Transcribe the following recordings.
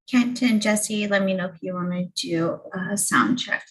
Kent and Jesse, let me know if you want to do a sound check.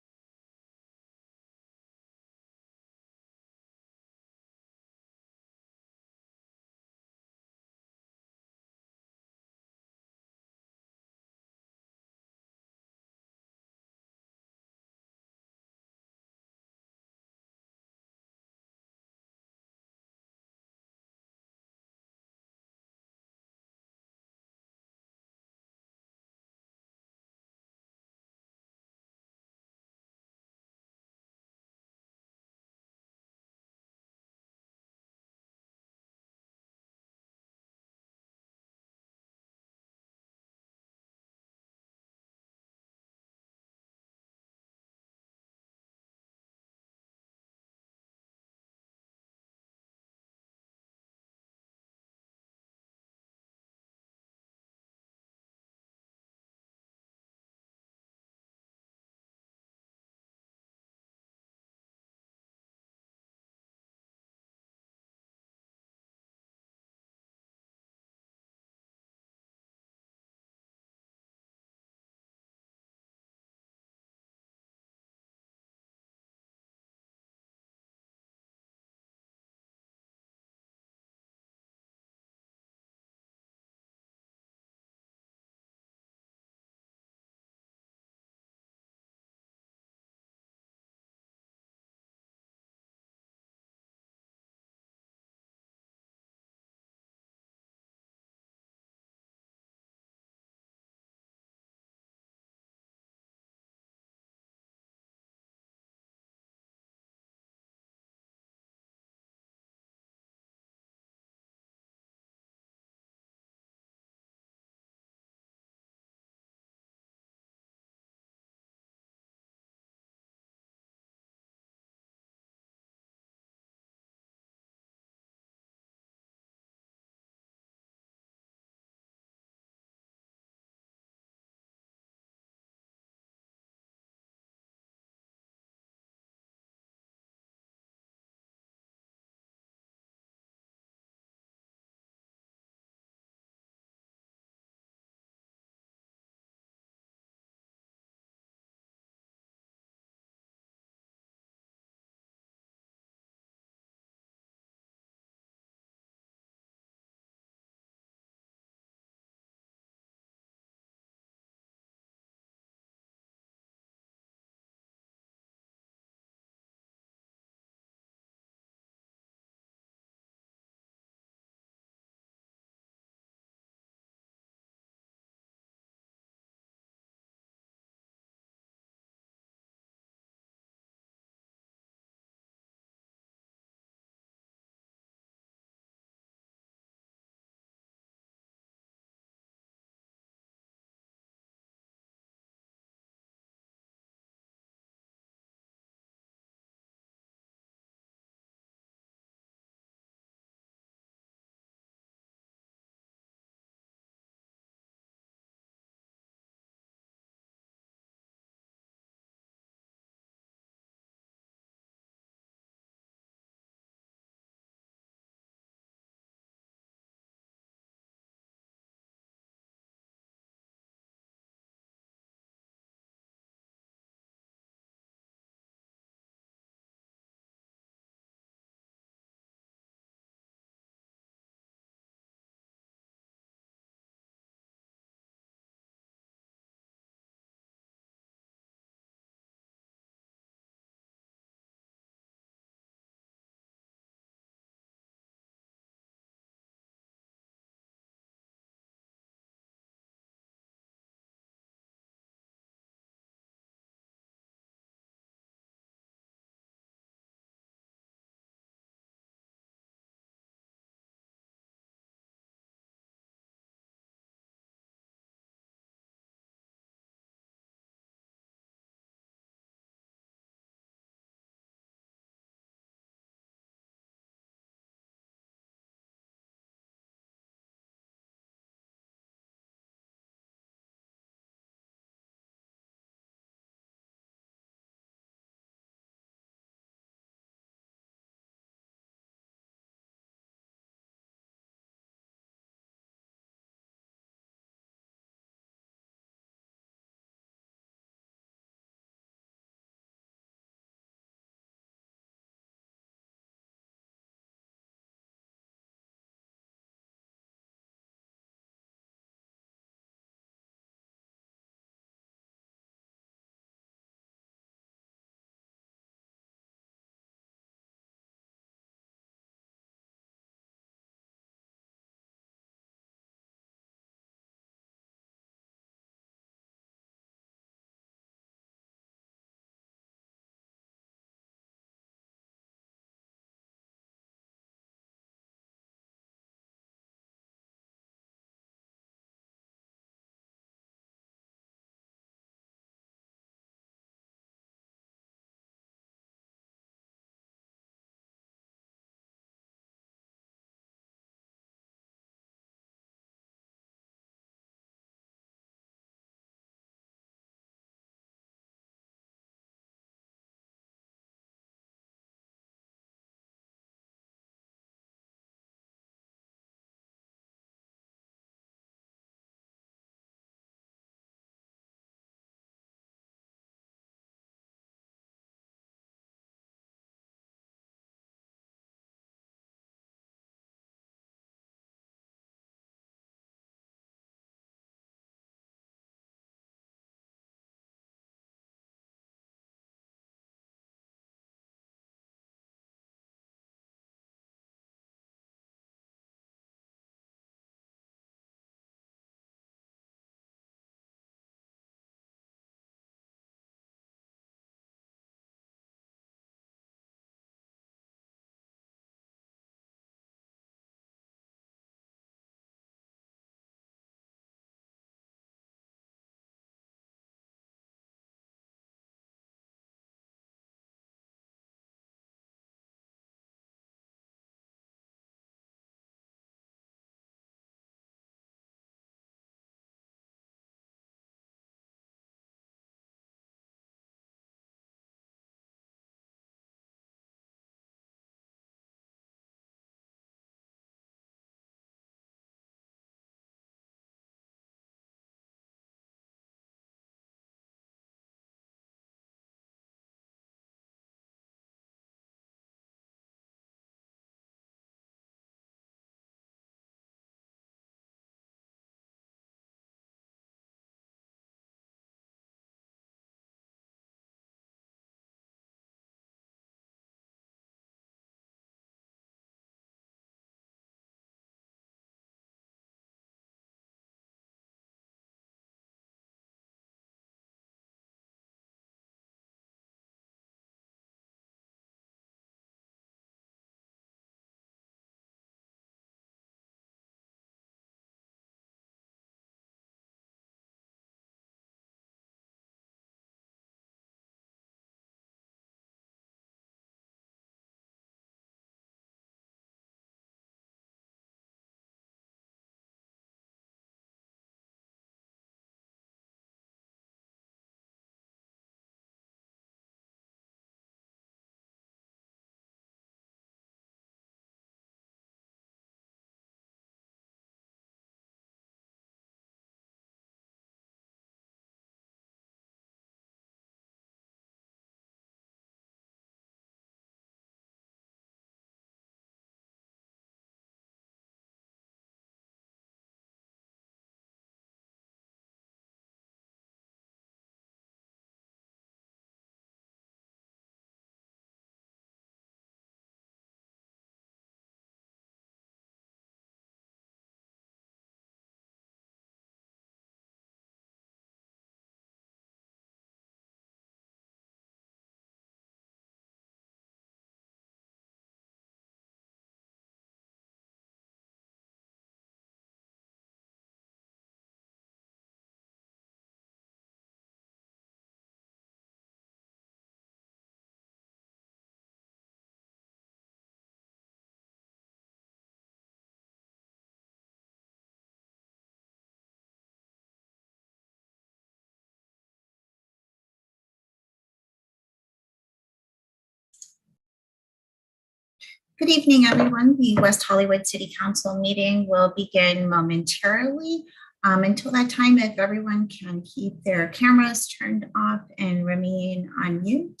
Good evening, everyone. The West Hollywood City Council meeting will begin momentarily. Until that time, if everyone can keep their cameras turned off and remain on mute,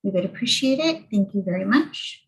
we would appreciate it. Thank you very much.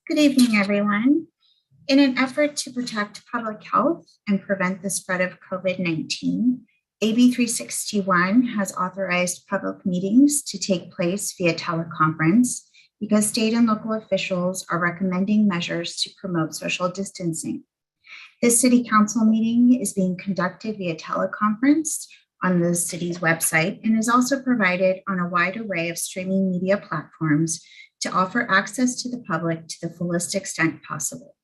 Good evening, everyone. In an effort to protect public health and prevent the spread of COVID-19, AB 361 has authorized public meetings to take place via teleconference because state and local officials are recommending measures to promote social distancing. This city council meeting is being conducted via teleconference on the city's website and is also provided on a wide array of streaming media platforms to offer access to the public to the fullest extent possible.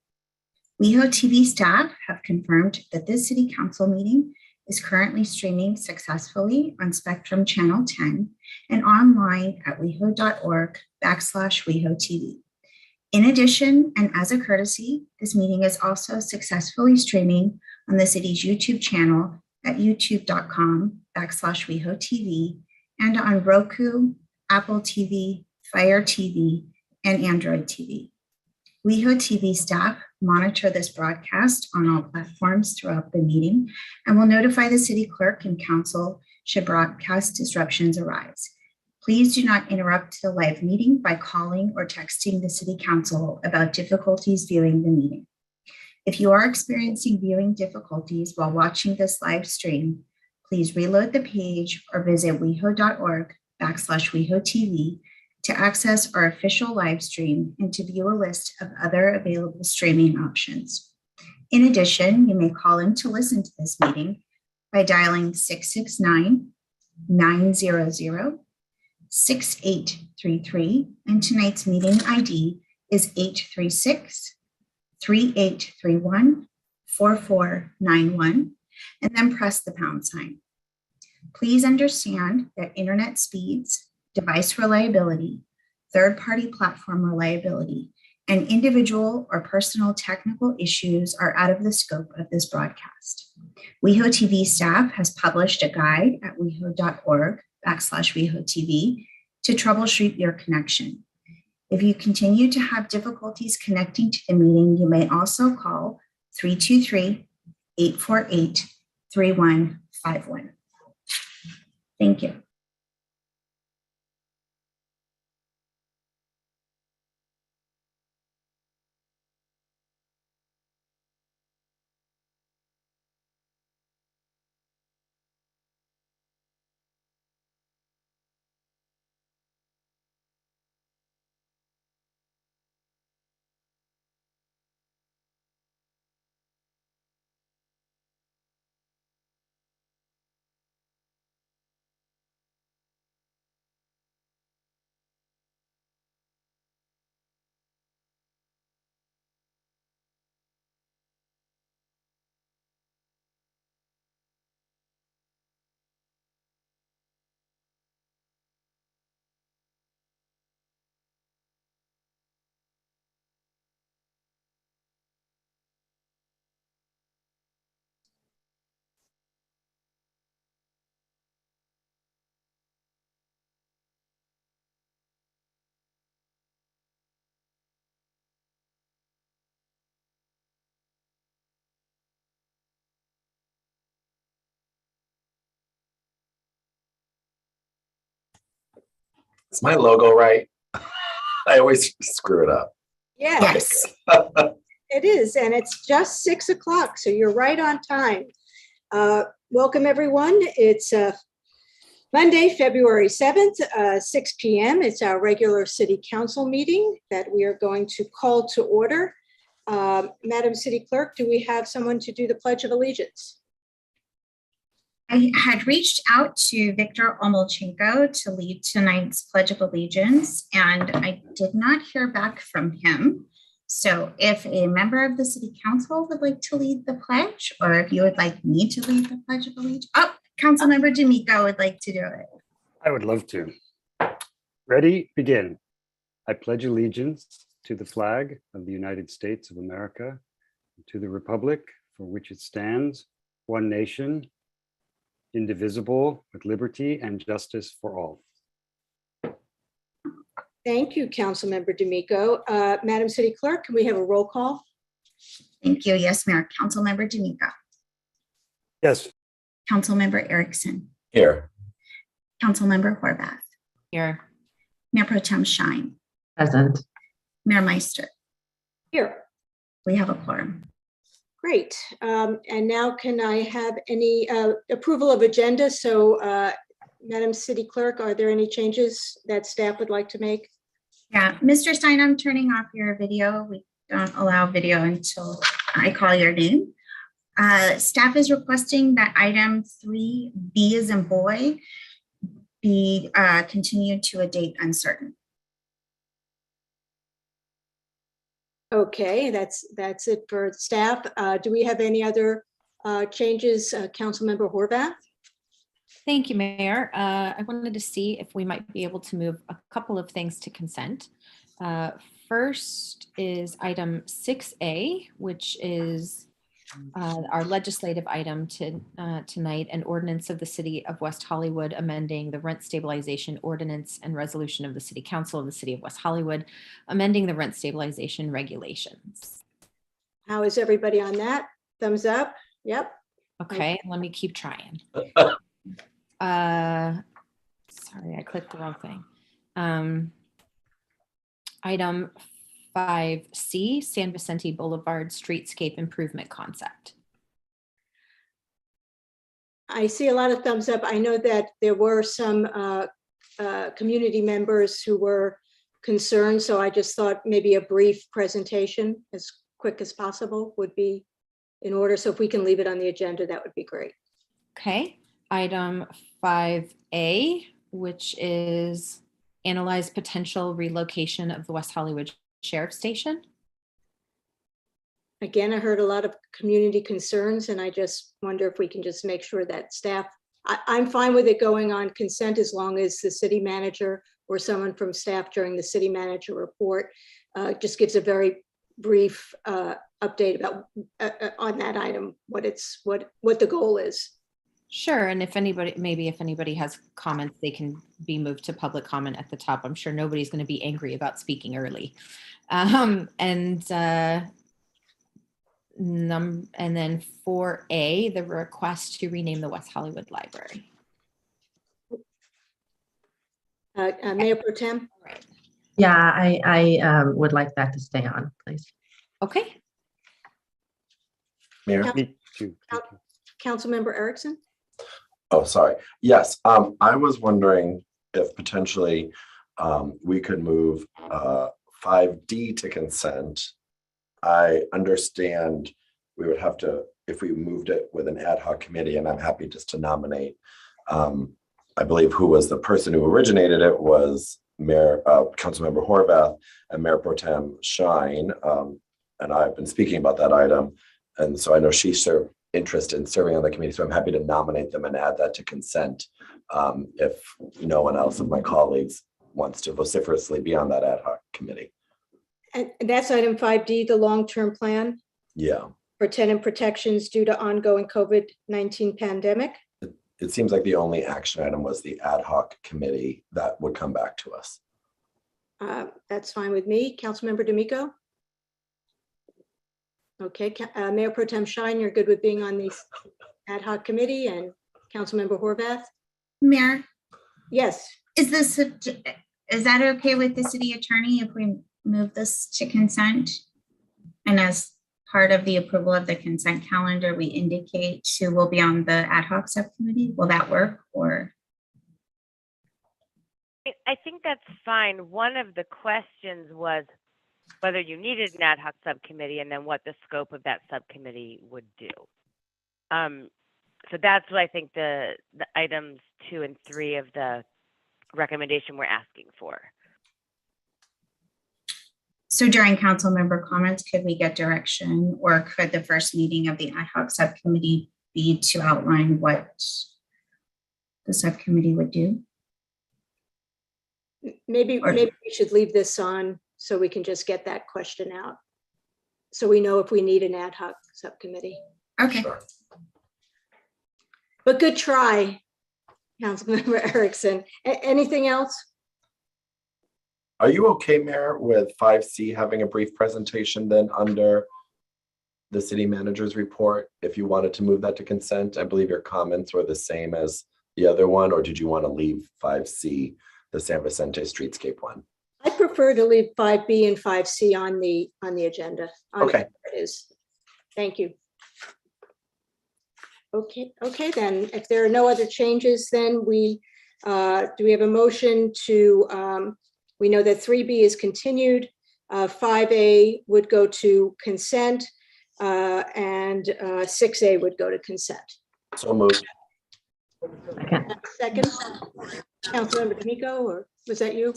WehoTV staff have confirmed that this city council meeting is currently streaming successfully on Spectrum Channel 10 and online at weho.org/WehoTV. In addition, and as a courtesy, this meeting is also successfully streaming on the city's YouTube channel at youtube.com/WehoTV and on Roku, Apple TV, Fire TV, and Android TV. WehoTV staff monitor this broadcast on all platforms throughout the meeting and will notify the city clerk and council should broadcast disruptions arise. Please do not interrupt the live meeting by calling or texting the city council about difficulties viewing the meeting. If you are experiencing viewing difficulties while watching this live stream, please reload the page or visit weho.org/WehoTV to access our official live stream and to view a list of other available streaming options. In addition, you may call in to listen to this meeting by dialing 669-900-6833, and tonight's meeting ID is 836-3831-4491, and then press the pound sign. Please understand that internet speeds, device reliability, third-party platform reliability, and individual or personal technical issues are out of the scope of this broadcast. WehoTV staff has published a guide at weho.org/WehoTV to troubleshoot your connection. If you continue to have difficulties connecting to the meeting, you may also call 323-848-3151. Thank you. Is my logo right? I always screw it up. Yes, it is. And it's just 6 o'clock. So you're right on time. Welcome, everyone. It's Monday, February 7th, 6 p.m. It's our regular city council meeting that we are going to call to order. Madam City Clerk, do we have someone to do the Pledge of Allegiance? I had reached out to Victor Omolchenko to lead tonight's Pledge of Allegiance, and I did not hear back from him. So if a member of the City Council would like to lead the pledge, or if you would like me to lead the Pledge of Allegiance. Oh, Councilmember D'Amico would like to do it. I would love to. Ready, begin. I pledge allegiance to the flag of the United States of America, and to the republic for which it stands, one nation, indivisible, with liberty and justice for all. Thank you, Councilmember D'Amico. Madam City Clerk, can we have a roll call? Thank you. Yes, Mayor. Councilmember D'Amico. Yes. Councilmember Erickson. Here. Councilmember Horvath. Here. Mayor Pro Tem Shine. Present. Mayor Meister. Here. We have a quorum. Great. And now can I have any approval of agenda? So Madam City Clerk, are there any changes that staff would like to make? Yeah, Mr. Stein, I'm turning off your video. We don't allow video until I call your name. Staff is requesting that item 3B as in boy be continued to a date uncertain. Okay, that's it for staff. Do we have any other changes? Councilmember Horvath? Thank you, Mayor. I wanted to see if we might be able to move a couple of things to consent. First is item 6A, which is our legislative item tonight, an ordinance of the City of West Hollywood amending the rent stabilization ordinance and resolution of the City Council of the City of West Hollywood, amending the rent stabilization regulations. How is everybody on that? Thumbs up? Yep. Okay, let me keep trying. Sorry, I clicked the wrong thing. Item 5C, San Vicente Boulevard Streetscape Improvement Concept. I see a lot of thumbs up. I know that there were some community members who were concerned, so I just thought maybe a brief presentation as quick as possible would be in order. So if we can leave it on the agenda, that would be great. Okay, item 5A, which is analyze potential relocation of the West Hollywood Sheriff Station. Again, I heard a lot of community concerns, and I just wonder if we can just make sure that staff, I'm fine with it going on consent as long as the city manager or someone from staff during the city manager report just gives a very brief update about on that item, what the goal is. Sure, and if anybody has comments, they can be moved to public comment at the top. I'm sure nobody's going to be angry about speaking early. And then 4A, the request to rename the West Hollywood Library. Mayor Pro Tem? Right. Yeah, I would like that to stay on, please. Okay. Mayor? Me too. Thank you. Councilmember Erickson? Oh, sorry. Yes, I was wondering if potentially we could move 5D to consent. I understand we would have to, if we moved it with an ad hoc committee, and I'm happy just to nominate, I believe who was the person who originated it was Councilmember Horvath and Mayor Pro Tem Shine. And I've been speaking about that item. And so I know she served interest in serving on the committee, so I'm happy to nominate them and add that to consent if no one else of my colleagues wants to vociferously be on that ad hoc committee. And that's item 5D, the long-term plan Yeah, for tenant protections due to ongoing COVID-19 pandemic. it seems like the only action item was the ad hoc committee that would come back to us. That's fine with me. Councilmember D'Amico? Okay, Mayor Pro Tem Shine, you're good with being on the ad hoc committee, and Councilmember Horvath? Mayor, Yes. is that okay with the city attorney if we move this to consent? And as part of the approval of the consent calendar, we indicate who will be on the ad hoc subcommittee. Will that work, or? I think that's fine. One of the questions was whether you needed an ad hoc subcommittee and then what the scope of that subcommittee would do. So that's what I think the items 2 and 3 of the recommendation we're asking for. So during council member comments, could we get direction, or could the first meeting of the ad hoc subcommittee be to outline what the subcommittee would do? Maybe we should leave this on so we can just get that question out. So we know if we need an ad hoc subcommittee. Okay. Sure. But good try, Councilmember Erickson. Anything else? Are you okay, Mayor, with 5C having a brief presentation then under the city manager's report? If you wanted to move that to consent, I believe your comments were the same as the other one, or did you want to leave 5C, the San Vicente Streetscape one? I prefer to leave 5B and 5C on the agenda. Okay. It is. Thank you. Okay, then, if there are no other changes, then do we have a motion to, we know that 3B is continued, 5A would go to consent, and 6A would go to consent. So moved. Second. Second, Councilmember D'Amico, or was that you?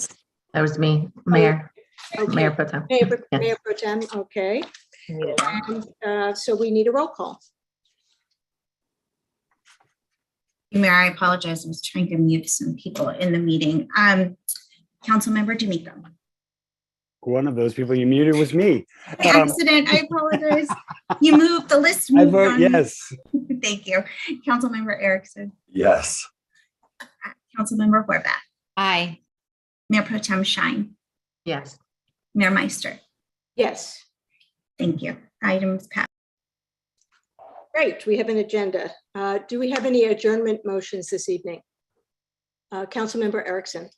That was me, Mayor, Okay. Mayor Pro Tem. Mayor Yes. Mayor Pro Tem, okay. And so we need a roll call. Mayor, I apologize. I was trying to mute some people in the meeting. Councilmember D'Amico. One of those people you muted was me. Accident, I apologize. You moved, the list I moved vote on. yes. Thank you. Councilmember Erickson, Yes. Councilmember Horvath, Aye. Mayor Pro Tem Shine, Yes. Mayor Meister. Yes, Thank you. Items passed. great, we have an agenda. Do we have any adjournment motions this evening? Councilmember Erickson.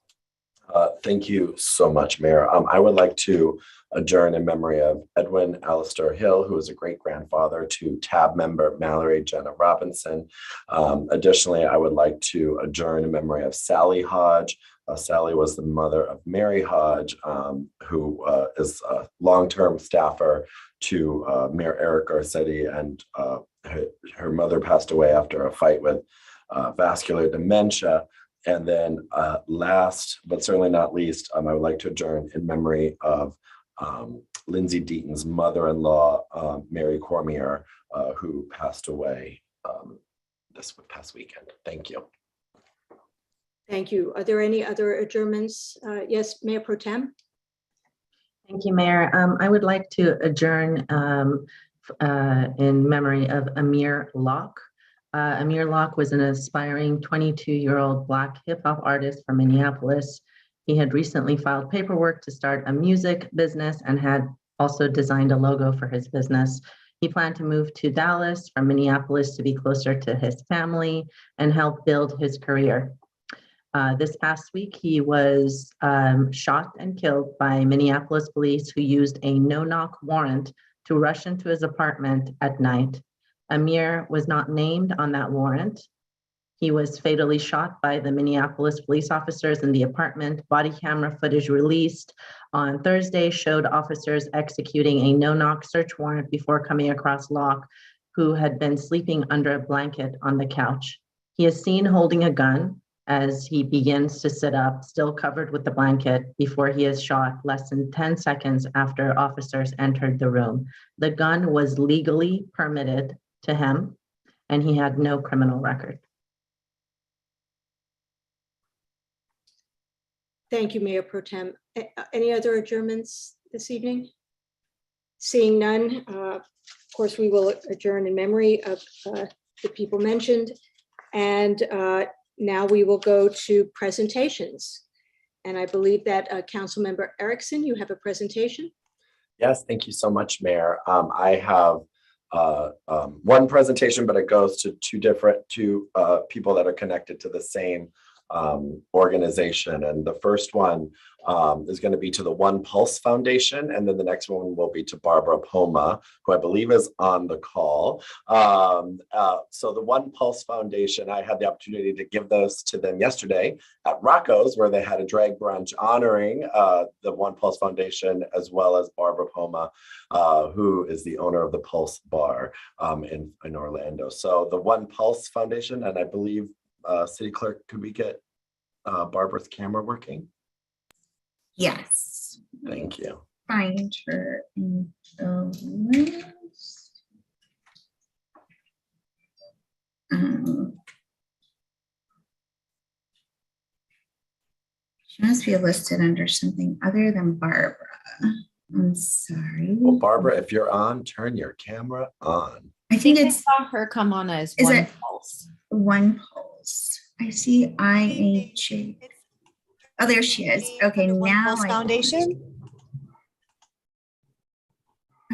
Thank you so much, Mayor. I would like to adjourn in memory of Edwin Alistair Hill, who is a great grandfather to TAB member Mallory Jenna Robinson. Additionally, I would like to adjourn in memory of Sally Hodge. Sally was the mother of Mary Hodge, who is a long-term staffer to Mayor Eric Garcetti, and her mother passed away after a fight with vascular dementia. And then last, but certainly not least, I would like to adjourn in memory of Lindsay Deaton's mother-in-law, Mary Cormier, who passed away this past weekend. Thank you. Thank you. Are there any other adjournments? Yes, Mayor Pro Tem? Thank you, Mayor. I would like to adjourn in memory of Amir Locke. Amir Locke was an aspiring 22-year-old Black hip hop artist from Minneapolis. He had recently filed paperwork to start a music business and had also designed a logo for his business. He planned to move to Dallas from Minneapolis to be closer to his family and help build his career. This past week, he was shot and killed by Minneapolis police who used a no-knock warrant to rush into his apartment at night. Amir was not named on that warrant. He was fatally shot by the Minneapolis police officers in the apartment. Body camera footage released on Thursday showed officers executing a no-knock search warrant before coming across Locke, who had been sleeping under a blanket on the couch. He is seen holding a gun as he begins to sit up, still covered with the blanket, before he is shot less than 10 seconds after officers entered the room. The gun was legally permitted to him, and he had no criminal record. Thank you, Mayor Pro Tem. Any other adjournments this evening? Seeing none, of course, we will adjourn in memory of the people mentioned. And now we will go to presentations. And I believe that Councilmember Erickson, you have a presentation? Yes, thank you so much, Mayor. I have one presentation, but it goes to two people that are connected to the same organization. And the first one is going to be to the One Pulse Foundation. And then the next one will be to Barbara Poma, who I believe is on the call. So the One Pulse Foundation, I had the opportunity to give those to them yesterday at Rocco's, where they had a drag brunch honoring the One Pulse Foundation, as well as Barbara Poma, who is the owner of the Pulse Bar in Orlando. So the One Pulse Foundation, and I believe City Clerk, could we get Barbara's camera working? Yes. Thank you. Find her in the list. She must be listed under something other than Barbara. I'm sorry. Well, Barbara, if you're on, turn your camera on. I think it's saw her come on as Is One it- Pulse. One Pulse. I see IHG. Oh, there she is. Okay, One now Pulse Foundation.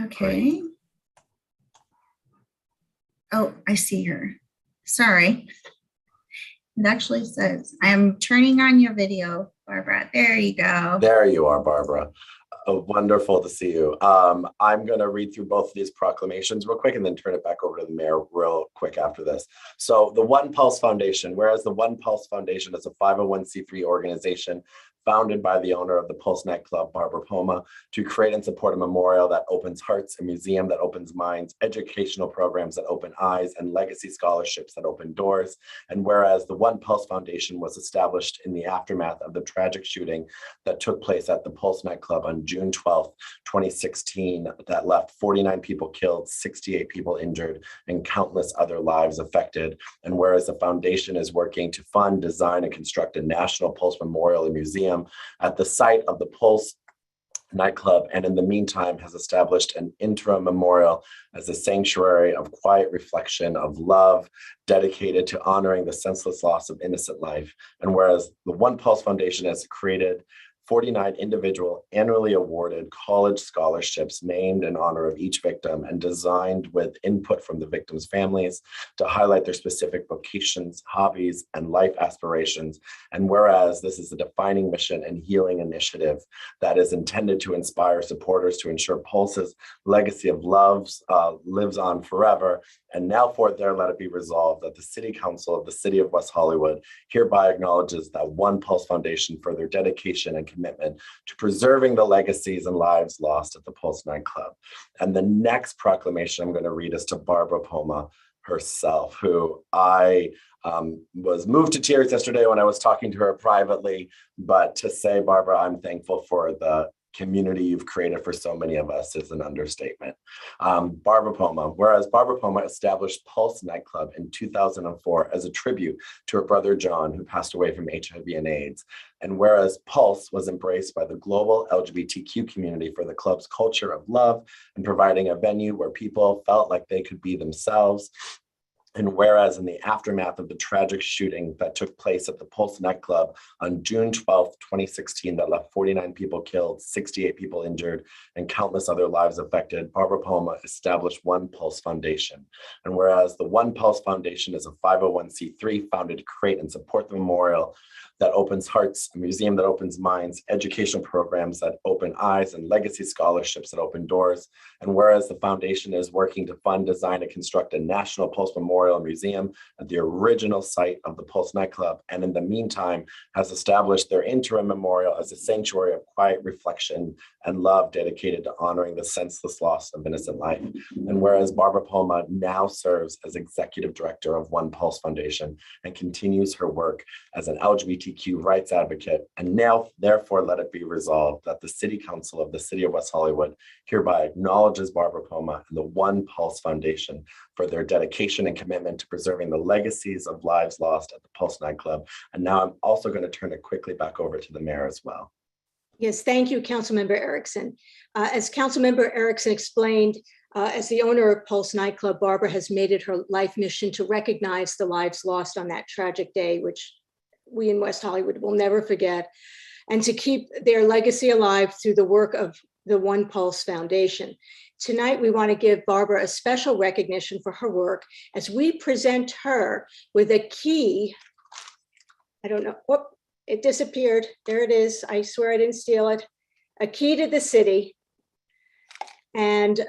Okay. Oh, I see her. Sorry. It actually says, I am turning on your video Barbara, there you go. There you are, Barbara. Wonderful to see you. I'm going to read through both of these proclamations real quick and then turn it back over to the mayor real quick after this. So the One Pulse Foundation, whereas the One Pulse Foundation is a 501c3 organization founded by the owner of the Pulse nightclub, Barbara Poma, to create and support a memorial that opens hearts, a museum that opens minds, educational programs that open eyes, and legacy scholarships that open doors. And whereas the One Pulse Foundation was established in the aftermath of the tragic shooting that took place at the Pulse nightclub on June 12th, 2016, that left 49 people killed, 68 people injured, and countless other lives affected. And whereas the foundation is working to fund, design, and construct a national Pulse memorial and museum at the site of the Pulse nightclub, and in the meantime has established an interim memorial as a sanctuary of quiet reflection of love dedicated to honoring the senseless loss of innocent life. And whereas the One Pulse Foundation has created 49 individual annually awarded college scholarships named in honor of each victim and designed with input from the victims' families to highlight their specific vocations, hobbies, and life aspirations. And whereas this is a defining mission and healing initiative that is intended to inspire supporters to ensure Pulse's legacy of loves lives on forever. And now forth there, let it be resolved that the City Council of the City of West Hollywood hereby acknowledges that One Pulse Foundation for their dedication and commitment to preserving the legacies and lives lost at the Pulse nightclub. And the next proclamation I'm going to read is to Barbara Poma herself, who I was moved to tears yesterday when I was talking to her privately. But to say, Barbara, I'm thankful for the community you've created for so many of us is an understatement. Barbara Poma, whereas Barbara Poma established Pulse nightclub in 2004 as a tribute to her brother John, who passed away from HIV and AIDS. And whereas Pulse was embraced by the global LGBTQ community for the club's culture of love and providing a venue where people felt like they could be themselves. And whereas in the aftermath of the tragic shooting that took place at the Pulse nightclub on June 12th, 2016, that left 49 people killed, 68 people injured, and countless other lives affected, Barbara Poma established One Pulse Foundation. And whereas the One Pulse Foundation is a 501c3 founded to create and support the memorial that opens hearts, a museum that opens minds, educational programs that open eyes, and legacy scholarships that open doors. And whereas the foundation is working to fund, design, and construct a national Pulse Memorial and Museum at the original site of the Pulse nightclub, and in the meantime has established their interim memorial as a sanctuary of quiet reflection and love dedicated to honoring the senseless loss of innocent life. And whereas Barbara Poma now serves as executive director of One Pulse Foundation and continues her work as an LGBTQ rights advocate, and now therefore let it be resolved that the City Council of the City of West Hollywood hereby acknowledges Barbara Poma and the One Pulse Foundation for their dedication and commitment to preserving the legacies of lives lost at the Pulse nightclub. And now I'm also going to turn it quickly back over to the mayor as well. Yes, thank you, Councilmember Erickson. As Councilmember Erickson explained, as the owner of Pulse nightclub, Barbara has made it her life mission to recognize the lives lost on that tragic day, which we in West Hollywood will never forget, and to keep their legacy alive through the work of the One Pulse Foundation. Tonight, we want to give Barbara a special recognition for her work as we present her with a key. I don't know, whoop, it disappeared. There it is. I swear I didn't steal it. A key to the city. And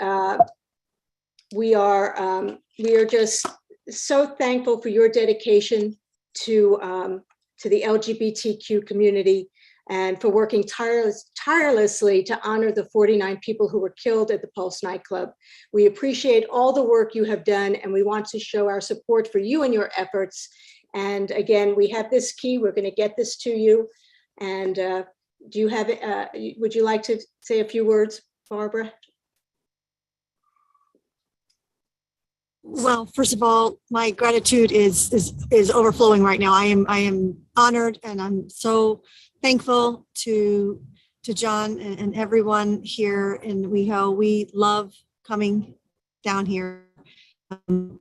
we are just so thankful for your dedication to the LGBTQ community and for working tirelessly to honor the 49 people who were killed at the Pulse nightclub. We appreciate all the work you have done, and we want to show our support for you and your efforts. And again, we have this key. We're going to get this to you. And do you have it? Would you like to say a few words, Barbara? Well, first of all, my gratitude is overflowing right now. I am honored, and I'm so thankful to John and everyone here in WeHo. We love coming down here. I'm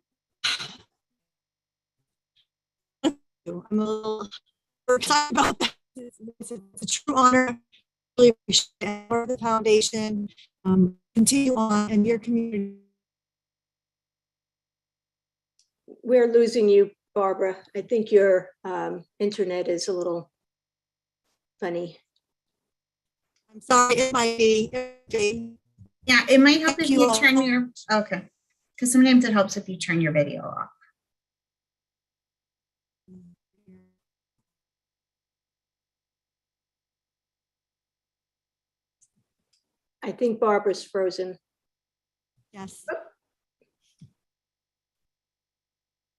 a little excited about that. It's a true honor. Really appreciate it. For the foundation, continue on in your community. We're losing you, Barbara. I think your internet is a little funny. I'm sorry, it might be. Yeah, it might help Thank if you you all. turn your, okay. Because sometimes it helps if you turn your video off. I think Barbara's frozen. Yes.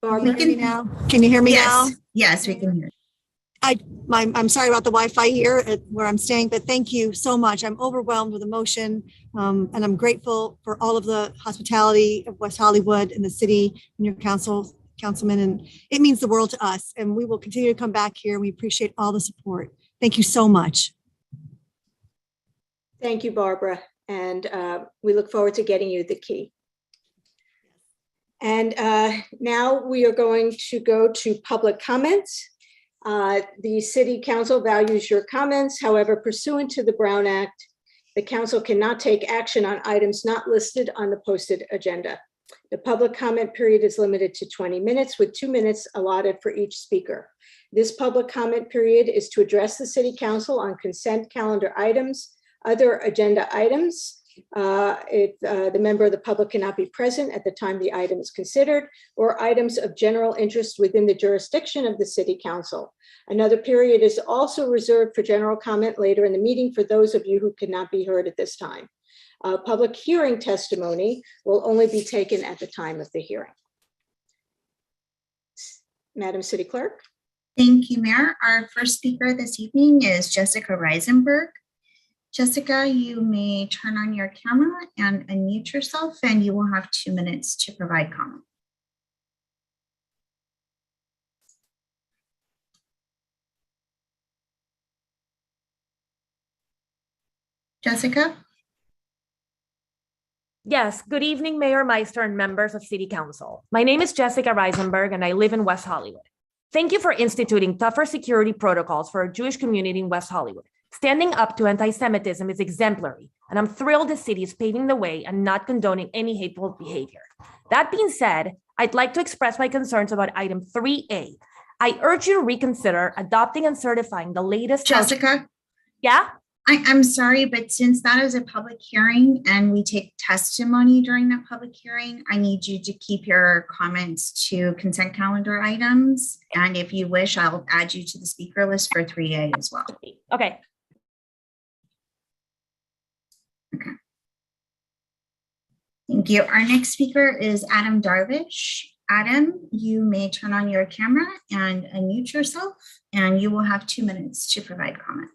Can Barbara, you hear me now? Can you hear me now? Yes, yes, we can hear. I'm sorry about the Wi-Fi here at where I'm staying, but thank you so much. I'm overwhelmed with emotion, and I'm grateful for all of the hospitality of West Hollywood and the city and your councilmen, and it means the world to us. And we will continue to come back here. We appreciate all the support. Thank you so much. thank you, Barbara. And we look forward to getting you the key. And now we are going to go to public comments. The City Council values your comments. However, pursuant to the Brown Act, the council cannot take action on items not listed on the posted agenda. The public comment period is limited to 20 minutes with 2 minutes allotted for each speaker. This public comment period is to address the City Council on consent calendar items, other agenda items. If the member of the public cannot be present at the time the item is considered, or items of general interest within the jurisdiction of the City Council. Another period is also reserved for general comment later in the meeting for those of you who cannot be heard at this time. Public hearing testimony will only be taken at the time of the hearing. Madam City Clerk. Thank you, Mayor. Our first speaker this evening is Jessica Reisenberg. Jessica, you may turn on your camera and unmute yourself, and you will have 2 minutes to provide comment. Jessica? Yes, good evening, Mayor Meister and members of City Council. My name is Jessica Reisenberg and I live in West Hollywood. Thank you for instituting tougher security protocols for our Jewish community in West Hollywood. Standing up to anti-Semitism is exemplary, and I'm thrilled the city is paving the way and not condoning any hateful behavior. That being said, I'd like to express my concerns about item 3A. I urge you to reconsider adopting and certifying the latest— Jessica? Yeah? I'm sorry, but since that is a public hearing and we take testimony during that public hearing, I need you to keep your comments to consent calendar items. And if you wish, I'll add you to the speaker list for 3A as well. Okay. Okay. Thank you. Our next speaker is Adam Darvish. Adam, you may turn on your camera and unmute yourself, and you will have 2 minutes to provide comment.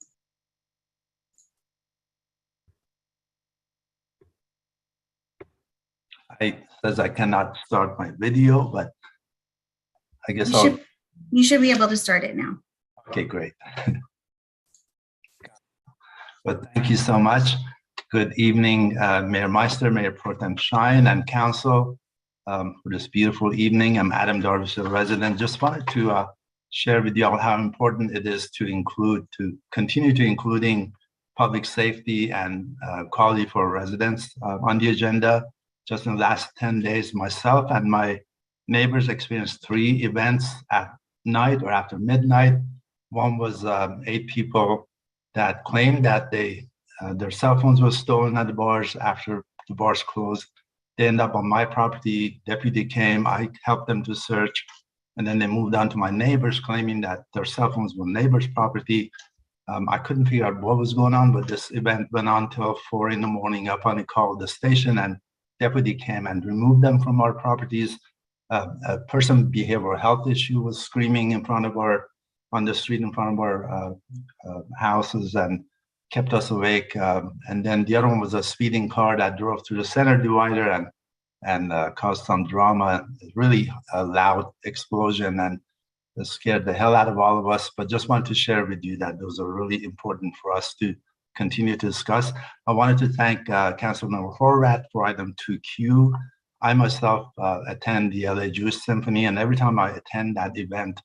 It says I cannot start my video, but I guess You should be able to start it now. Okay, great. But thank you so much. Good evening, Mayor Meister, Mayor Pro Tem Shine, and Council for this beautiful evening. I'm Adam Darvish, a resident. Just wanted to share with you all how important it is to continue to including public safety and quality for residents on the agenda. Just in the last 10 days, myself and my neighbors experienced 3 events at night or after midnight. One was 8 people that claimed that their cell phones were stolen at the bars after the bars closed. They ended up on my property. Deputy came, I helped them to search, and then they moved on to my neighbors claiming that their cell phones were neighbors' property. I couldn't figure out what was going on, but this event went on till 4 in the morning. Up on a call at the station, and deputy came and removed them from our properties. A person with behavioral health issue was screaming on the street in front of our houses and kept us awake. And then the other one was a speeding car that drove through the center divider and caused some drama, really a loud explosion, and it scared the hell out of all of us. But just wanted to share with you that those are really important for us to continue to discuss. I wanted to thank Councilmember Horvath for item 2Q. I myself attend the LA Jewish Symphony, and every time I attend that event,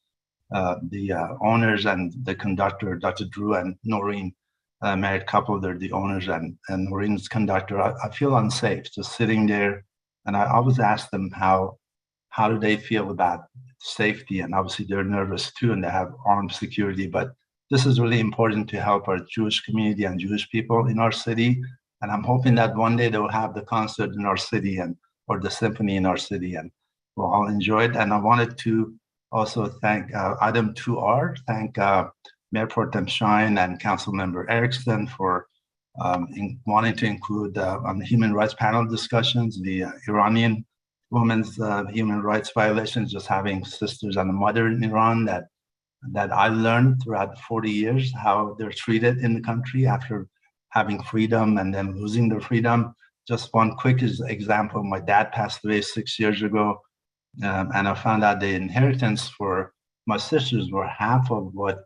the owners and the conductor, Dr. Drew and Noreen, married couple, they're the owners and Noreen's conductor. I feel unsafe just sitting there, and I always ask them how how do they feel about safety? And obviously they're nervous too, and they have armed security, but this is really important to help our Jewish community and Jewish people in our city. And I'm hoping that one day they'll have the concert in our city or the symphony in our city, and we'll all enjoy it. And I wanted to also thank item 2R, thank Mayor Pro Tem Shine and Councilmember Erickson for wanting to include on the human rights panel discussions, the Iranian women's human rights violations, just having sisters and a mother in Iran that I learned throughout 40 years how they're treated in the country after having freedom and then losing their freedom. Just one quick example, my dad passed away 6 years ago, and I found out the inheritance for my sisters were half of what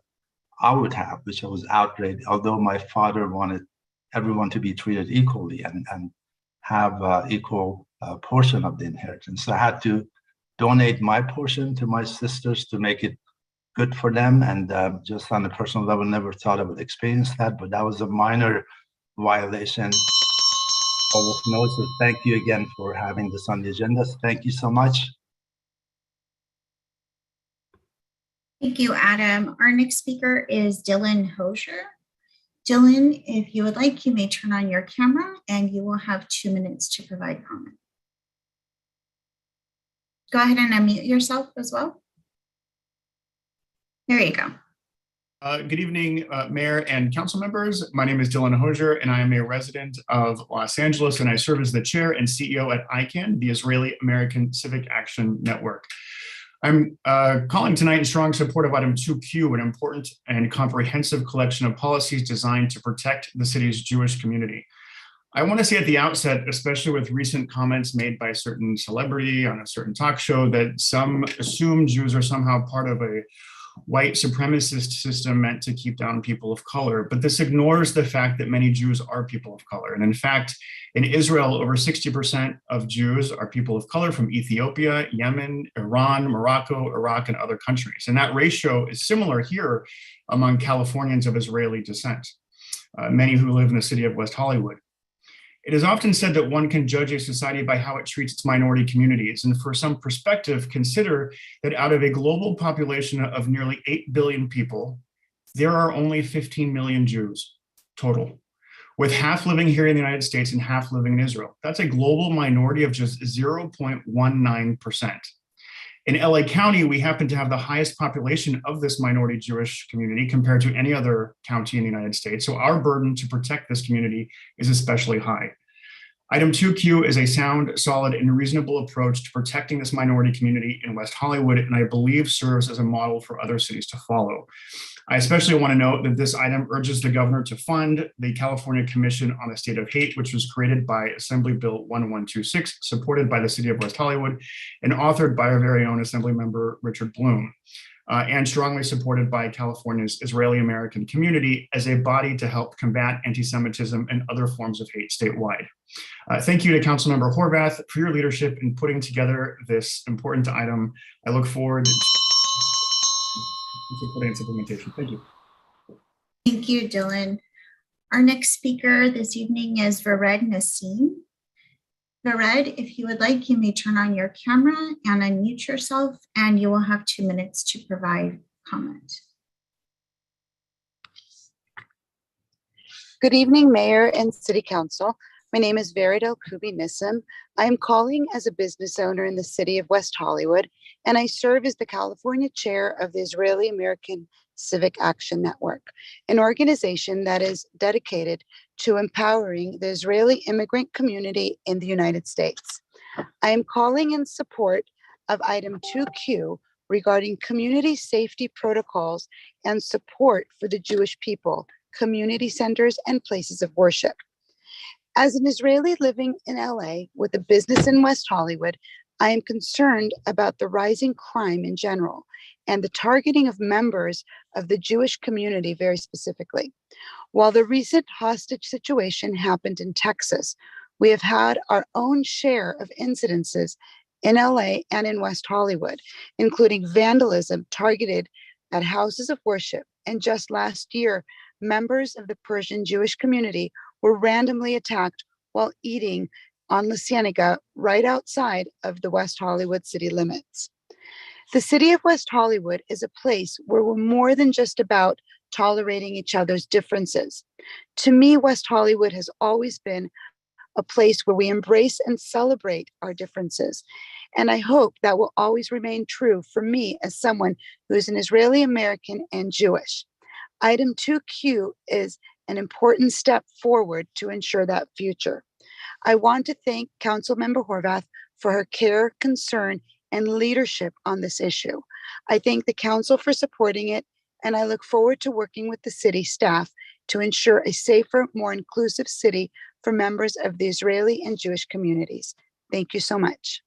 I would have, which I was outraged, although my father wanted everyone to be treated equally and have equal portion of the inheritance. So I had to donate my portion to my sisters to make it good for them. And just on a personal level, never thought I would experience that, but that was a minor violation. So thank you again for having this on the agenda. Thank you so much. Thank you, Adam. Our next speaker is Dylan Hosier. Dylan, if you would like, you may turn on your camera and you will have 2 minutes to provide comment. Go ahead and unmute yourself as well. There you go. Good evening, Mayor and council members. My name is Dylan Hosier, and I am a resident of Los Angeles, and I serve as the chair and CEO at ICANN, the Israeli American Civic Action Network. I'm calling tonight in strong support of item 2Q, an important and comprehensive collection of policies designed to protect the city's Jewish community. I want to say at the outset, especially with recent comments made by a certain celebrity on a certain talk show, that some assume Jews are somehow part of a white supremacist system meant to keep down people of color. But this ignores the fact that many Jews are people of color. And in fact, in Israel, over 60% of Jews are people of color from Ethiopia, Yemen, Iran, Morocco, Iraq, and other countries. And that ratio is similar here among Californians of Israeli descent, many who live in the city of West Hollywood. It is often said that one can judge a society by how it treats its minority communities. And for some perspective, consider that out of a global population of nearly 8 billion people, there are only 15 million Jews total, with half living here in the United States and half living in Israel. That's a global minority of just 0.19%. In LA County, we happen to have the highest population of this minority Jewish community compared to any other county in the United States. So our burden to protect this community is especially high. Item 2Q is a sound, solid, and reasonable approach to protecting this minority community in West Hollywood, and I believe serves as a model for other cities to follow. I especially want to note that this item urges the governor to fund the California Commission on the State of Hate, which was created by Assembly Bill 1126, supported by the city of West Hollywood, and authored by our very own Assembly member, Richard Bloom, and strongly supported by California's Israeli American community as a body to help combat anti-Semitism and other forms of hate statewide. Thank you to Councilmember Horvath for your leadership in putting together this important item. I look forward to supporting its implementation. Thank you. Thank you, Dylan. Our next speaker this evening is Vared Nassim. Vared, if you would like, you may turn on your camera and unmute yourself, and you will have 2 minutes to provide comment. Good evening, Mayor and City Council. My name is Vared El-Kubi Nissim. I am calling as a business owner in the city of West Hollywood, and I serve as the California chair of the Israeli American Civic Action Network, an organization that is dedicated to empowering the Israeli immigrant community in the United States. I am calling in support of item 2Q regarding community safety protocols and support for the Jewish people, community centers, and places of worship. As an Israeli living in LA with a business in West Hollywood, I am concerned about the rising crime in general and the targeting of members of the Jewish community very specifically. While the recent hostage situation happened in Texas, we have had our own share of incidences in LA and in West Hollywood, including vandalism targeted at houses of worship. And just last year, members of the Persian Jewish community were randomly attacked while eating on La Cienega right outside of the West Hollywood city limits. The city of West Hollywood is a place where we're more than just about tolerating each other's differences. To me, West Hollywood has always been a place where we embrace and celebrate our differences. And I hope that will always remain true for me as someone who is an Israeli American and Jewish. Item 2Q is an important step forward to ensure that future. I want to thank Councilmember Horvath for her care, concern, and leadership on this issue. I thank the council for supporting it, and I look forward to working with the city staff to ensure a safer, more inclusive city for members of the Israeli and Jewish communities. Thank you so much.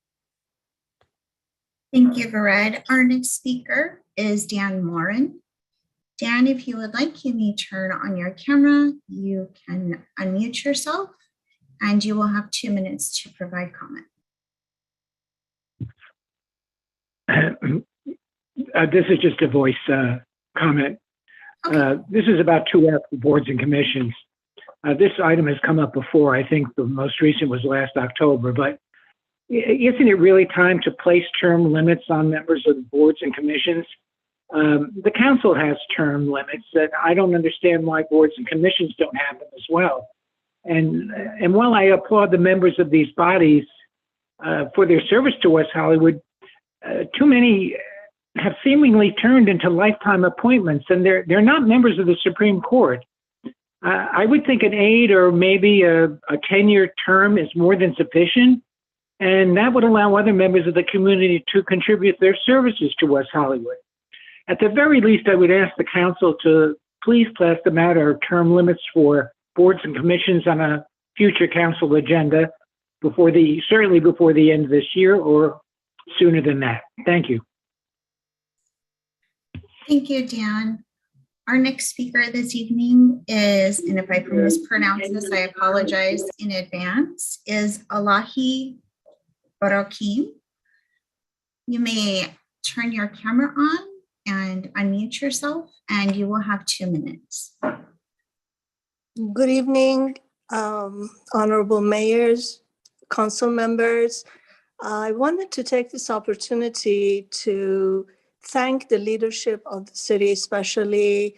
Thank you, Vered. Our next speaker is Dan Morin. Dan, if you would like, you may turn on your camera. You can unmute yourself, and you will have 2 minutes to provide comment. This is just a voice comment. This is about 2F boards and commissions. This item has come up before. I think the most recent was last October, but isn't it really time to place term limits on members of the boards and commissions? The council has term limits that I don't understand why boards and commissions don't have them as well. And while I applaud the members of these bodies for their service to West Hollywood, too many have seemingly turned into lifetime appointments, and they're not members of the Supreme Court. I would think an 8 or maybe a 10-year term is more than sufficient, and that would allow other members of the community to contribute their services to West Hollywood. At the very least, I would ask the council to please place the matter of term limits for boards and commissions on a future council agenda certainly before the end of this year or sooner than that. Thank you. Thank you, Dan. Our next speaker this evening is, and if I mispronounce this, I apologize in advance, is Alahi Barakim. You may turn your camera on and unmute yourself, and you will have 2 minutes. Good evening, honorable mayors, council members. I wanted to take this opportunity to thank the leadership of the city, especially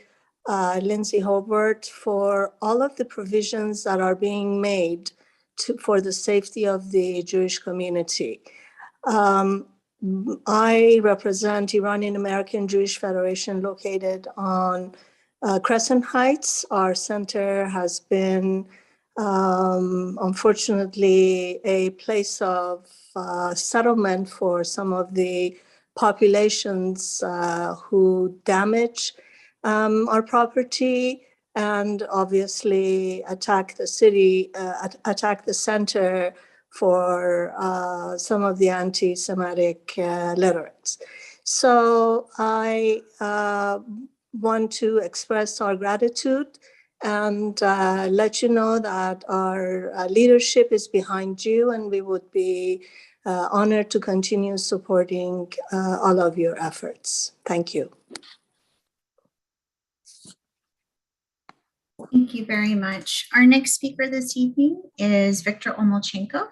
Lindsay Hobart, for all of the provisions that are being made for the safety of the Jewish community. I represent Iranian American Jewish Federation located on Crescent Heights. Our center has been, unfortunately, a place of settlement for some of the populations who damage our property and obviously attack the city, attack the center for some of the anti-Semitic literates. So I want to express our gratitude and let you know that our leadership is behind you, and we would be honored to continue supporting all of your efforts. Thank you. Thank you very much. Our next speaker this evening is Victor Omolchenko.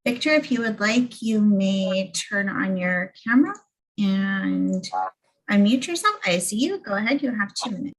Victor, if you would like, you may turn on your camera and unmute yourself. I see you. Go ahead. You have 2 minutes.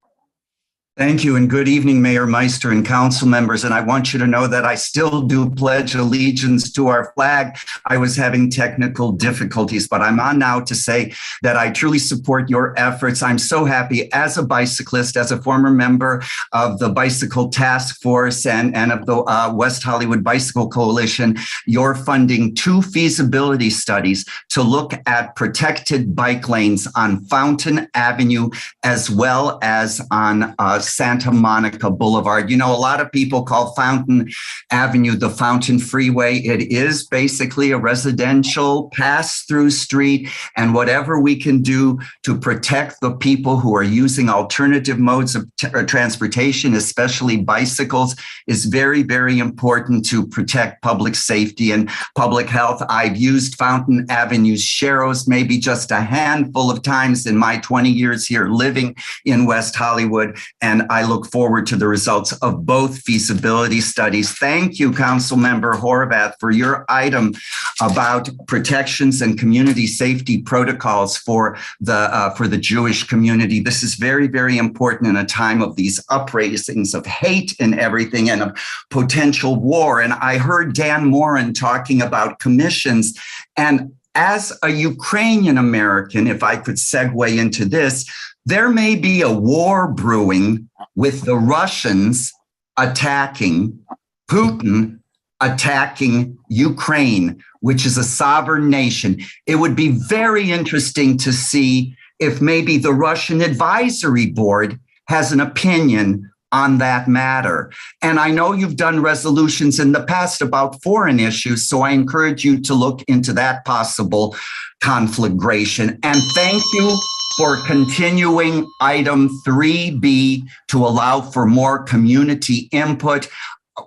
Thank you, and good evening, Mayor Meister and council members. And I want you to know that I still do pledge allegiance to our flag. I was having technical difficulties, but I'm on now to say that I truly support your efforts. I'm so happy as a bicyclist, as a former member of the Bicycle Task Force and of the West Hollywood Bicycle Coalition, you're funding 2 feasibility studies to look at protected bike lanes on Fountain Avenue as well as on Santa Monica Boulevard. You know, a lot of people call Fountain Avenue the Fountain Freeway. It is basically a residential pass-through street, and whatever we can do to protect the people who are using alternative modes of transportation, especially bicycles, is very, very important to protect public safety and public health. I've used Fountain Avenue's sharrows maybe just a handful of times in my 20 years here living in West Hollywood, and And I look forward to the results of both feasibility studies. Thank you, Councilmember Horvath, for your item about protections and community safety protocols for the Jewish community. This is very, very important in a time of these uprisings of hate and everything, and of potential war. And I heard Dan Morin talking about commissions. And as a Ukrainian American, if I could segue into this, there may be a war brewing with the Russians attacking Putin, attacking Ukraine, which is a sovereign nation. It would be very interesting to see if maybe the Russian Advisory Board has an opinion on that matter. And I know you've done resolutions in the past about foreign issues, so I encourage you to look into that possible conflagration. And thank you for continuing item 3B to allow for more community input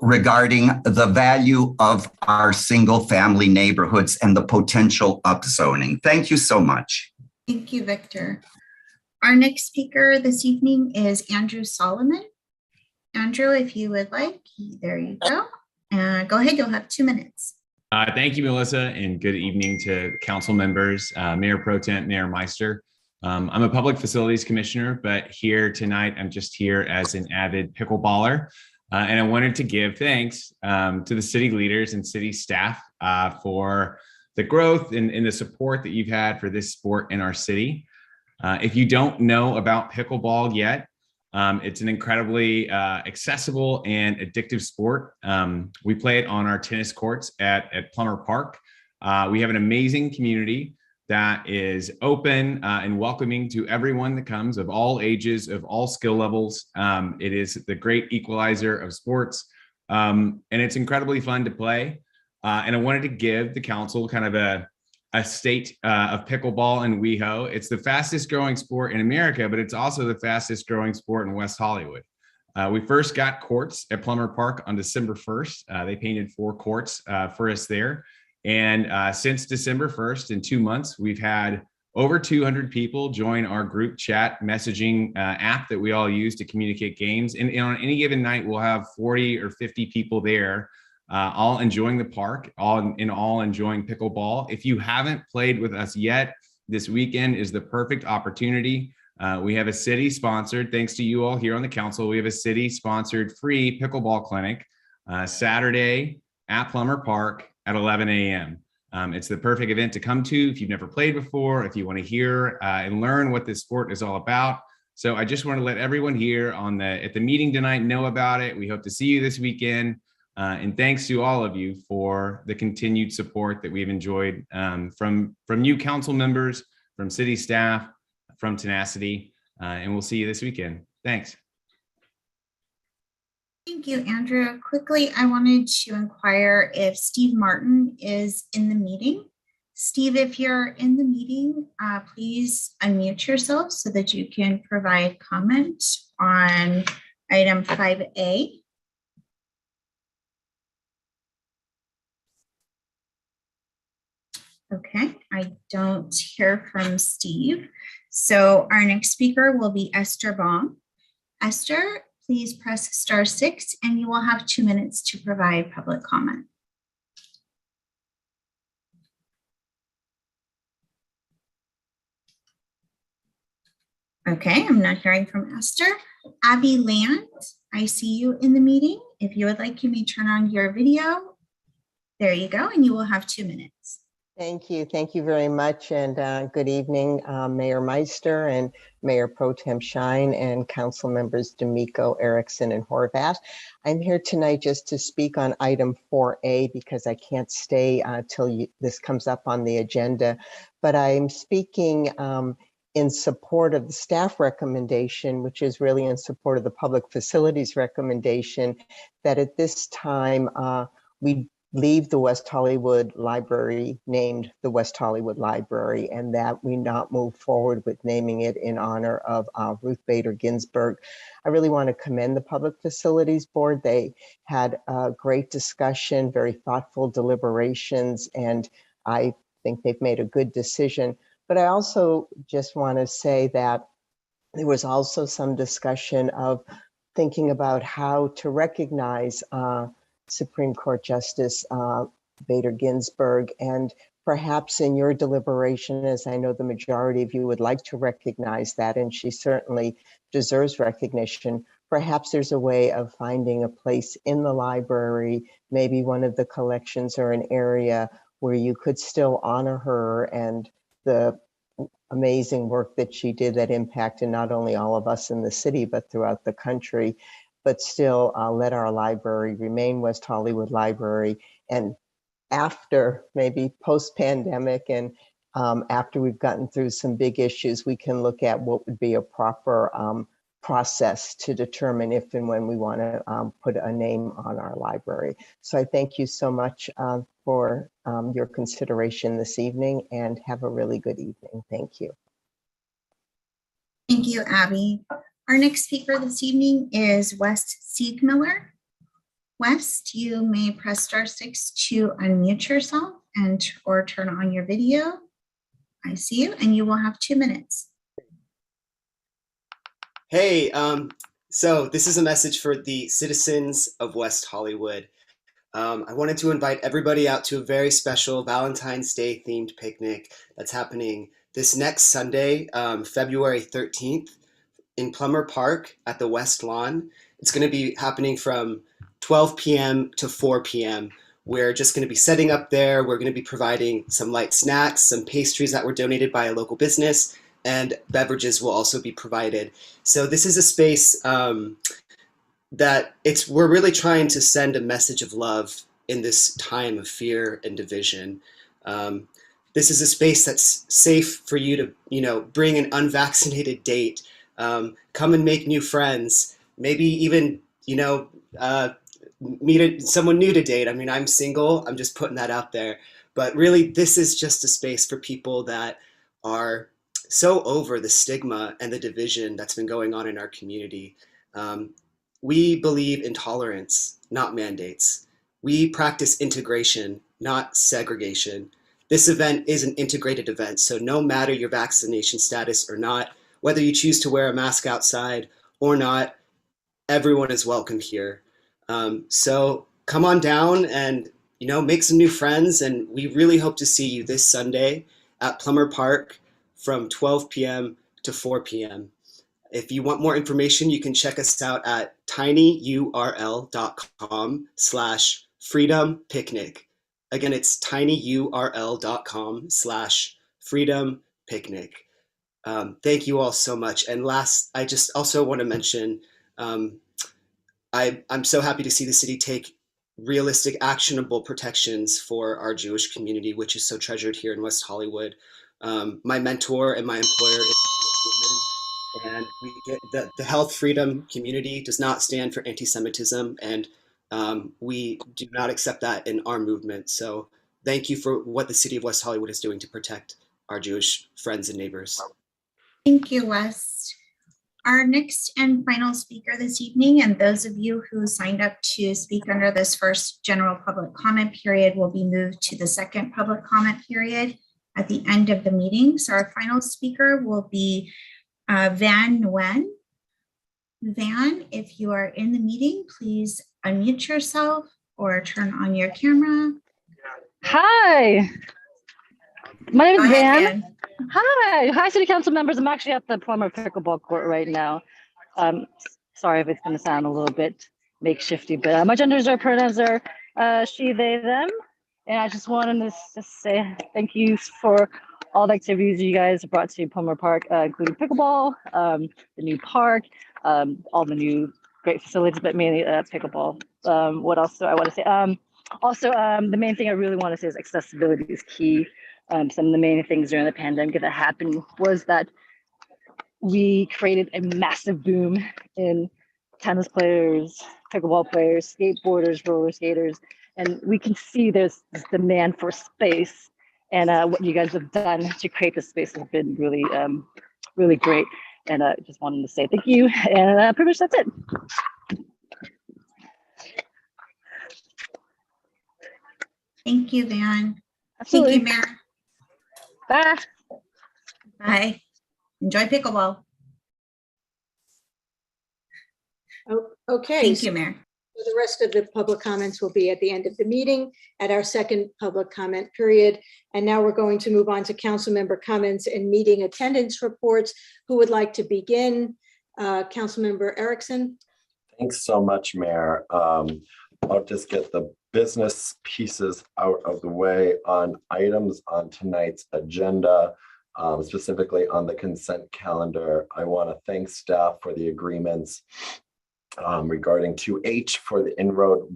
regarding the value of our single family neighborhoods and the potential upzoning. Thank you so much. Thank you, Victor. Our next speaker this evening is Andrew Solomon. Andrew, if you would like, there you go. Go ahead, you'll have 2 minutes. Thank you, Melissa, and good evening to council members, Mayor Pro Tem, Mayor Meister. I'm a public facilities commissioner, but here tonight, I'm just here as an avid pickleballer. And I wanted to give thanks to the city leaders and city staff for the growth and the support that you've had for this sport in our city. If you don't know about pickleball yet, it's an incredibly accessible and addictive sport. We play it on our tennis courts at Plummer Park. We have an amazing community that is open and welcoming to everyone that comes, of all ages, of all skill levels. It is the great equalizer of sports, and it's incredibly fun to play. And I wanted to give the council kind of a state of pickleball and WeHo. It's the fastest growing sport in America, but it's also the fastest growing sport in West Hollywood. We first got courts at Plummer Park on December 1st. They painted 4 courts for us there. And since December 1st, in 2 months, we've had over 200 people join our group chat messaging app that we all use to communicate games. And on any given night, we'll have 40 or 50 people there, all enjoying the park, all enjoying pickleball. If you haven't played with us yet, this weekend is the perfect opportunity. We have a city-sponsored, thanks to you all here on the council, we have a city-sponsored free pickleball clinic Saturday at Plummer Park at 11 a.m. It's the perfect event to come to if you've never played before, if you want to hear and learn what this sport is all about. So I just want to let everyone here at the meeting tonight know about it. We hope to see you this weekend. And thanks to all of you for the continued support that we've enjoyed from you council members, from city staff, from Tenacity. And we'll see you this weekend. Thanks. Thank you, Andrew. Quickly, I wanted to inquire if Steve Martin is in the meeting. Steve, if you're in the meeting, please unmute yourself so that you can provide comment on item 5A. Okay, I don't hear from Steve. So our next speaker will be Esther Baum. Esther, please press *6 and you will have 2 minutes to provide public comment. Okay, I'm not hearing from Esther. Abby Land, I see you in the meeting. If you would like, you may turn on your video. There you go, and you will have 2 minutes. Thank you. Thank you very much. And good evening, Mayor Meister and Mayor Pro Tem Shine and Council Members D'Amico, Erickson, and Horvath. I'm here tonight just to speak on item 4A because I can't stay till this comes up on the agenda. But I'm speaking in support of the staff recommendation, which is really in support of the public facilities recommendation, that at this time we leave the West Hollywood Library named the West Hollywood Library, and that we not move forward with naming it in honor of Ruth Bader Ginsburg. I really want to commend the Public Facilities Board. They had a great discussion, very thoughtful deliberations, and I think they've made a good decision. But I also just want to say that There was also some discussion of thinking about how to recognize Supreme Court Justice Bader Ginsburg, and perhaps in your deliberation, as I know the majority of you would like to recognize that, and she certainly deserves recognition, perhaps there's a way of finding a place in the library, maybe one of the collections or an area where you could still honor her and the amazing work that she did that impacted not only all of us in the city, but throughout the country, but still let our library remain West Hollywood Library. And after maybe post-pandemic and after we've gotten through some big issues, we can look at what would be a proper process to determine if and when we want to put a name on our library. So I thank you so much for your consideration this evening, and have a really good evening. Thank you. Thank you, Abby. Our next speaker this evening is Wes Siegmiller. West, you may press *6 to unmute yourself and or turn on your video. I see you, and you will have 2 minutes. Hey, so this is a message for the citizens of West Hollywood. I wanted to invite everybody out to a very special Valentine's Day themed picnic that's happening this next Sunday, February 13th in Plummer Park at the West Lawn. It's going to be happening from 12 p.m. to 4 p.m. We're just going to be setting up there. We're going to be providing some light snacks, some pastries that were donated by a local business, and beverages will also be provided. So this is a space that we're really trying to send a message of love in this time of fear and division. This is a space that's safe for you to, bring an unvaccinated date, come and make new friends, maybe even, meet someone new to date. I mean, I'm single, I'm just putting that out there. But really, this is just a space for people that are so over the stigma and the division that's been going on in our community. We believe in tolerance, not mandates. We practice integration, not segregation. This event is an integrated event, so no matter your vaccination status or not, whether you choose to wear a mask outside or not, everyone is welcome here. So come on down and make some new friends, and we really hope to see you this Sunday at Plummer Park from 12 p.m. to 4 p.m. If you want more information, you can check us out at tinyurl.com/freedompicnic. Again, it's tinyurl.com/freedompicnic. Thank you all so much. And last, I just also want to mention, I'm so happy to see the city take realistic, actionable protections for our Jewish community, which is so treasured here in West Hollywood. My mentor and my employer is and we get the health freedom community does not stand for anti-Semitism, and we do not accept that in our movement. So thank you for what the city of West Hollywood is doing to protect our Jewish friends and neighbors. Thank you, Wes. Our next and final speaker this evening, and those of you who signed up to speak under this first general public comment period, will be moved to the second public comment period at the end of the meeting. So our final speaker will be Van Nguyen. Van, if you are in the meeting, please unmute yourself or turn on your camera. Hi, my name is Go ahead, Van. Hi, City Council members. I'm actually at the Plummer Pickleball Court right now. Sorry if it's going to sound a little bit makeshifty, but my gender reserved pronouns are she, they, them. And I just wanted to just say thank you for all the activities you guys brought to Plummer Park, including pickleball, the new park, all the new great facilities, but mainly pickleball. What else do I want to say? Also, the main thing I really want to say is accessibility is key. Some of the main things during the pandemic that happened was that we created a massive boom in tennis players, pickleball players, skateboarders, roller skaters, and we can see there's this demand for space. And what you guys have done to create this space has been really, really great. And I just wanted to say thank you. And pretty much that's it. Thank you, Van. Absolutely. Thank you, Mayor. Bye. Bye. Enjoy pickleball. Okay. Thank you, Mayor. So the rest of the public comments will be at the end of the meeting at our second public comment period. And now we're going to move on to council member comments and meeting attendance reports. Who would like to begin? Councilmember Erickson. Thanks so much, Mayor. I'll just get the business pieces out of the way on items on tonight's agenda, specifically on the consent calendar. I want to thank staff for the agreements regarding 2H for the in-road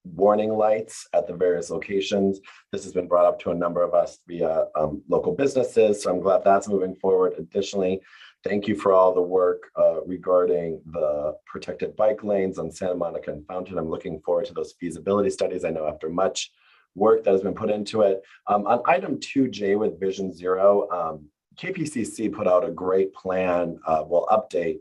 warning lights at the various locations. This has been brought up to a number of us via local businesses, so I'm glad that's moving forward. Additionally, thank you for all the work regarding the protected bike lanes on Santa Monica and Fountain. I'm looking forward to those feasibility studies. I know after much work that has been put into it. On item 2J with Vision Zero, KPCC put out a great plan, update.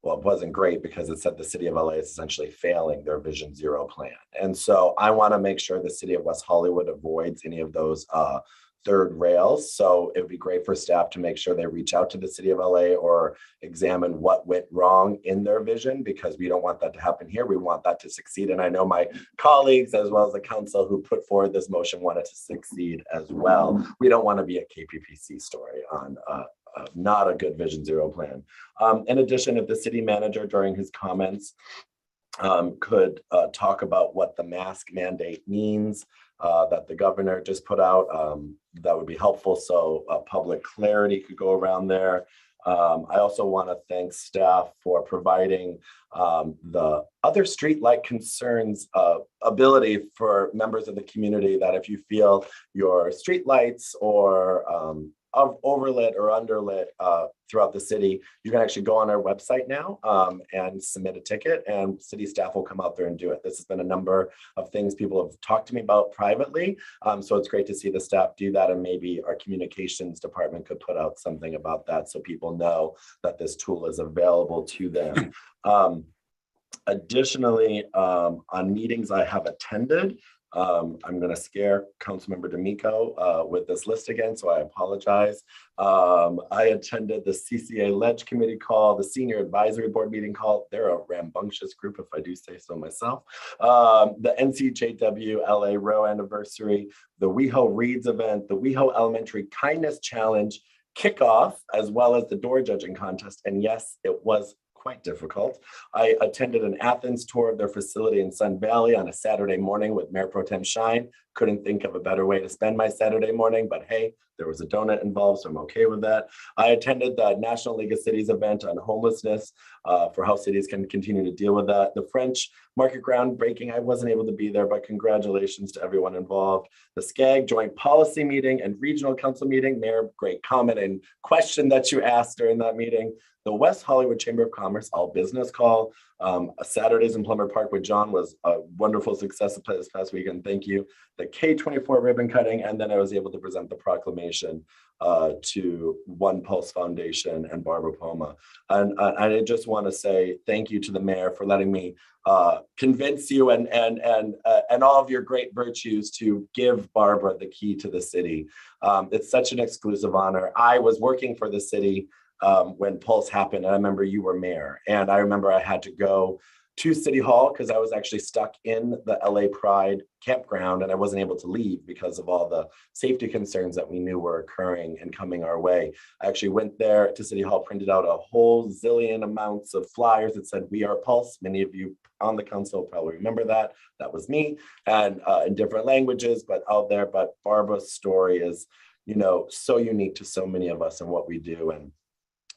Well, it wasn't great because it said the city of LA is essentially failing their Vision Zero plan. And so I want to make sure the city of West Hollywood avoids any of those third rails. So it would be great for staff to make sure they reach out to the city of LA or examine what went wrong in their vision, because we don't want that to happen here. We want that to succeed. And I know my colleagues, as well as the council who put forward this motion, wanted to succeed as well. We don't want to be a KPPC story on not a good Vision Zero plan. In addition, if the city manager during his comments could talk about what the mask mandate means that the governor just put out, that would be helpful, so public clarity could go around there. I also want to thank staff for providing the other streetlight concerns ability for members of the community, that if you feel your streetlights or overlit or underlit throughout the city, you can actually go on our website now and submit a ticket, and city staff will come out there and do it. This has been a number of things people have talked to me about privately. So it's great to see the staff do that, and maybe our communications department could put out something about that so people know that this tool is available to them. Additionally, on meetings I have attended, I'm going to scare Councilmember D'Amico with this list again, so I apologize. I attended the CCA Ledge Committee call, the Senior Advisory Board meeting call. They're a rambunctious group, if I do say so myself. The NCJW LA Row Anniversary, the WeHo Reads event, the WeHo Elementary Kindness Challenge kickoff, as well as the door judging contest. And yes, it was quite difficult. I attended an Athens tour of their facility in Sun Valley on a Saturday morning with Mayor Pro Tem Shine. Couldn't think of a better way to spend my Saturday morning, but hey, there was a donut involved, so I'm okay with that. I attended the National League of Cities event on homelessness for how cities can continue to deal with that. The French Market groundbreaking, I wasn't able to be there, but congratulations to everyone involved. The SCAG Joint Policy Meeting and Regional Council Meeting, Mayor, great comment and question that you asked during that meeting. The West Hollywood Chamber of Commerce all business call. Saturdays in Plummer Park with John was a wonderful success this past weekend. Thank you. The K24 ribbon cutting, and then I was able to present the proclamation to One Pulse Foundation and Barbara Poma. And I just want to say thank you to the mayor for letting me convince you and all of your great virtues to give Barbara the key to the city. It's such an exclusive honor. I was working for the city when Pulse happened, and I remember you were mayor, and I remember I had to go to City Hall because I was actually stuck in the LA Pride campground and I wasn't able to leave because of all the safety concerns that we knew were occurring and coming our way. I actually went there to City Hall, printed out a whole zillion amounts of flyers that said, "We are Pulse." Many of you on the council probably remember that. That was me, and in different languages, but out there. But Barbara's story is, you know, so unique to so many of us and what we do. And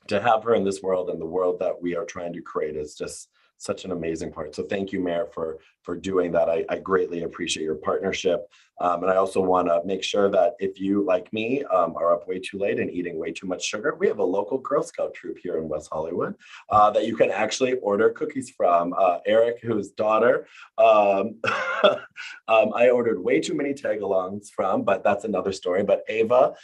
to have her in this world and the world that we are trying to create is just such an amazing part. So thank you, Mayor, for doing that. I greatly appreciate your partnership. And I also want to make sure that if you, like me, are up way too late and eating way too much sugar, we have a local Girl Scout troop here in West Hollywood that you can actually order cookies from. Eric, whose daughter, I ordered way too many tag-alongs from, but that's another story. But Ava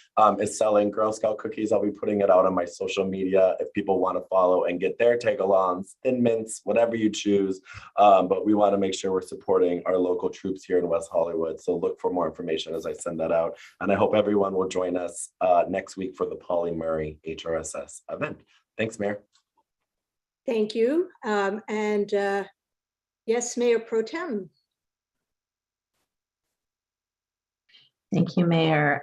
is selling Girl Scout cookies. I'll be putting it out on my social media if people want to follow and get their tag-alongs, Thin Mints, whatever you choose. But we want to make sure we're supporting our local troops here in West Hollywood. So look for more information as I send that out. And I hope everyone will join us next week for the Polly Murray HRSS event. Thanks, Mayor. Thank you. Yes, Mayor Pro Tem. Thank you, Mayor.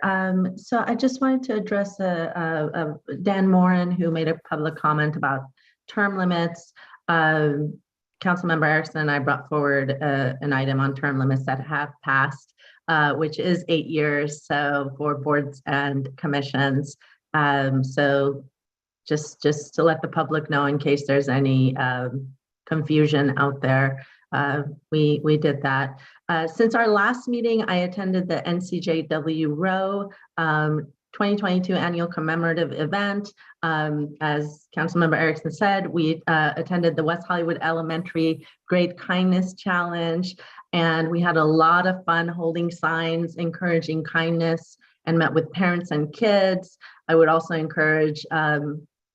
So I just wanted to address Dan Moran, who made a public comment about term limits. Councilmember Erickson and I brought forward an item on term limits that have passed, which is 8 years, so for boards and commissions. So just to let the public know in case there's any confusion out there, we did that. Since our last meeting, I attended the NCJW Row 2022 annual commemorative event. As Councilmember Erickson said, we attended the West Hollywood Elementary Grade Kindness Challenge, and we had a lot of fun holding signs encouraging kindness and met with parents and kids. I would also encourage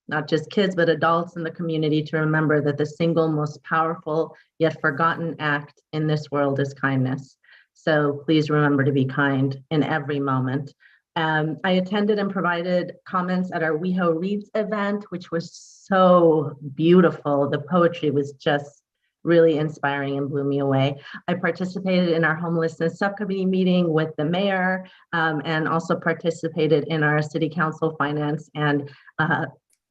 not just kids, but adults in the community to remember that the single most powerful yet forgotten act in this world is kindness. So please remember to be kind in every moment. I attended and provided comments at our WeHo Reads event, which was so beautiful. The poetry was just really inspiring and blew me away. I participated in our homelessness subcommittee meeting with the mayor and also participated in our city council finance and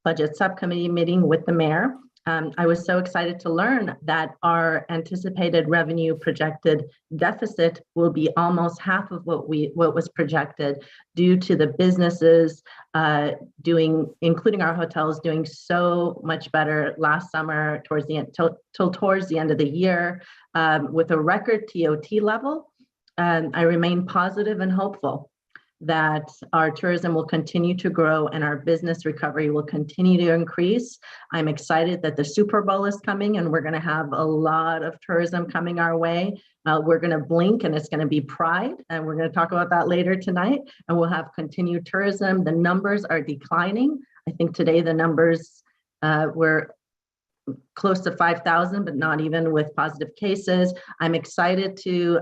budget subcommittee meeting with the mayor. I was so excited to learn that our anticipated revenue projected deficit will be almost half of what was projected due to the businesses including our hotels, doing so much better last summer towards the end, towards the end of the year with a record TOT level. I remain positive and hopeful that our tourism will continue to grow and our business recovery will continue to increase. I'm excited that the Super Bowl is coming and we're going to have a lot of tourism coming our way. We're going to blink and it's going to be Pride, and we're going to talk about that later tonight, and we'll have continued tourism. The numbers are declining. I think today the numbers were close to 5,000, but not even with positive cases. I'm excited to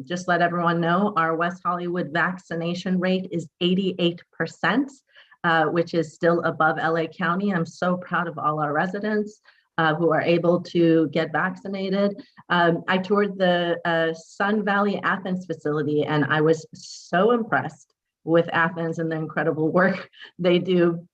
just let everyone know our West Hollywood vaccination rate is 88%, which is still above LA County. I'm so proud of all our residents who are able to get vaccinated. I toured the Sun Valley Athens facility, and I was so impressed with Athens and the incredible work they do,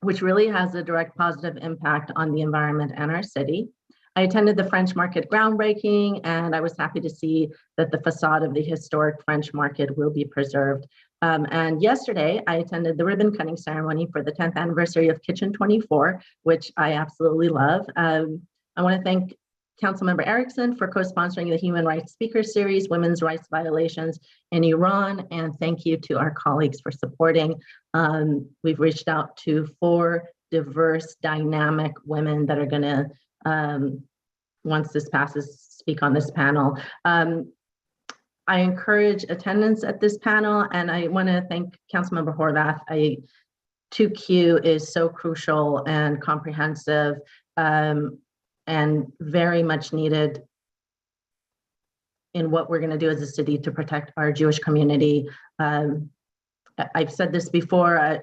which really has a direct positive impact on the environment and our city. I attended the French Market groundbreaking, and I was happy to see that the facade of the historic French Market will be preserved. And yesterday, I attended the ribbon cutting ceremony for the 10th anniversary of Kitchen 24, which I absolutely love. I want to thank Councilmember Erickson for co-sponsoring the Human Rights Speaker Series, Women's Rights Violations in Iran, and thank you to our colleagues for supporting. We've reached out to 4 diverse, dynamic women that are going to, once this passes, speak on this panel. I encourage attendance at this panel, and I want to thank Councilmember Horvath. 2Q is so crucial and comprehensive and very much needed in what we're going to do as a city to protect our Jewish community. I've said this before,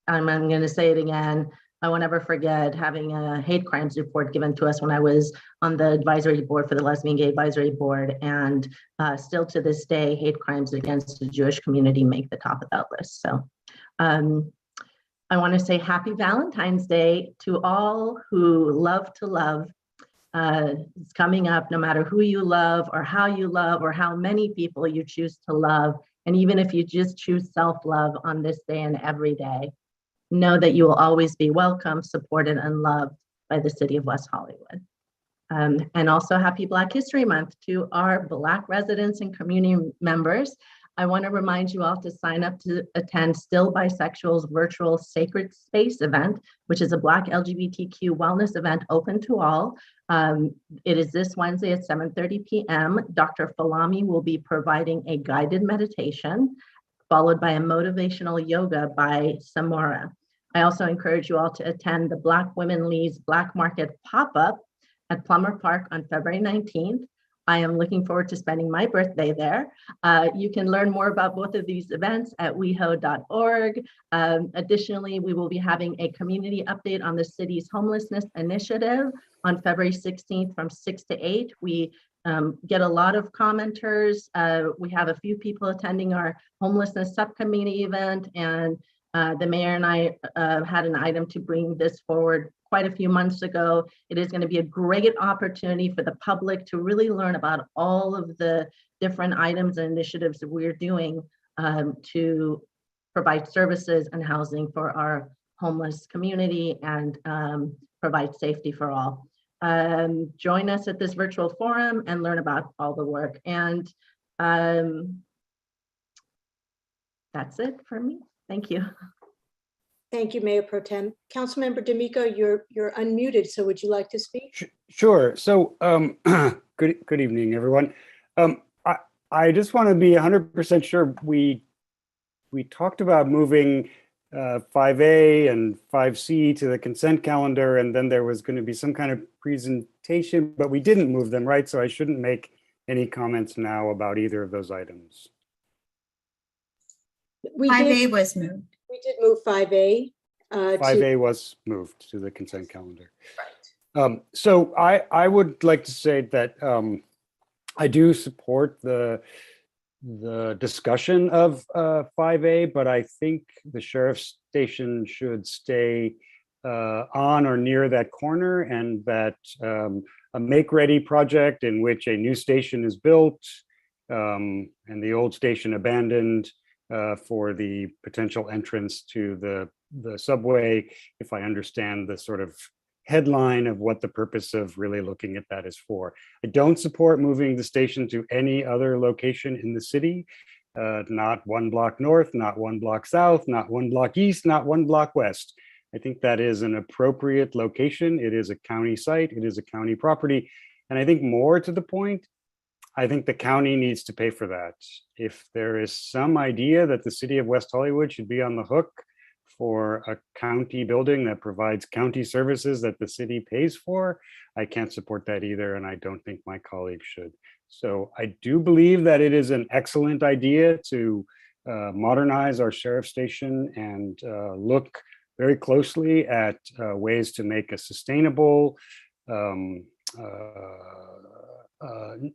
I'm going to say it again. I won't ever forget having a hate crimes report given to us when I was on the advisory board for the Lesbian Gay Advisory Board, and still to this day, hate crimes against the Jewish community make the top of that list. So I want to say happy Valentine's Day to all who love to love. It's coming up, no matter who you love or how many people you choose to love. And even if you just choose self-love on this day and every day, know that you will always be welcome, supported, and loved by the city of West Hollywood. And also happy Black History Month to our Black residents and community members. I want to remind you all to sign up to attend Still Bisexual's virtual Sacred Space event, which is a Black LGBTQ wellness event open to all. It is this Wednesday at 7:30 p.m. Dr. Falami will be providing a guided meditation, followed by a motivational yoga by Samora. I also encourage you all to attend the Black Women Leads Black Market pop-up at Plummer Park on February 19th. I am looking forward to spending my birthday there. You can learn more about both of these events at weho.org. Additionally, we will be having a community update on the city's homelessness initiative on February 16th from 6 to 8. We get a lot of commenters. We have a few people attending our homelessness subcommittee event, and the mayor and I had an item to bring this forward quite a few months ago. It is going to be a great opportunity for the public to really learn about all of the different items and initiatives that we're doing to provide services and housing for our homeless community and provide safety for all. Join us at this virtual forum and learn about all the work. And that's it for me. Thank you. Thank you, Mayor Pro Tem. Councilmember D'Amico, you're unmuted, so would you like to speak? Sure. So good evening, everyone. I just want to be 100% sure we talked about moving 5A and 5C to the consent calendar, and then there was going to be some kind of presentation, but we didn't move them, right? So I shouldn't make any comments now about either of those items. 5A was moved. We did move 5A. 5A was moved to the consent calendar. So I would like to say that I do support the discussion of 5A, but I think the sheriff's station should stay on or near that corner, and that a make-ready project in which a new station is built and the old station abandoned for the potential entrance to the subway, if I understand the sort of headline of what the purpose of really looking at that is for. I don't support moving the station to any other location in the city, not 1 block north, not 1 block south, not 1 block east, not 1 block west. I think that is an appropriate location. It is a county site, it is a county property. And I think more to the point, I think the county needs to pay for that. If there is some idea that the city of West Hollywood should be on the hook for a county building that provides county services that the city pays for, I can't support that either, and I don't think my colleagues should. So I do believe that it is an excellent idea to modernize our sheriff station and look very closely at ways to make a sustainable,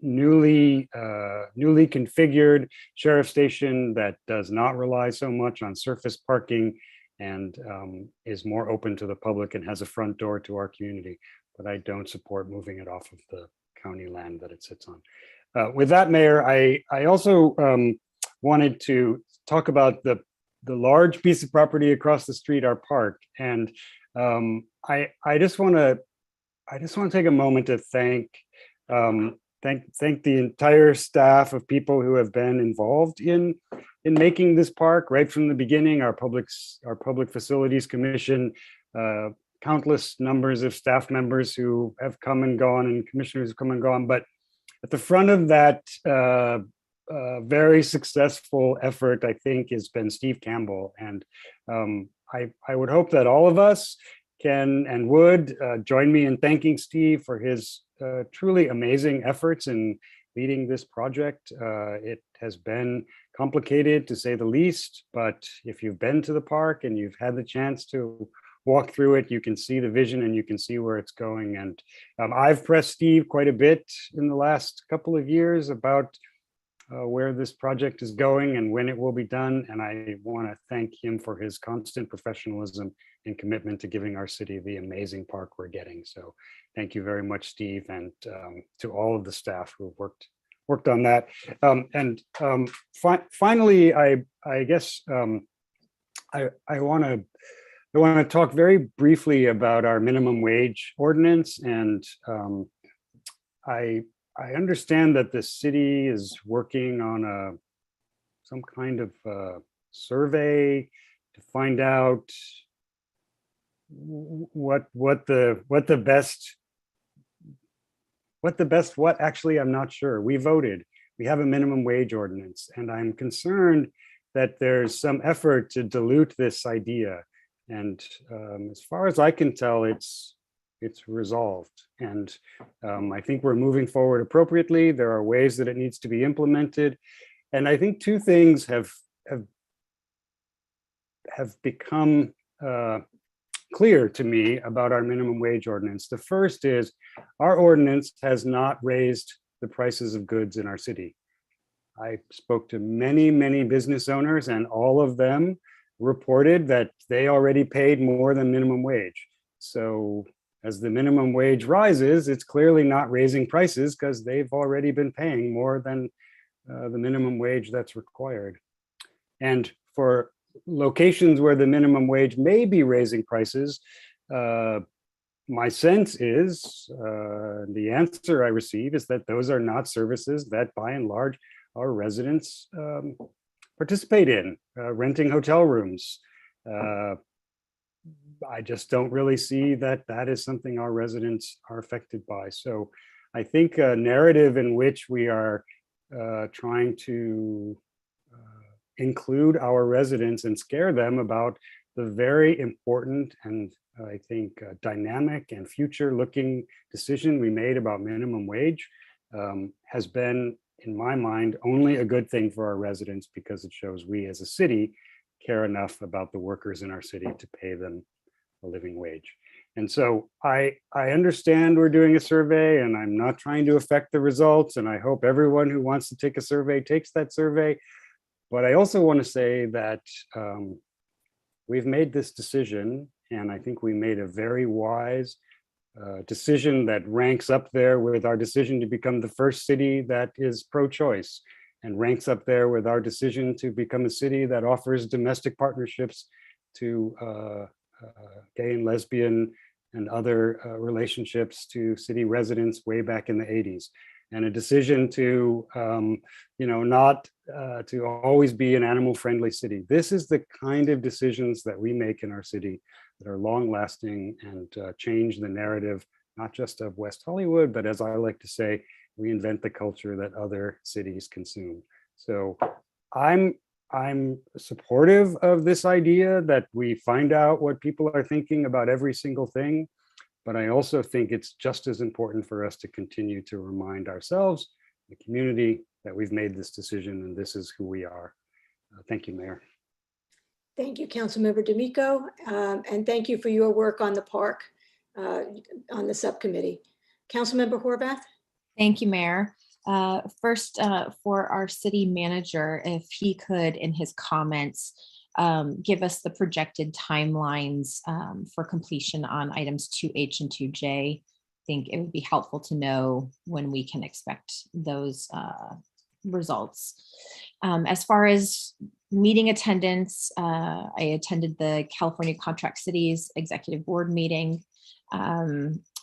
newly configured sheriff station that does not rely so much on surface parking and is more open to the public and has a front door to our community. But I don't support moving it off of the county land that it sits on. With that, Mayor, I also wanted to talk about the large piece of property across the street, our park, and I just want to take a moment to thank the entire staff of people who have been involved in making this park right from the beginning. Our public facilities commission, countless numbers of staff members who have come and gone, and commissioners have come and gone. But at the front of that very successful effort, I think, has been Steve Campbell. And I would hope that all of us can and would join me in thanking Steve for his truly amazing efforts in leading this project. It has been complicated, to say the least, but if you've been to the park and you've had the chance to walk through it, you can see the vision and you can see where it's going. And I've pressed Steve quite a bit in the last couple of years about where this project is going and when it will be done. And I want to thank him for his constant professionalism and commitment to giving our city the amazing park we're getting. So thank you very much, Steve, and to all of the staff who worked on that. Finally, I guess I want to talk very briefly about our minimum wage ordinance. And I understand that the city is working on some kind of survey to find out what actually, I'm not sure. We voted, we have a minimum wage ordinance, and I'm concerned that there's some effort to dilute this idea. And as far as I can tell, it's it's resolved. And I think we're moving forward appropriately. There are ways that it needs to be implemented. And I think two things have become clear to me about our minimum wage ordinance. The first is our ordinance has not raised the prices of goods in our city. I spoke to many, many business owners, and all of them reported that they already paid more than minimum wage. So as the minimum wage rises, it's clearly not raising prices because they've already been paying more than the minimum wage that's required. And for locations where the minimum wage may be raising prices, my sense is, the answer I receive is that those are not services that by and large our residents participate in, renting hotel rooms. I just don't really see that that is something our residents are affected by. So I think a narrative in which we are trying to include our residents and scare them about the very important and I think dynamic and future looking decision we made about minimum wage has been, in my mind, only a good thing for our residents because it shows we as a city care enough about the workers in our city to pay them a living wage. And so I understand we're doing a survey and I'm not trying to affect the results, and I hope everyone who wants to take a survey takes that survey. But I also want to say that we've made this decision, and I think we made a very wise decision that ranks up there with our decision to become the first city that is pro-choice, and ranks up there with our decision to become a city that offers domestic partnerships to gay and lesbian and other relationships to city residents way back in the 80s. And a decision to, not to always be an animal-friendly city. This is the kind of decisions that we make in our city that are long-lasting and change the narrative, not just of West Hollywood, but as I like to say, reinvent the culture that other cities consume. So I'm supportive of this idea that we find out what people are thinking about every single thing. But I also think it's just as important for us to continue to remind ourselves, the community, that we've made this decision and this is who we are. Thank you, Mayor. Thank you, Councilmember D'Amico, and thank you for your work on the park, on the subcommittee. Councilmember Horvath? Thank you, Mayor. First, for our city manager, if he could, in his comments, give us the projected timelines for completion on items 2H and 2J. I think it would be helpful to know when we can expect those results. As far as meeting attendance, I attended the California Contract Cities Executive Board meeting.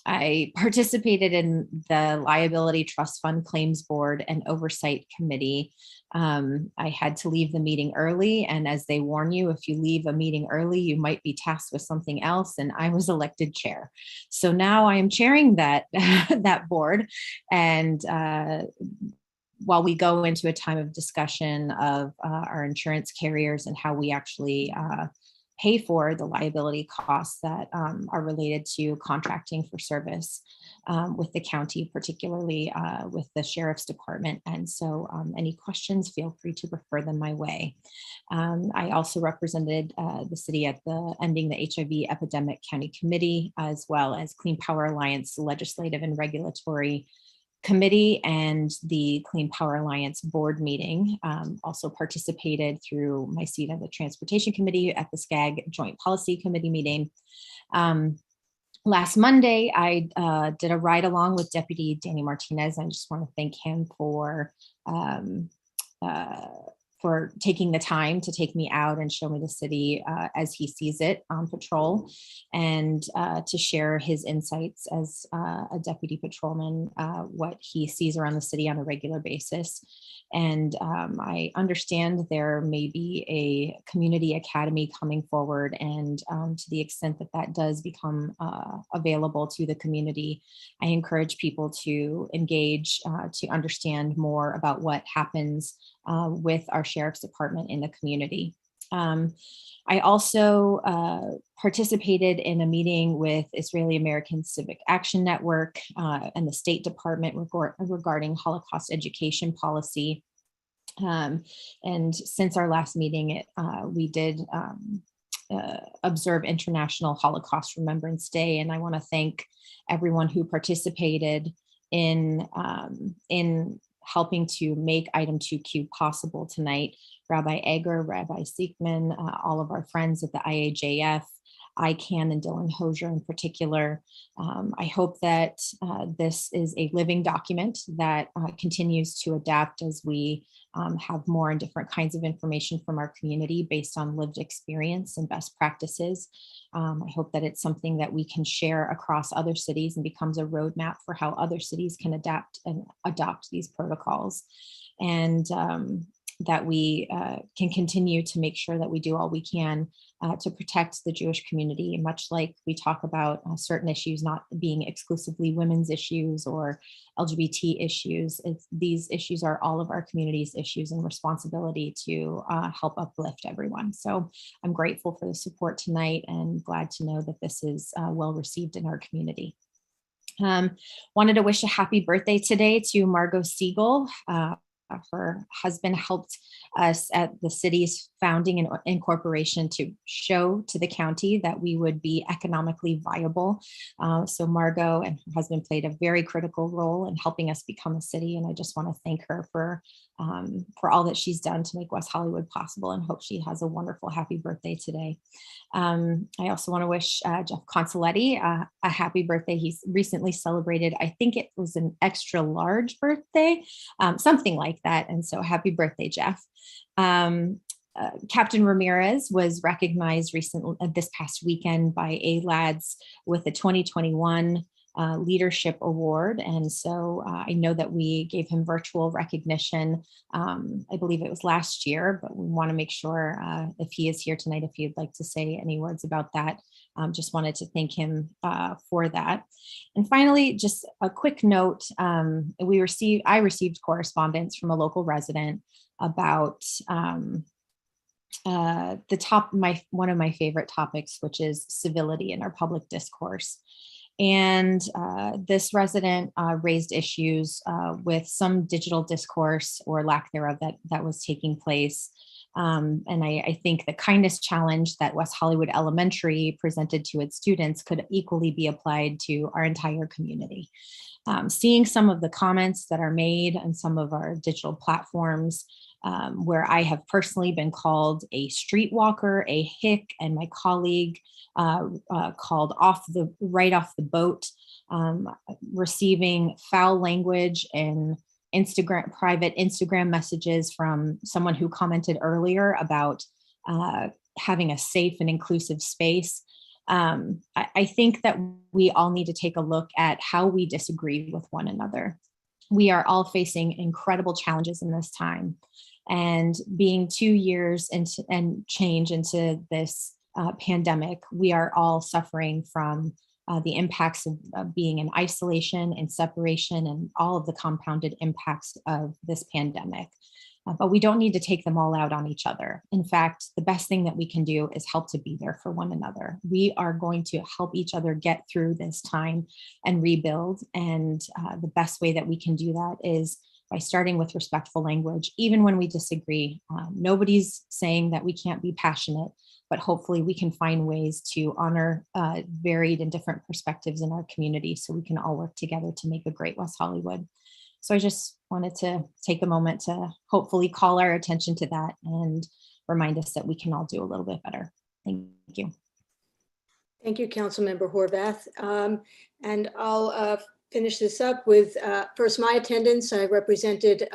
I participated in the Liability Trust Fund Claims Board and Oversight Committee. I had to leave the meeting early, and as they warn you, if you leave a meeting early, you might be tasked with something else, and I was elected chair. So now I am chairing that, that board, and while we go into a time of discussion of our insurance carriers and how we actually pay for the liability costs that are related to contracting for service with the county, particularly with the Sheriff's Department. And so any questions, feel free to refer them my way. I also represented the city at the Ending the HIV Epidemic County Committee, as well as Clean Power Alliance Legislative and Regulatory Committee and the Clean Power Alliance board meeting. Also participated through my seat on the Transportation Committee at the SCAG Joint Policy Committee meeting. Last Monday, I did a ride along with Deputy Danny Martinez. I just want to thank him for taking the time to take me out and show me the city as he sees it on patrol, and to share his insights as a deputy patrolman, what he sees around the city on a regular basis. And I understand there may be a community academy coming forward, and to the extent that that does become available to the community, I encourage people to engage, to understand more about what happens with our Sheriff's Department in the community. I also participated in a meeting with Israeli American Civic Action Network and the State Department regarding Holocaust education policy. And since our last meeting, we did observe International Holocaust Remembrance Day, and I want to thank everyone who participated in helping to make item 2Q possible tonight. Rabbi Egger, Rabbi Siekman, all of our friends at the IAJF, ICANN, and Dylan Hosier in particular. I hope that this is a living document that continues to adapt as we have more and different kinds of information from our community based on lived experience and best practices. I hope that it's something that we can share across other cities and becomes a roadmap for how other cities can adapt and adopt these protocols. And that we can continue to make sure that we do all we can to protect the Jewish community, much like we talk about certain issues not being exclusively women's issues or LGBT issues. These issues are all of our community's issues and responsibility to help uplift everyone. So I'm grateful for the support tonight and glad to know that this is well received in our community. Wanted to wish a happy birthday today to Margot Siegel. Her husband helped us at the city's founding and incorporation to show to the county that we would be economically viable. So Margot and her husband played a very critical role in helping us become a city. And I just want to thank her for all that she's done to make West Hollywood possible, and hope she has a wonderful, happy birthday today. I also want to wish Jeff Consoletti a happy birthday. He's recently celebrated, I think it was an extra large birthday, something like that. And so happy birthday, Jeff. Captain Ramirez was recognized recently this past weekend by ALADS with the 2021 Leadership Award. And so I know that we gave him virtual recognition. I believe it was last year, but we want to make sure if he is here tonight, if you'd like to say any words about that, just wanted to thank him for that. And finally, just a quick note, I received correspondence from a local resident about one of my favorite topics, which is civility in our public discourse. And this resident raised issues with some digital discourse or lack thereof that was taking place. And I think the kindness challenge that West Hollywood Elementary presented to its students could equally be applied to our entire community. Seeing some of the comments that are made on some of our digital platforms, where I have personally been called a streetwalker, a hick, and my colleague called right off the boat, receiving foul language and private Instagram messages from someone who commented earlier about having a safe and inclusive space. I think that we all need to take a look at how we disagree with one another. We are all facing incredible challenges in this time. And being 2 years and change into this pandemic, we are all suffering from the impacts of being in isolation and separation and all of the compounded impacts of this pandemic. But we don't need to take them all out on each other. In fact, the best thing that we can do is help to be there for one another. We are going to help each other get through this time and rebuild. And the best way that we can do that is by starting with respectful language, even when we disagree. Nobody's saying that we can't be passionate, but hopefully we can find ways to honor varied and different perspectives in our community so we can all work together to make a great West Hollywood. So I just wanted to take a moment to hopefully call our attention to that and remind us that we can all do a little bit better. Thank you. Thank you, Councilmember Horvath. And I'll finish this up with first my attendance. I represented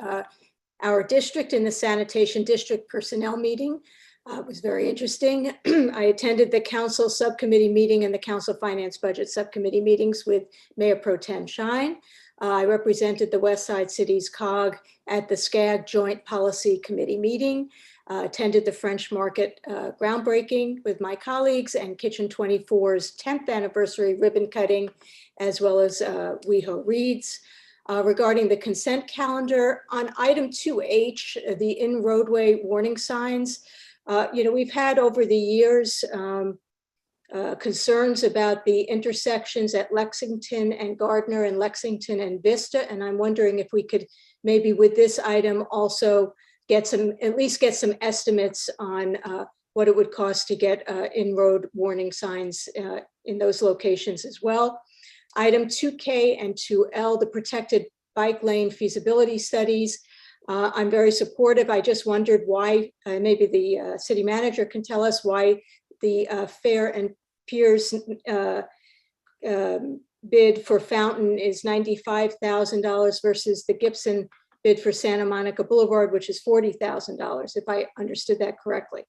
our district in the sanitation district personnel meeting. It was very interesting. I attended the council subcommittee meeting and the council finance budget subcommittee meetings with Mayor Pro Tem Shine. I represented the West Side Cities COG at the SCAG Joint Policy Committee meeting, attended the French Market groundbreaking with my colleagues and Kitchen 24's 10th anniversary ribbon cutting, as well as WeHo Reads. Regarding the consent calendar, on item 2H, the in-roadway warning signs, We've had over the years concerns about the intersections at Lexington and Gardner and Lexington and Vista. And I'm wondering if we could maybe with this item also at least get some estimates on what it would cost to get in-road warning signs in those locations as well. Item 2K and 2L, the protected bike lane feasibility studies. I'm very supportive. I just wondered why, maybe the city manager can tell us why the Fair and Piers bid for Fountain is $95,000 versus the Gibson bid for Santa Monica Boulevard, which is $40,000, if I understood that correctly.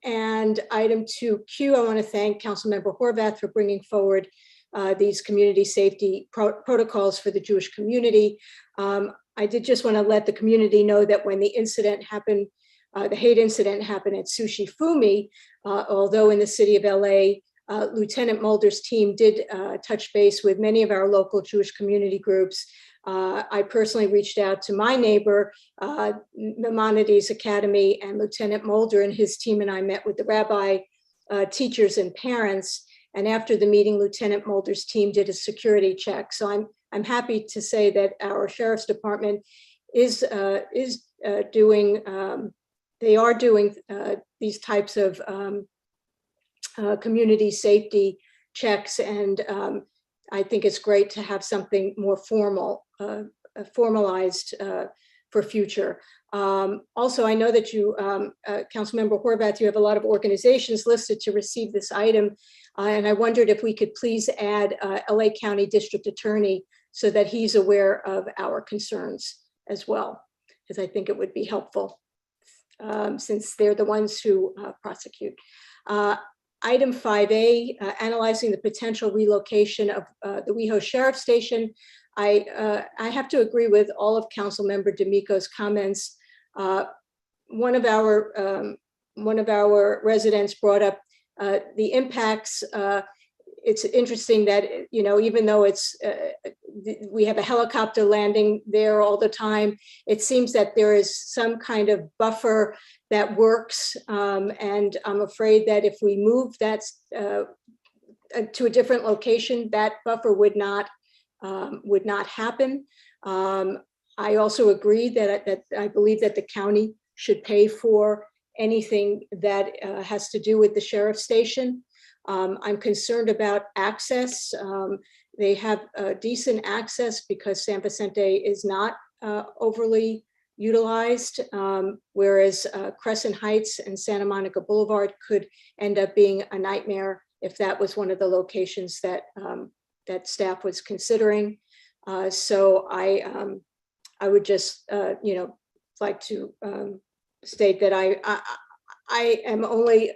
And item 2Q, I want to thank Councilmember Horvath for bringing forward these community safety protocols for the Jewish community. I did just want to let the community know that when the incident happened, the hate incident happened at Sushi Fumi, although in the city of LA, Lieutenant Mulder's team did touch base with many of our local Jewish community groups. I personally reached out to my neighbor, Maimonides Academy, and Lieutenant Mulder and his team and I met with the rabbi, teachers, and parents. And after the meeting, Lieutenant Mulder's team did a security check. So I'm happy to say that our sheriff's department is doing these types of community safety checks, and I think it's great to have something more formalized for future. Also, I know that you, Councilmember Horvath, you have a lot of organizations listed to receive this item, and I wondered if we could please add LA County District Attorney so that he's aware of our concerns as well, because I think it would be helpful since they're the ones who prosecute. Item 5A, analyzing the potential relocation of the WeHo Sheriff Station. I have to agree with all of Councilmember D'Amico's comments. One of our residents brought up the impacts. It's interesting that, even though we have a helicopter landing there all the time, it seems that there is some kind of buffer that works. And I'm afraid that if we move that to a different location, that buffer would not happen. I also agree that I believe that the county should pay for anything that has to do with the sheriff's station. I'm concerned about access. They have decent access because San Vicente is not overly utilized, whereas Crescent Heights and Santa Monica Boulevard could end up being a nightmare if that was one of the locations that that staff was considering. So I would just like to state that I am only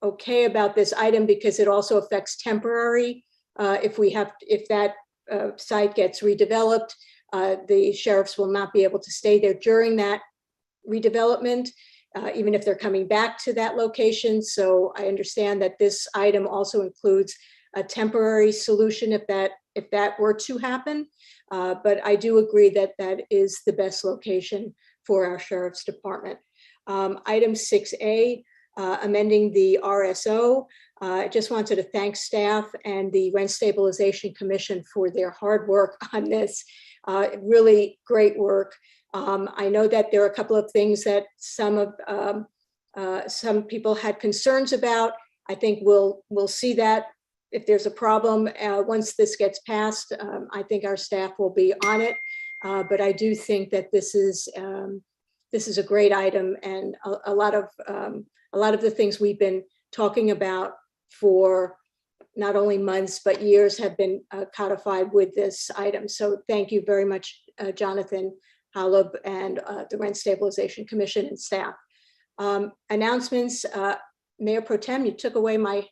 okay about this item because it also affects temporary. If that site gets redeveloped, the sheriffs will not be able to stay there during that redevelopment, even if they're coming back to that location. So I understand that this item also includes a temporary solution if that were to happen. But I do agree that that is the best location for our sheriff's department. Item 6A, amending the RSO. I just wanted to thank staff and the Rent Stabilization Commission for their hard work on this. Really great work. I know that there are a couple of things that some people had concerns about. I think we'll see that if there's a problem once this gets passed. I think our staff will be on it, but I do think that this is a great item, and a lot of the things we've been talking about for not only months but years have been codified with this item. So thank you very much, Jonathan Holub and the Rent Stabilization Commission and staff. Announcements, Mayor Pro Tem, you took away my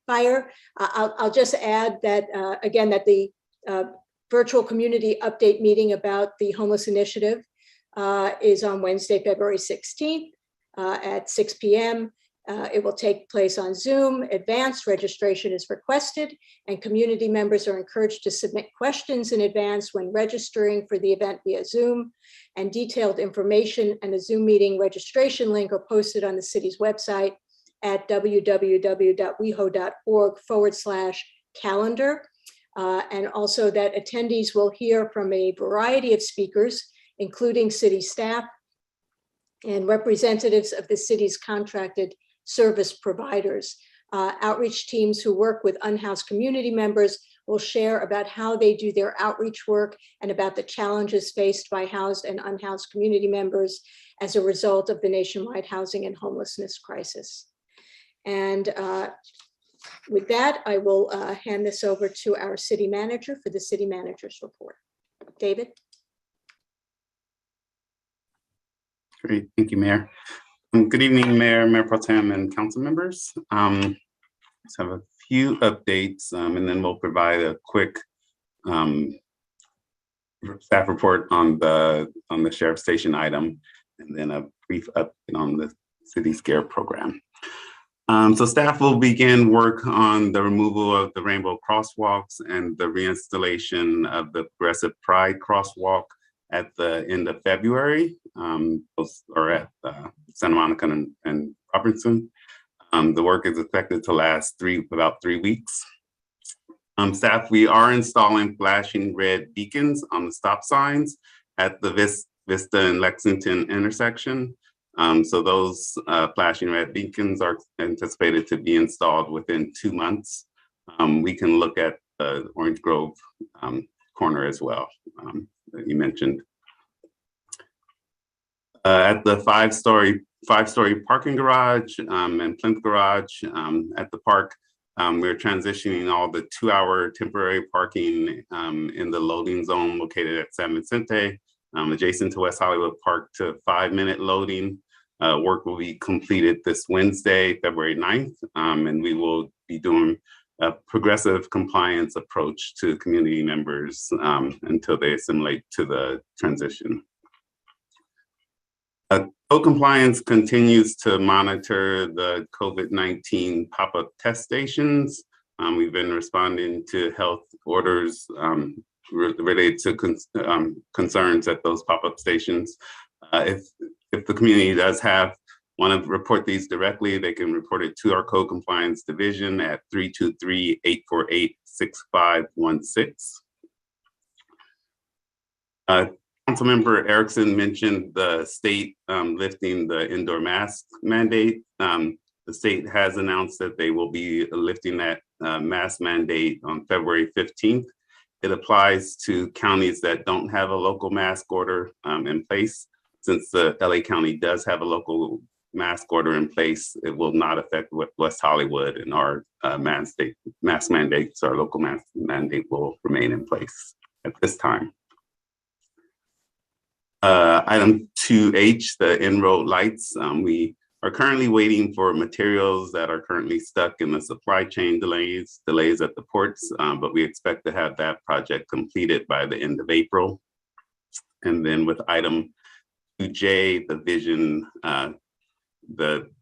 fire. I'll just add that again, that the virtual community update meeting about the homeless initiative is on Wednesday, February 16th at 6 p.m. It will take place on Zoom. Advanced registration is requested, and community members are encouraged to submit questions in advance when registering for the event via Zoom. And detailed information and a Zoom meeting registration link are posted on the city's website at www.weho.org/calendar. And also that attendees will hear from a variety of speakers, including city staff and representatives of the city's contracted service providers. Outreach teams who work with unhoused community members will share about how they do their outreach work and about the challenges faced by housed and unhoused community members as a result of the nationwide housing and homelessness crisis. And with that, I will hand this over to our city manager for the city manager's report. David? Great, thank you, Mayor. Good evening, Mayor Pro Tem, and council members. Let's have a few updates, and then we'll provide a quick staff report on the sheriff station item, and then a brief update on the city's CARE program. So staff will begin work on the removal of the rainbow crosswalks and the reinstallation of the Progressive Pride crosswalk at the end of February, those are at Santa Monica and Robertson. The work is expected to last about 3 weeks. Staff, we are installing flashing red beacons on the stop signs at the Vista and Lexington intersection. So those flashing red beacons are anticipated to be installed within 2 months. We can look at the Orange Grove corner as well, that you mentioned. At the five-story parking garage and plinth garage at the park, we're transitioning all the 2-hour temporary parking in the loading zone located at San Vicente, adjacent to West Hollywood Park, to 5-minute loading. Work will be completed this Wednesday, February 9th, and we will be doing a progressive compliance approach to community members until they assimilate to the transition. Code Compliance continues to monitor the COVID-19 pop-up test stations. We've been responding to health orders related to concerns at those pop-up stations. If the community does want to report these directly, they can report it to our Code Compliance Division at 323-848-6516. Councilmember Erickson mentioned the state lifting the indoor mask mandate. The state has announced that they will be lifting that mask mandate on February 15th. It applies to counties that don't have a local mask order in place. Since the LA County does have a local mask order in place, it will not affect West Hollywood, and our mask mandates, our local mask mandate will remain in place at this time. Item 2H, the en-road lights. We are currently waiting for materials that are currently stuck in the supply chain delays at the ports, but we expect to have that project completed by the end of April. And then with item 2J, the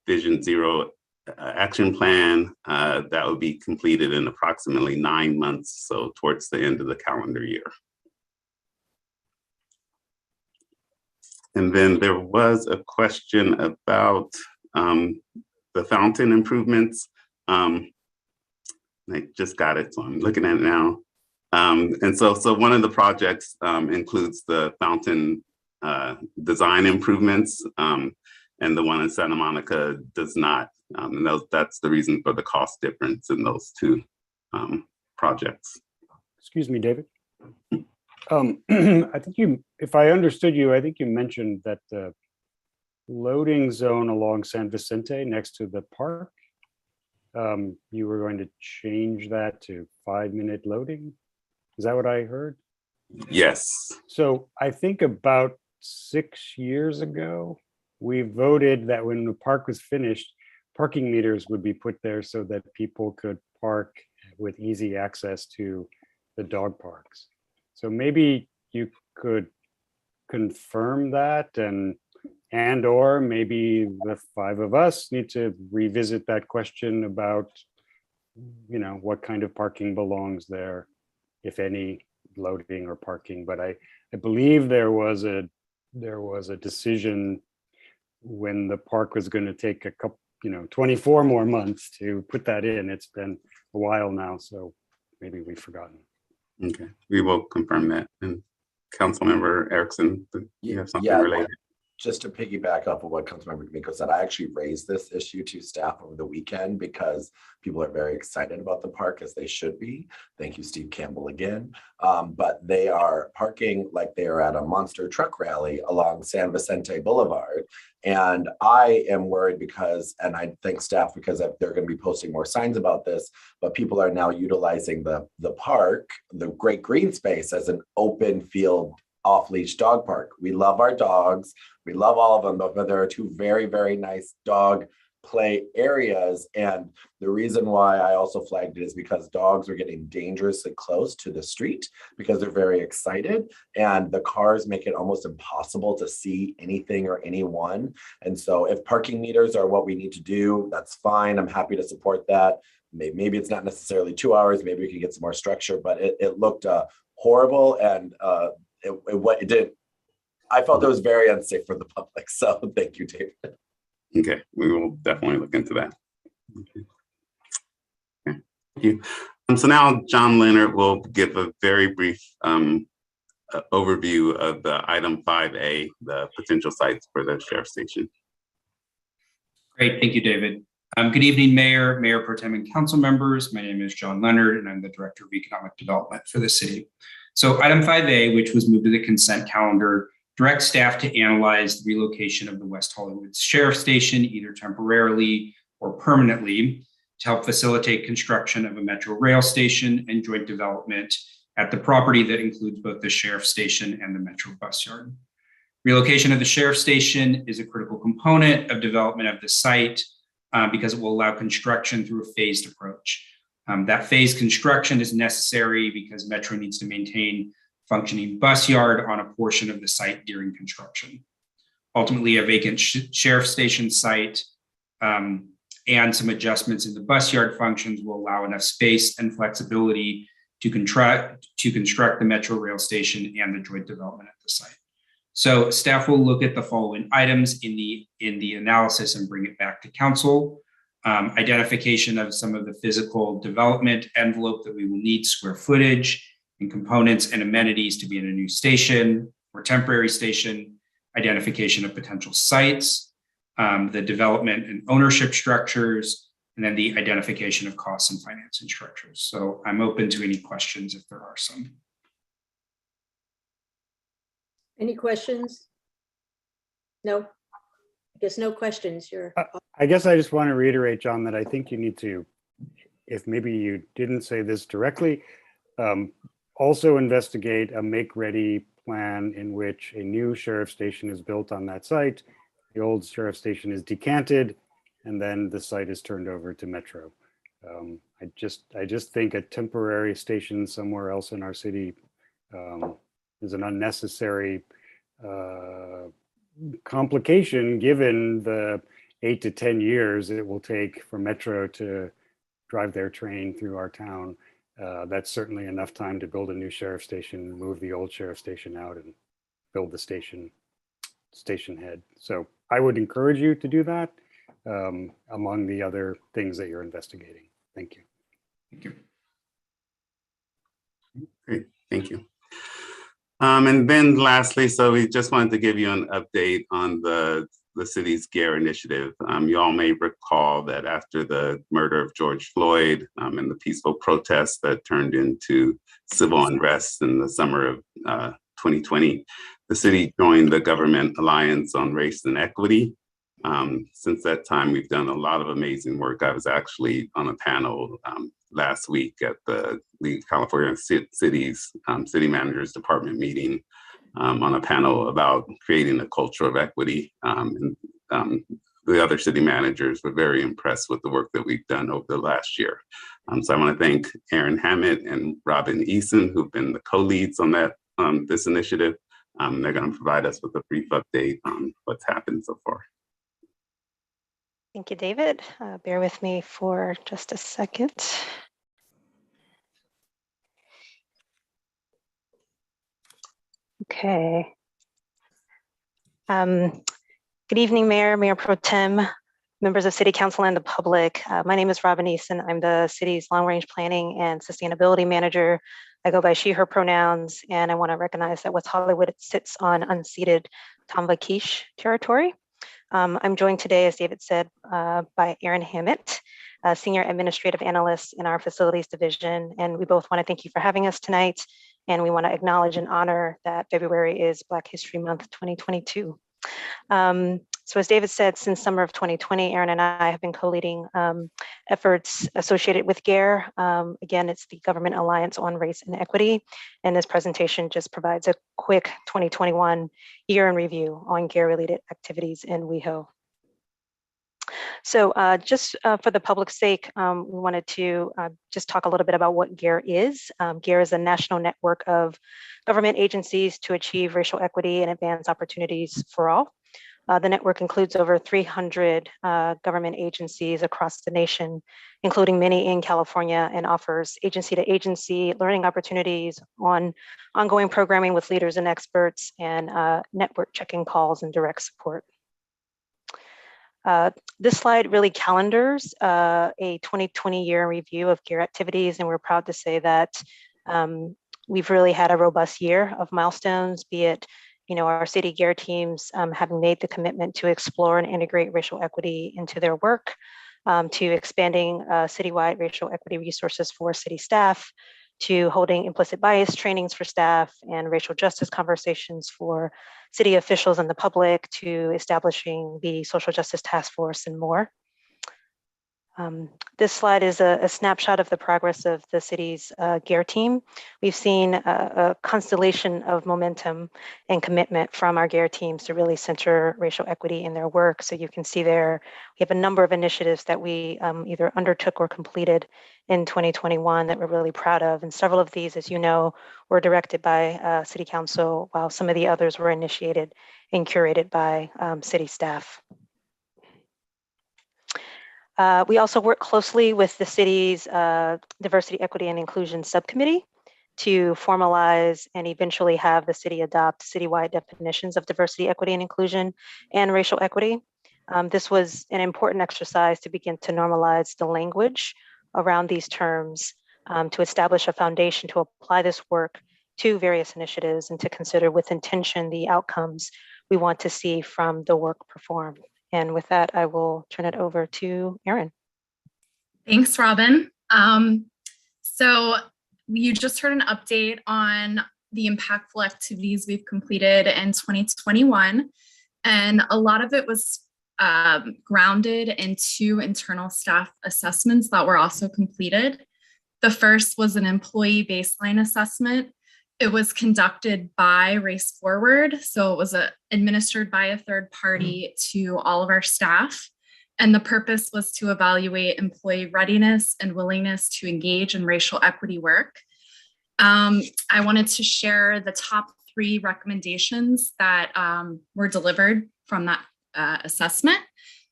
Vision Zero action plan, that will be completed in approximately 9 months, so towards the end of the calendar year. And then there was a question about the fountain improvements. I just got it, so I'm looking at it now. And so one of the projects includes the fountain design improvements, and the one in Santa Monica does not. And that's the reason for the cost difference in those two projects. Excuse me, David. I think if I understood you, I think you mentioned that the loading zone along San Vicente next to the park, you were going to change that to 5-minute loading. Is that what I heard? Yes. So I think about 6 years ago, we voted that when the park was finished, parking meters would be put there so that people could park with easy access to the dog parks. So maybe you could confirm that and And or maybe the five of us need to revisit that question about, what kind of parking belongs there, if any, loading or parking. But I believe there was a decision when the park was going to take a couple, 24 more months to put that in. It's been a while now, so maybe we've forgotten. Okay, we will confirm that. And Councilmember Erickson, you have something related? Just to piggyback off of what Councilmember D'Amico said, I actually raised this issue to staff over the weekend because people are very excited about the park, as they should be. Thank you, Steve Campbell, again. But they are parking like they are at a monster truck rally along San Vicente Boulevard. And I am worried because, and I thank staff because they're going to be posting more signs about this, but people are now utilizing the park, the great green space, as an open field off-leash dog park. We love our dogs. We love all of them, but there are two very, very nice dog play areas. And the reason why I also flagged it is because dogs are getting dangerously close to the street because they're very excited, and the cars make it almost impossible to see anything or anyone. And so if parking meters are what we need to do, that's fine. I'm happy to support that. Maybe it's not necessarily 2 hours. Maybe we can get some more structure, but it looked horrible, and it did. I felt it was very unsafe for the public. So thank you, David. Okay, we will definitely look into that. Okay. Thank you. So now John Leonard will give a very brief overview of the item 5A, the potential sites for the sheriff's station. Great, thank you, David. Good evening, Mayor, Mayor Pro Tem, and council members. My name is John Leonard, and I'm the Director of Economic Development for the city. So item 5A, which was moved to the consent calendar, directs staff to analyze the relocation of the West Hollywood Sheriff Station, either temporarily or permanently, to help facilitate construction of a metro rail station and joint development at the property that includes both the Sheriff Station and the metro bus yard. Relocation of the Sheriff Station is a critical component of development of the site because it will allow construction through a phased approach. That phased construction is necessary because Metro needs to maintain functioning bus yard on a portion of the site during construction. Ultimately, a vacant sheriff station site and some adjustments in the bus yard functions will allow enough space and flexibility to construct the Metro rail station and the joint development at the site. So staff will look at the following items in the analysis and bring it back to council. Identification of some of the physical development envelope that we will need, square footage and components and amenities to be in a new station or temporary station, identification of potential sites, the development and ownership structures, and then the identification of costs and financing structures. So I'm open to any questions if there are some. Any questions? No, I guess no questions. I guess I just want to reiterate, John, that I think you need to, if maybe you didn't say this directly, also investigate a make-ready plan in which a new sheriff station is built on that site, the old sheriff station is decanted, and then the site is turned over to Metro. I just think a temporary station somewhere else in our city is an unnecessary complication given the 8 to 10 years it will take for Metro to drive their train through our town. That's certainly enough time to build a new sheriff station, move the old sheriff station out, and build the station head. So I would encourage you to do that among the other things that you're investigating. Thank you. Thank you. Great, thank you. And then lastly, so we just wanted to give you an update on the city's GARE initiative. You all may recall that after the murder of George Floyd and the peaceful protests that turned into civil unrest in the summer of 2020, the city joined the Government Alliance on Race and Equity. Since that time, we've done a lot of amazing work. I was actually on a panel last week at the League of California Cities City Managers Department meeting on a panel about creating a culture of equity. The other city managers were very impressed with the work that we've done over the last year. So I want to thank Aaron Hammett and Robin Eason, who've been the co-leads on that this initiative. They're going to provide us with a brief update on what's happened so far. Thank you, David. Bear with me for just a second. Okay. Good evening, Mayor Pro Tem, members of City Council and the public. My name is Robin Eason. I'm the city's long-range planning and sustainability manager. I go by she, her pronouns, and I want to recognize that West Hollywood sits on unceded Tambakish territory. I'm joined today, as David said, by Erin Hammett, Senior Administrative Analyst in our Facilities Division. And we both want to thank you for having us tonight. And we want to acknowledge and honor that February is Black History Month 2022. So as David said, since summer of 2020, Erin and I have been co-leading efforts associated with GARE. Again, it's the Government Alliance on Race and Equity. And this presentation just provides a quick 2021 year in review on GARE-related activities in WeHo. So just for the public's sake, we wanted to just talk a little bit about what GARE is. GARE is a national network of government agencies to achieve racial equity and advance opportunities for all. The network includes over 300 government agencies across the nation, including many in California, and offers agency-to-agency learning opportunities on ongoing programming with leaders and experts, and network check-in calls and direct support. This slide really calendars a 2020 year in review of GARE activities, and we're proud to say that we've really had a robust year of milestones, be it our city GARE teams having made the commitment to explore and integrate racial equity into their work, to expanding citywide racial equity resources for city staff, to holding implicit bias trainings for staff and racial justice conversations for city officials and the public, to establishing the Social Justice Task Force and more. This slide is a snapshot of the progress of the city's GARE team. We've seen a constellation of momentum and commitment from our GARE teams to really center racial equity in their work. So you can see there, we have a number of initiatives that we either undertook or completed in 2021 that we're really proud of. And several of these, as you know, were directed by City Council, while some of the others were initiated and curated by city staff. We also work closely with the city's Diversity, Equity, and Inclusion Subcommittee to formalize and eventually have the city adopt citywide definitions of diversity, equity, and inclusion and racial equity. This was an important exercise to begin to normalize the language around these terms, to establish a foundation to apply this work to various initiatives and to consider with intention the outcomes we want to see from the work performed. And with that, I will turn it over to Erin. Thanks, Robin. So you just heard an update on the impactful activities we've completed in 2021. And a lot of it was grounded in 2 internal staff assessments that were also completed. The first was an employee baseline assessment. It was conducted by Race Forward, so it was administered by a third party to all of our staff. And the purpose was to evaluate employee readiness and willingness to engage in racial equity work. I wanted to share the top 3 recommendations that were delivered from that assessment.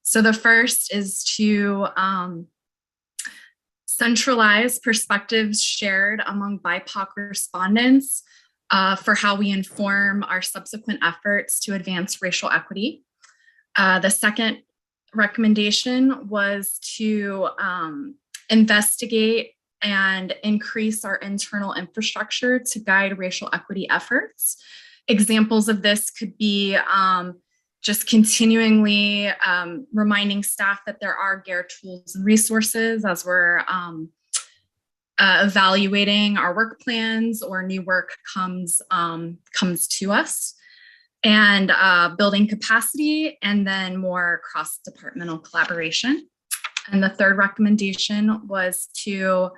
So the first is to centralize perspectives shared among BIPOC respondents for how we inform our subsequent efforts to advance racial equity. The second recommendation was to investigate and increase our internal infrastructure to guide racial equity efforts. Examples of this could be just continually reminding staff that there are GARE tools and resources as we're evaluating our work plans or new work comes to us, and building capacity, and then more cross-departmental collaboration. And the third recommendation was to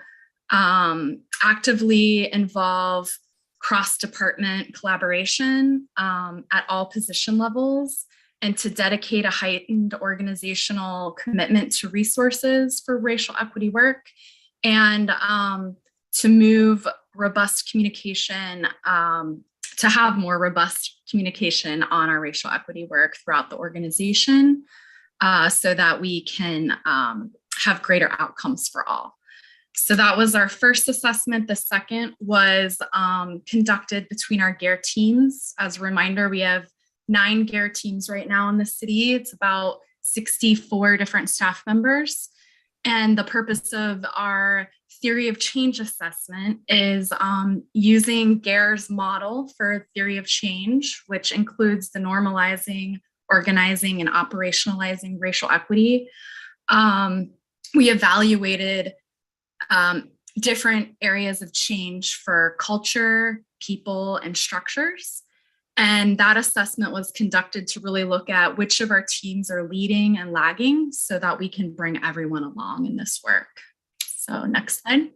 actively involve cross-department collaboration at all position levels, and to dedicate a heightened organizational commitment to resources for racial equity work, and to move robust communication to have more robust communication on our racial equity work throughout the organization so that we can have greater outcomes for all. So that was our first assessment. The second was conducted between our GARE teams. As a reminder, we have 9 GARE teams right now in the city. It's about 64 different staff members. And the purpose of our theory of change assessment is using GARE's model for theory of change, which includes the normalizing, organizing, and operationalizing racial equity. We evaluated different areas of change for culture, people, and structures. And that assessment was conducted to really look at which of our teams are leading and lagging so that we can bring everyone along in this work. So next slide.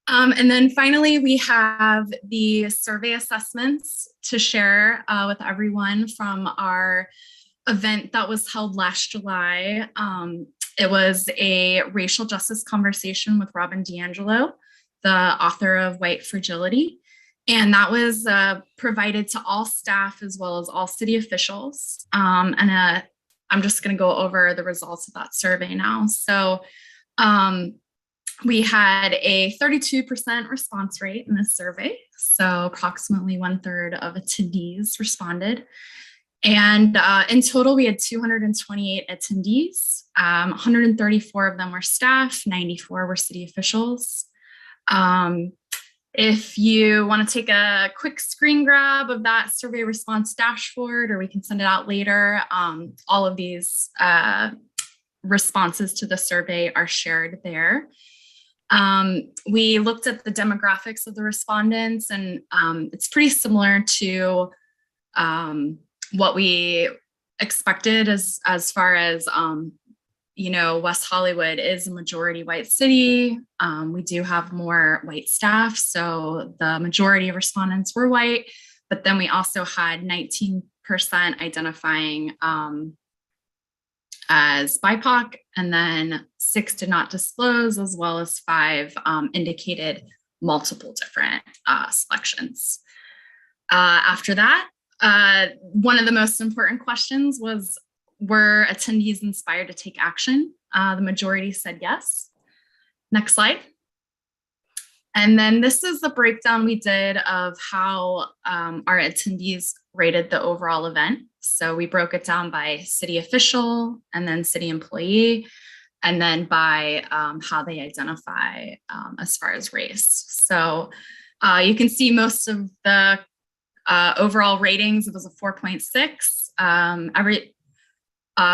And then finally, we have the survey assessments to share with everyone from our event that was held last July. It was a racial justice conversation with Robin DiAngelo, the author of White Fragility. And that was provided to all staff as well as all city officials. And I'm just going to go over the results of that survey now. So we had a 32% response rate in this survey. So approximately 1/3 of attendees responded. And in total, we had 228 attendees. 134 of them were staff, 94 were city officials. If you want to take a quick screen grab of that survey response dashboard, or we can send it out later, all of these responses to the survey are shared there. We looked at the demographics of the respondents, and it's pretty similar to what we expected as far as West Hollywood is a majority white city. We do have more white staff, so the majority of respondents were white, but then we also had 19% identifying as BIPOC, and then 6 did not disclose, as well as 5 indicated multiple different selections. After that, one of the most important questions was, were attendees inspired to take action? The majority said yes. Next slide. And then this is the breakdown we did of how our attendees rated the overall event. So we broke it down by city official, and then city employee, and then by how they identify as far as race. So you can see most of the overall ratings, it was a 4.6.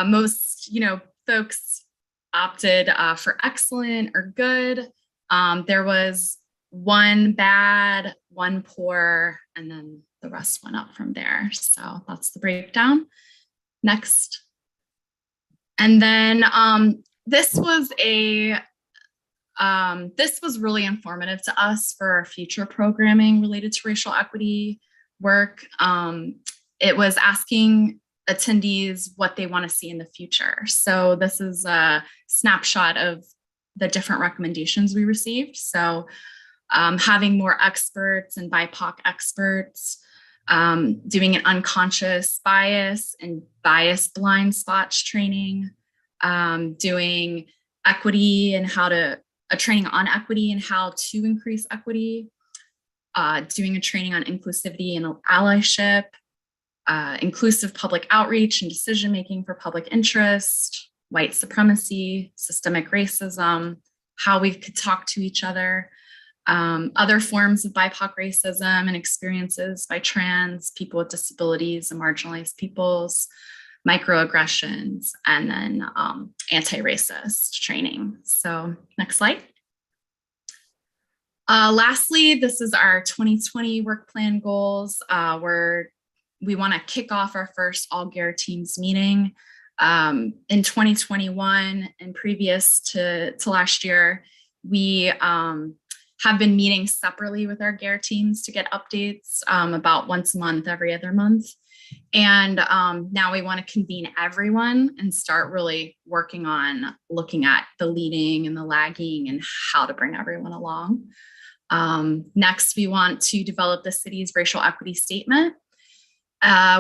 Most, folks opted for excellent or good. There was 1 bad, 1 poor, and then the rest went up from there. So that's the breakdown. Next. And then this was really informative to us for our future programming related to racial equity work. It was asking attendees what they want to see in the future. So this is a snapshot of the different recommendations we received. So having more experts and BIPOC experts, doing an unconscious bias and bias blind spots training, doing equity and a training on equity and how to increase equity, doing a training on inclusivity and allyship, inclusive public outreach and decision-making for public interest, white supremacy, systemic racism, how we could talk to each other, other forms of BIPOC racism and experiences by trans, people with disabilities and marginalized peoples, microaggressions, and then anti-racist training. So next slide. Lastly, this is our 2020 work plan goals, where we want to kick off our first all GARE teams meeting. In 2021 and previous to last year, we have been meeting separately with our GARE teams to get updates about once a month, every other month. And now we want to convene everyone and start really working on looking at the leading and the lagging and how to bring everyone along. Next, we want to develop the city's racial equity statement.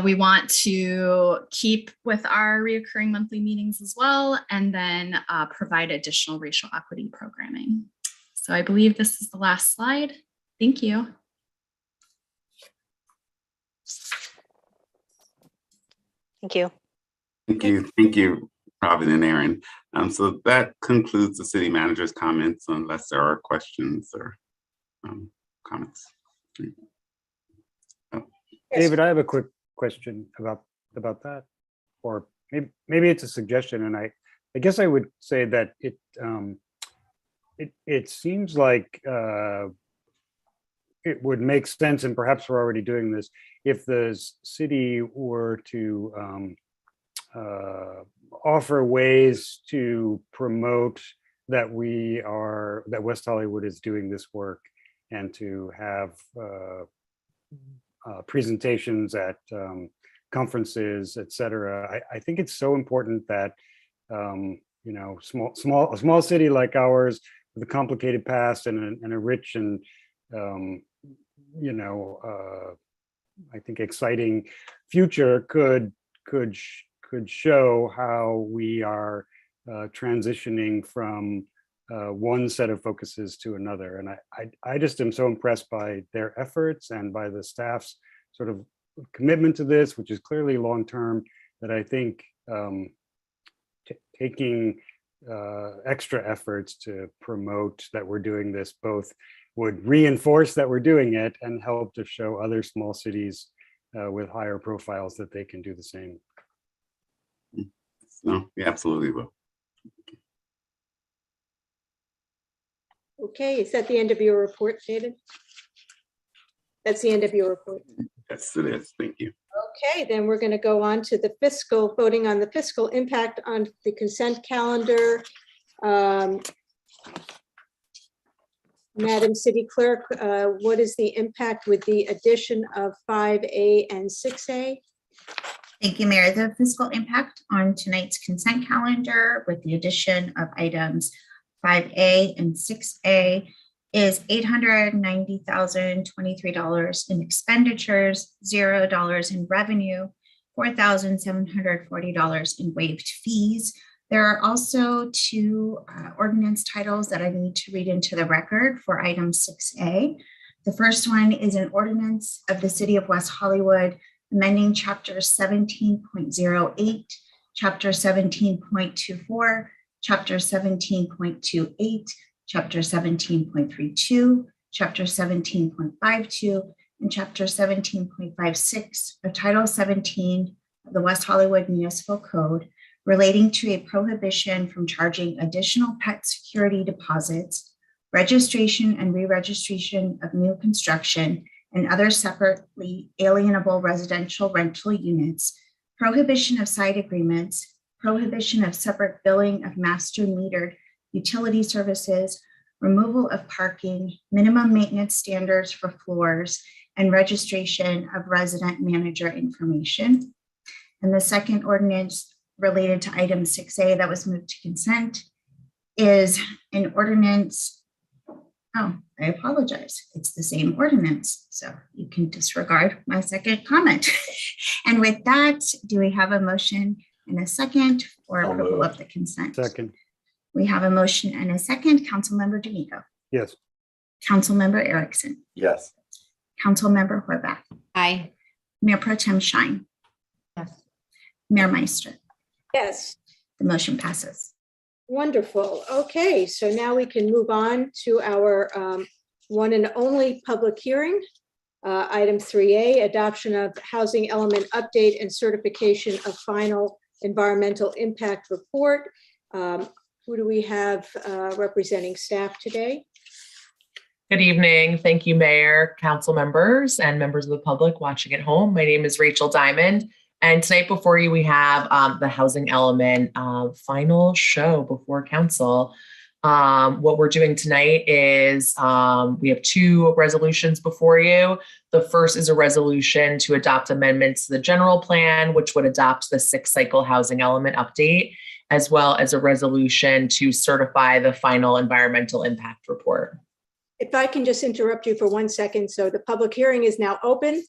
We want to keep with our reoccurring monthly meetings as well, and then provide additional racial equity programming. So I believe this is the last slide. Thank you. Thank you. Thank you, Robin and Aaron. So that concludes the city manager's comments, unless there are questions or comments. Oh. David, I have a quick question about that, or maybe it's a suggestion, and I guess I would say that it seems like it would make sense, and perhaps we're already doing this, if the city were to offer ways to promote that West Hollywood is doing this work, and to have presentations at conferences, etc. I think it's so important that a small city like ours with a complicated past and a rich and I think exciting future could show how we are transitioning from one set of focuses to another. And I just am so impressed by their efforts and by the staff's sort of commitment to this, which is clearly long-term, that I think taking extra efforts to promote that we're doing this both would reinforce that we're doing it and help to show other small cities with higher profiles that they can do the same. No, we absolutely will. Okay, is that the end of your report, David? That's the end of your report. Yes, it is. Thank you. Okay, then we're going to go on to the voting on the fiscal impact on the consent calendar. Madam City Clerk, what is the impact with the addition of 5A and 6A? Thank you, Mayor. The fiscal impact on tonight's consent calendar with the addition of items 5A and 6A is $890,023 in expenditures, $0 in revenue, $4,740 in waived fees. There are also two ordinance titles that I need to read into the record for item 6A. The first one is an ordinance of the City of West Hollywood amending Chapter 17.08, Chapter 17.24, Chapter 17.28, Chapter 17.32, Chapter 17.52, and Chapter 17.56 of Title 17 of the West Hollywood Municipal Code relating to a prohibition from charging additional pet security deposits, registration and re-registration of new construction and other separately alienable residential rental units, prohibition of site agreements, prohibition of separate billing of master metered utility services, removal of parking, minimum maintenance standards for floors, and registration of resident manager information. And the second ordinance related to item 6A that was moved to consent is an ordinance. Oh, I apologize. It's the same ordinance, so you can disregard my second comment. And with that, do we have a motion and a second for approval of the consent? Second. We have a motion and a second. Councilmember D'Amico. Yes. Councilmember Erickson. Yes. Councilmember Horvath. Aye. Mayor Pro Tem Shine. Yes. Mayor Meister. Yes. The motion passes. Wonderful. Okay, so now we can move on to our one and only public hearing. Item 3A, adoption of housing element update and certification of final environmental impact report. Who do we have representing staff today? Good evening. Thank you, Mayor, council members, and members of the public watching at home. My name is Rachel Diamond. And tonight before you, we have the housing element final show before council. What we're doing tonight is we have two resolutions before you. The first is a resolution to adopt amendments to the general plan, which would adopt the 6-cycle housing element update, as well as a resolution to certify the final environmental impact report. If I can just interrupt you for 1 second. So the public hearing is now open.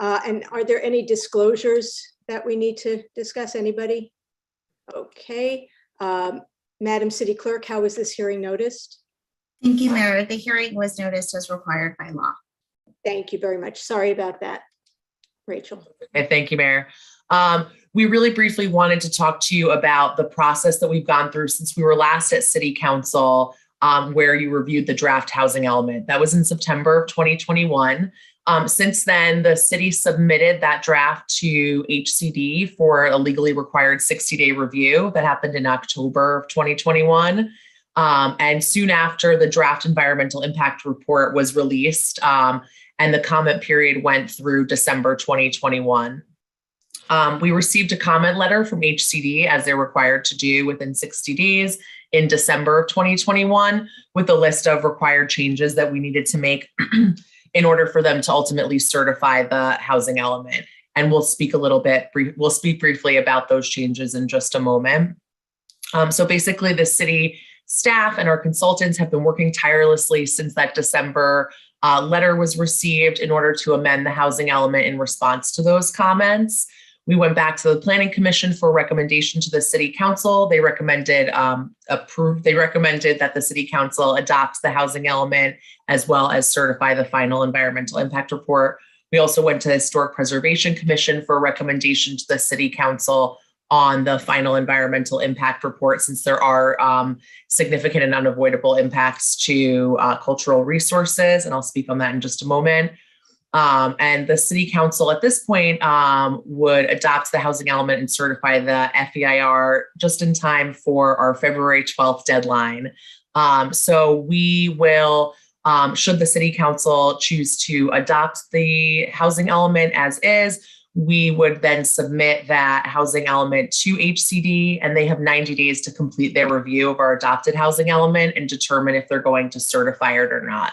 And are there any disclosures that we need to discuss? Anybody? Okay. Madam City Clerk, how was this hearing noticed? Thank you, Mayor. The hearing was noticed as required by law. Thank you very much. Sorry about that. Rachel. Okay, thank you, Mayor. We really briefly wanted to talk to you about the process that we've gone through since we were last at City Council, where you reviewed the draft housing element. That was in September of 2021. Since then, the city submitted that draft to HCD for a legally required 60-day review that happened in October of 2021. And soon after, the draft environmental impact report was released, and the comment period went through December 2021. We received a comment letter from HCD, as they're required to do within 60 days in December of 2021, with a list of required changes that we needed to make in order for them to ultimately certify the housing element. And we'll speak briefly about those changes in just a moment. So basically, the city staff and our consultants have been working tirelessly since that December letter was received in order to amend the housing element in response to those comments. We went back to the Planning Commission for a recommendation to the City Council. They recommended that the City Council adopt the housing element as well as certify the final environmental impact report. We also went to the Historic Preservation Commission for a recommendation to the City Council on the final environmental impact report, since there are significant and unavoidable impacts to cultural resources, and I'll speak on that in just a moment. And the City Council at this point would adopt the housing element and certify the FEIR just in time for our February 12th deadline. So we will, should the City Council choose to adopt the housing element as is, we would then submit that housing element to HCD, and they have 90 days to complete their review of our adopted housing element and determine if they're going to certify it or not.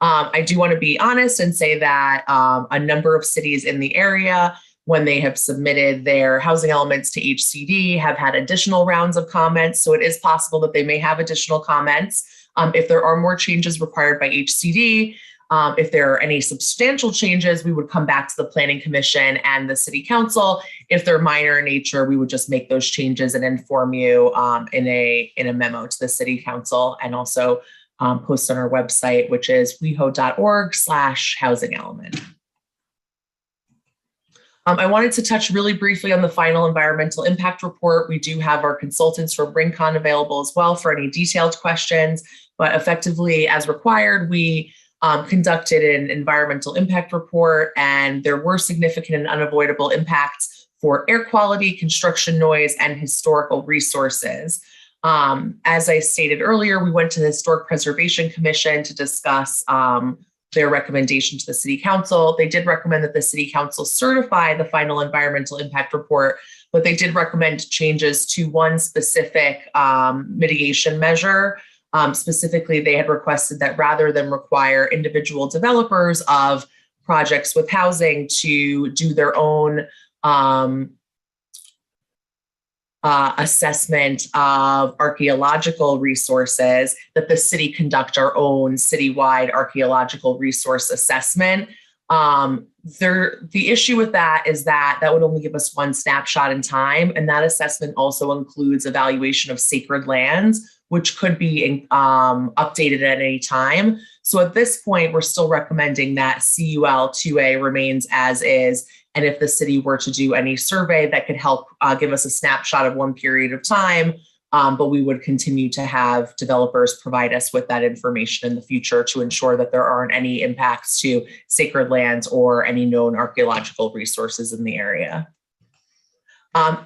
I do want to be honest and say that a number of cities in the area, when they have submitted their housing elements to HCD, have had additional rounds of comments. So it is possible that they may have additional comments. If there are more changes required by HCD, if there are any substantial changes, we would come back to the Planning Commission and the City Council. If they're minor in nature, we would just make those changes and inform you in a memo to the City Council, and also post on our website, which is weho.org/housing element. I wanted to touch really briefly on the final environmental impact report. We do have our consultants from Rincon available as well for any detailed questions, but effectively, as required, we conducted an environmental impact report, and there were significant and unavoidable impacts for air quality, construction noise, and historical resources. As I stated earlier, we went to the Historic Preservation Commission to discuss their recommendation to the City Council. They did recommend that the City Council certify the final environmental impact report, but they did recommend changes to one specific mitigation measure. Specifically, they had requested that rather than require individual developers of projects with housing to do their own assessment of archaeological resources, that the city conduct our own citywide archaeological resource assessment. The issue with that is that would only give us one snapshot in time, and that assessment also includes evaluation of sacred lands, which could be updated at any time. So at this point, we're still recommending that CUL 2A remains as is. And if the city were to do any survey, that could help give us a snapshot of one period of time, but we would continue to have developers provide us with that information in the future to ensure that there aren't any impacts to sacred lands or any known archaeological resources in the area.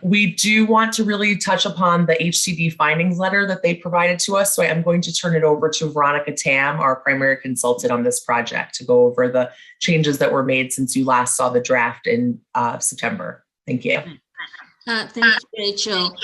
We do want to really touch upon the HCD findings letter that they provided to us. So I am going to turn it over to Veronica Tam, our primary consultant on this project, to go over the changes that were made since you last saw the draft in September. Thank you. Thank you, Rachel.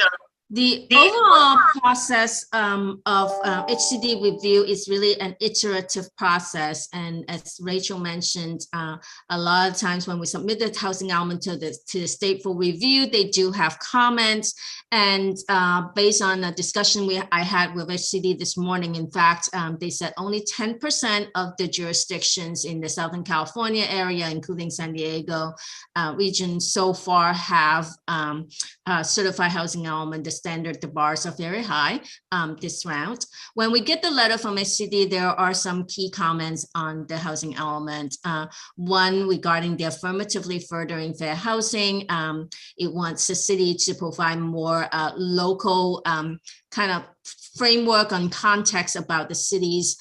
The overall process of HCD review is really an iterative process. And as Rachel mentioned, a lot of times when we submit the housing element to the state for review, they do have comments. And based on the discussion I had with HCD this morning, in fact, they said only 10% of the jurisdictions in the Southern California area, including San Diego region, so far have certified housing element. The standard, the bars are very high this round. When we get the letter from HCD, there are some key comments on the housing element. One regarding the affirmatively furthering fair housing. It wants the city to provide more local kind of framework on context about the city's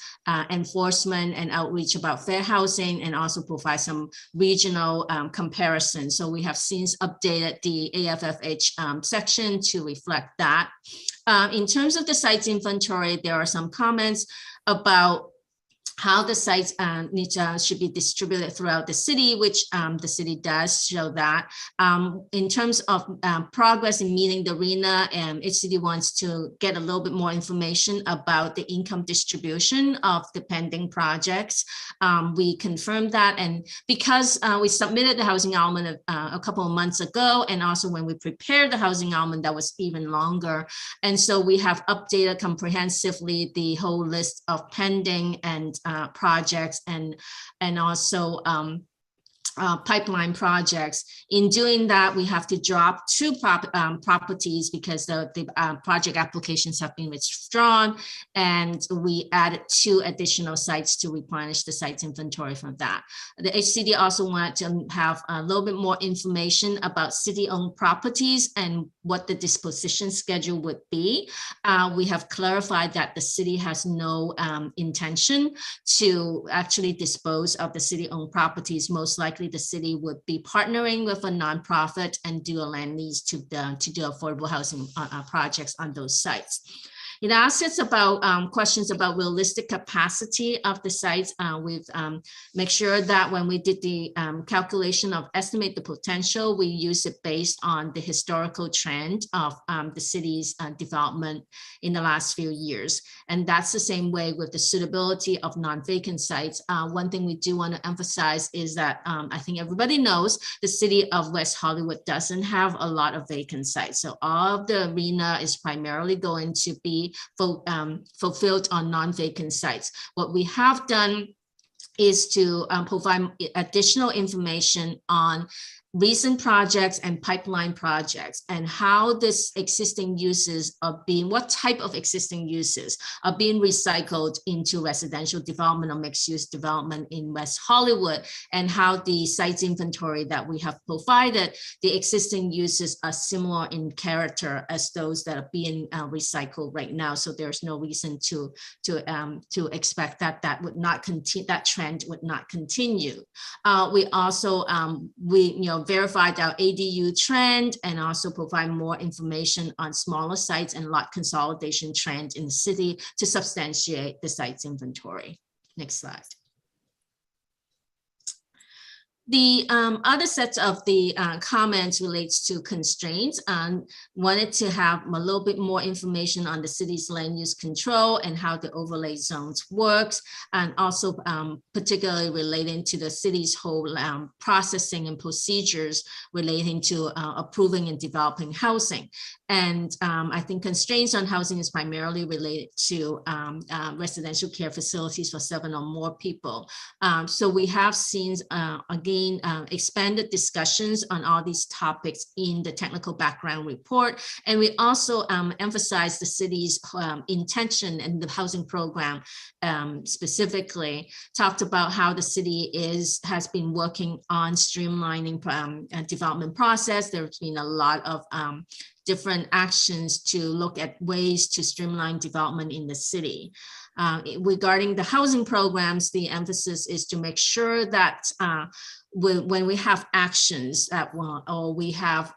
enforcement and outreach about fair housing, and also provide some regional comparison. So we have since updated the AFFH section to reflect that. In terms of the sites inventory, there are some comments about how the sites should be distributed throughout the city, which the city does show that. In terms of progress in meeting the RHNA, HCD wants to get a little bit more information about the income distribution of the pending projects. We confirmed that, and because we submitted the housing element a couple of months ago, and also when we prepared the housing element, that was even longer. And so we have updated comprehensively the whole list of pending and projects and also pipeline projects. In doing that, we have to drop two properties because the project applications have been withdrawn, and we added 2 additional sites to replenish the sites inventory from that. The HCD also wanted to have a little bit more information about city-owned properties and what the disposition schedule would be. We have clarified that the city has no intention to actually dispose of the city-owned properties. Most likely the city would be partnering with a nonprofit and do a land lease to do affordable housing projects on those sites. It asks us about questions about realistic capacity of the sites. We've made sure that when we did the calculation of estimate the potential, we use it based on the historical trend of the city's development in the last few years. And that's the same way with the suitability of non-vacant sites. One thing we do want to emphasize is that I think everybody knows the city of West Hollywood doesn't have a lot of vacant sites. So all of the RHNA is primarily going to be fulfilled on non-vacant sites. What we have done is to provide additional information on recent projects and pipeline projects and how this existing uses are being, what type of existing uses are being recycled into residential development or mixed use development in West Hollywood, and how the sites inventory that we have provided, the existing uses are similar in character as those that are being recycled right now. So there's no reason to expect that would not continue, that trend would not continue. We also verified our ADU trend and also provide more information on smaller sites and lot consolidation trend in the city to substantiate the sites inventory. Next slide. The other set of the comments relates to constraints, and wanted to have a little bit more information on the city's land use control and how the overlay zones works, and also particularly relating to the city's whole processing and procedures relating to approving and developing housing. And I think constraints on housing is primarily related to residential care facilities for 7 or more people. So we have seen, again, expanded discussions on all these topics in the technical background report. And we also emphasize the city's intention and the housing program specifically talked about how the city has been working on streamlining development process. There's been a lot of different actions to look at ways to streamline development in the city. Regarding the housing programs, the emphasis is to make sure that when we have actions that or we have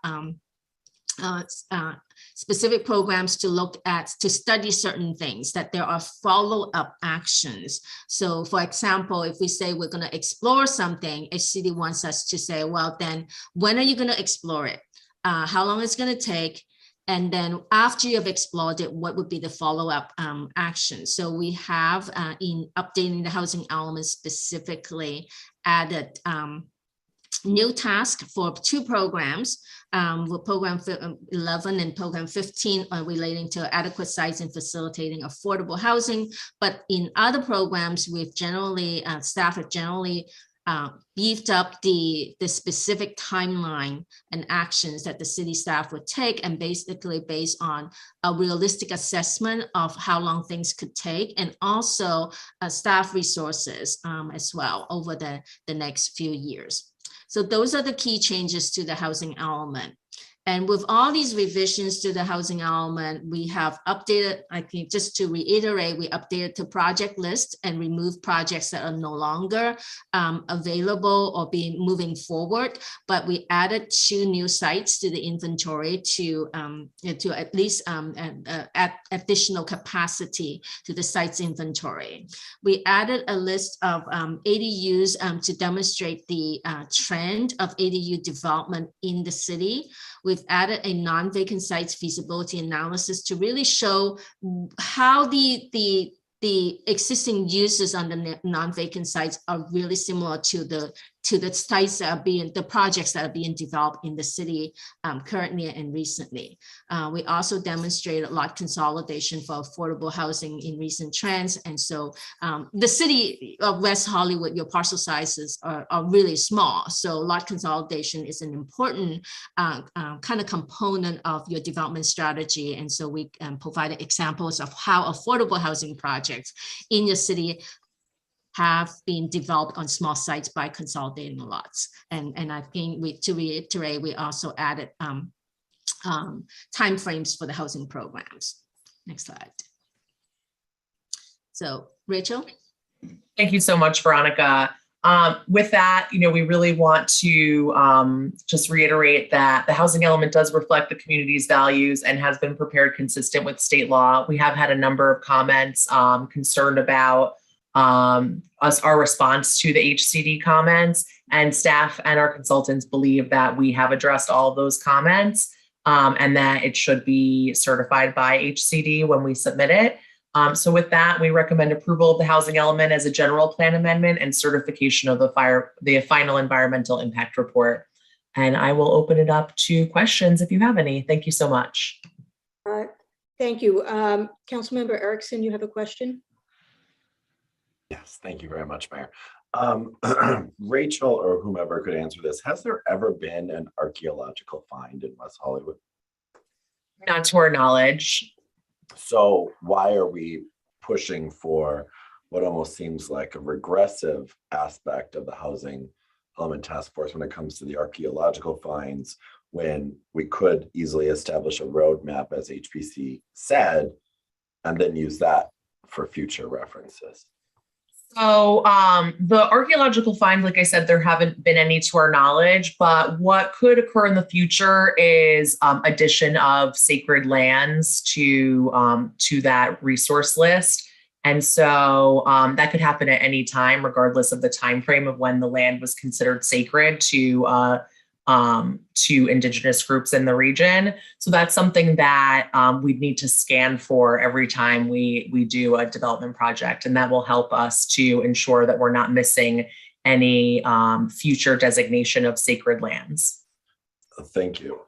specific programs to look at, to study certain things, that there are follow-up actions. So for example, if we say we're going to explore something, HCD wants us to say, well, then when are you going to explore it? How long it's going to take? And then after you have explored it, what would be the follow-up action? So we have in updating the housing element specifically added new task for 2 programs, with program 11 and program 15 are relating to adequate sites and facilitating affordable housing. But in other programs, we've generally, staff have generally beefed up the specific timeline and actions that the city staff would take, and basically based on a realistic assessment of how long things could take, and also staff resources as well over the next few years. So those are the key changes to the housing element. And with all these revisions to the housing element, we have updated, I think just to reiterate, we updated the project list and removed projects that are no longer available or being moving forward. But we added 2 new sites to the inventory to at least add additional capacity to the site's inventory. We added a list of ADUs to demonstrate the trend of ADU development in the city. We've added a non-vacant sites feasibility analysis to really show how the existing uses on the non-vacant sites are really similar to the sites that are the projects that are being developed in the city currently and recently. We also demonstrated lot consolidation for affordable housing in recent trends. And so the city of West Hollywood, your parcel sizes are really small. So lot consolidation is an important kind of component of your development strategy. And so we provided examples of how affordable housing projects in your city have been developed on small sites by consolidating the lots. And I think to reiterate, we also added timeframes for the housing programs. Next slide. So Rachel. Thank you so much, Veronica. With that, we really want to just reiterate that the housing element does reflect the community's values and has been prepared consistent with state law. We have had a number of comments concerned about our response to the HCD comments, and staff and our consultants believe that we have addressed all of those comments and that it should be certified by HCD when we submit it. So with that, we recommend approval of the housing element as a general plan amendment and certification of the final environmental impact report. And I will open it up to questions if you have any. Thank you so much. Thank you. Councilmember Erickson, you have a question? Yes, thank you very much, Mayor. Rachel or whomever could answer this. Has there ever been an archaeological find in West Hollywood? Not to our knowledge. So why are we pushing for what almost seems like a regressive aspect of the housing element task force when it comes to the archaeological finds, when we could easily establish a roadmap, as HPC said, and then use that for future references? So the archaeological finds, like I said, there haven't been any to our knowledge, but what could occur in the future is addition of sacred lands to that resource list. And so that could happen at any time, regardless of the time frame of when the land was considered sacred to Indigenous groups in the region. So that's something that we'd need to scan for every time we do a development project. And that will help us to ensure that we're not missing any future designation of sacred lands. Thank you.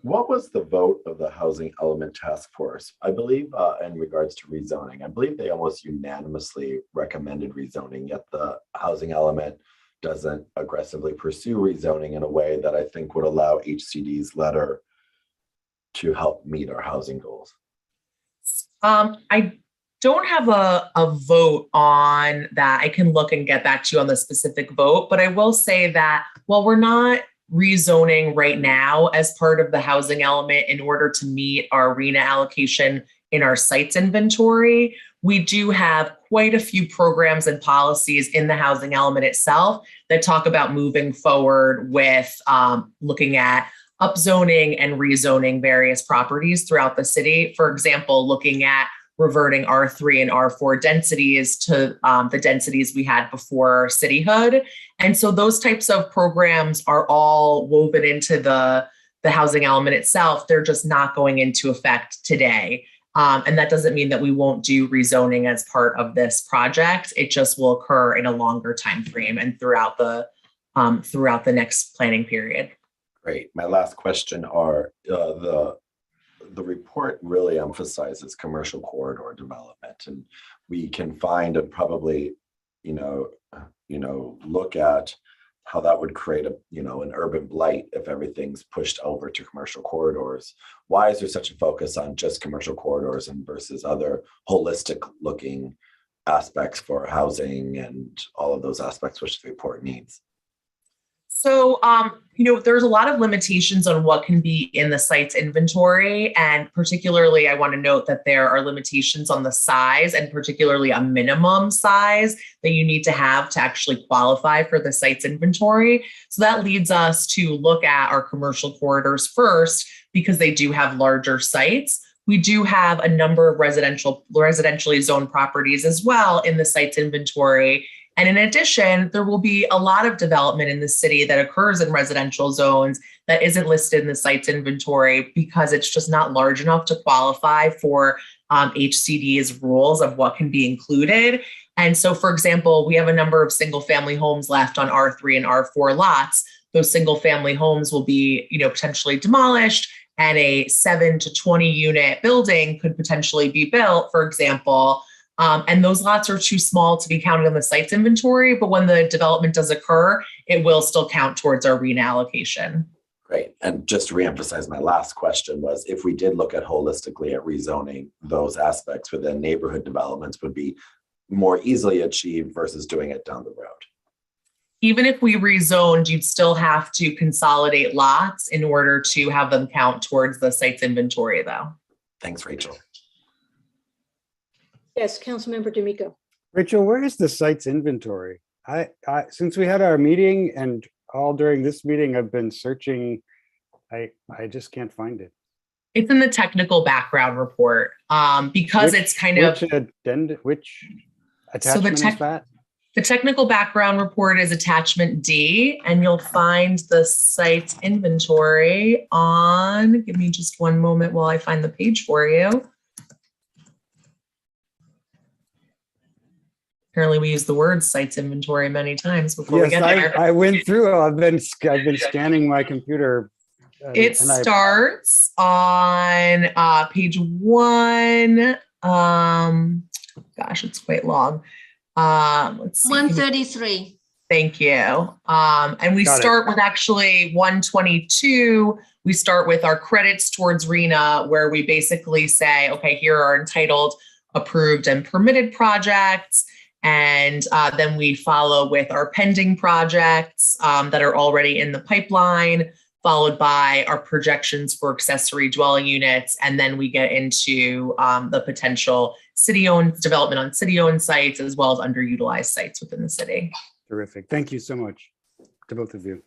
What was the vote of the Housing Element Task Force? I believe in regards to rezoning, I believe they almost unanimously recommended rezoning, yet the Housing Element doesn't aggressively pursue rezoning in a way that I think would allow HCD's letter to help meet our housing goals. I don't have a vote on that. I can look and get back to you on the specific vote, but I will say that while we're not rezoning right now as part of the housing element in order to meet our RHNA allocation in our sites inventory, we do have quite a few programs and policies in the housing element itself that talk about moving forward with looking at upzoning and rezoning various properties throughout the city. For example, looking at reverting R3 and R4 densities to the densities we had before cityhood. And so those types of programs are all woven into the the housing element itself, they're just not going into effect today. And that doesn't mean that we won't do rezoning as part of this project. It just will occur in a longer time frame and throughout the next planning period. Great. My last question are the report really emphasizes commercial corridor development, and we can find and probably, look at how that would create an urban blight if everything's pushed over to commercial corridors. Why is there such a focus on just commercial corridors and versus other holistic looking aspects for housing and all of those aspects which the report needs? So, there's a lot of limitations on what can be in the site's inventory. And particularly, I want to note that there are limitations on the size, and particularly a minimum size that you need to have to actually qualify for the site's inventory. So that leads us to look at our commercial corridors first, because they do have larger sites. We do have a number of residentially zoned properties as well in the site's inventory. And in addition, there will be a lot of development in the city that occurs in residential zones that isn't listed in the site's inventory because it's just not large enough to qualify for HCD's rules of what can be included. And so, for example, we have a number of single family homes left on R3 and R4 lots. Those single family homes will be, potentially demolished, and a 7 to 20 unit building could potentially be built, for example. And those lots are too small to be counted on the site's inventory, but when the development does occur, it will still count towards our RENA allocation. Great. And just to reemphasize, my last question was, if we did look at holistically at rezoning, those aspects within neighborhood developments would be more easily achieved versus doing it down the road. Even if we rezoned, you'd still have to consolidate lots in order to have them count towards the site's inventory, though. Thanks, Rachel. Yes, Councilmember D'Amico. Rachel, where is the site's inventory? I since we had our meeting and all during this meeting, I've been searching. I just can't find it. It's in the technical background report because it's kind of which attachment is that? The technical background report is attachment D, and you'll find the site's inventory on. Give me just one moment while I find the page for you. Apparently, we use the word sites inventory many times before we get there. I went through. I've been scanning my computer. It starts on page 1. Gosh, it's quite long. Let's see. 133. Thank you. And we start with actually 122. We start with our credits towards RENA, where we basically say, okay, here are entitled, approved, and permitted projects. And then we follow with our pending projects that are already in the pipeline, followed by our projections for accessory dwelling units. And then we get into the potential city-owned development on city-owned sites, as well as underutilized sites within the city. Terrific. Thank you so much to both of you.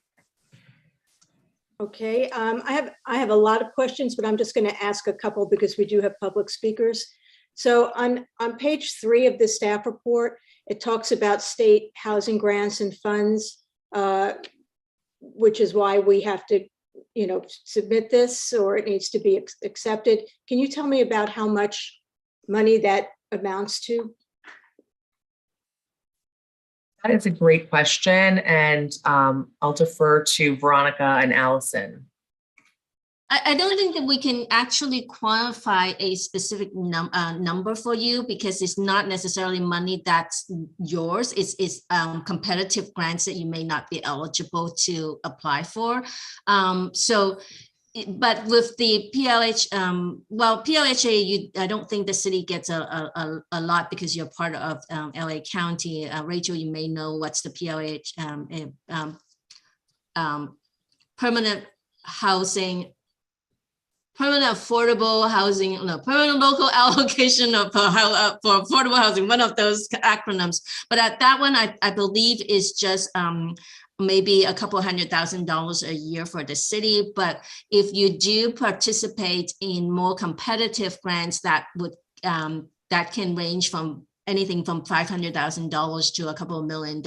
Okay, I have a lot of questions, but I'm just going to ask a couple because we do have public speakers. So on page 3 of the staff report, it talks about state housing grants and funds, which is why we have to, submit this, or it needs to be accepted. Can you tell me about how much money that amounts to? That is a great question, and I'll defer to Veronica and Allison. I don't think that we can actually quantify a specific number for you, because it's not necessarily money that's yours. It's competitive grants that you may not be eligible to apply for. But with the PLH, PLHA, I don't think the city gets a lot because you're part of LA County. Rachel, you may know what's the PLH permanent affordable housing, permanent local allocation for affordable housing, one of those acronyms. But that one, I believe, is just maybe a couple $100,000 a year for the city. But if you do participate in more competitive grants, that can range from anything from $500,000 to a couple of $1 million.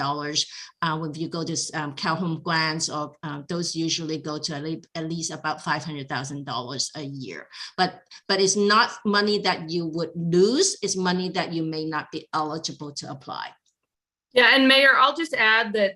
When you go to Calhoun grants, or those usually go to at least about $500,000 a year. But it's not money that you would lose, it's money that you may not be eligible to apply. Yeah, and Mayor, I'll just add that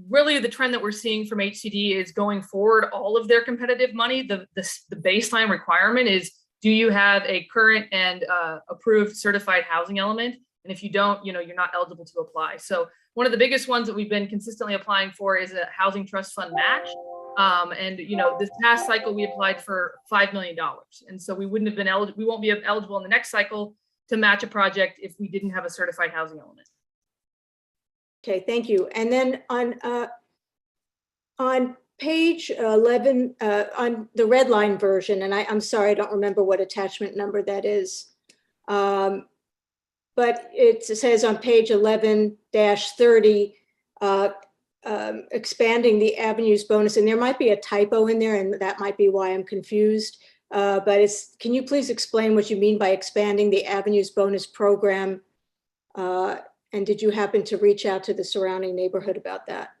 really the trend that we're seeing from HCD is going forward, all of their competitive money, the baseline requirement is, do you have a current and approved certified housing element? And if you don't, you're not eligible to apply. So one of the biggest ones that we've been consistently applying for is a housing trust fund match. And this past cycle we applied for $5 million. And so we wouldn't have been eligible, we won't be eligible in the next cycle to match a project if we didn't have a certified housing element. Okay, thank you. And then on page 11, on the red line version, and I'm sorry, I don't remember what attachment number that is. But it says on page 11-30, expanding the avenues bonus, and there might be a typo in there, and that might be why I'm confused. But can you please explain what you mean by expanding the avenues bonus program? And did you happen to reach out to the surrounding neighborhood about that?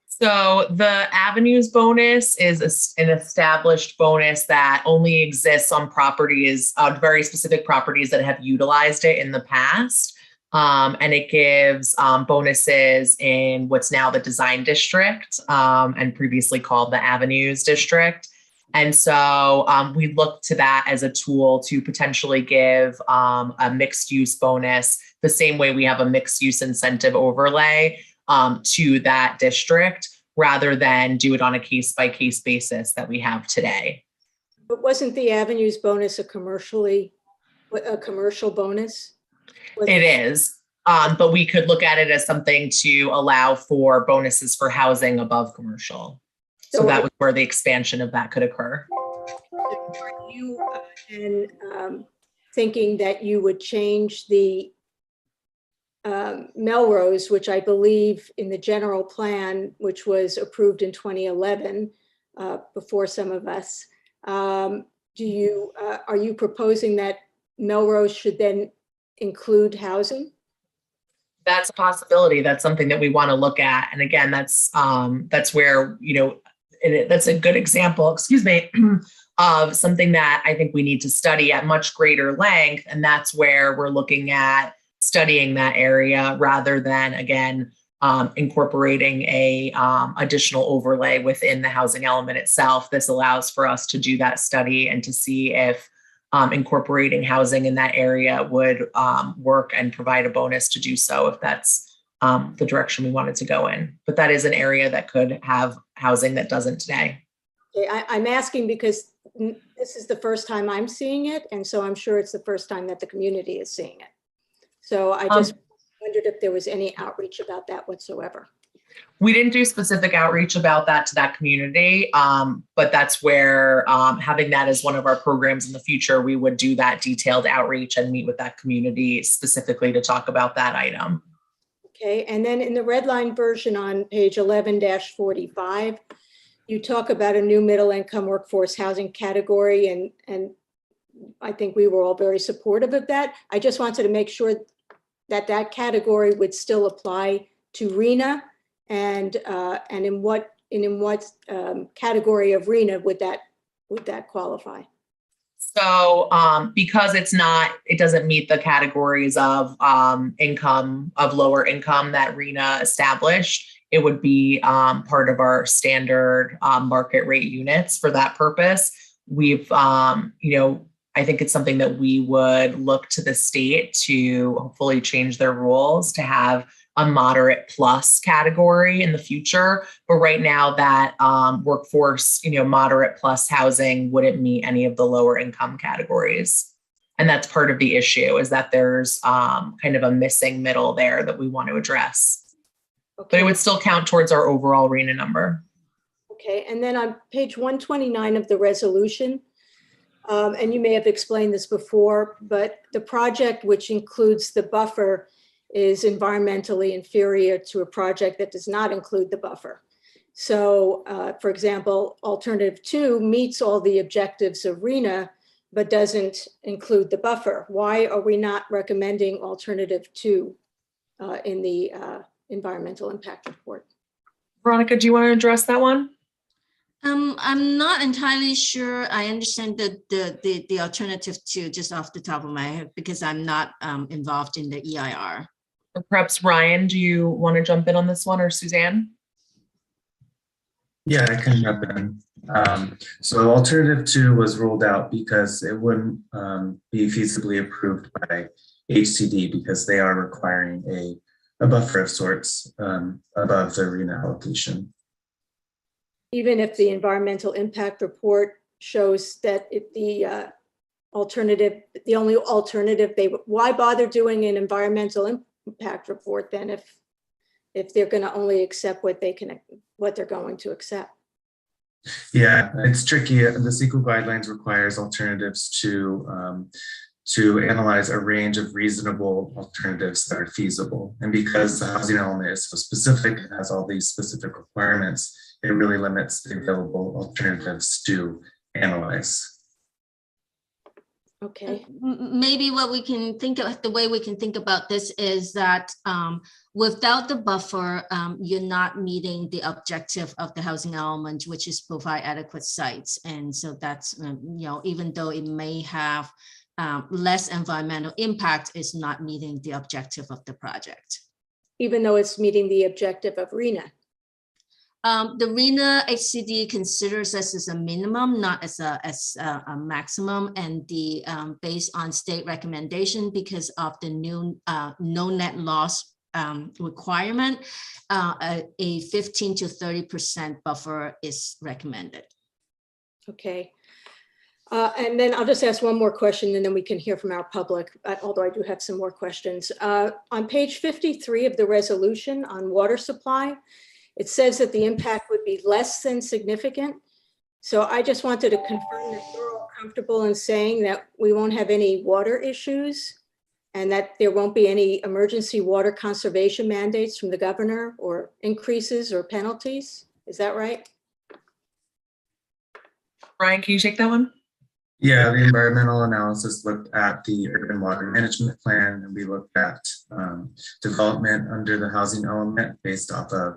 So the avenues bonus is an established bonus that only exists on properties, very specific properties that have utilized it in the past. And it gives bonuses in what's now the design district and previously called the avenues district. And so we look to that as a tool to potentially give a mixed use bonus the same way we have a mixed use incentive overlay to that district, rather than do it on a case by case basis that we have today. But wasn't the avenues bonus a commercial bonus? It is, but we could look at it as something to allow for bonuses for housing above commercial. So that was where the expansion of that could occur. Are you thinking that you would change the Melrose, which I believe in the general plan, which was approved in 2011, before some of us, are you proposing that Melrose should then include housing? That's a possibility. That's something that we want to look at. And again, that's where, that's a good example, excuse me, of something that I think we need to study at much greater length. And that's where we're looking at studying that area rather than, again, incorporating a additional overlay within the housing element itself. This allows for us to do that study and to see if incorporating housing in that area would work and provide a bonus to do so if that's the direction we wanted to go in. But that is an area that could have housing that doesn't today. Okay, I'm asking because this is the first time I'm seeing it, and so I'm sure it's the first time that the community is seeing it. So I just wondered if there was any outreach about that whatsoever. We didn't do specific outreach about that to that community, but that's where having that as one of our programs in the future, we would do that detailed outreach and meet with that community specifically to talk about that item. Okay, and then in the red line version on page 11-45, you talk about a new middle income workforce housing category, and I think we were all very supportive of that. I just wanted to make sure that that category would still apply to RHNA, and in what category of RHNA would that qualify? So because it doesn't meet the categories of income, of lower income that RHNA established, it would be part of our standard market rate units for that purpose. We've, I think it's something that we would look to the state to hopefully change their rules to have a moderate plus category in the future. But right now that workforce, moderate plus housing wouldn't meet any of the lower income categories. And that's part of the issue, is that there's kind of a missing middle there that we want to address. Okay. But it would still count towards our overall RHNA number. Okay, and then on page 129 of the resolution, and you may have explained this before, but the project which includes the buffer is environmentally inferior to a project that does not include the buffer. So, for example, alternative 2 meets all the objectives of RHNA, but doesn't include the buffer. Why are we not recommending alternative 2 in the environmental impact report? Veronica, do you want to address that one? I'm not entirely sure. I understand the alternative 2 just off the top of my head because I'm not involved in the EIR. Or perhaps Ryan, do you want to jump in on this one, or Suzanne? Yeah, I can jump in. So alternative 2 was ruled out because it wouldn't be feasibly approved by HCD because they are requiring a buffer of sorts above the arena allocation. Even if the environmental impact report shows that the only alternative, why bother doing an environmental impact report then if they're going to only accept what they're going to accept? Yeah, it's tricky. The CEQA guidelines requires alternatives to analyze a range of reasonable alternatives that are feasible. And because the housing element is so specific, it has all these specific requirements, it really limits the available alternatives to analyze. Okay. Maybe what we can think of, the way we can think about this is that without the buffer, you're not meeting the objective of the housing element, which is provide adequate sites. And so that's, even though it may have less environmental impact, is not meeting the objective of the project. Even though it's meeting the objective of RENA? The RENA HCD considers this as a minimum, not as a maximum, and the based on state recommendation because of the new no net loss requirement, a 15 to 30% buffer is recommended. Okay. And then I'll just ask one more question and then we can hear from our public, although I do have some more questions. On page 53 of the resolution on water supply, it says that the impact would be less than significant. So I just wanted to confirm that we're all comfortable in saying that we won't have any water issues and that there won't be any emergency water conservation mandates from the governor or increases or penalties. Is that right? Ryan, can you take that one? Yeah, the environmental analysis looked at the urban water management plan, and we looked at development under the housing element based off of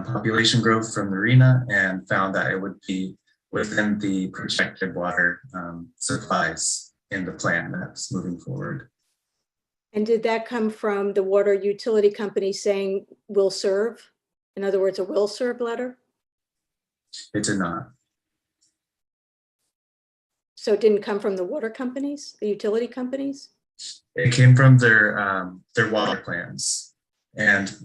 population growth from the RENA, and found that it would be within the projected water supplies in the plan that's moving forward. And did that come from the water utility company saying will serve? In other words, a will serve letter? It did not. So it didn't come from the water companies, the utility companies? It came from their water plans, and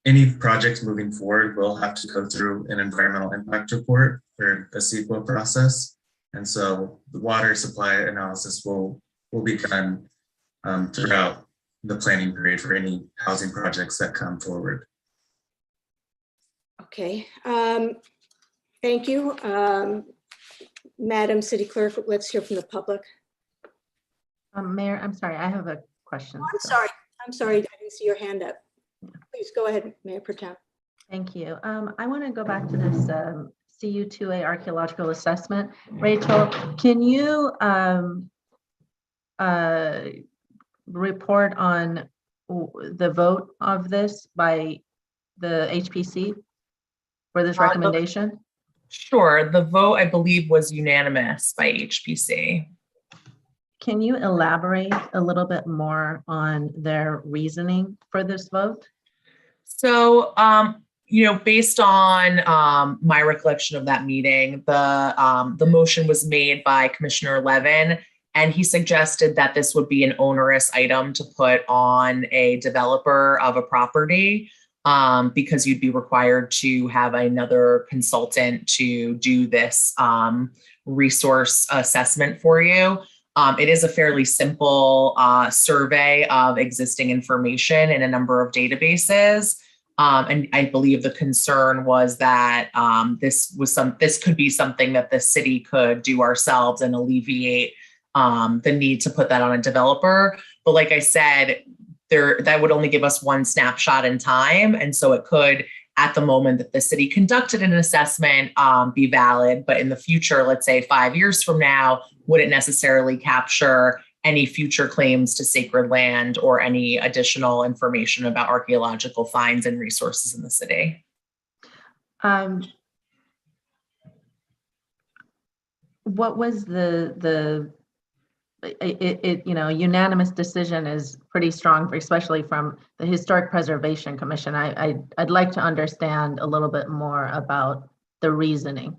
any projects moving forward will have to go through an environmental impact report or a CEQA process. And so the water supply analysis will be done throughout the planning period for any housing projects that come forward. Okay, thank you. Madam City Clerk, let's hear from the public. Mayor, I'm sorry, I have a question. Oh, I'm sorry, I didn't see your hand up. Please go ahead, Mayor Pro Tem. Thank you. I want to go back to this CU2A archaeological assessment. Rachel, can you report on the vote of this by the HPC for this recommendation? Sure. The vote, I believe, was unanimous by HPC. Can you elaborate a little bit more on their reasoning for this vote? So, based on my recollection of that meeting, the motion was made by Commissioner Levin, and he suggested that this would be an onerous item to put on a developer of a property because you'd be required to have another consultant to do this resource assessment for you. It is a fairly simple survey of existing information in a number of databases. And I believe the concern was that this could be something that the city could do ourselves and alleviate the need to put that on a developer. But like I said, that would only give us one snapshot in time. And so it could at the moment that the city conducted an assessment be valid, but in the future, let's say 5 years from now, wouldn't necessarily capture any future claims to sacred land or any additional information about archaeological finds and resources in the city. What was unanimous decision is pretty strong, especially from the Historic Preservation Commission. I'd like to understand a little bit more about the reasoning.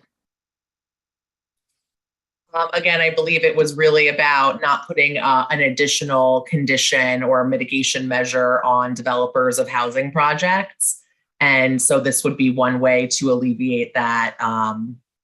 Again, I believe it was really about not putting an additional condition or mitigation measure on developers of housing projects. And so this would be one way to alleviate that,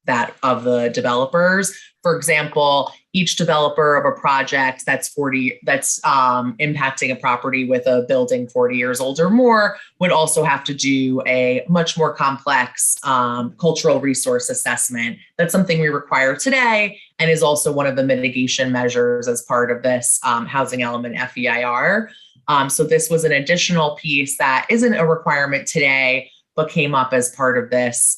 that of the developers. For example, each developer of a project that's impacting a property with a building 40 years old or more would also have to do a much more complex cultural resource assessment. That's something we require today and is also one of the mitigation measures as part of this housing element FEIR. So this was an additional piece that isn't a requirement today, but came up as part of this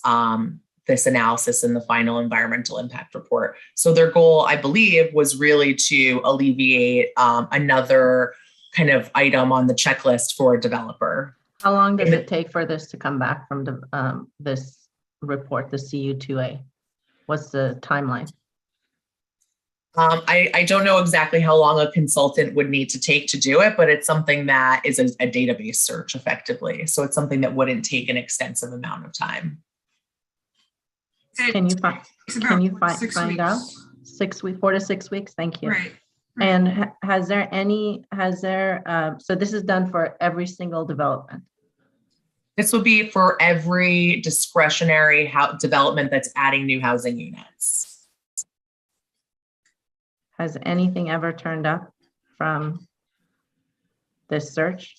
this analysis in the final environmental impact report. So their goal, I believe, was really to alleviate another kind of item on the checklist for a developer. How long does it take for this to come back from this report, the CU2A? What's the timeline? I don't know exactly how long a consultant would need to take to do it, but it's something that is a database search effectively. So it's something that wouldn't take an extensive amount of time. Can you find out 6 weeks, 4 to 6 weeks? Thank you. Right. And so this is done for every single development? This would be for every discretionary development that's adding new housing units. Has anything ever turned up from this search?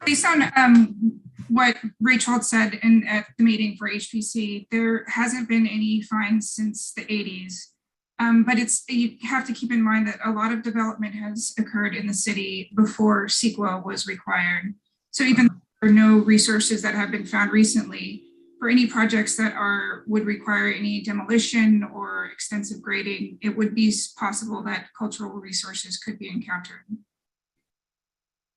Based on what Rachel had said at the meeting for HPC, there hasn't been any fines since the 80s. But you have to keep in mind that a lot of development has occurred in the city before CEQA was required. So even though there are no resources that have been found recently, for any projects that would require any demolition or extensive grading, it would be possible that cultural resources could be encountered.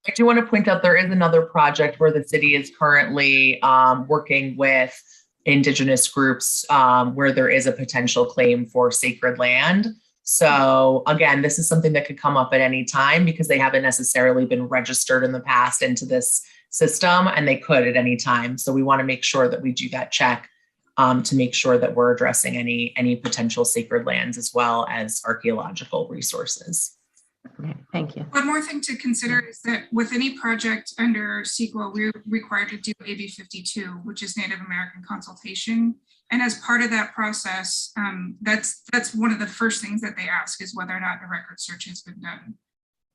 I do want to point out there is another project where the city is currently working with Indigenous groups where there is a potential claim for sacred land. So again, this is something that could come up at any time because they haven't necessarily been registered in the past into this system, and they could at any time. So we want to make sure that we do that check to make sure that we're addressing any potential sacred lands as well as archaeological resources. Okay, thank you. One more thing to consider is that with any project under CEQA, we're required to do AB 52, which is Native American consultation. And as part of that process, that's one of the first things that they ask is whether or not a record search has been done.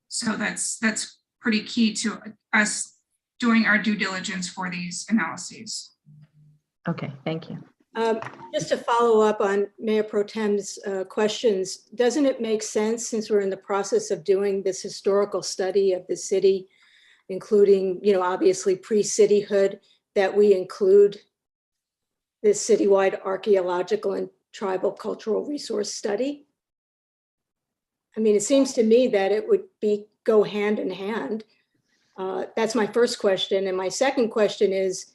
So that's pretty key to us doing our due diligence for these analyses. Okay, thank you. Just to follow up on Mayor Pro Tem's questions, doesn't it make sense, since we're in the process of doing this historical study of the city, including, obviously pre-cityhood, that we include this citywide archaeological and tribal cultural resource study? I mean, it seems to me that it would go hand in hand. That's my first question. And my second question is,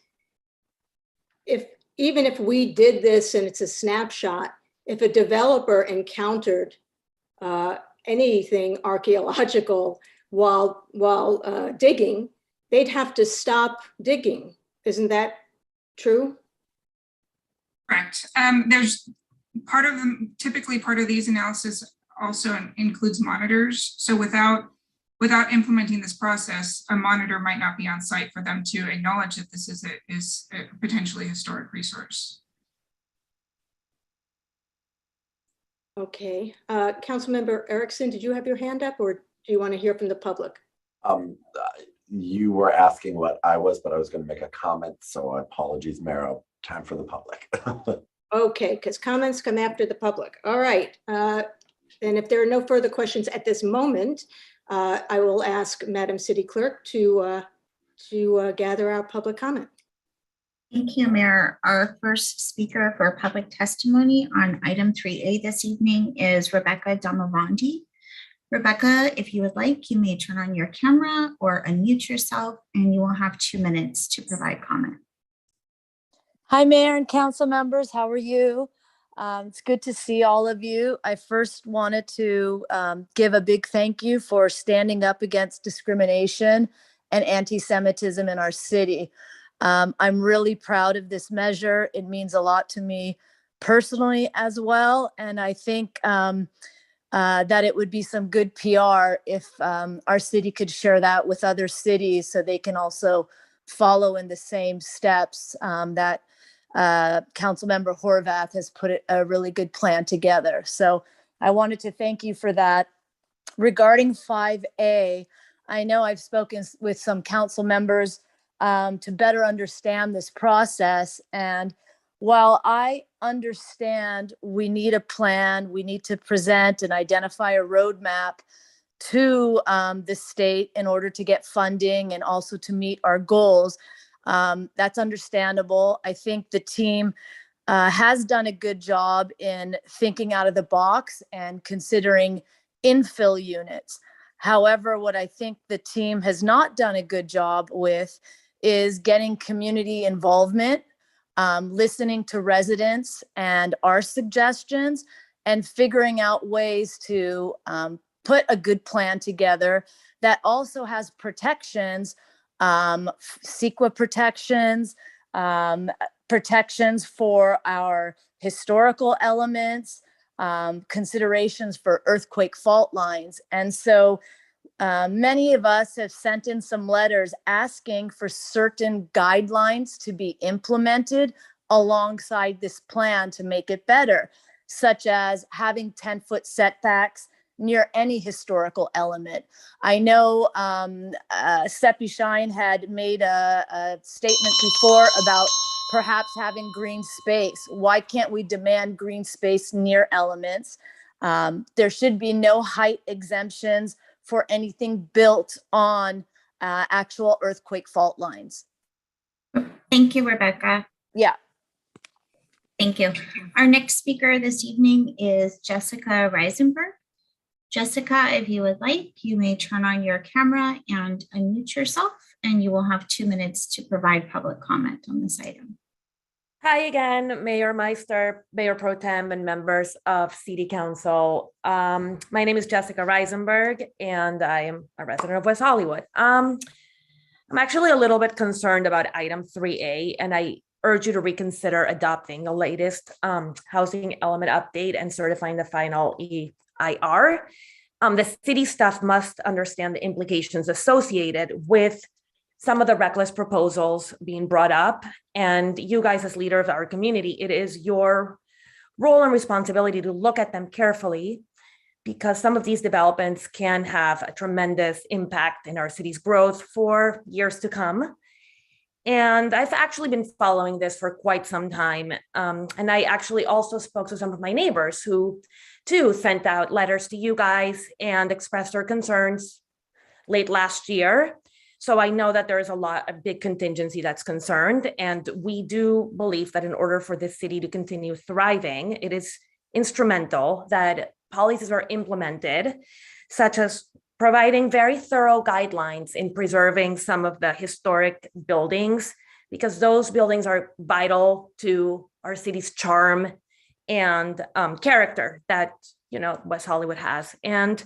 even if we did this and it's a snapshot, if a developer encountered anything archaeological while digging, they'd have to stop digging. Isn't that true? Correct. There's typically part of these analysis also includes monitors. So without implementing this process, a monitor might not be on site for them to acknowledge that this is a potentially historic resource. Okay. Councilmember Erickson, did you have your hand up, or do you want to hear from the public? You were asking what I was, but I was going to make a comment. So apologies, Mayor. Time for the public. Okay, because comments come after the public. All right. And if there are no further questions at this moment, I will ask Madam City Clerk to gather our public comment. Thank you, Mayor. Our first speaker for public testimony on item 3A this evening is Rebecca Damavandi. Rebecca, if you would like, you may turn on your camera or unmute yourself, and you will have 2 minutes to provide comment. Hi, Mayor and council members. How are you? It's good to see all of you. I first wanted to give a big thank you for standing up against discrimination and anti-Semitism in our city. I'm really proud of this measure. It means a lot to me personally as well. And I think that it would be some good PR if our city could share that with other cities so they can also follow in the same steps that Councilmember Horvath has put a really good plan together. So I wanted to thank you for that. Regarding 5A, I know I've spoken with some council members to better understand this process. And while I understand we need a plan, we need to present and identify a roadmap to the state in order to get funding and also to meet our goals, that's understandable. I think the team has done a good job in thinking out of the box and considering infill units. However, what I think the team has not done a good job with is getting community involvement, listening to residents and our suggestions, and figuring out ways to put a good plan together that also has protections, CEQA protections, protections for our historical elements, considerations for earthquake fault lines. And so many of us have sent in some letters asking for certain guidelines to be implemented alongside this plan to make it better, such as having 10-foot setbacks near any historical element. I know Seppi Shine had made a statement before about perhaps having green space. Why can't we demand green space near elements? There should be no height exemptions for anything built on actual earthquake fault lines. Thank you, Rebecca. Yeah. Thank you. Our next speaker this evening is Jessica Reisenberg. Jessica, if you would like, you may turn on your camera and unmute yourself, and you will have 2 minutes to provide public comment on this item. Hi again, Mayor Meister, Mayor Pro Tem, and members of City Council. My name is Jessica Reisenberg, and I am a resident of West Hollywood. I'm actually a little bit concerned about item 3A, and I urge you to reconsider adopting the latest housing element update and certifying the final EIR. The city staff must understand the implications associated with some of the reckless proposals being brought up. And you guys, as leader of our community, it is your role and responsibility to look at them carefully, because some of these developments can have a tremendous impact in our city's growth for years to come. And I've actually been following this for quite some time. And I actually also spoke to some of my neighbors who too sent out letters to you guys and expressed their concerns late last year. So I know that there is a big contingency that's concerned. And we do believe that in order for this city to continue thriving, it is instrumental that policies are implemented, such as providing very thorough guidelines in preserving some of the historic buildings, because those buildings are vital to our city's charm and character that, West Hollywood has. And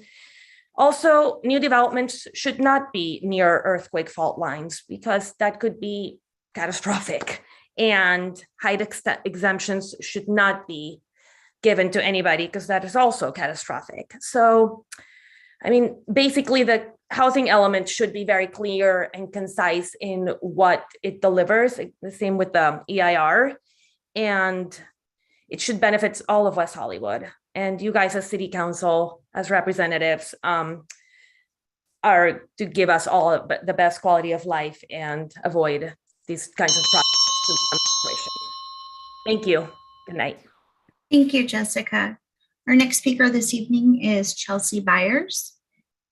also, new developments should not be near earthquake fault lines, because that could be catastrophic. And height exemptions should not be given to anybody, because that is also catastrophic. So, basically the housing element should be very clear and concise in what it delivers. The same with the EIR. And it should benefit all of West Hollywood. And you guys as city council, as representatives, are to give us all the best quality of life and avoid these kinds of problems. Thank you. Good night. Thank you, Jessica. Our next speaker this evening is Chelsea Byers.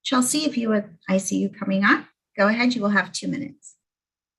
Chelsea, if you would, I see you coming up. Go ahead, you will have 2 minutes.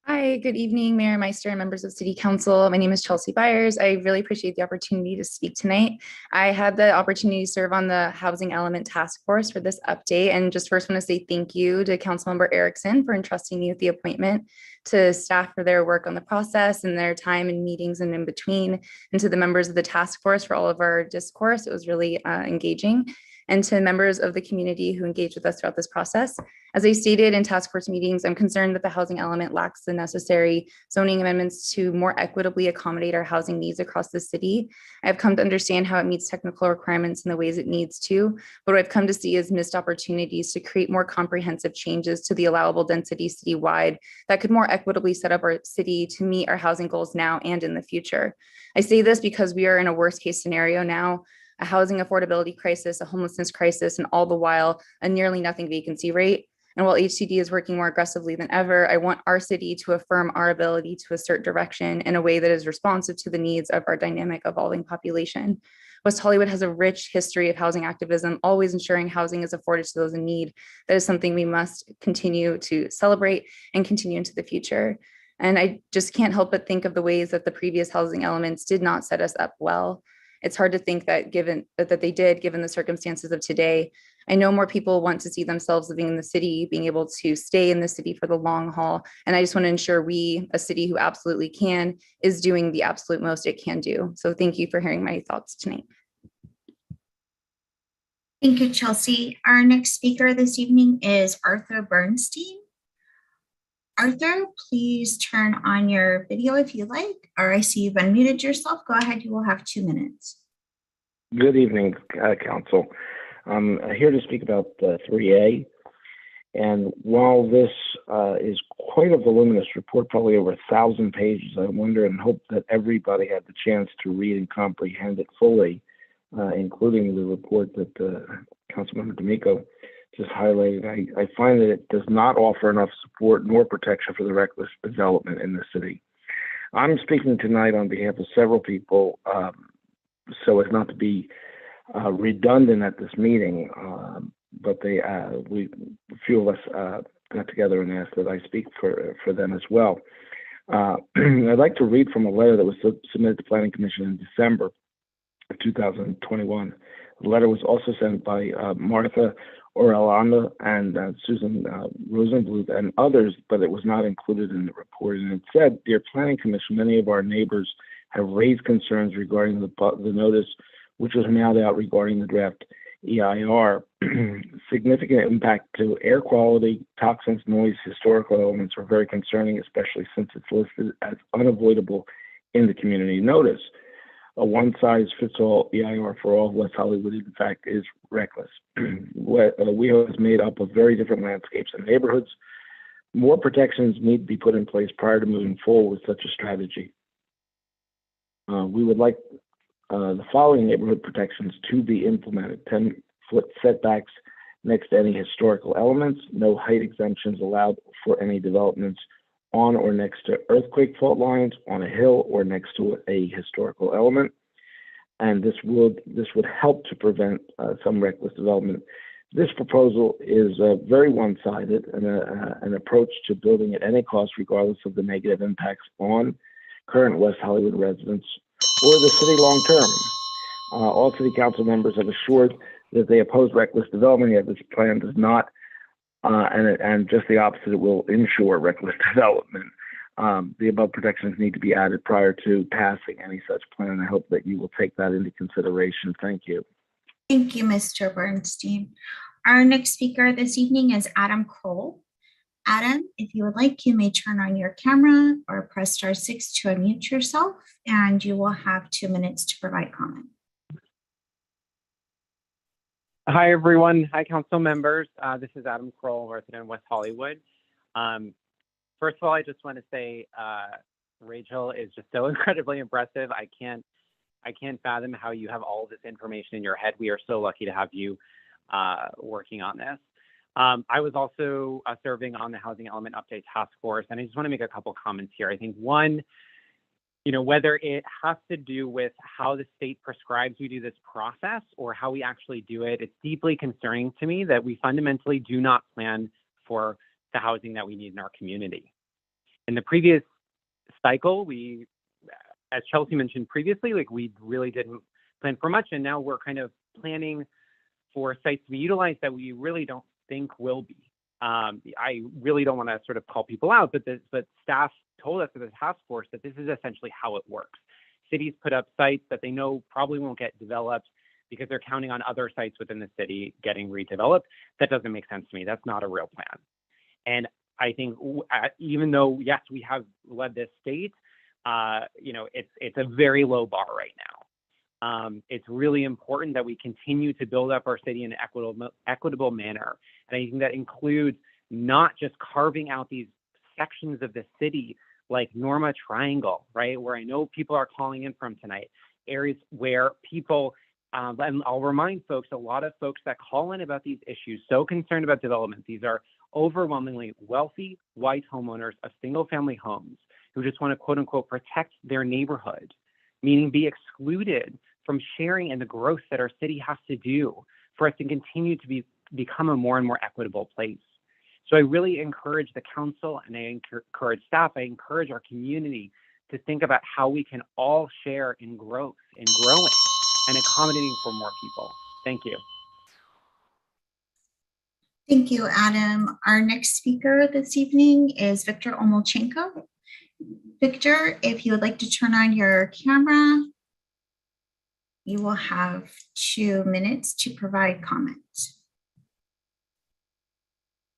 Hi, good evening, Mayor Meister and members of City Council. My name is Chelsea Byers. I really appreciate the opportunity to speak tonight. I had the opportunity to serve on the Housing Element Task Force for this update, and just first want to say thank you to Councilmember Erickson for entrusting me with the appointment, to staff for their work on the process and their time in meetings and in between, and to the members of the task force for all of our discourse. It was really engaging. And to members of the community who engaged with us throughout this process. As I stated in task force meetings, I'm concerned that the housing element lacks the necessary zoning amendments to more equitably accommodate our housing needs across the city. I've come to understand how it meets technical requirements in the ways it needs to, but what I've come to see is missed opportunities to create more comprehensive changes to the allowable density citywide that could more equitably set up our city to meet our housing goals now and in the future. I say this because we are in a worst case scenario now, a housing affordability crisis, a homelessness crisis, and all the while a nearly nothing vacancy rate. And while HCD is working more aggressively than ever, I want our city to affirm our ability to assert direction in a way that is responsive to the needs of our dynamic evolving population. West Hollywood has a rich history of housing activism, always ensuring housing is afforded to those in need. That is something we must continue to celebrate and continue into the future. And I just can't help but think of the ways that the previous housing elements did not set us up well. It's hard to think that they did, given the circumstances of today. I know more people want to see themselves living in the city, being able to stay in the city for the long haul. And I just want to ensure we, a city who absolutely can, is doing the absolute most it can do. So thank you for hearing my thoughts tonight. Thank you, Chelsea. Our next speaker this evening is Arthur Bernstein. Arthur, please turn on your video if you like, or I see you've unmuted yourself. Go ahead, you will have 2 minutes. Good evening, Council. I'm here to speak about 3A. And while this is quite a voluminous report, probably over 1,000 pages, I wonder and hope that everybody had the chance to read and comprehend it fully, including the report that Councilmember D'Amico just highlighted. I find that it does not offer enough support nor protection for the reckless development in the city. I'm speaking tonight on behalf of several people, so as not to be redundant at this meeting, but a few of us got together and asked that I speak for them as well. I'd like to read from a letter that was submitted to the Planning Commission in December of 2021. The letter was also sent by Martha Orellana and Susan Rosenbluth and others, but it was not included in the report. And it said, "Dear Planning Commission, many of our neighbors have raised concerns regarding the notice which was mailed out regarding the draft EIR. Significant impact to air quality, toxins, noise, historical elements are very concerning, especially since it's listed as unavoidable in the community notice. A one-size-fits-all EIR for all of West Hollywood, in fact, is reckless. WeHo is made up of very different landscapes and neighborhoods. More protections need to be put in place prior to moving forward with such a strategy. We would like the following neighborhood protections to be implemented: 10-foot setbacks next to any historical elements, no height exemptions allowed for any developments on or next to earthquake fault lines, on a hill, or next to a historical element. And this would help to prevent some reckless development. This proposal is very one-sided and an approach to building at any cost, regardless of the negative impacts on current West Hollywood residents or the city long-term. All city council members have assured that they oppose reckless development, yet this plan does not, and just the opposite, it will ensure reckless development. The above protections need to be added prior to passing any such plan. I hope that you will take that into consideration. Thank you. Thank you, Mr. Bernstein. Our next speaker this evening is Adam Kroll. Adam, if you would like, you may turn on your camera or press *6 to unmute yourself, and you will have 2 minutes to provide comment. Hi, everyone. Hi, council members. This is Adam Kroll, resident of West Hollywood. First of all, I just want to say Rachel is just so incredibly impressive. I can't fathom how you have all of this information in your head. We are so lucky to have you working on this. I was also serving on the Housing Element Update Task Force, and I just want to make a couple comments here. I think one, whether it has to do with how the state prescribes we do this process or how we actually do it, it's deeply concerning to me that we fundamentally do not plan for the housing that we need in our community. In the previous cycle, we, as Chelsea mentioned previously, like we really didn't plan for much, and now we're kind of planning for sites to be utilized that we really don't think will be. I really don't want to sort of call people out, but staff told us at the task force that this is essentially how it works. Cities put up sites that they know probably won't get developed because they're counting on other sites within the city getting redeveloped. That doesn't make sense to me. That's not a real plan. And I think even though, yes, we have led this state, it's a very low bar right now. It's really important that we continue to build up our city in an equitable manner. And I think that includes not just carving out these sections of the city like Norma Triangle, right? Where I know people are calling in from tonight, areas where people, and I'll remind folks, a lot of folks that call in about these issues, so concerned about development, these are overwhelmingly wealthy white homeowners of single family homes who just want to quote unquote protect their neighborhood, meaning be excluded from sharing in the growth that our city has to do for us to continue to become a more and more equitable place. So I really encourage the council, and I encourage staff, I encourage our community to think about how we can all share in growth, in growing and accommodating for more people. Thank you. Thank you, Adam. Our next speaker this evening is Victor Omolchenko. Victor, if you would like to turn on your camera, you will have 2 minutes to provide comment.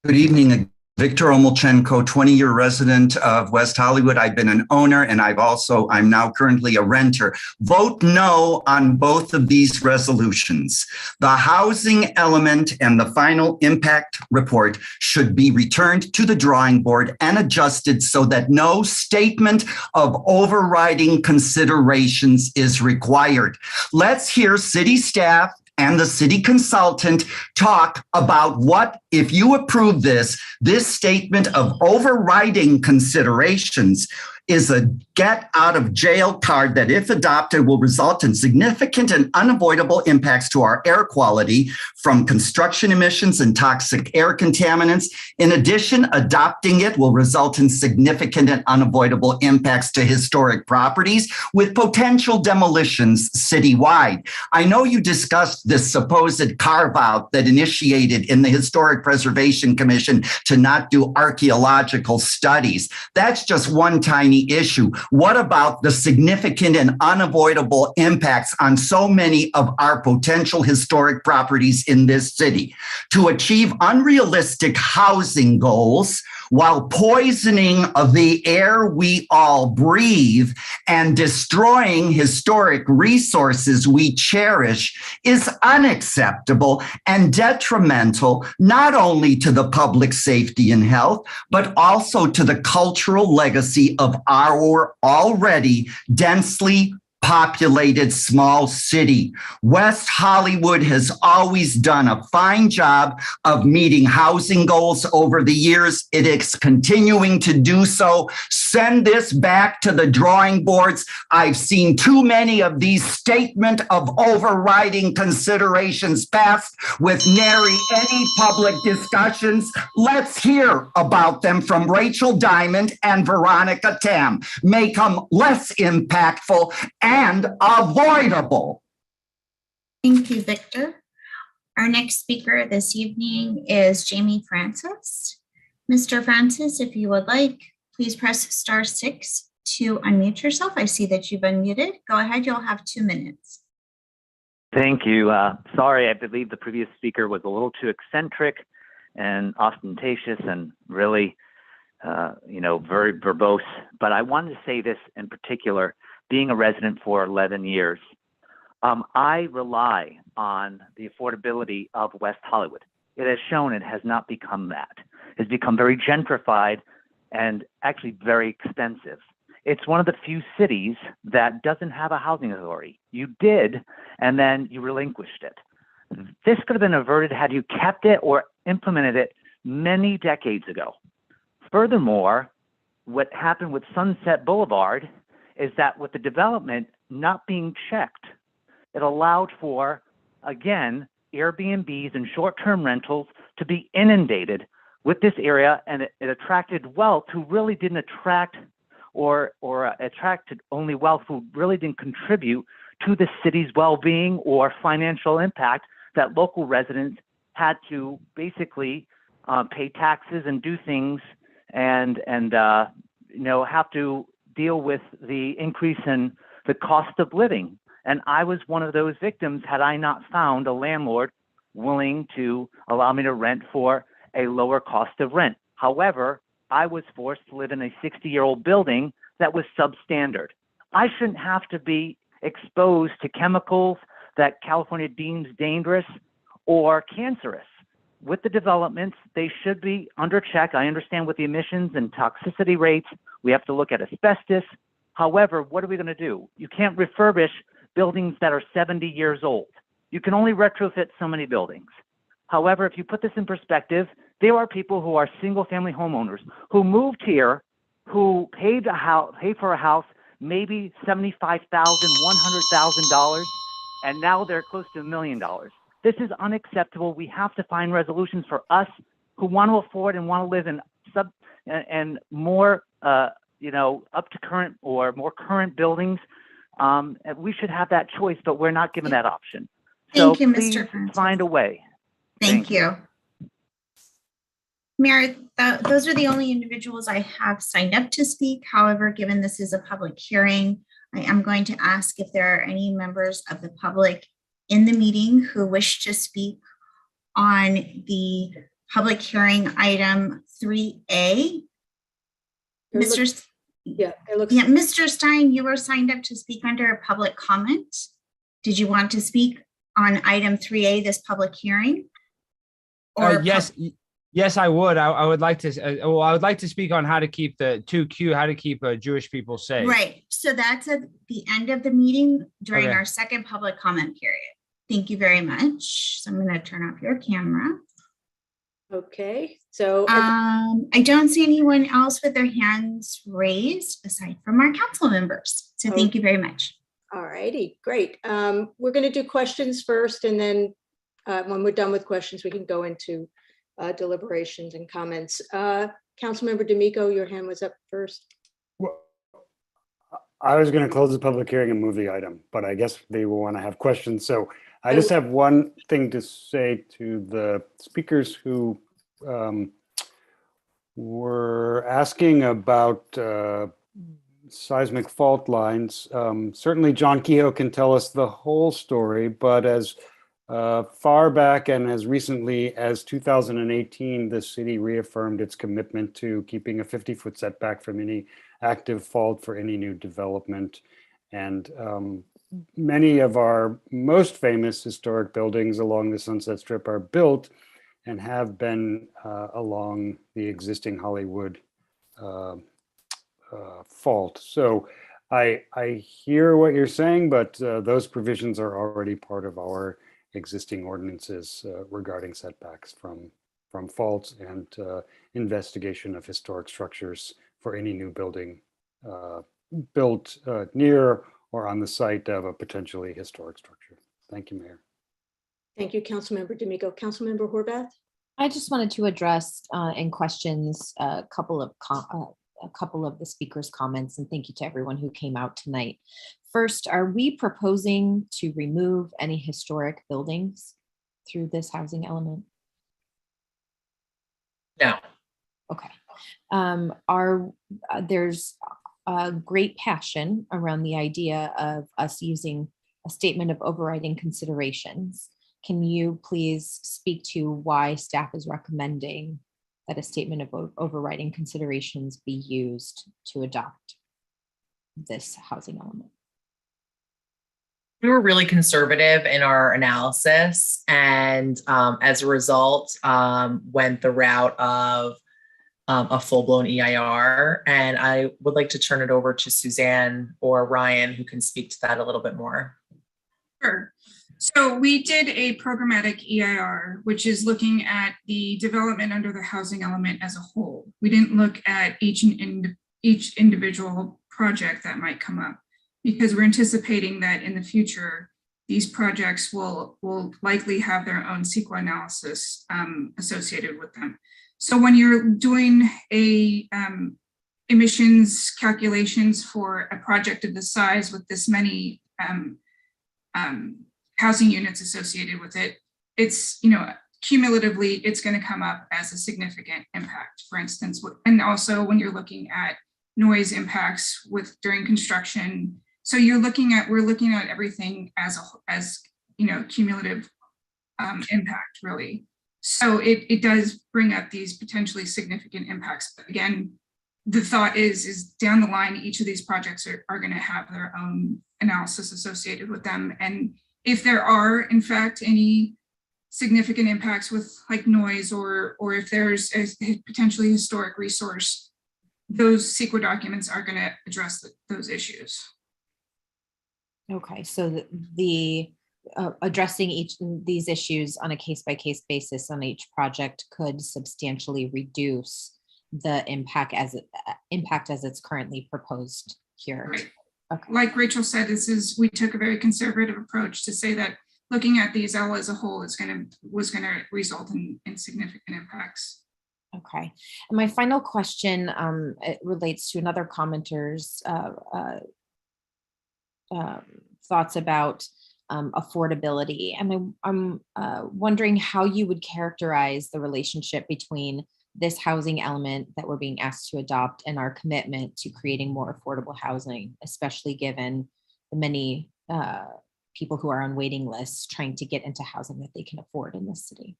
Good evening, Victor Omolchenko, 20-year resident of West Hollywood. I've been an owner and I'm now currently a renter. Vote no on both of these resolutions. The housing element and the final impact report should be returned to the drawing board and adjusted so that no statement of overriding considerations is required. Let's hear city staff and the city consultant talk about what, if you approve this statement of overriding considerations is a get out of jail card that, if adopted, will result in significant and unavoidable impacts to our air quality from construction emissions and toxic air contaminants. In addition, adopting it will result in significant and unavoidable impacts to historic properties with potential demolitions citywide. I know you discussed this supposed carve-out that initiated in the Historic Preservation Commission to not do archaeological studies. That's just one tiny issue. What about the significant and unavoidable impacts on so many of our potential historic properties in this city? To achieve unrealistic housing goals while poisoning the air we all breathe and destroying historic resources we cherish is unacceptable and detrimental not only to the public safety and health, but also to the cultural legacy of our already densely populated small city. West Hollywood has always done a fine job of meeting housing goals over the years. It is continuing to do so. Send this back to the drawing boards. I've seen too many of these statement of overriding considerations passed with nary any public discussions. Let's hear about them from Rachel Diamond and Veronica Tam. Make them less impactful and avoidable. Thank you, Victor. Our next speaker this evening is Jamie Francis. Mr. Francis, if you would like, please press *6 to unmute yourself. I see that you've unmuted. Go ahead, you'll have 2 minutes. Thank you. Sorry, I believe the previous speaker was a little too eccentric and ostentatious and really, very verbose. But I wanted to say this in particular. Being a resident for 11 years, I rely on the affordability of West Hollywood. It has shown it has not become that. It's become very gentrified and actually very expensive. It's one of the few cities that doesn't have a housing authority. You did, and then you relinquished it. This could have been averted had you kept it or implemented it many decades ago. Furthermore, what happened with Sunset Boulevard is that with the development not being checked, it allowed for, again, Airbnbs and short-term rentals to be inundated with this area, and it attracted wealth who really didn't attract or attracted only wealth who really didn't contribute to the city's well-being or financial impact that local residents had to basically pay taxes and do things and have to deal with the increase in the cost of living. And I was one of those victims had I not found a landlord willing to allow me to rent for a lower cost of rent. However, I was forced to live in a 60-year-old building that was substandard. I shouldn't have to be exposed to chemicals that California deems dangerous or cancerous. With the developments, they should be under check. I understand with the emissions and toxicity rates, we have to look at asbestos. However, what are we going to do? You can't refurbish buildings that are 70 years old. You can only retrofit so many buildings. However, if you put this in perspective, there are people who are single-family homeowners who moved here, who paid for a house maybe $75,000, $100,000, and now they're close to $1 million. This is unacceptable. We have to find resolutions for us who want to afford and want to live in more up to current or more current buildings. We should have that choice, but we're not given that option. Thank So you, please Mr. Francis. find a way. Thank you. Mayor, those are the only individuals I have signed up to speak. However, given this is a public hearing, I am going to ask if there are any members of the public in the meeting who wish to speak on the public hearing item 3A. Mr. Stein, you were signed up to speak under public comment. Did you want to speak on item 3A, this public hearing? Yes, I would. I would like to. I would like to speak on how to keep the 2Q, how to keep Jewish people safe. Right. So that's at the end of the meeting during our second public comment period. Thank you very much. So I'm going to turn off your camera. Okay. So I don't see anyone else with their hands raised aside from our council members. So thank you very much. All righty, great. We're going to do questions first, and then when we're done with questions, we can go into deliberations and comments. Councilmember D'Amico, your hand was up first. Well, I was going to close the public hearing and move the item, but I guess they will want to have questions. So I just have one thing to say to the speakers who were asking about seismic fault lines. Certainly John Kehoe can tell us the whole story, but as far back and as recently as 2018, the city reaffirmed its commitment to keeping a 50-foot setback from any active fault for any new development. And many of our most famous historic buildings along the Sunset Strip are built and have been along the existing Hollywood fault. So I hear what you're saying, but those provisions are already part of our existing ordinances regarding setbacks from faults and investigation of historic structures for any new building built near or on the site of a potentially historic structure. Thank you, Mayor. Thank you, Councilmember D'Amico. Councilmember Horvath? I just wanted to address in questions a couple of the speakers' comments, and thank you to everyone who came out tonight. First, are we proposing to remove any historic buildings through this housing element? No. Okay. There's a great passion around the idea of us using a statement of overriding considerations. Can you please speak to why staff is recommending that a statement of overriding considerations be used to adopt this housing element? We were really conservative in our analysis, and as a result, went the route of a full-blown EIR. And I would like to turn it over to Suzanne or Ryan, who can speak to that a little bit more. Sure. So we did a programmatic EIR, which is looking at the development under the housing element as a whole. We didn't look at each individual project that might come up, because we're anticipating that in the future, these projects will likely have their own CEQA analysis associated with them. So when you're doing a emissions calculations for a project of this size with this many housing units associated with it, it's, cumulatively, it's going to come up as a significant impact, for instance. And also when you're looking at noise impacts during construction. So we're looking at everything as cumulative impact, really. So it does bring up these potentially significant impacts. But again, the thought is down the line, each of these projects are going to have their own analysis associated with them. And if there are, in fact, any significant impacts with like noise, or if there's a potentially historic resource, those CEQA documents are going to address those issues. Okay, so the addressing these issues on a case-by-case basis on each project could substantially reduce the impact as it's currently proposed here. Right. Okay. Like Rachel said, we took a very conservative approach to say that looking at these all as a whole was going to result in significant impacts. Okay, and my final question it relates to another commenter's thoughts about affordability, and I'm wondering how you would characterize the relationship between this housing element that we're being asked to adopt and our commitment to creating more affordable housing, especially given the many people who are on waiting lists trying to get into housing that they can afford in this city.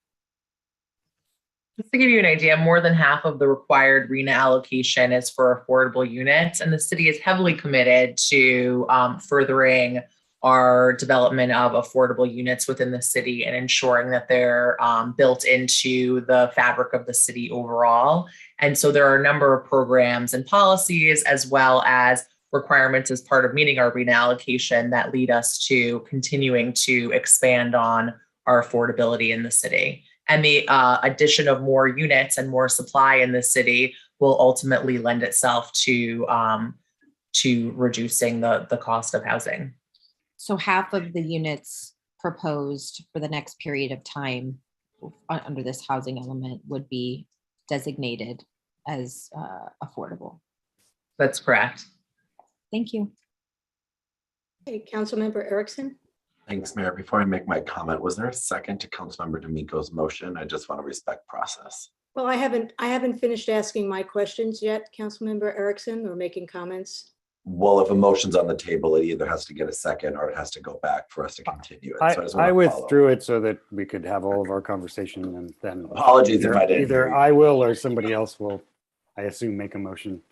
Just to give you an idea, more than half of the required RENA allocation is for affordable units, and the city is heavily committed to furthering our development of affordable units within the city and ensuring that they're built into the fabric of the city overall. And so there are a number of programs and policies, as well as requirements as part of meeting our RENA allocation, that lead us to continuing to expand on our affordability in the city. And the addition of more units and more supply in the city will ultimately lend itself to reducing the cost of housing. So half of the units proposed for the next period of time under this housing element would be designated as affordable. That's correct. Thank you. Okay, Councilmember Erickson. Thanks, Mayor. Before I make my comment, was there a second to Councilmember D'Amico's motion? I just want to respect process. Well, I haven't finished asking my questions yet, Councilmember Erickson, or making comments. Well, if a motion's on the table, it either has to get a second or it has to go back for us to continue it. So I just want I to withdrew it so that we could have all of our conversation, and then apologies if I didn't. Either I will or somebody else will, I assume, make a motion.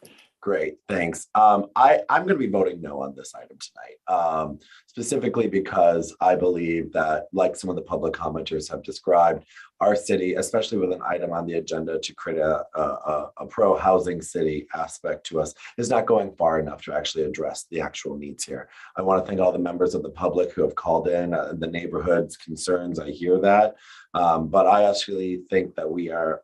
Great, thanks. I'm going to be voting no on this item tonight, specifically because I believe that, like some of the public commenters have described, our city, especially with an item on the agenda to create a pro-housing city aspect to us, is not going far enough to actually address the actual needs here. I want to thank all the members of the public who have called in, the neighborhood's concerns. I hear that. But I actually think that we are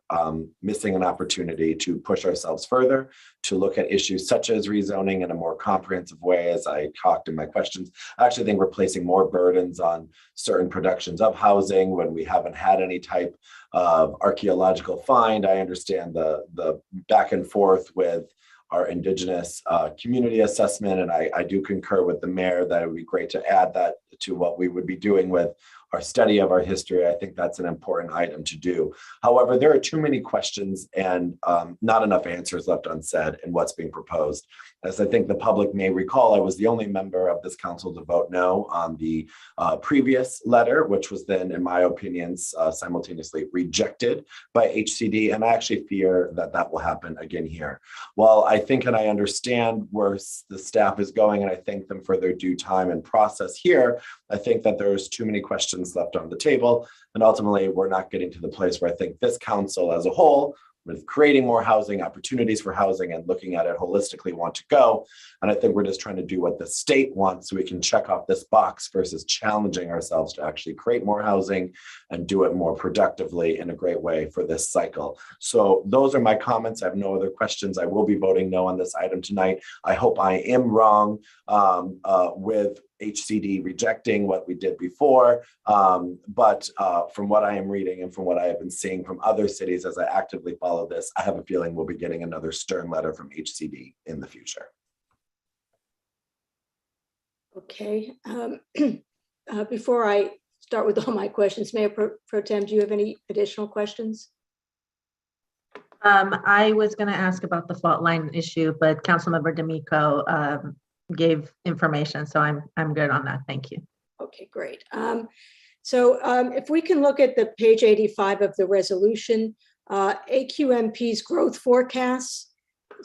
missing an opportunity to push ourselves further, to look at issues such as rezoning in a more comprehensive way, as I talked in my questions. I actually think we're placing more burdens on certain productions of housing when we haven't had any type of archaeological find. I understand the back and forth with our Indigenous community assessment, and I do concur with the mayor that it would be great to add that to what we would be doing with our study of our history. I think that's an important item to do. However, there are too many questions and not enough answers left unsaid in what's being proposed. As I think the public may recall, I was the only member of this council to vote no on the previous letter, which was then, in my opinions, simultaneously rejected by HCD. And I actually fear that that will happen again here. While I think and I understand where the staff is going, and I thank them for their due time and process here, I think that there's too many questions left on the table. And ultimately, we're not getting to the place where I think this council as a whole with creating more housing, opportunities for housing, and looking at it holistically want to go. And I think we're just trying to do what the state wants so we can check off this box versus challenging ourselves to actually create more housing and do it more productively in a great way for this cycle. So those are my comments. I have no other questions. I will be voting no on this item tonight. I hope I am wrong with HCD rejecting what we did before. But from what I am reading and from what I have been seeing from other cities as I actively follow this, I have a feeling we'll be getting another stern letter from HCD in the future. Okay. Before I start with all my questions, Mayor Pro Tem, do you have any additional questions? I was going to ask about the fault line issue, but Councilmember D'Amico gave information, so I'm good on that. Thank you. Okay, great. So if we can look at the page 85 of the resolution, AQMP's growth forecasts,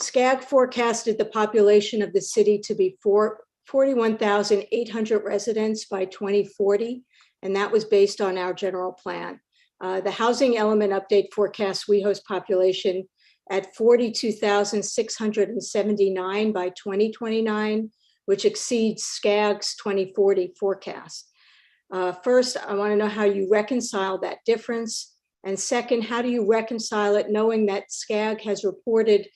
SCAG forecasted the population of the city to be 41,800 residents by 2040, and that was based on our general plan. The housing element update forecasts WeHo's population at 42,679 by 2029, which exceeds SCAG's 2040 forecast. First, I want to know how you reconcile that difference. And second, how do you reconcile it knowing that SCAG has reported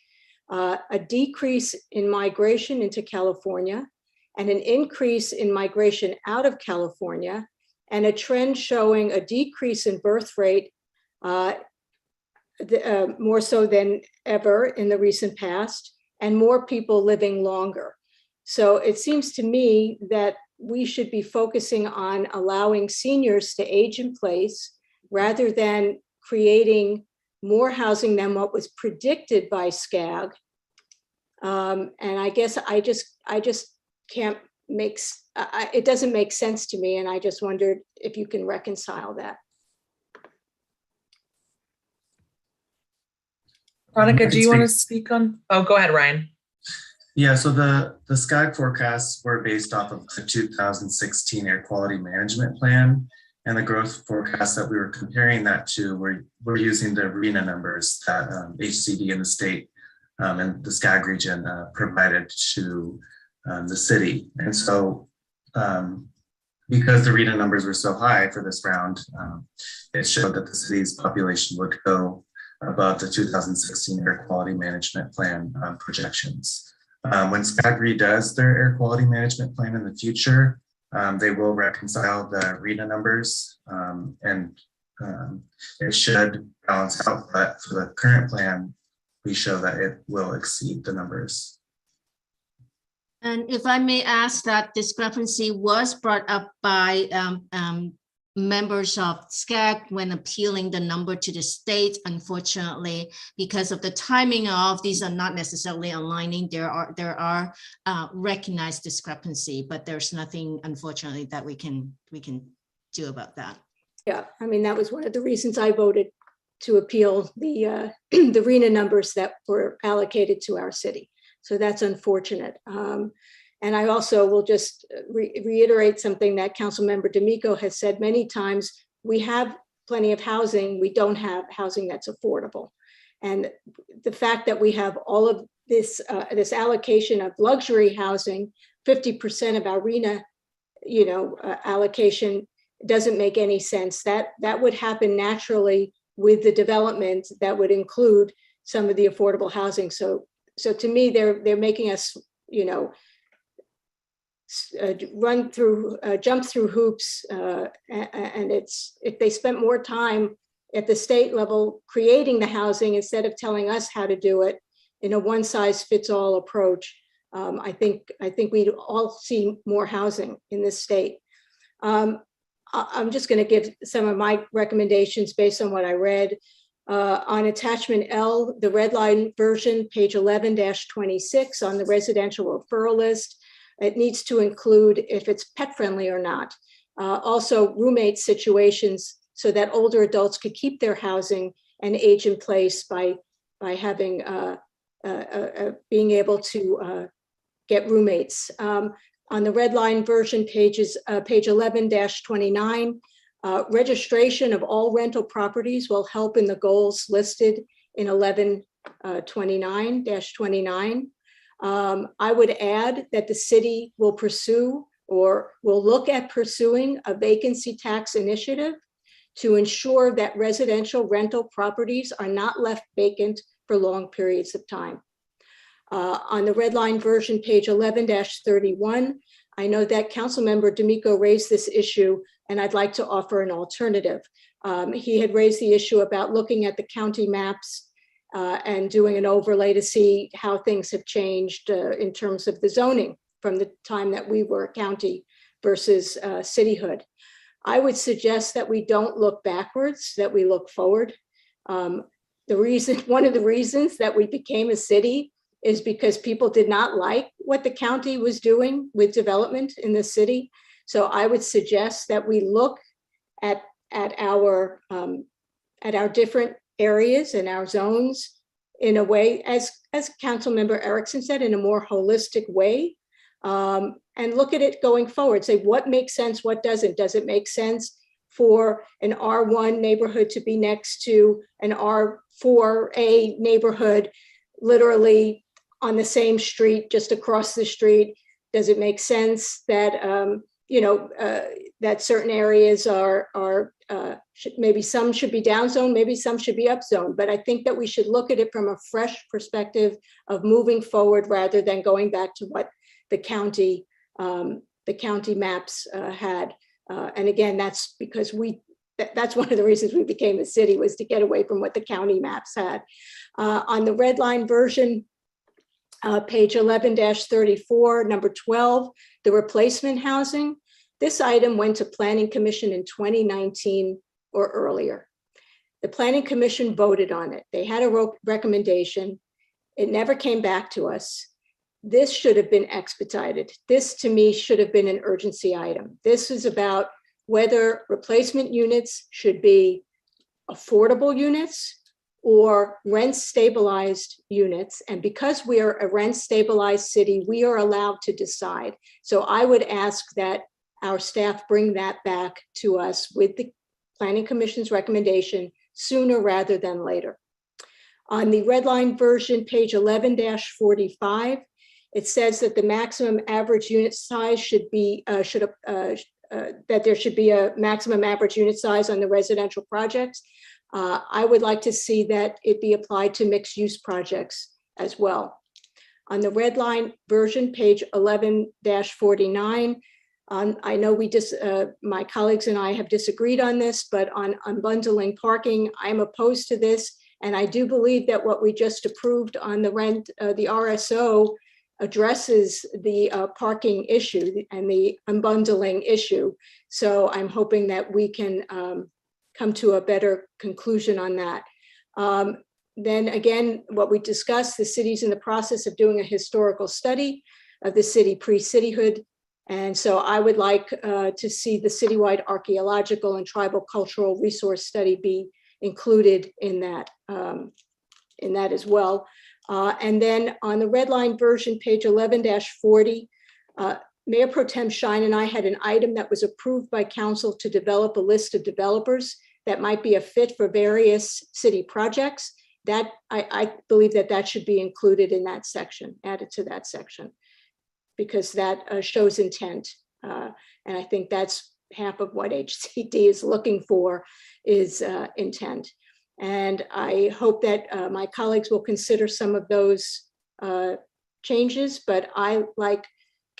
a decrease in migration into California and an increase in migration out of California, and a trend showing a decrease in birth rate more so than ever in the recent past, and more people living longer. So it seems to me that we should be focusing on allowing seniors to age in place rather than creating more housing than what was predicted by SCAG. And I guess I just can't make, it doesn't make sense to me. And I just wondered if you can reconcile that. Veronica, do you want to speak on? Oh, go ahead, Ryan. Yeah, so the SCAG forecasts were based off of the 2016 Air Quality Management Plan, and the growth forecast that we were comparing that to, we're using the RENA numbers that HCD in the state and the SCAG region provided to the city. And so because the RENA numbers were so high for this round, it showed that the city's population would go above the 2016 Air Quality Management Plan projections. When SCAG redoes their air quality management plan in the future, they will reconcile the RENA numbers and it should balance out. But for the current plan, we show that it will exceed the numbers. And if I may ask, that discrepancy was brought up by members of SCAG when appealing the number to the state. Unfortunately, because of the timing of these are not necessarily aligning, there are recognized discrepancy, but there's nothing, unfortunately, that we can do about that. Yeah, I mean, that was one of the reasons I voted to appeal the the RENA numbers that were allocated to our city. So that's unfortunate. And I also will just reiterate something that Councilmember D'Amico has said many times. We have plenty of housing. We don't have housing that's affordable. And the fact that we have all of this, this allocation of luxury housing, 50% of our RENA, allocation doesn't make any sense. That would happen naturally with the development that would include some of the affordable housing. So to me, they're making us, jump through hoops, and if they spent more time at the state level creating the housing instead of telling us how to do it in a one-size-fits-all approach, I think we'd all see more housing in this state. I'm just going to give some of my recommendations based on what I read. On attachment L, the red line version, page 11-26 on the residential referral list, it needs to include if it's pet friendly or not. Also roommate situations so that older adults could keep their housing and age in place by having being able to get roommates. On the red line version, page 11-29, registration of all rental properties will help in the goals listed in 1129-29. I would add that the city will pursue or will look at pursuing a vacancy tax initiative to ensure that residential rental properties are not left vacant for long periods of time. On the red line version, page 11-31, I know that Councilmember D'Amico raised this issue, and I'd like to offer an alternative. He had raised the issue about looking at the county maps and doing an overlay to see how things have changed in terms of the zoning from the time that we were a county versus cityhood. I would suggest that we don't look backwards, that we look forward. One of the reasons that we became a city is because people did not like what the county was doing with development in the city. So I would suggest that we look at our different areas and our zones in a way, as Councilmember Erickson said, in a more holistic way, and look at it going forward. Say what makes sense, what doesn't. Does it make sense for an R1 neighborhood to be next to an R4A neighborhood, literally on the same street, just across the street? Does it make sense that that certain areas maybe some should be downzone, maybe some should be upzone? But I think that we should look at it from a fresh perspective of moving forward rather than going back to what the county maps had. And again, that's because that's one of the reasons we became a city, was to get away from what the county maps had. On the red line version, page 11-34, number 12, the replacement housing. This item went to Planning Commission in 2019 or earlier. The Planning Commission voted on it. They had a recommendation. It never came back to us. This should have been expedited. This, to me, should have been an urgency item. This is about whether replacement units should be affordable units or rent stabilized units. And because we are a rent stabilized city, we are allowed to decide. So I would ask that our staff bring that back to us with the Planning Commission's recommendation sooner rather than later. On the red line version, page 11-45, it says that the maximum average unit size should be, that there should be a maximum average unit size on the residential projects. I would like to see that it be applied to mixed use projects as well. On the red line version, page 11-49, I know my colleagues and I have disagreed on this, but on unbundling parking, I'm opposed to this. And I do believe that what we just approved on the RSO addresses the parking issue and the unbundling issue. So I'm hoping that we can come to a better conclusion on that. Then again, what we discussed, the city's in the process of doing a historical study of the city pre-cityhood. And so I would like to see the citywide archaeological and tribal cultural resource study be included in that as well. And then on the red line version, page 11-40, Mayor Pro Tem Shine and I had an item that was approved by council to develop a list of developers that might be a fit for various city projects. That I believe that should be included in that section, added to that section, because that shows intent. And I think that's half of what HCD is looking for, is intent. And I hope that my colleagues will consider some of those changes, but I, like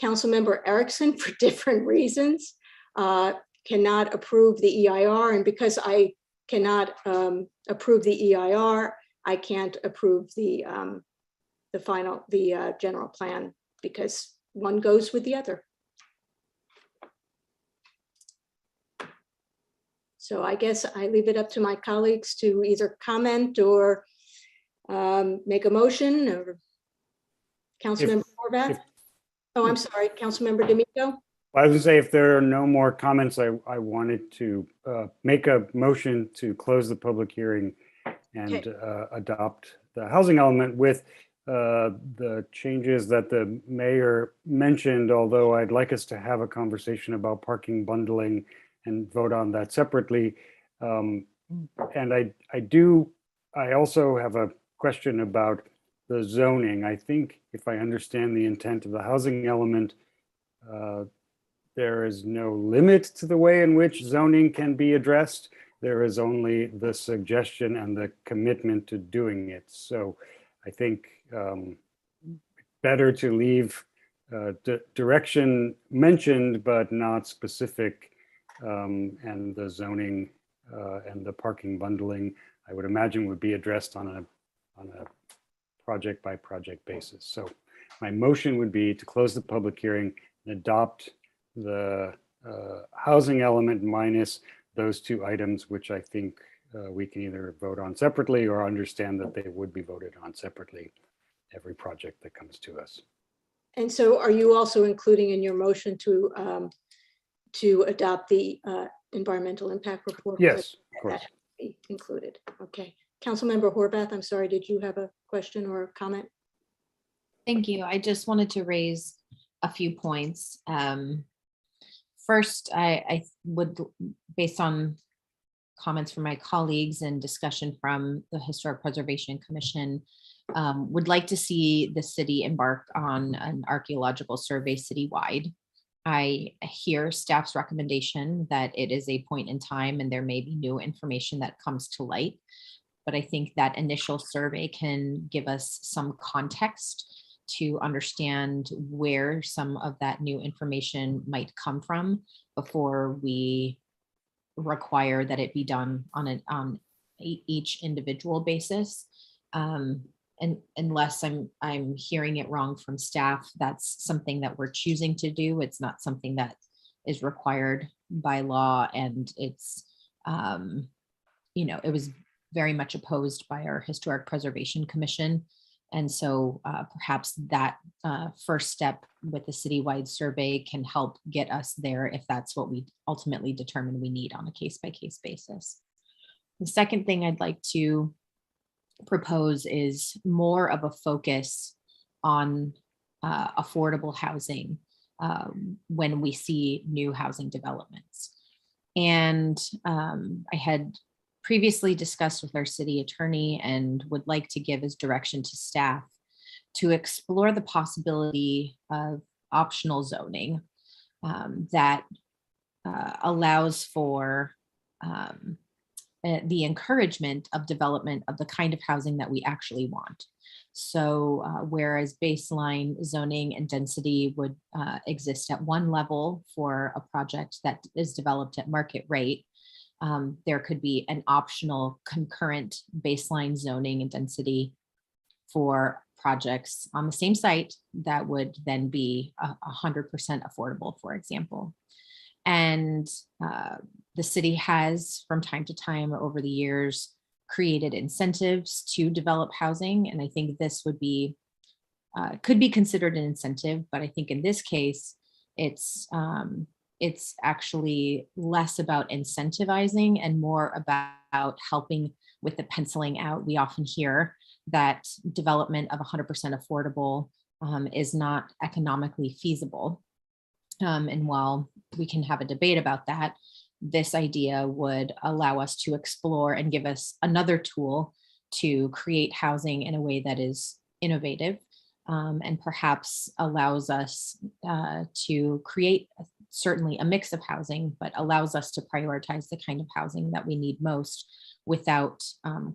Councilmember Erickson, for different reasons, cannot approve the EIR. And because I cannot approve the EIR, I can't approve the general plan, because one goes with the other. So I guess I leave it up to my colleagues to either comment or make a motion. Or Councilmember Horvath. Oh, I'm sorry, Councilmember D'Amico. I was gonna say, if there are no more comments, I wanted to make a motion to close the public hearing and adopt the housing element with the changes that the mayor mentioned, although I'd like us to have a conversation about parking bundling and vote on that separately. And I do I also have a question about the zoning. I think if I understand the intent of the housing element, there is no limit to the way in which zoning can be addressed. There is only the suggestion and the commitment to doing it. So I think better to leave direction mentioned, but not specific. And the zoning and the parking bundling, I would imagine, would be addressed on a project by project basis. So my motion would be to close the public hearing and adopt the housing element minus those two items, which I think we can either vote on separately or understand that they would be voted on separately, every project that comes to us. And so are you also including in your motion to adopt the environmental impact report? Yes, of course. That be included. Okay. Councilmember Horvath, I'm sorry, did you have a question or a comment? Thank you. I just wanted to raise a few points. First, I would, based on comments from my colleagues and discussion from the Historic Preservation Commission, would like to see the city embark on an archaeological survey citywide. I hear staff's recommendation that it is a point in time and there may be new information that comes to light, but I think that initial survey can give us some context to understand where some of that new information might come from before we require that it be done on each individual basis. And unless I'm hearing it wrong from staff, that's something that we're choosing to do. It's not something that is required by law, and it's it was very much opposed by our Historic Preservation Commission. And so perhaps that first step with the citywide survey can help get us there if that's what we ultimately determine we need on a case-by-case basis. The second thing I'd like to propose is more of a focus on affordable housing when we see new housing developments. And I had previously discussed with our city attorney and would like to give as direction to staff to explore the possibility of optional zoning that allows for the encouragement of development of the kind of housing that we actually want. So whereas baseline zoning and density would exist at one level for a project that is developed at market rate, there could be an optional concurrent baseline zoning and density for projects on the same site that would then be 100% affordable, for example. And the city has, from time to time over the years, created incentives to develop housing. And I think this would be, could be considered an incentive, but I think in this case, it's actually less about incentivizing and more about helping with the penciling out. We often hear that development of 100% affordable is not economically feasible. And while we can have a debate about that, this idea would allow us to explore and give us another tool to create housing in a way that is innovative and perhaps allows us to create certainly a mix of housing, but allows us to prioritize the kind of housing that we need most without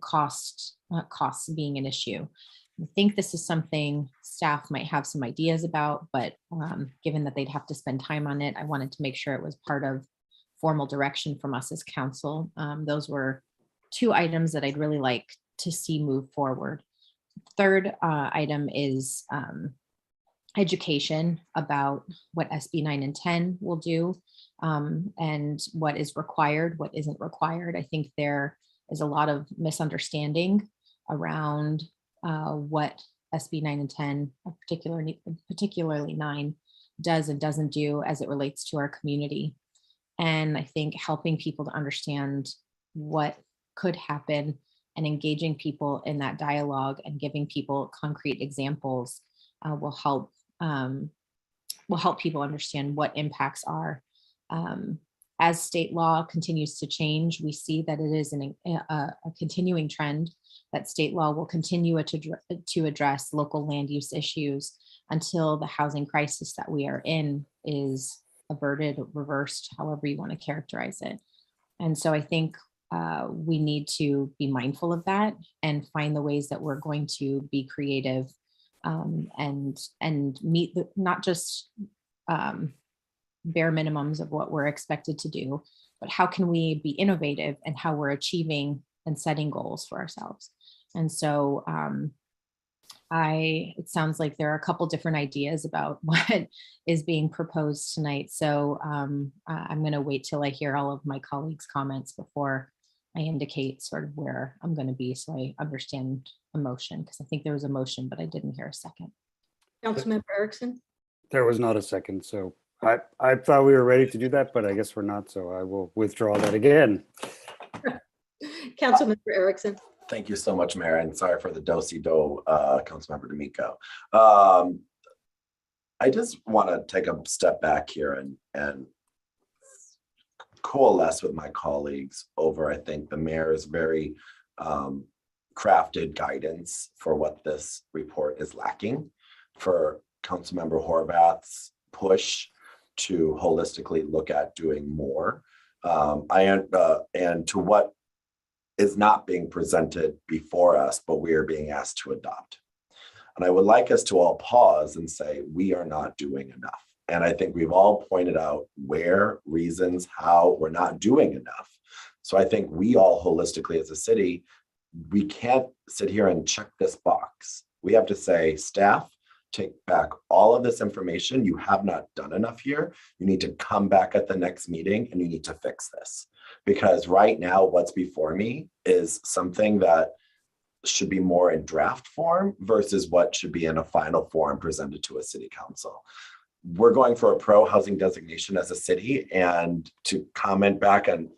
costs being an issue. I think this is something staff might have some ideas about, but given that they'd have to spend time on it, I wanted to make sure it was part of formal direction from us as council. Those were two items that I'd really like to see move forward. Third item is education about what SB 9 and 10 will do and what is required, what isn't required. I think there is a lot of misunderstanding around what SB 9 and 10, particularly 9, does and doesn't do as it relates to our community. And I think helping people to understand what could happen and engaging people in that dialogue and giving people concrete examples will help people understand what impacts are. As state law continues to change, we see that it is a continuing trend that state law will continue to address local land use issues until the housing crisis that we are in is averted, reversed, however you want to characterize it. And so I think we need to be mindful of that and find the ways that we're going to be creative and meet the, not just bare minimums of what we're expected to do, but how can we be innovative and how we're achieving and setting goals for ourselves. And so it sounds like there are a couple different ideas about what is being proposed tonight. So I'm going to wait till I hear all of my colleagues' comments before I indicate sort of where I'm going to be, so I understand a motion, because I think there was a motion, but I didn't hear a second. Councilmember Erickson. There was not a second, so I thought we were ready to do that, but I guess we're not, so I will withdraw that again. Councilmember Erickson. Thank you so much, Mayor, and sorry for the do-si-do, Councilmember D'Amico. I just want to take a step back here and coalesce with my colleagues over, I think, the mayor's very crafted guidance for what this report is lacking, for Councilmember Horvath's push to holistically look at doing more, and to what is not being presented before us, but we are being asked to adopt. And I would like us to all pause and say, we are not doing enough. And I think we've all pointed out where, reasons, how we're not doing enough. So I think we all holistically as a city, we can't sit here and check this box. We have to say, staff, take back all of this information. You have not done enough here. You need to come back at the next meeting and you need to fix this. Because right now, what's before me is something that should be more in draft form versus what should be in a final form presented to a city council. We're going for a pro housing designation as a city, and to comment back on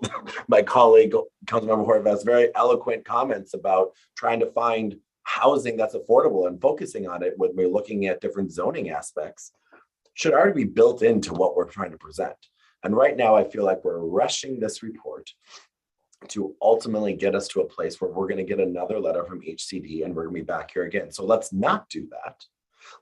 my colleague, Councilmember Horvath's very eloquent comments about trying to find housing that's affordable and focusing on it when we're looking at different zoning aspects should already be built into what we're trying to present. And right now, I feel like we're rushing this report to ultimately get us to a place where we're going to get another letter from HCD and we're going to be back here again. So let's not do that.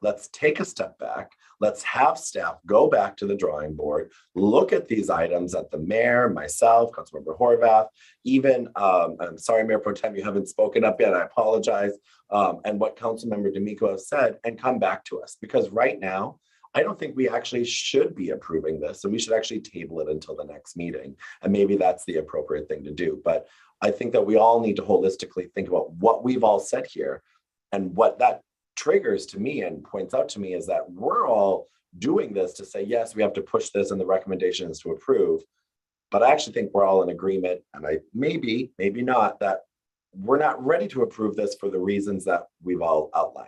Let's take a step back. Let's have staff go back to the drawing board, look at these items that the mayor, myself, Councilmember Horvath, even, I'm sorry, Mayor Pro Tem, you haven't spoken up yet, I apologize, and what Councilmember D'Amico has said, and come back to us. Because right now, I don't think we actually should be approving this, and we should actually table it until the next meeting. And maybe that's the appropriate thing to do. But I think that we all need to holistically think about what we've all said here, and what that triggers to me and points out to me is that we're all doing this to say, yes, we have to push this and the recommendation is to approve. But I actually think we're all in agreement, and maybe not, that we're not ready to approve this for the reasons that we've all outlined.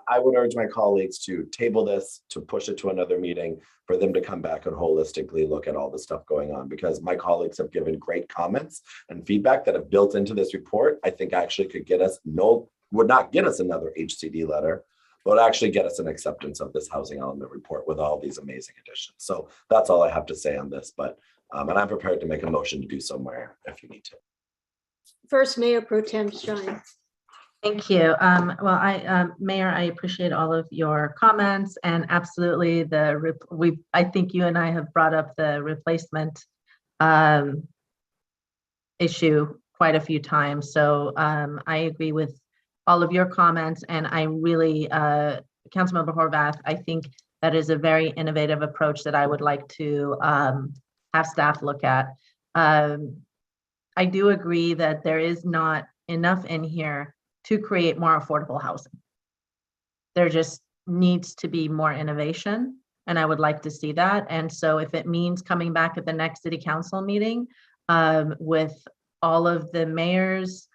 I would urge my colleagues to table this, to push it to another meeting, for them to come back and holistically look at all the stuff going on, because my colleagues have given great comments and feedback that have built into this report. I think actually could get us, would not get us another HCD letter, but actually get us an acceptance of this housing element report with all these amazing additions. So that's all I have to say on this, but, and I'm prepared to make a motion to do somewhere if you need to. First, Mayor Pro Tem Shine. Thank you. Mayor, I appreciate all of your comments, and absolutely I think you and I have brought up the replacement issue quite a few times. So I agree with all of your comments, and I really, Councilmember Horvath, I think that is a very innovative approach that I would like to have staff look at. I do agree that there is not enough in here to create more affordable housing. There just needs to be more innovation, and I would like to see that. And so if it means coming back at the next city council meeting with all of the mayor's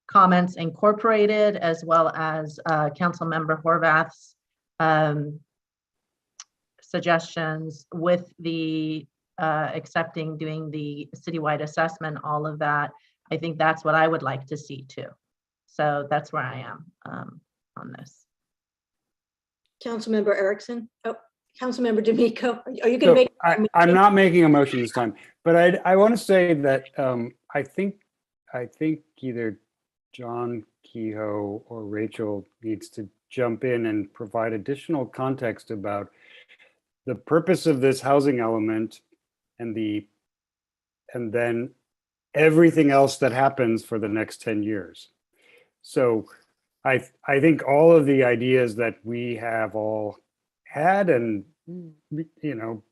comments incorporated, as well as Councilmember Horvath's suggestions, with the accepting doing the citywide assessment, all of that, I think that's what I would like to see too. So that's where I am on this. Councilmember Erickson. Oh, Councilmember D'Amico. Are you going to make? I'm not making a motion this time, but I want to say that I think either John Kehoe or Rachel needs to jump in and provide additional context about the purpose of this housing element and then everything else that happens for the next 10 years. So I think all of the ideas that we have all had, and you know,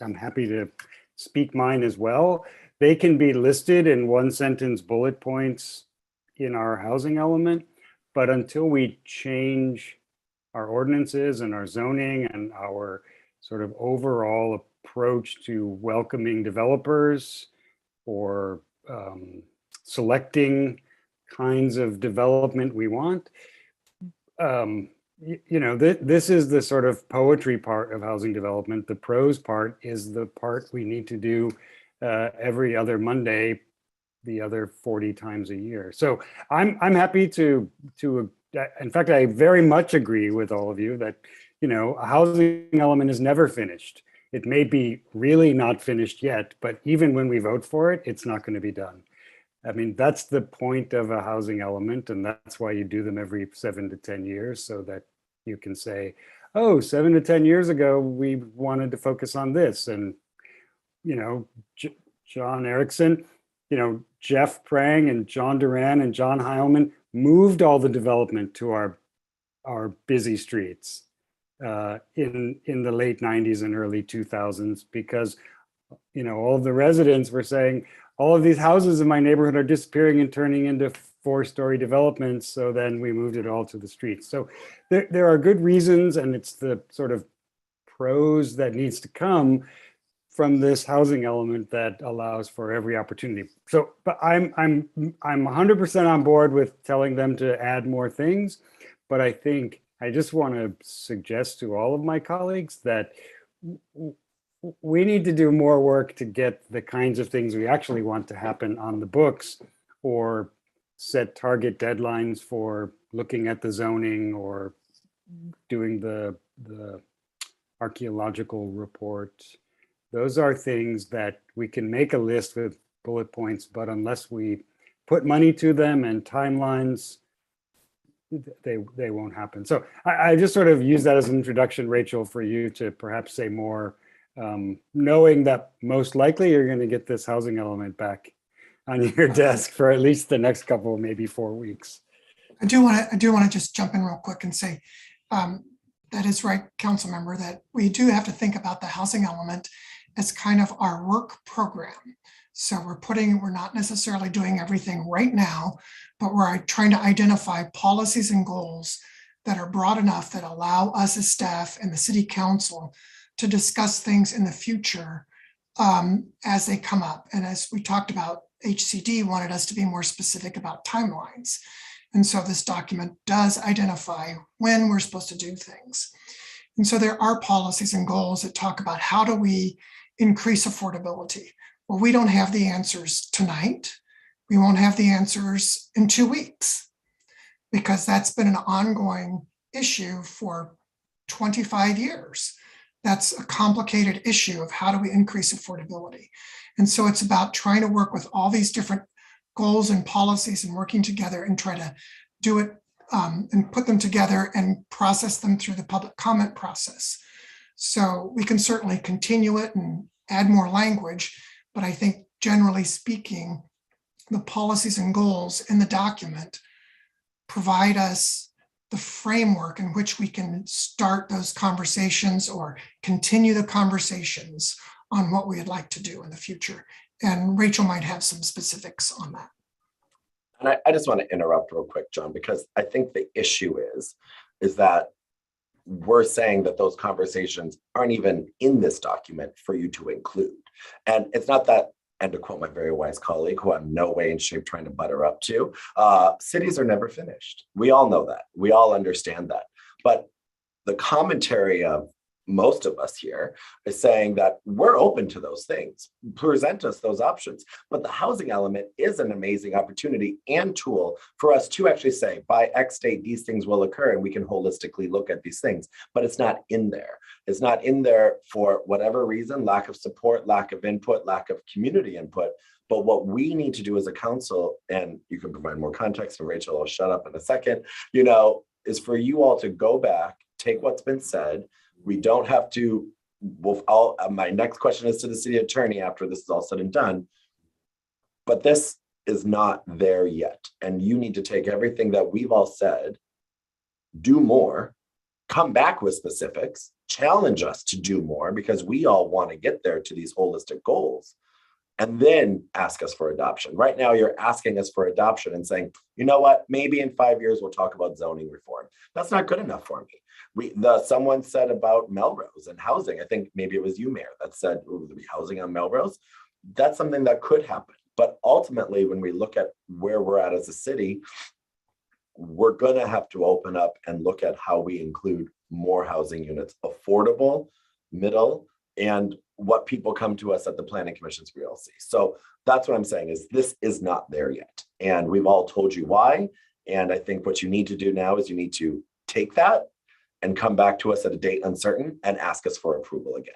I'm happy to speak mine as well. They can be listed in one sentence bullet points in our housing element, but until we change our ordinances and our zoning and our sort of overall approach to welcoming developers or selecting kinds of development we want, you know, this is the sort of poetry part of housing development. The prose part is the part we need to do every other Monday, the other 40 times a year. So I'm happy to in fact, I very much agree with all of you that, you know, a housing element is never finished. It may be really not finished yet, but even when we vote for it, it's not going to be done. I mean, that's the point of a housing element, and that's why you do them every 7 to 10 years, so that you can say, oh, 7 to 10 years ago, we wanted to focus on this. And, you know, John Erickson, you know, Jeff Prang and John Duran and John Heilman moved all the development to our busy streets in the late 90s and early 2000s, because, you know, all of the residents were saying, all of these houses in my neighborhood are disappearing and turning into 4-story developments. So then we moved it all to the streets. So there are good reasons, and it's the sort of prose that needs to come from this housing element that allows for every opportunity. So, but I'm 100% on board with telling them to add more things, but I think I just want to suggest to all of my colleagues that we need to do more work to get the kinds of things we actually want to happen on the books, or set target deadlines for looking at the zoning or doing the archaeological report. Those are things that we can make a list with bullet points, but unless we put money to them and timelines, they won't happen. So I just sort of use that as an introduction, Rachel, for you to perhaps say more, knowing that most likely you're going to get this housing element back on your desk for at least the next couple, maybe 4 weeks. I do want to just jump in real quick and say that is right, council member, that we do have to think about the housing element as kind of our work program. So we're not necessarily doing everything right now, but we're trying to identify policies and goals that are broad enough that allow us as staff and the city council to discuss things in the future as they come up. And as we talked about, HCD wanted us to be more specific about timelines. And so this document does identify when we're supposed to do things. And so there are policies and goals that talk about how do we increase affordability. Well, we don't have the answers tonight. We won't have the answers in 2 weeks, because that's been an ongoing issue for 25 years. That's a complicated issue of how do we increase affordability. And so it's about trying to work with all these different goals and policies and working together and try to do it and put them together and process them through the public comment process. So we can certainly continue it and add more language, but I think generally speaking, the policies and goals in the document provide us the framework in which we can start those conversations or continue the conversations on what we would like to do in the future. And Rachel might have some specifics on that. And I just want to interrupt real quick, John, because I think the issue is that we're saying that those conversations aren't even in this document for you to include. And it's not that, and to quote my very wise colleague, who I'm no way in shape trying to butter up to, cities are never finished. We all know that. We all understand that. But the commentary of most of us here is saying that we're open to those things, present us those options. But the housing element is an amazing opportunity and tool for us to actually say, by X date, these things will occur, and we can holistically look at these things. But it's not in there. It's not in there for whatever reason, lack of support, lack of input, lack of community input. But what we need to do as a council, and you can provide more context, and Rachel, I'll shut up in a second, is for you all to go back, take what's been said. We don't have to, my next question is to the city attorney after this is all said and done. But this is not there yet. And you need to take everything that we've all said, do more, come back with specifics, challenge us to do more, because we all want to get there to these holistic goals, and then ask us for adoption. Right now, you're asking us for adoption and saying, you know what, maybe in 5 years, we'll talk about zoning reform. That's not good enough for me. Someone said about Melrose and housing, I think maybe it was you, Mayor, that said, will there be housing on Melrose? That's something that could happen. But ultimately, when we look at where we're at as a city, we're going to have to open up and look at how we include more housing units, affordable, middle, and what people come to us at the planning commissions we all see. So that's what I'm saying, is this is not there yet. And we've all told you why. And I think what you need to do now is you need to take that and come back to us at a date uncertain and ask us for approval again.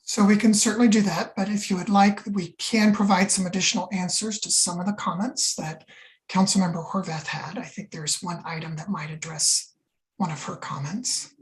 So we can certainly do that, but if you would like, we can provide some additional answers to some of the comments that Councilmember Horvath had. I think there's one item that might address one of her comments.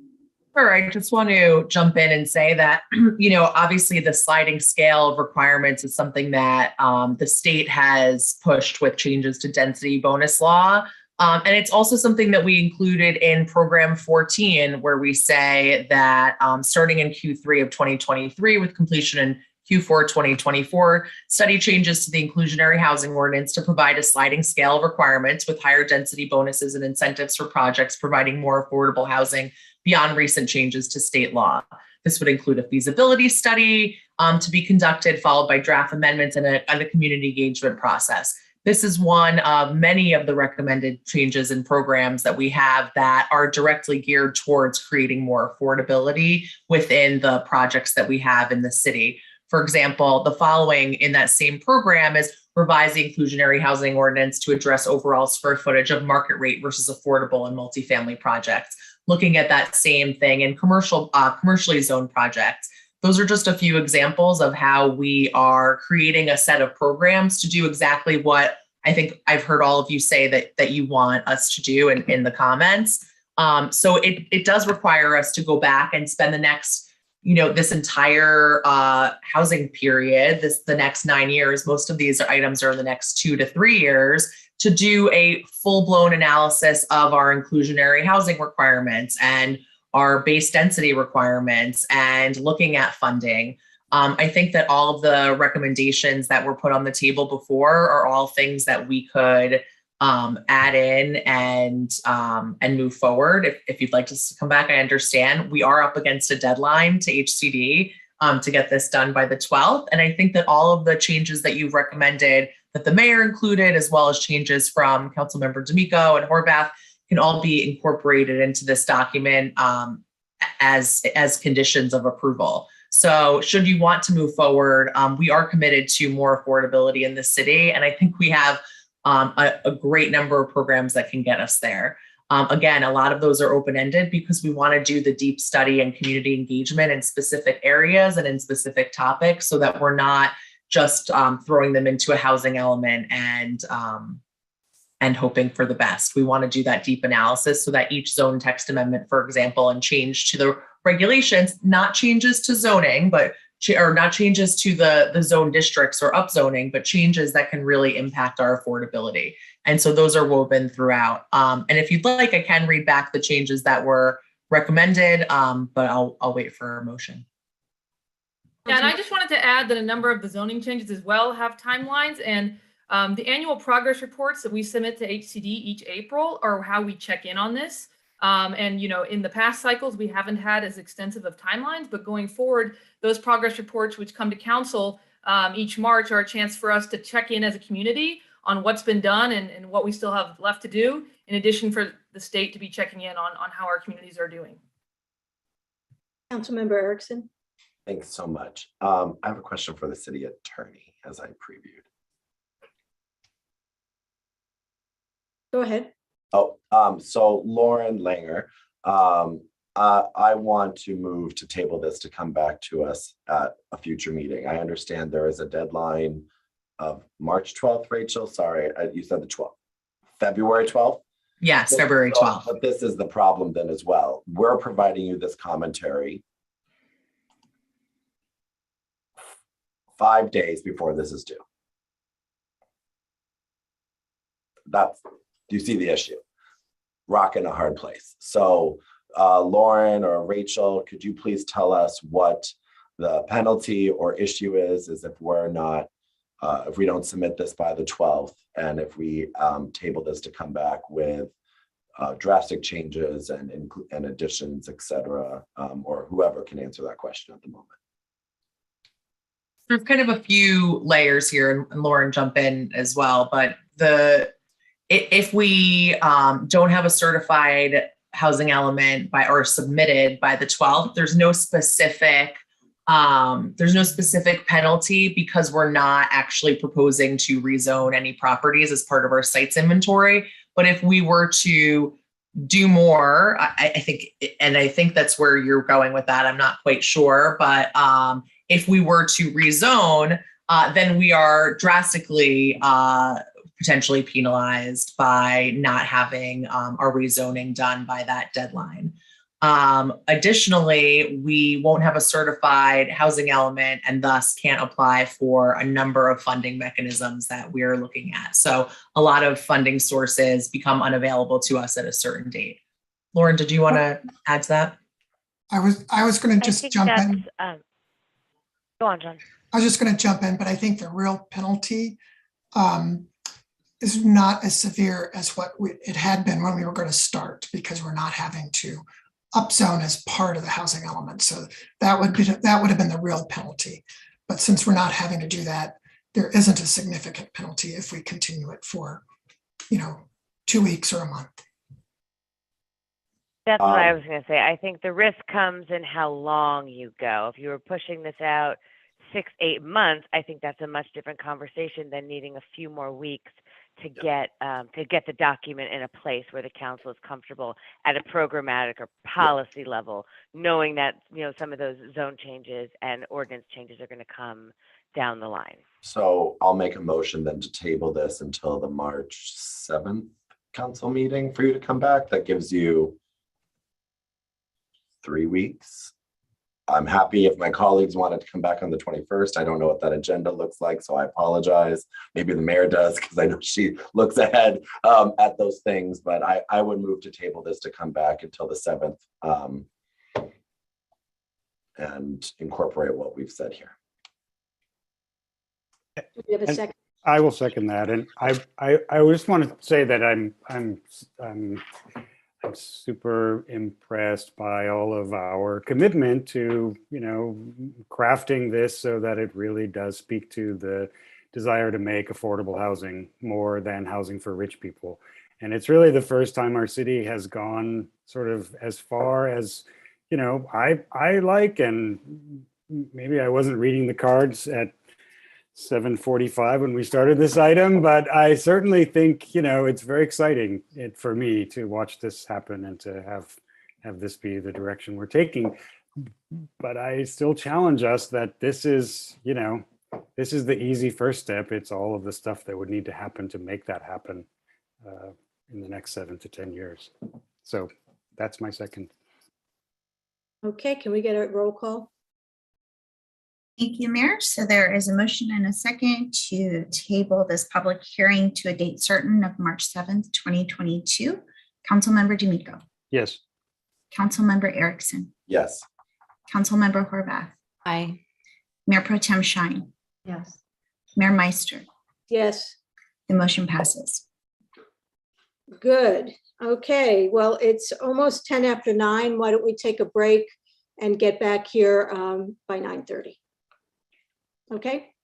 Sure, I just want to jump in and say that, obviously the sliding scale of requirements is something that the state has pushed with changes to density bonus law. And it's also something that we included in program 14, where we say that starting in Q3 of 2023 with completion in Q4 2024, study changes to the inclusionary housing ordinance to provide a sliding scale of requirements with higher density bonuses and incentives for projects providing more affordable housing beyond recent changes to state law. This would include a feasibility study to be conducted, followed by draft amendments and a community engagement process. This is one of many of the recommended changes and programs that we have that are directly geared towards creating more affordability within the projects that we have in the city. For example, the following in that same program is revise the inclusionary housing ordinance to address overall square footage of market rate versus affordable and multifamily projects. Looking at that same thing in commercially zoned projects. Those are just a few examples of how we are creating a set of programs to do exactly what I think I've heard all of you say that you want us to do in the comments. So it does require us to go back and spend the next, this entire housing period, the next 9 years, most of these items are in the next 2 to 3 years, to do a full-blown analysis of our inclusionary housing requirements and our base density requirements and looking at funding. I think that all of the recommendations that were put on the table before are all things that we could add in and move forward. If you'd like us to come back, I understand. We are up against a deadline to HCD to get this done by the 12th. And I think that all of the changes that you've recommended that the mayor included, as well as changes from Councilmember D'Amico and Horvath, can all be incorporated into this document as conditions of approval. So should you want to move forward, we are committed to more affordability in the city. And I think we have a great number of programs that can get us there. Again, a lot of those are open-ended because we want to do the deep study and community engagement in specific areas and in specific topics so that we're not just throwing them into a housing element and hoping for the best. We want to do that deep analysis so that each zone text amendment, for example, and change to the regulations, not changes to zoning, or not changes to the zone districts or upzoning, but changes that can really impact our affordability. And so those are woven throughout. And if you'd like, I can read back the changes that were recommended, but I'll wait for a motion. Yeah, and I just wanted to add that a number of the zoning changes as well have timelines, and the annual progress reports that we submit to HCD each April are how we check in on this. And in the past cycles, we haven't had as extensive of timelines, but going forward, those progress reports, which come to council each March, are a chance for us to check in as a community on what's been done and what we still have left to do, in addition for the state to be checking in on how our communities are doing. Councilmember Erickson. Thanks so much. I have a question for the city attorney, as I previewed. Go ahead. So Lauren Langer, I want to move to table this to come back to us at a future meeting. I understand there is a deadline of March 12th, Rachel. Sorry, you said the 12th. February 12th? Yes, February 12th. But this is the problem then as well. We're providing you this commentary 5 days before this is due. Do you see the issue? Rock in a hard place. So Lauren or Rachel, could you please tell us what the penalty or issue is if we're not, if we don't submit this by the 12th, and if we table this to come back with drastic changes and additions, et cetera, or whoever can answer that question at the moment. There's kind of a few layers here, and Lauren, jump in as well, but if we don't have a certified housing element or submitted by the 12th, there's no specific penalty because we're not actually proposing to rezone any properties as part of our sites inventory. But if we were to do more, I think that's where you're going with that. I'm not quite sure, but if we were to rezone, then we are drastically potentially penalized by not having our rezoning done by that deadline. Additionally, we won't have a certified housing element and thus can't apply for a number of funding mechanisms that we're looking at. So a lot of funding sources become unavailable to us at a certain date. Lauren, did you want to add to that? I was going to just jump in. Go on, John. I was just going to jump in, but I think the real penalty is not as severe as what it had been when we were going to start, because we're not having to upzone as part of the housing element. So that would have been the real penalty. But since we're not having to do that, there isn't a significant penalty if we continue it for, 2 weeks or a month. That's what I was going to say. I think the risk comes in how long you go. If you were pushing this out 6-8 months, I think that's a much different conversation than needing a few more weeks to get the document in a place where the council is comfortable at a programmatic or policy level, knowing that some of those zone changes and ordinance changes are going to come down the line. So I'll make a motion then to table this until the March 7th council meeting for you to come back. That gives you 3 weeks. I'm happy if my colleagues wanted to come back on the 21st. I don't know what that agenda looks like, so I apologize. Maybe the mayor does, because I know she looks ahead at those things, but I would move to table this to come back until the 7th and incorporate what we've said here. Do we have a second? I will second that. And I just want to say that I'm super impressed by all of our commitment to, crafting this so that it really does speak to the desire to make affordable housing more than housing for rich people. And it's really the first time our city has gone sort of as far as, I like, and maybe I wasn't reading the cards at 7:45 when we started this item, but I certainly think, it's very exciting for me to watch this happen and to have this be the direction we're taking. But I still challenge us that this is the easy first step. It's all of the stuff that would need to happen to make that happen in the next 7 to 10 years. So that's my second. Okay, can we get a roll call? Thank you, Mayor. So there is a motion and a second to table this public hearing to a date certain of March 7th, 2022. Councilmember D'Amico. Yes. Councilmember Erickson. Yes. Councilmember Horvath. Aye. Mayor Pro Tem Shine. Yes. Mayor Meister. Yes. The motion passes. Good. Okay, well, it's almost 10 after 9. Why don't we take a break and get back here by 9:30? Okay.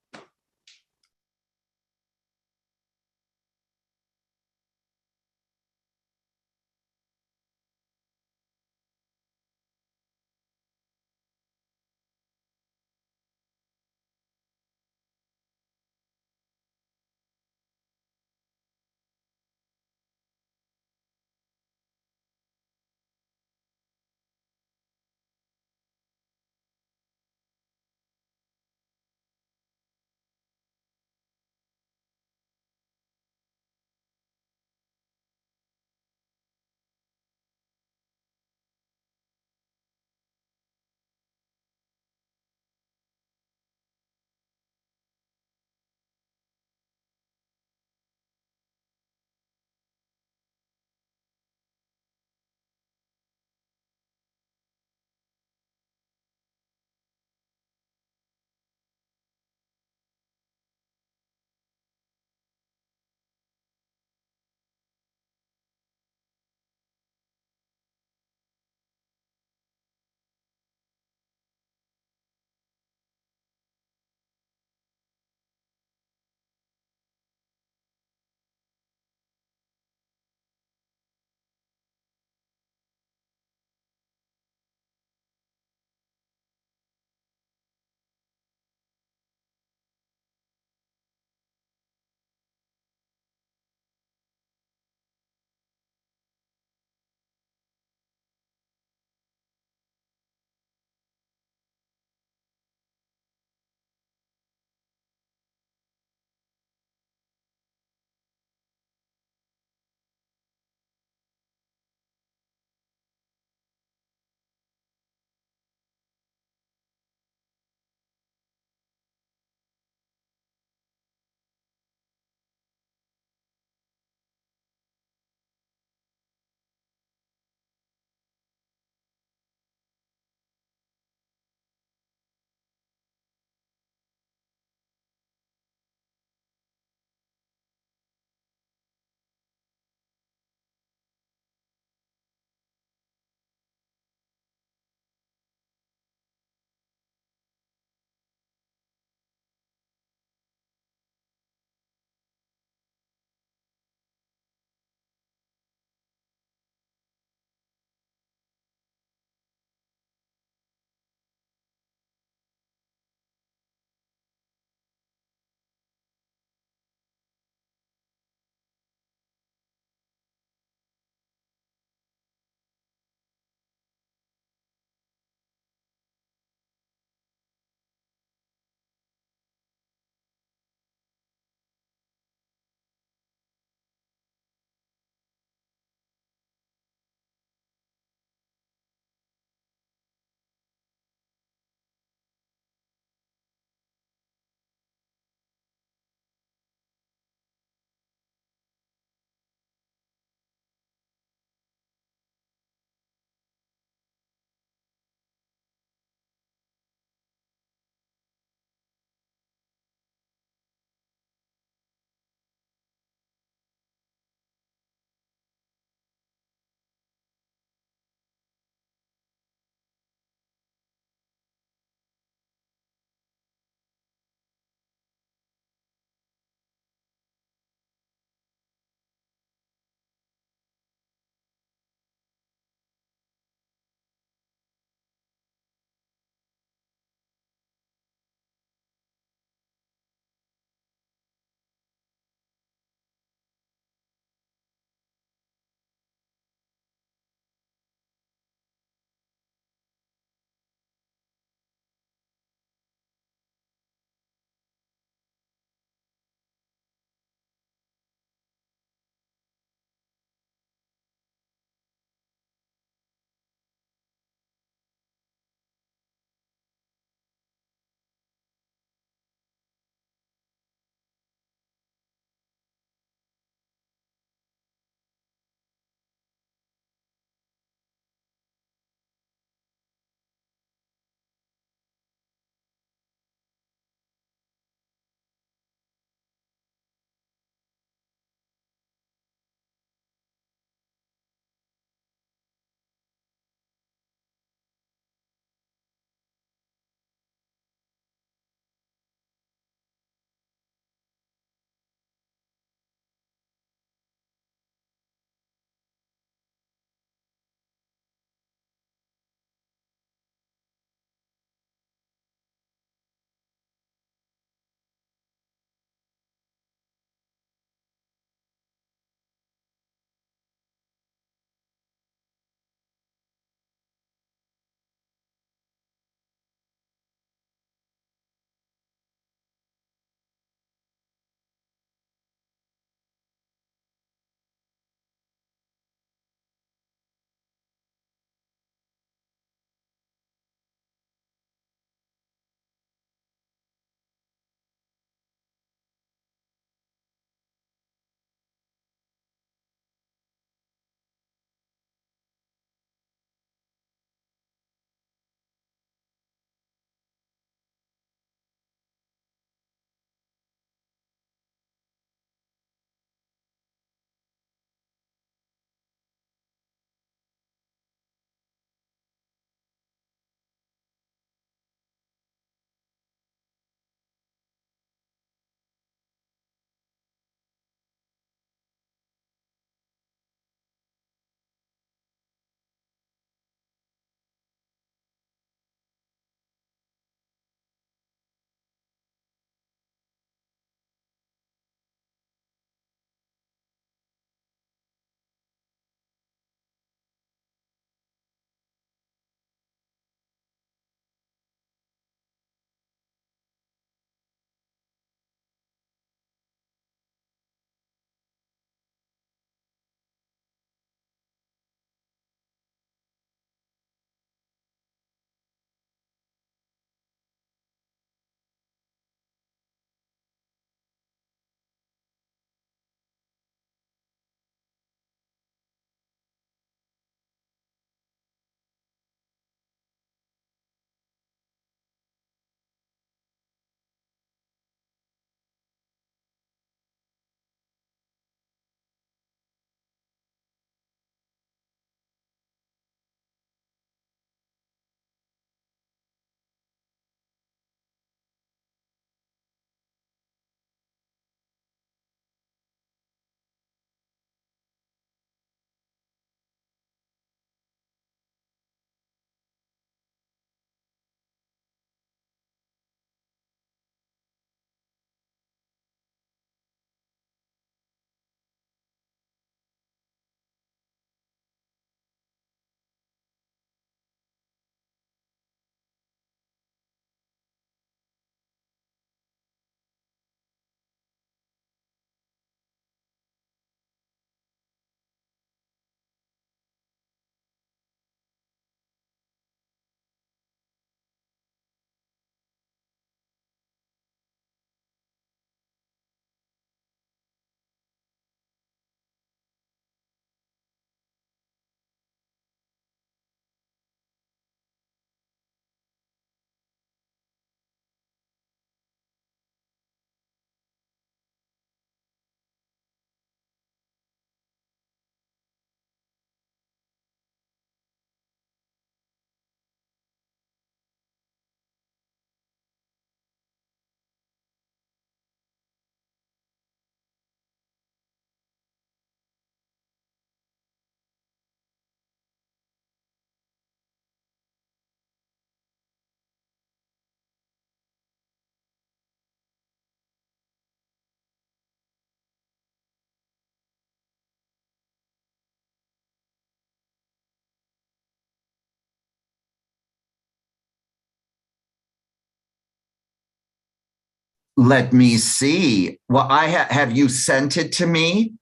Let me see. Well, have you sent it to me?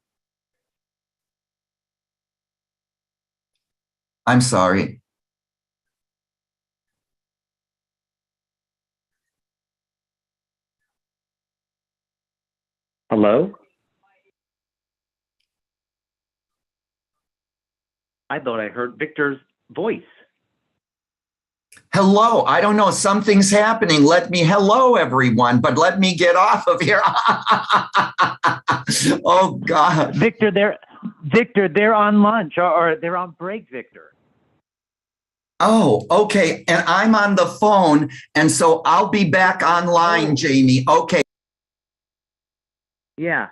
I'm sorry. Hello? I thought I heard Victor's voice. Hello. I don't know. Something's happening. Hello, everyone, but let me get off of here. Oh, God. Victor, they're on lunch or they're on break, Victor. Oh, okay. And I'm on the phone. And so I'll be back online, Jamie. Okay. Yeah.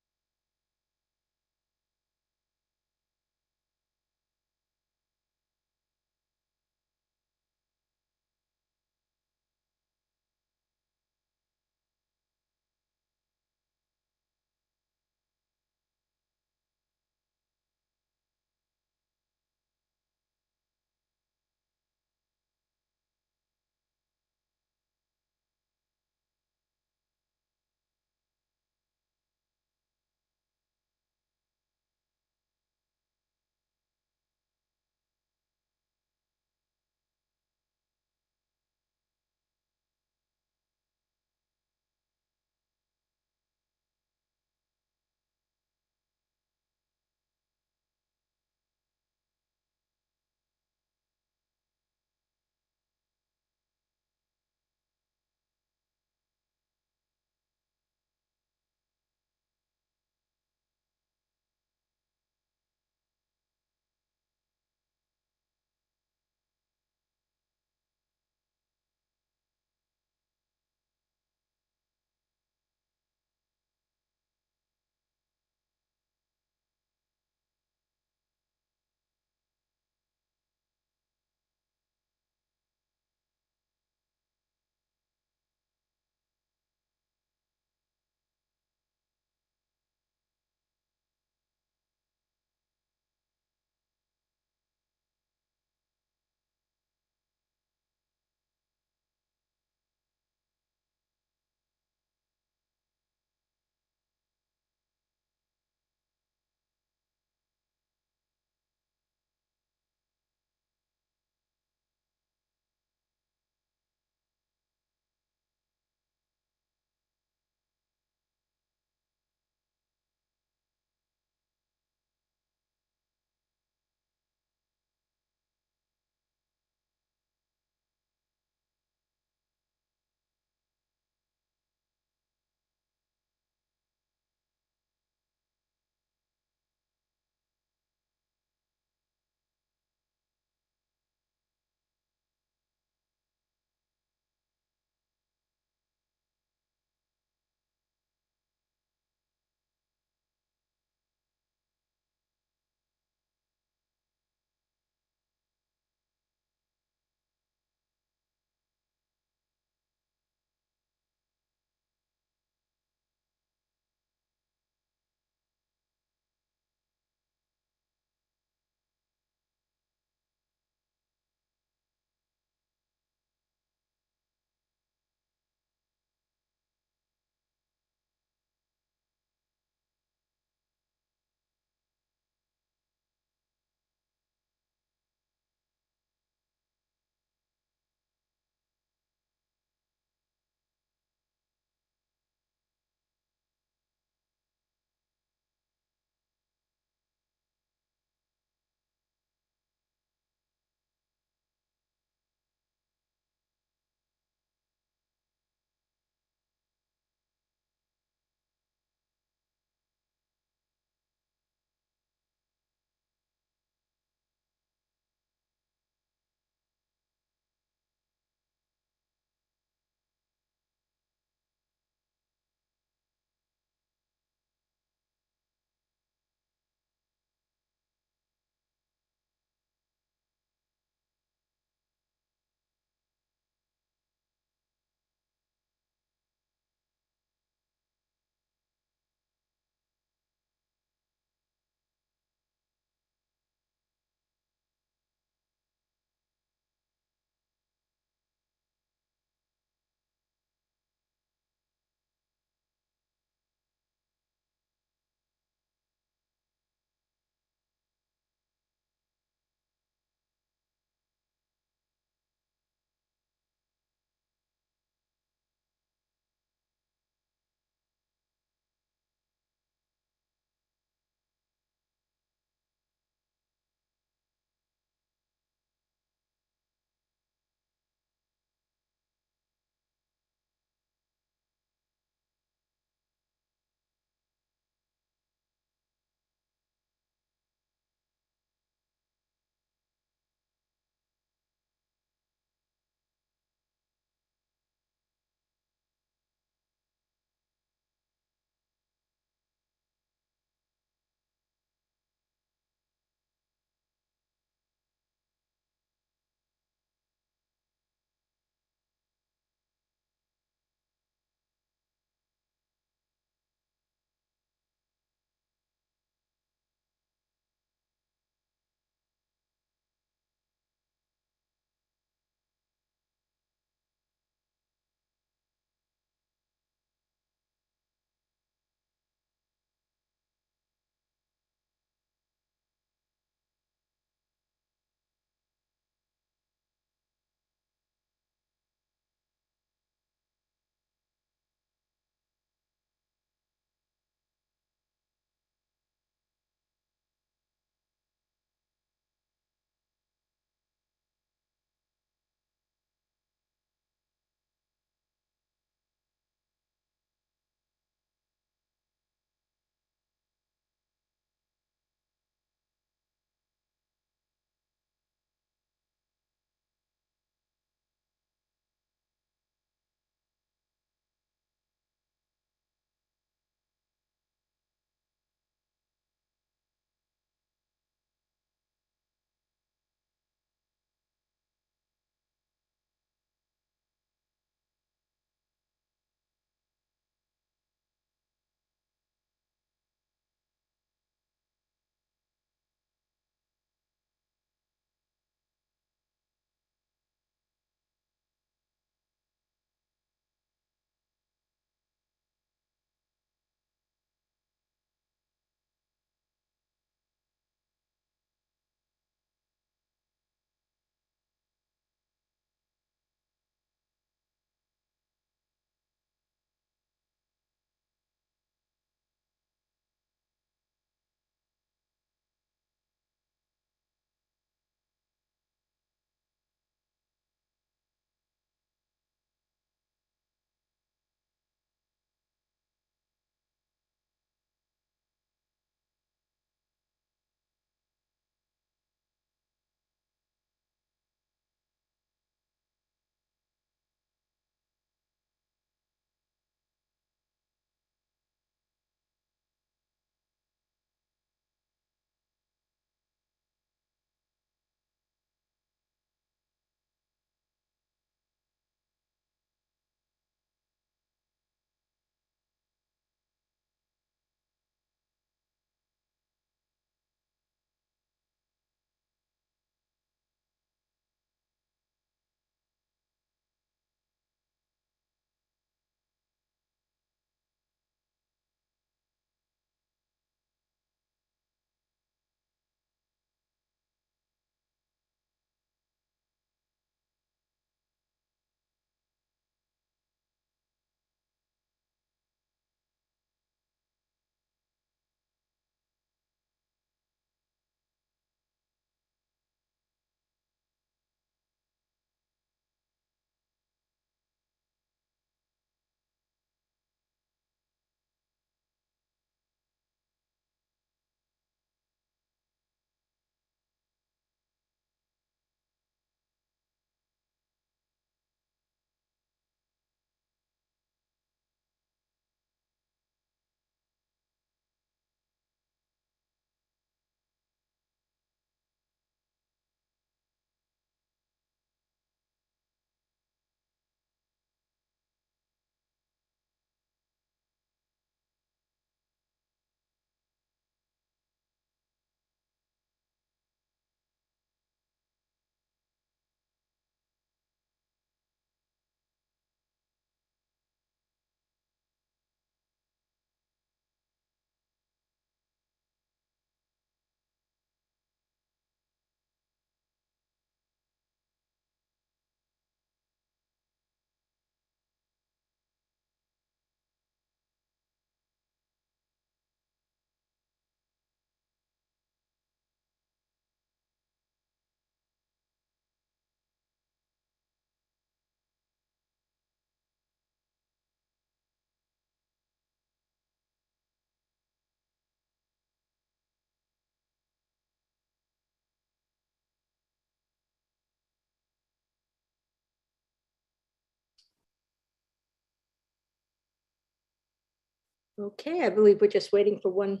Okay, I believe we're just waiting for one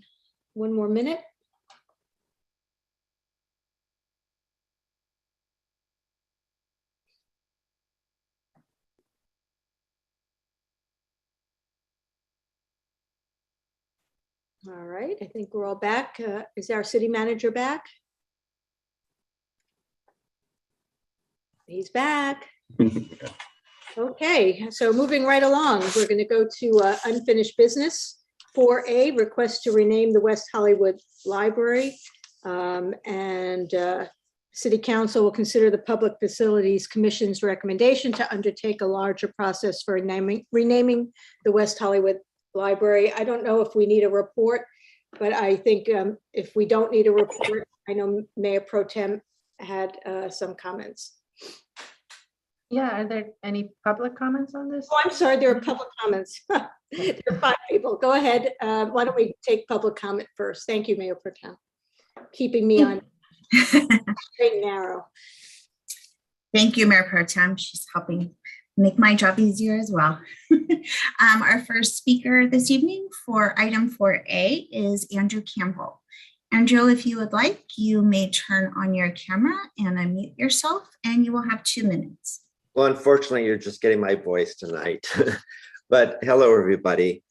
more minute. All right, I think we're all back. Is our city manager back? He's back. Okay, so moving right along, we're going to go to unfinished business. 4A, request to rename the West Hollywood Library. City Council will consider the Public Facilities Commission's recommendation to undertake a larger process for renaming the West Hollywood Library. I don't know if we need a report, but I think if we don't need a report, I know Mayor Pro Tem had some comments. Yeah, are there any public comments on this? Oh, I'm sorry, there are public comments. There are 5 people. Go ahead. Why don't we take public comment first? Thank you, Mayor Pro Tem, keeping me on straight and narrow. Thank you, Mayor Pro Tem. She's helping make my job easier as well. Our first speaker this evening for item 4A is Andrew Campbell. Andrew, if you would like, you may turn on your camera and unmute yourself, and you will have 2 minutes. Well, unfortunately, you're just getting my voice tonight. But hello, everybody.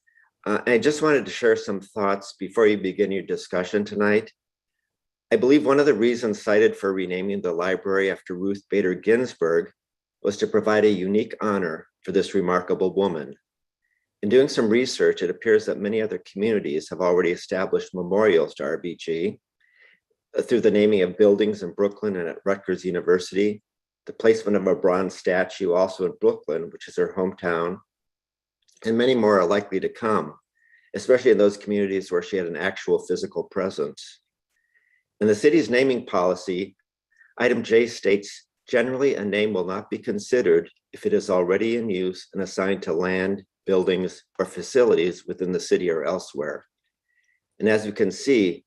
I just wanted to share some thoughts before you begin your discussion tonight. I believe one of the reasons cited for renaming the library after Ruth Bader Ginsburg was to provide a unique honor for this remarkable woman. In doing some research, it appears that many other communities have already established memorials to RBG through the naming of buildings in Brooklyn and at Rutgers University, the placement of a bronze statue also in Brooklyn, which is her hometown, and many more are likely to come, especially in those communities where she had an actual physical presence. In the city's naming policy, item J states, generally a name will not be considered if it is already in use and assigned to land, buildings, or facilities within the city or elsewhere. And as you can see,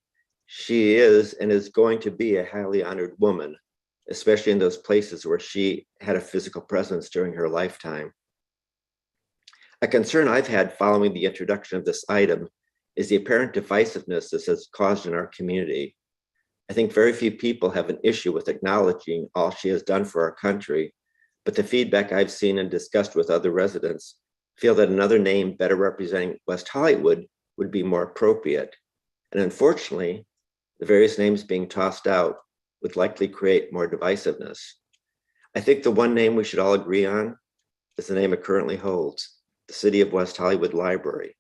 she is and is going to be a highly honored woman, especially in those places where she had a physical presence during her lifetime. A concern I've had following the introduction of this item is the apparent divisiveness this has caused in our community. I think very few people have an issue with acknowledging all she has done for our country, but the feedback I've seen and discussed with other residents feel that another name better representing West Hollywood would be more appropriate. And unfortunately, the various names being tossed out would likely create more divisiveness. I think the one name we should all agree on is the name it currently holds, the City of West Hollywood Library.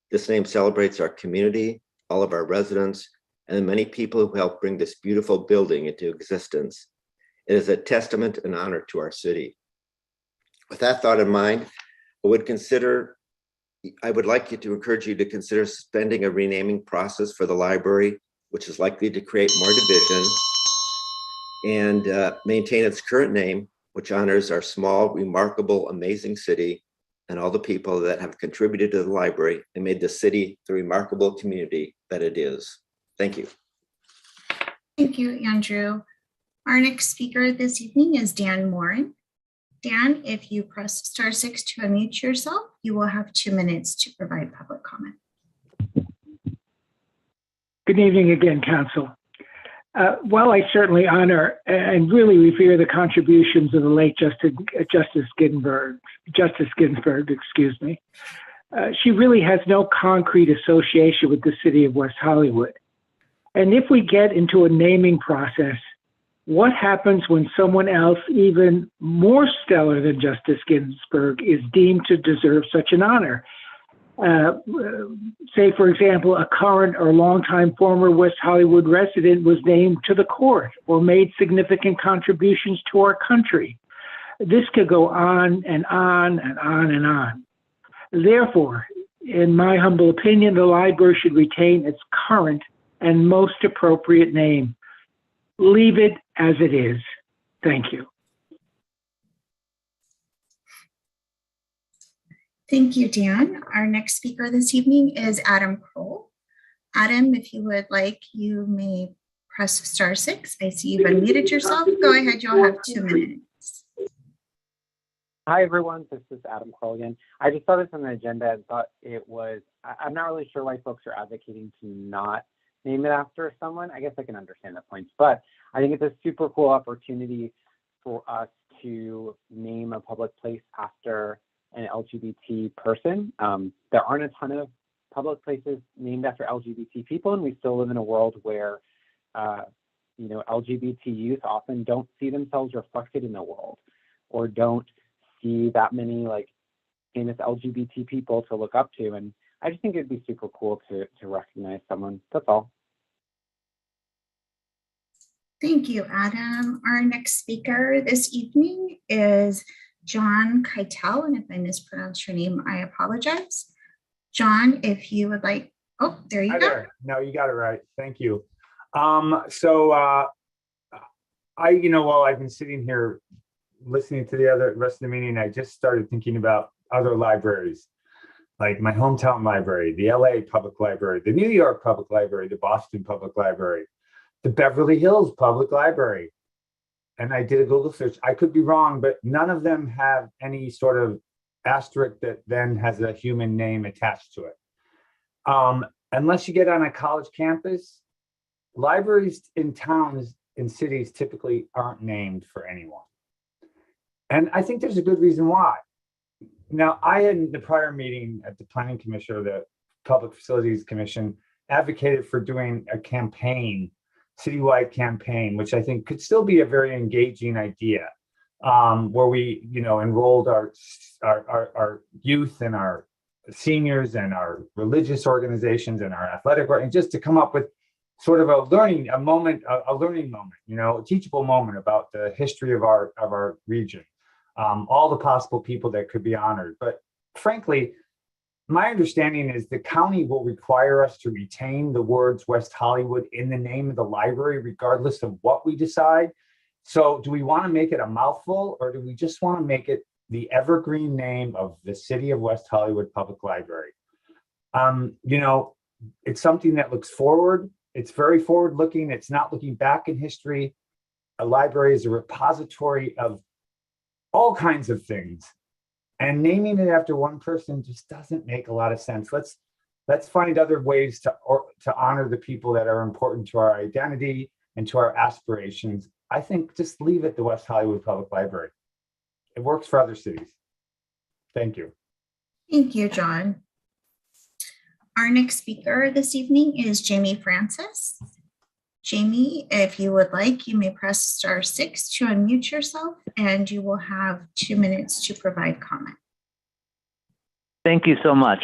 This name celebrates our community, all of our residents, and the many people who helped bring this beautiful building into existence. It is a testament and honor to our city. With that thought in mind, I would like to encourage you to consider suspending a renaming process for the library, which is likely to create more division, and maintain its current name, which honors our small, remarkable, amazing city and all the people that have contributed to the library and made the city the remarkable community that it is. Thank you. Thank you, Andrew. Our next speaker this evening is Dan Morin. Dan, if you press *6 to unmute yourself, you will have 2 minutes to provide public comment. Good evening again, Council. While I certainly honor and really revere the contributions of the late Justice Ginsburg, she really has no concrete association with the city of West Hollywood. And if we get into a naming process, what happens when someone else, even more stellar than Justice Ginsburg, is deemed to deserve such an honor? Say, for example, a current or longtime former West Hollywood resident was named to the court or made significant contributions to our country. This could go on and on and on and on. Therefore, in my humble opinion, the library should retain its current and most appropriate name. Leave it as it is. Thank you. Thank you, Dan. Our next speaker this evening is Adam Kroll. Adam, if you would like, you may press *6. I see you've unmuted yourself. Go ahead, you'll have 2 minutes. Hi, everyone. This is Adam Kroll again. I just saw this on the agenda and thought it was, I'm not really sure why folks are advocating to not name it after someone. I guess I can understand the points, but I think it's a super cool opportunity for us to name a public place after an LGBT person. There aren't a ton of public places named after LGBT people, and we still live in a world where, LGBT youth often don't see themselves reflected in the world, or don't see that many like famous LGBT people to look up to. And I just think it'd be super cool to recognize someone. That's all. Thank you, Adam. Our next speaker this evening is John Keitel, and if I mispronounce your name, I apologize. John, if you would like, oh, there you Hi go. there. No, you got it right. Thank you. While I've been sitting here listening to the rest of the meeting, I just started thinking about other libraries, like my hometown library, the LA Public Library, the New York Public Library, the Boston Public Library, the Beverly Hills Public Library. And I did a Google search. I could be wrong, but none of them have any sort of asterisk that then has a human name attached to it. Unless you get on a college campus, libraries in towns and cities typically aren't named for anyone. And I think there's a good reason why. Now, I had in the prior meeting at the Planning Commission or the Public Facilities Commission advocated for doing a campaign, citywide campaign, which I think could still be a very engaging idea, where we, enrolled our youth and our seniors and our religious organizations and our athletic, and just to come up with sort of a learning moment, a teachable moment about the history of our region. All the possible people that could be honored. But frankly, my understanding is the county will require us to retain the words West Hollywood in the name of the library, regardless of what we decide. So do we want to make it a mouthful, or do we just want to make it the evergreen name of the City of West Hollywood Public Library? It's something that looks forward. It's very forward looking. It's not looking back in history. A library is a repository of all kinds of things, and naming it after one person just doesn't make a lot of sense. Let's find other ways to honor the people that are important to our identity and to our aspirations. I think just leave it the West Hollywood Public Library. It works for other cities. Thank you. Thank you, John. Our next speaker this evening is Jamie Francis. Jamie, if you would like, you may press *6 to unmute yourself, and you will have 2 minutes to provide comment. Thank you so much.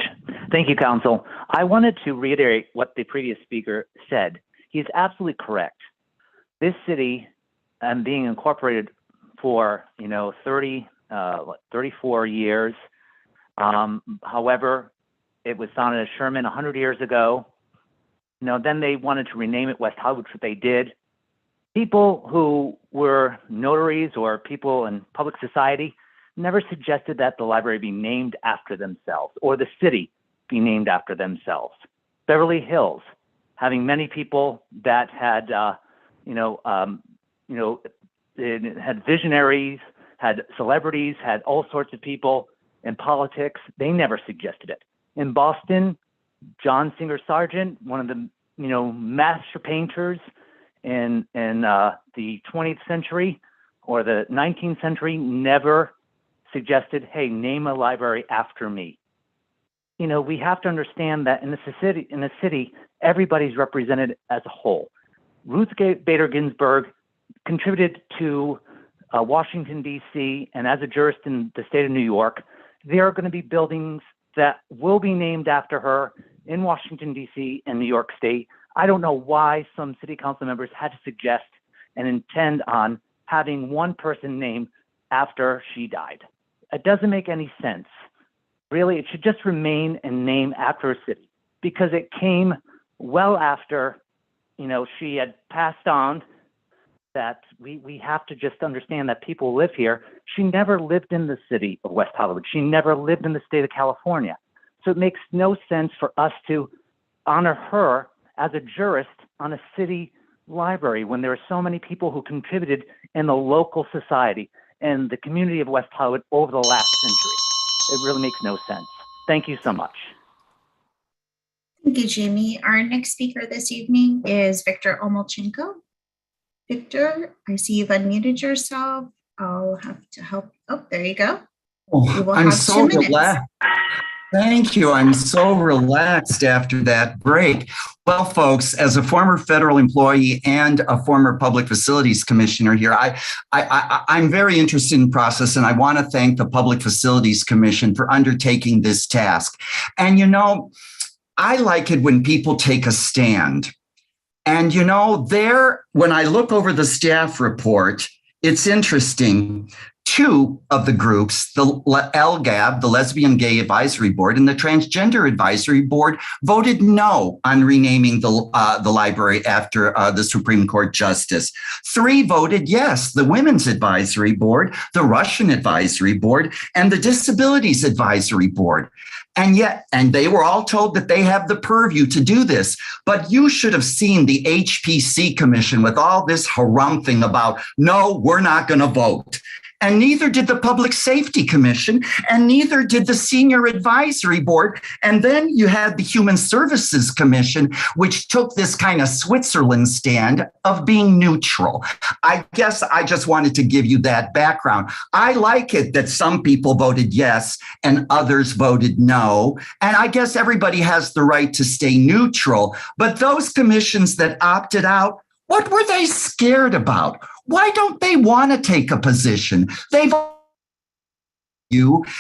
Thank you, Council. I wanted to reiterate what the previous speaker said. He's absolutely correct. This city, being incorporated for 34 years. However, it was founded as Sherman 100 years ago. Then they wanted to rename it West Hollywood, which they did. People who were notaries or people in public society never suggested that the library be named after themselves or the city be named after themselves. Beverly Hills, having many people that had, had visionaries, had celebrities, had all sorts of people in politics. They never suggested it. In Boston, John Singer Sargent, one of the master painters in the 20th century or the 19th century, never suggested, hey, name a library after me. We have to understand that in a city, everybody's represented as a whole. Ruth Bader Ginsburg contributed to Washington, D.C., and as a jurist in the state of New York, there are going to be buildings that will be named after her in Washington, D.C. and New York State. I don't know why some city council members had to suggest and intend on having one person named after she died. It doesn't make any sense. Really, it should just remain a name after a city because it came well after, she had passed on. That we have to just understand that people live here. She never lived in the city of West Hollywood. She never lived in the state of California. So it makes no sense for us to honor her as a jurist on a city library when there are so many people who contributed in the local society and the community of West Hollywood over the last century. It really makes no sense. Thank you so much. Thank you, Jamie. Our next speaker this evening is Victor Omolchenko. Victor, I see you've unmuted yourself. I'll have to help. Oh, there you go. You will I'm have so 2 minutes. relaxed. Thank you. I'm so relaxed after that break. Well, folks, as a former federal employee and a former public facilities commissioner here, I'm very interested in process, and I want to thank the Public Facilities Commission for undertaking this task. And, you know, I like it when people take a stand. And, you know, when I look over the staff report, it's interesting. 2 of the groups, the LGAB, the Lesbian Gay Advisory Board, and the Transgender Advisory Board, voted no on renaming the library after the Supreme Court justice. 3 voted yes, the Women's Advisory Board, the Russian Advisory Board, and the Disabilities Advisory Board. And they were all told that they have the purview to do this. But you should have seen the HPC Commission with all this harumphing about, no, we're not going to vote. And neither did the Public Safety Commission, and neither did the Senior Advisory Board. And then you had the Human Services Commission, which took this kind of Switzerland stand of being neutral. I guess I just wanted to give you that background. I like it that some people voted yes and others voted no. And I guess everybody has the right to stay neutral. But those commissions that opted out, what were they scared about? Why don't they want to take a position? They've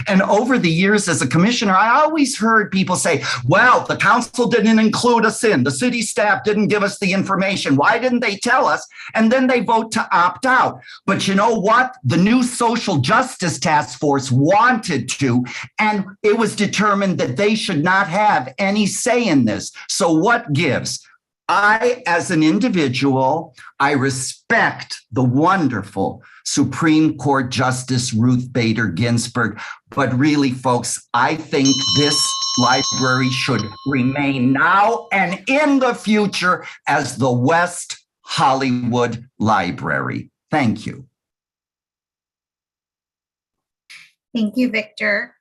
and over the years as a commissioner, I always heard people say, well, the council didn't include us in, the city staff didn't give us the information. Why didn't they tell us? And then they vote to opt out. But you know what? The new social justice task force wanted to, and it was determined that they should not have any say in this. So what gives? I, as an individual, I respect the wonderful Supreme Court Justice Ruth Bader Ginsburg. But really, folks, I think this library should remain now and in the future as the West Hollywood Library. Thank you. Thank you, Victor.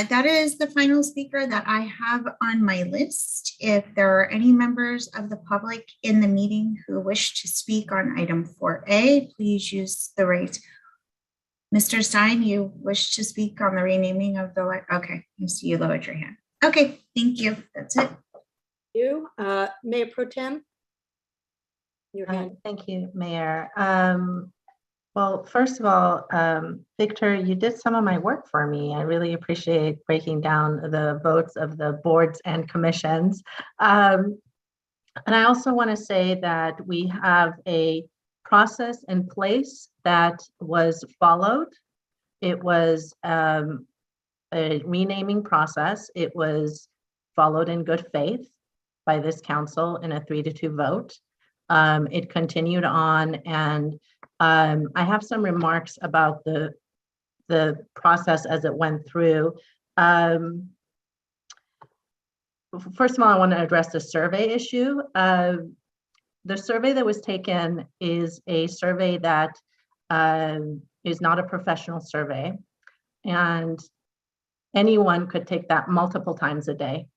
That is the final speaker that I have on my list. If there are any members of the public in the meeting who wish to speak on item 4A, please use the right. Mr. Stein, you wish to speak on the renaming of the, okay, I see you lowered your hand. Okay, thank you. That's it. You, Mayor Pro Tem. Your hand. Thank you, Mayor. Well, first of all, Victor, you did some of my work for me. I really appreciate breaking down the votes of the boards and commissions. And I also want to say that we have a process in place that was followed. It was a renaming process. It was followed in good faith by this council in a 3-2 vote. It continued on, and I have some remarks about the process as it went through. First of all, I want to address the survey issue. The survey that was taken is a survey that is not a professional survey, and anyone could take that multiple times a day.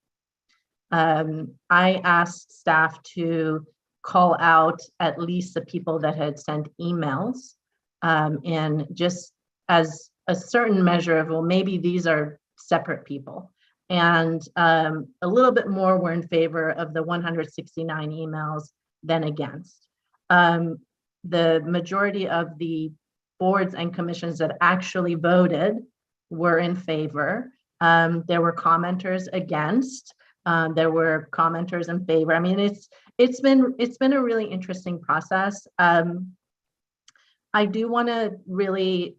I asked staff to call out at least the people that had sent emails, and just as a certain measure of, well, maybe these are separate people. And a little bit more were in favor of the 169 emails than against. The majority of the boards and commissions that actually voted were in favor. There were commenters against. There were commenters in favor. I mean, it's been a really interesting process. I do want to really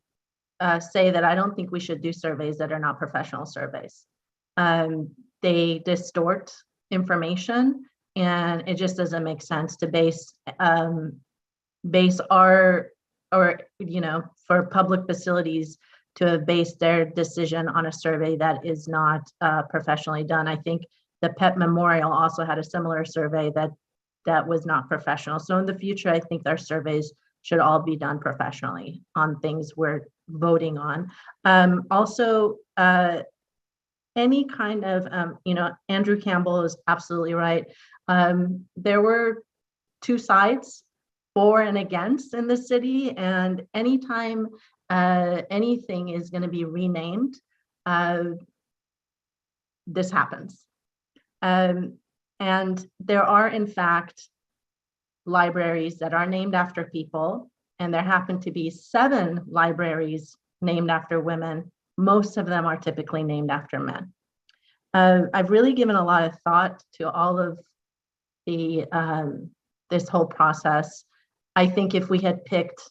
say that I don't think we should do surveys that are not professional surveys. They distort information, and it just doesn't make sense to base our, or, you know, for public facilities to base their decision on a survey that is not professionally done. I think the Pet Memorial also had a similar survey that was not professional. So in the future, I think our surveys should all be done professionally on things we're voting on. Also, any kind of, Andrew Campbell is absolutely right. There were two sides, for and against, in the city, and anytime anything is going to be renamed, this happens. And there are, in fact, libraries that are named after people, and there happen to be 7 libraries named after women. Most of them are typically named after men. I've really given a lot of thought to all of the this whole process. I think if we had picked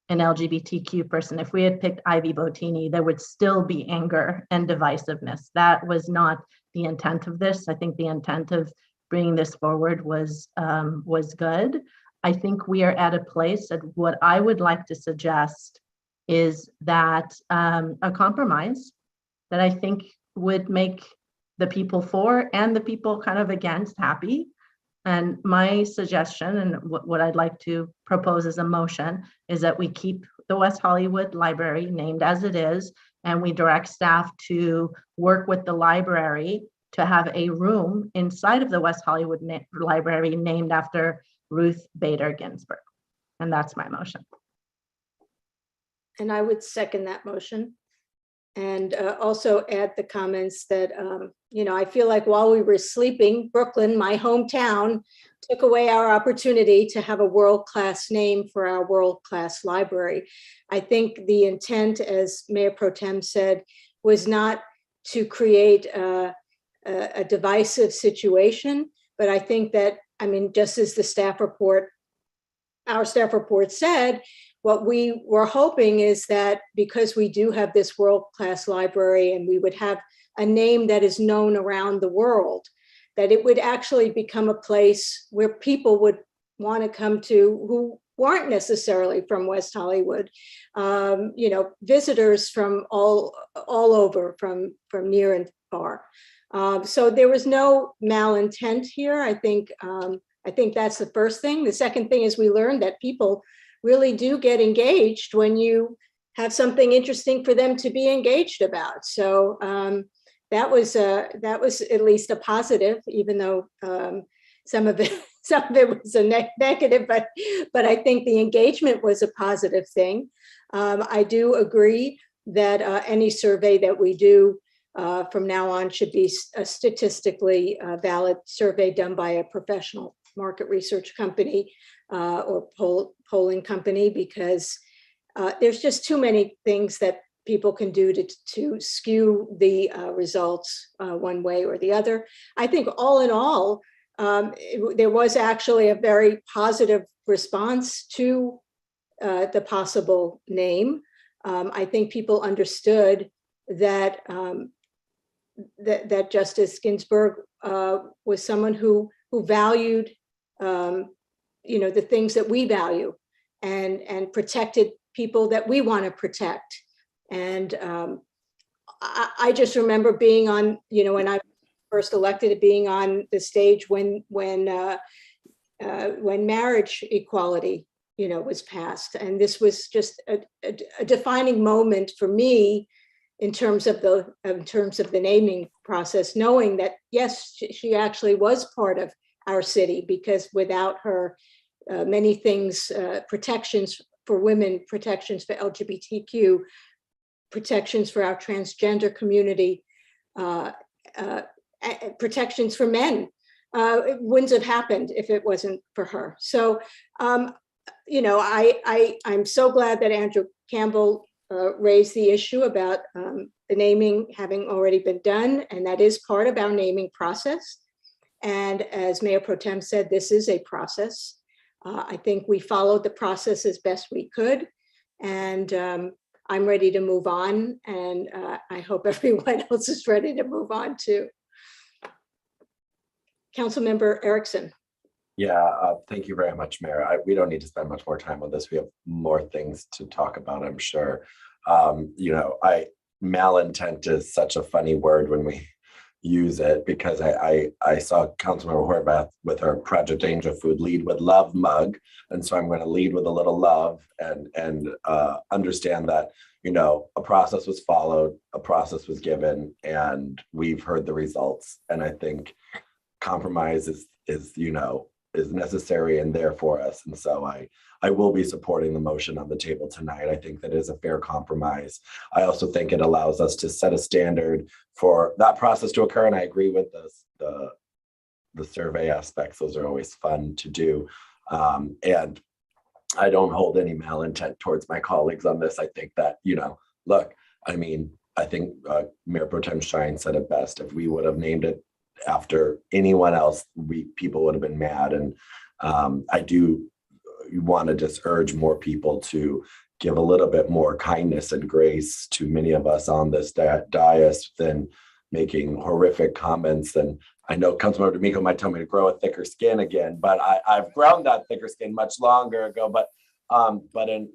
an LGBTQ person, if we had picked Ivy Botini, there would still be anger and divisiveness. That was not the intent of this. I think the intent of bringing this forward was good. I think we are at a place that what I would like to suggest is that a compromise that I think would make the people for and the people kind of against happy. And my suggestion, and what I'd like to propose as a motion, is that we keep the West Hollywood Library named as it is, and we direct staff to work with the library to have a room inside of the West Hollywood Library named after Ruth Bader Ginsburg. And that's my motion. And I would second that motion. And also add the comments that, I feel like while we were sleeping, Brooklyn, my hometown, took away our opportunity to have a world-class name for our world-class library. I think the intent, as Mayor Pro Tem said, was not to create a divisive situation, but I think that, just as the staff report, our staff report said, what we were hoping is that because we do have this world-class library and we would have a name that is known around the world, that it would actually become a place where people would want to come to who weren't necessarily from West Hollywood, visitors from all over, from near and far. So there was no malintent here. I think that's the first thing. The second thing is we learned that people really do get engaged when you have something interesting for them to be engaged about. So that was at least a positive, even though some of it was a negative, but I think the engagement was a positive thing. I do agree that any survey that we do from now on should be a statistically valid survey done by a professional market research company or polling company, because there's just too many things that people can do to skew the results one way or the other. I think all in all, there was actually a very positive response to the possible name. I think people understood that that Justice Ginsburg was someone who valued the things that we value and protected people that we want to protect. And I just remember being on, when I first elected, being on the stage when marriage equality, was passed. And this was just a defining moment for me in terms of the naming process, knowing that, yes, she actually was part of our city, because without her, many things, protections for women, protections for LGBTQ, protections for our transgender community, protections for men, it wouldn't have happened if it wasn't for her. So, I'm so glad that Andrew Campbell raised the issue about the naming having already been done, and that is part of our naming process. And as Mayor Pro Tem said, this is a process. I think we followed the process as best we could, and I'm ready to move on, and I hope everyone else is ready to move on too. Councilmember Erickson. Yeah, thank you very much, Mayor. We don't need to spend much more time on this. We have more things to talk about, I'm sure. Malintent is such a funny word when we use it because I saw Councilmember Horvath with her Project Angel Food Lead with Love mug. And so I'm going to lead with a little love and understand that, you know, a process was followed, a process was given, and we've heard the results. And I think compromise is you know, is necessary and there for us. And so I will be supporting the motion on the table tonight. I think that is a fair compromise. I also think it allows us to set a standard for that process to occur. And I agree with the survey aspects. Those are always fun to do. And I don't hold any malintent towards my colleagues on this. I think that, you know, look, I mean, I think Mayor Pro Tem Shine said it best. If we would have named it after anyone else, people would have been mad. And I do want to just urge more people to give a little bit more kindness and grace to many of us on this dais than making horrific comments. And I know Councilmember D'Amico might tell me to grow a thicker skin again, but I've grown that thicker skin much longer ago. But in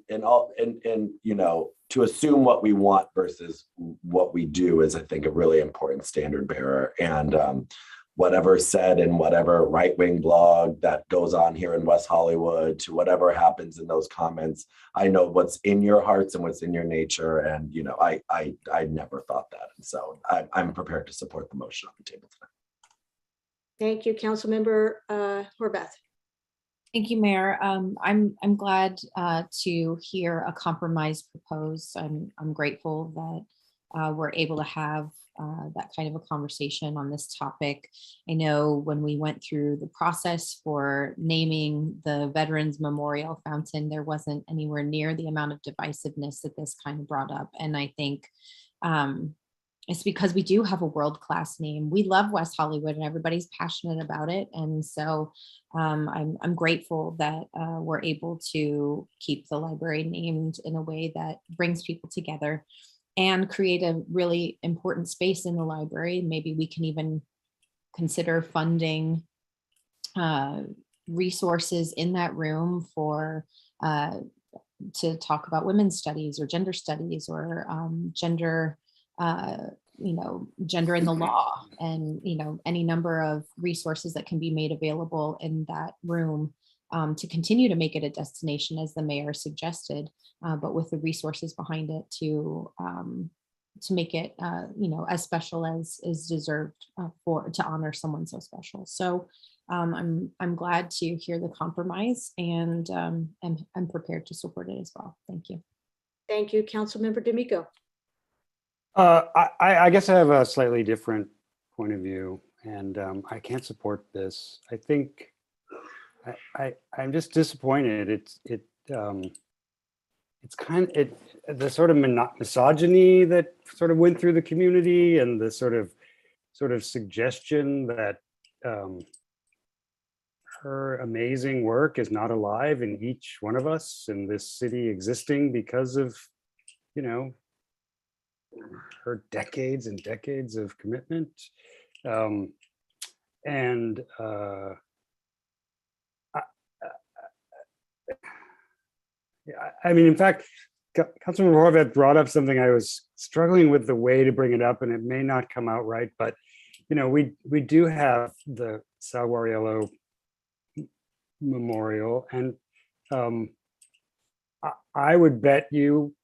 you know, to assume what we want versus what we do is, I think, a really important standard bearer. And whatever said in whatever right-wing blog that goes on here in West Hollywood, to whatever happens in those comments, I know what's in your hearts and what's in your nature. And, you know, I never thought that. And so I'm prepared to support the motion on the table tonight. Thank you, Councilmember Horvath. Thank you, Mayor. I'm glad to hear a compromise proposed. I'm grateful that we're able to have that kind of a conversation on this topic. I know when we went through the process for naming the Veterans Memorial Fountain, there wasn't anywhere near the amount of divisiveness that this kind of brought up. And I think it's because we do have a world-class name. We love West Hollywood and everybody's passionate about it. And so I'm grateful that we're able to keep the library named in a way that brings people together and create a really important space in the library. Maybe we can even consider funding resources in that room for to talk about women's studies or gender studies or gender gender in the law, and any number of resources that can be made available in that room to continue to make it a destination, as the mayor suggested, but with the resources behind it to make it as special as is deserved to honor someone so special. So I'm glad to hear the compromise, and I'm prepared to support it as well. Thank you. Thank you, Councilmember D'Amico. I guess I have a slightly different point of view, and I can't support this. I think I'm just disappointed. It's kind of the sort of misogyny that sort of went through the community, and the sort of suggestion that her amazing work is not alive in each one of us in this city existing because of, her decades and decades of commitment. I mean, in fact, Councilman Horvath brought up something I was struggling with the way to bring it up, and it may not come out right, but we do have the Sal Guariello Memorial, and I would bet you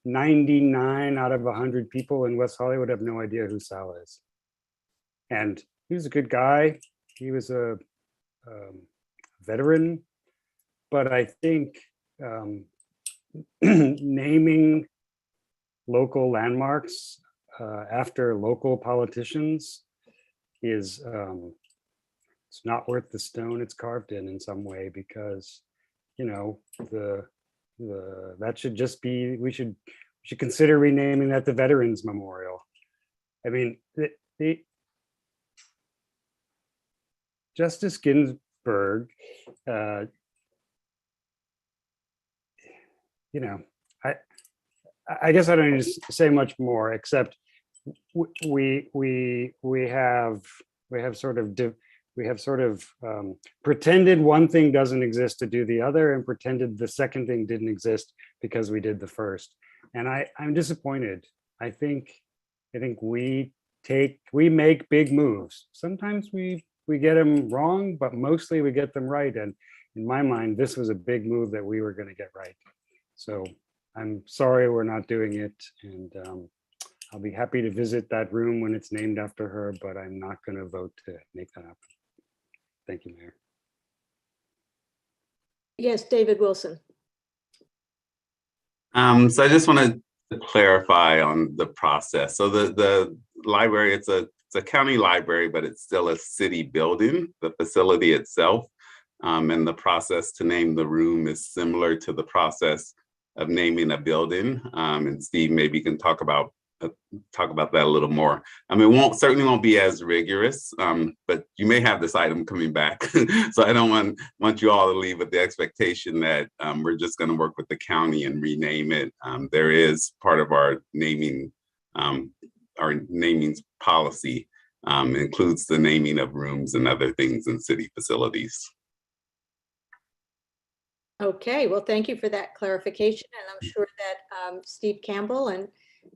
99 out of 100 people in West Hollywood have no idea who Sal is. And he was a good guy. He was a veteran, but I think naming local landmarks after local politicians is it's not worth the stone it's carved in some way, because that should just be, we should consider renaming that the Veterans Memorial. I mean, the Justice Ginsburg, I guess I don't need to say much more, except we have sort of pretended one thing doesn't exist to do the other, and pretended the second thing didn't exist because we did the first. And I'm disappointed. I think we we make big moves. Sometimes we get them wrong, but mostly we get them right. And in my mind, this was a big move that we were going to get right. So I'm sorry we're not doing it. And I'll be happy to visit that room when it's named after her, but I'm not going to vote to make that happen. Thank you, Mayor. Yes, David Wilson. So I just wanted to clarify on the process. So the library, it's a county library, but it's still a city building, the facility itself. And the process to name the room is similar to the process of naming a building. And Steve maybe can talk about that a little more. I mean, certainly won't be as rigorous, but you may have this item coming back. So I don't want you all to leave with the expectation that we're just going to work with the county and rename it. There is part of our naming policy includes the naming of rooms and other things in city facilities. Okay, well, thank you for that clarification. And I'm sure that Steve Campbell and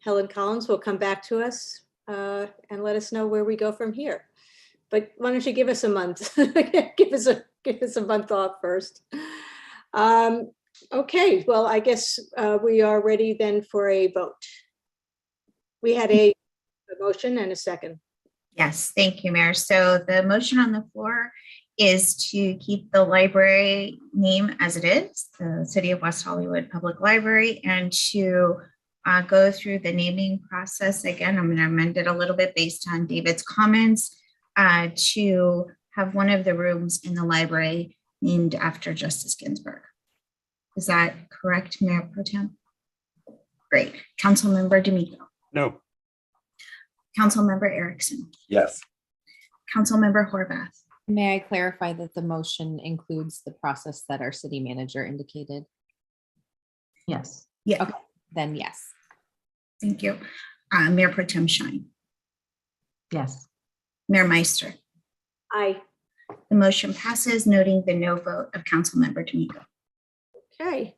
Helen Collins will come back to us and let us know where we go from here. But why don't you give us a month? give us a month off first. Okay, well, I guess we are ready then for a vote. We had a motion and a second. Yes, thank you, Mayor. So the motion on the floor is to keep the library name as it is, the City of West Hollywood Public Library, and to go through the naming process. Again, I'm going to amend it a little bit based on David's comments to have one of the rooms in the library named after Justice Ginsburg. Is that correct, Mayor Pro Tem? Great. Councilmember D'Amico. No. Councilmember Erickson. Yes. Councilmember Horvath. May I clarify that the motion includes the process that our city manager indicated? Yes. Yeah. Okay, then yes. Thank you. Mayor Pro Tem Shine. Yes. Mayor Meister. Aye. The motion passes, noting the no vote of Councilmember D'Amico. Okay.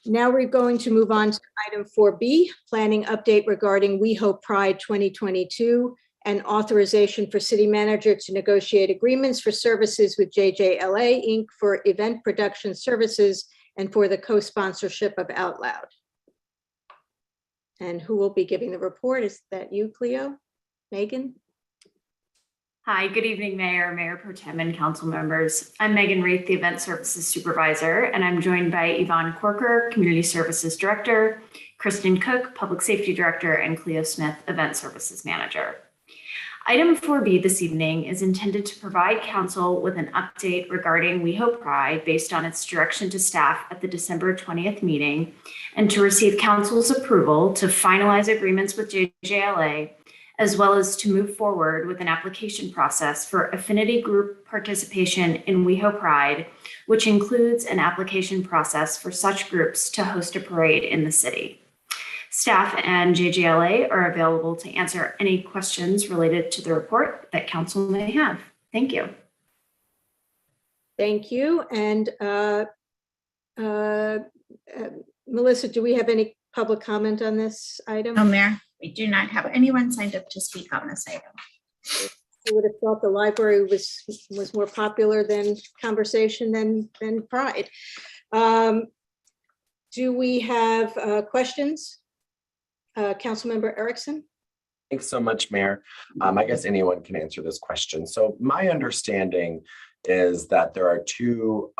Now we're going to move on to item 4B, planning update regarding WeHo Pride 2022 and authorization for city manager to negotiate agreements for services with JJLA Inc. for event production services and for the co-sponsorship of Out Loud. And who will be giving the report? Is that you, Cleo? Megan? Hi, good evening, Mayor, Mayor Pro Tem, and council members. I'm Megan Reith, the Event Services Supervisor, and I'm joined by Yvonne Corker, Community Services Director, Kristen Cook, Public Safety Director, and Cleo Smith, Event Services Manager. Item 4B this evening is intended to provide council with an update regarding WeHo Pride based on its direction to staff at the December 20th meeting and to receive council's approval to finalize agreements with JJLA, as well as to move forward with an application process for affinity group participation in WeHo Pride, which includes an application process for such groups to host a parade in the city. Staff and JJLA are available to answer any questions related to the report that council may have. Thank you. Thank you. And Melissa, do we have any public comment on this item? No, Mayor, we do not have anyone signed up to speak on this item. I would have thought the library was more popular than conversation than Pride. Do we have questions? Councilmember Erickson? Thanks so much, Mayor. I guess anyone can answer this question. So my understanding is that there are two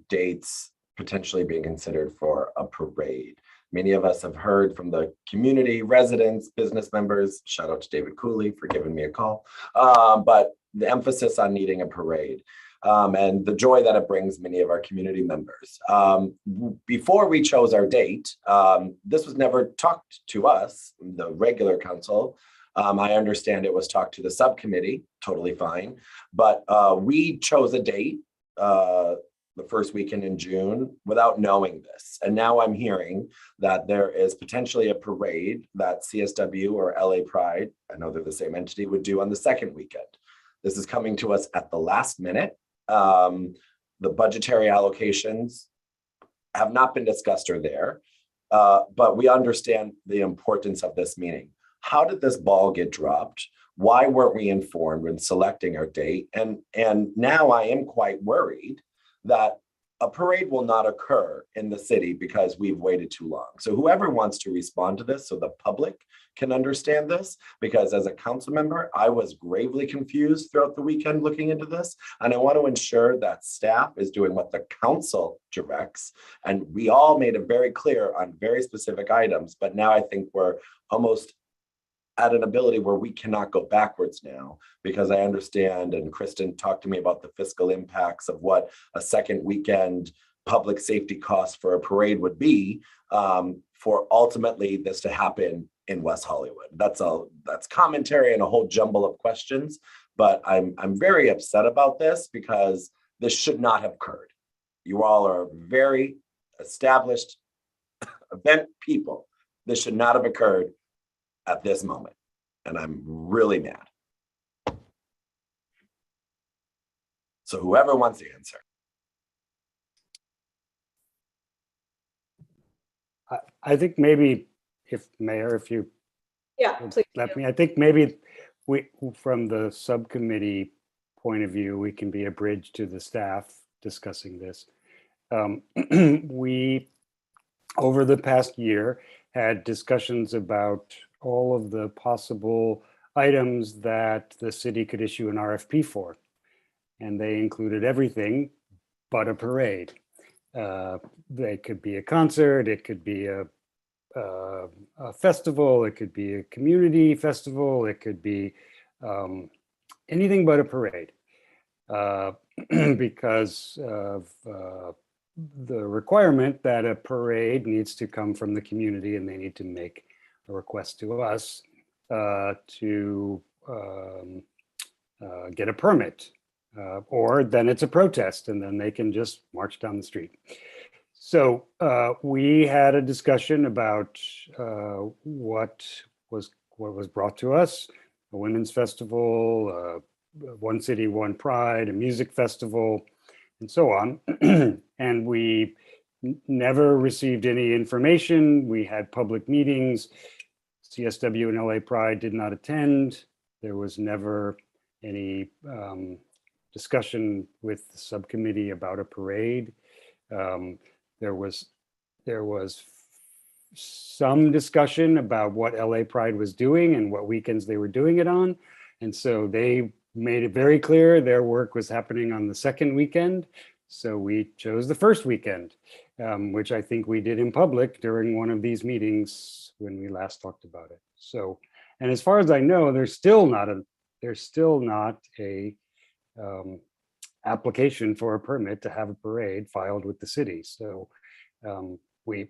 dates potentially being considered for a parade. Many of us have heard from the community, residents, business members, shout out to David Cooley for giving me a call, but the emphasis on needing a parade. And the joy that it brings many of our community members. Before we chose our date, this was never talked to us, the regular council. I understand it was talked to the subcommittee, totally fine. But we chose a date, the first weekend in June, without knowing this. And now I'm hearing that there is potentially a parade that CSW or LA Pride, I know they're the same entity, would do on the second weekend. This is coming to us at the last minute. The budgetary allocations have not been discussed or there, but we understand the importance of this meeting. how did this ball get dropped? Why weren't we informed when selecting our date? And now I am quite worried that a parade will not occur in the city because we've waited too long. So whoever wants to respond to this so the public can understand this, because as a council member, I was gravely confused throughout the weekend looking into this. And I want to ensure that staff is doing what the council directs. And we all made it very clear on very specific items, but now I think we're almost at an ability where we cannot go backwards now, because I understand, and Kristen talked to me about the fiscal impacts of what a second weekend public safety cost for a parade would be, for ultimately this to happen in West Hollywood. That's commentary and a whole jumble of questions, but I'm very upset about this because this should not have occurred. You all are very established event people. This should not have occurred at this moment, and I'm really mad. So whoever wants to answer. I think maybe Mayor, if you please let me, I think maybe from the subcommittee point of view, we can be a bridge to the staff discussing this. We, over the past year, had discussions about all of the possible items that the city could issue an RFP for. And they included everything but a parade. They could be a concert, it could be a festival, it could be a community festival, it could be anything but a parade. Because of the requirement that a parade needs to come from the community, and they need to make a request to us to get a permit, or then it's a protest and then they can just march down the street. So we had a discussion about what was brought to us: a women's festival, One City, One Pride, a music festival, and so on. And we never received any information. We had public meetings. CSW and LA Pride did not attend. There was never any discussion with the subcommittee about a parade. There was some discussion about what LA Pride was doing and what weekends they were doing it on. And so they made it very clear their work was happening on the second weekend. So we chose the first weekend, which I think we did in public during one of these meetings when we last talked about it. So, and as far as I know, there's still not a application for a permit to have a parade filed with the city. So we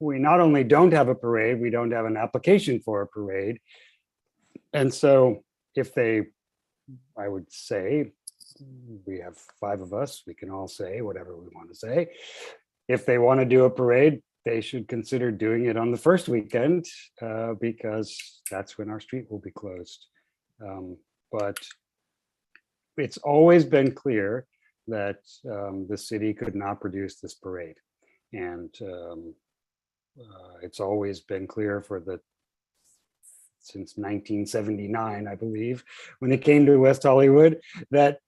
not only don't have a parade, we don't have an application for a parade. And so if I would say, we have 5 of us, we can all say whatever we want to say. If they want to do a parade, they should consider doing it on the first weekend, because that's when our street will be closed. But it's always been clear that the city could not produce this parade. And it's always been clear since 1979, I believe, when it came to West Hollywood, that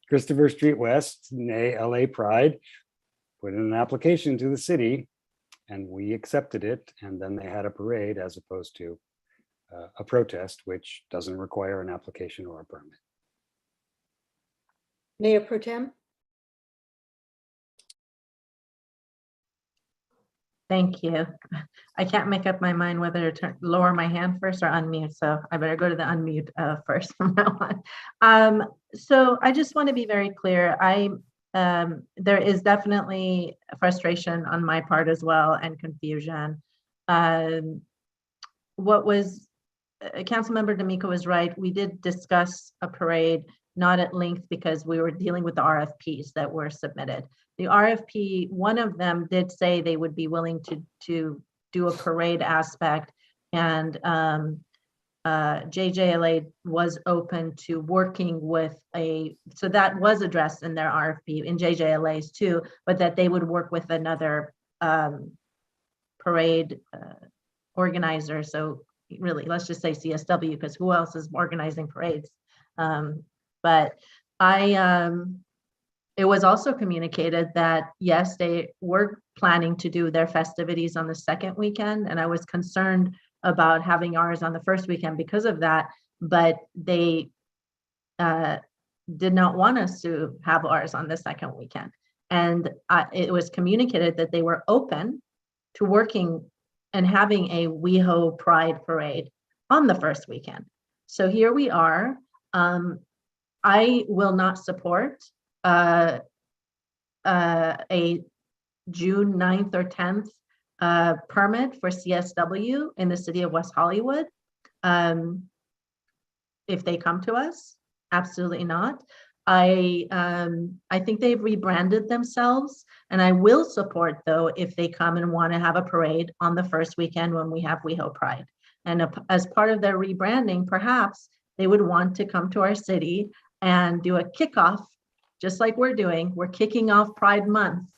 Christopher Street West, nay LA Pride, put in an application to the city, and we accepted it. And then they had a parade as opposed to a protest, which doesn't require an application or a permit. Mayor Pro Tem. Thank you. I can't make up my mind whether to lower my hand first or unmute, so I better go to the unmute first from now on. So I just want to be very clear. There is definitely frustration on my part as well, and confusion. What was Councilmember D'Amico was right. We did discuss a parade, not at length, because we were dealing with the RFPs that were submitted. The RFP, one of them did say they would be willing to do a parade aspect, and JJLA was open to working with so that was addressed in their RFP, in JJLA's too, but that they would work with another parade organizer. So really, let's just say CSW, because who else is organizing parades? But it was also communicated that, yes, they were planning to do their festivities on the second weekend. And I was concerned about having ours on the first weekend because of that, but they did not want us to have ours on the second weekend. And it was communicated that they were open to working and having a WeHo Pride Parade on the first weekend. So here we are. I will not support a June 9th or 10th permit for CSW in the city of West Hollywood. If they come to us, absolutely not. I think they've rebranded themselves, and I will support, though, if they come and want to have a parade on the first weekend when we have WeHo Pride. And as part of their rebranding, perhaps they would want to come to our city and do a kickoff, just like we're doing. We're kicking off Pride Month.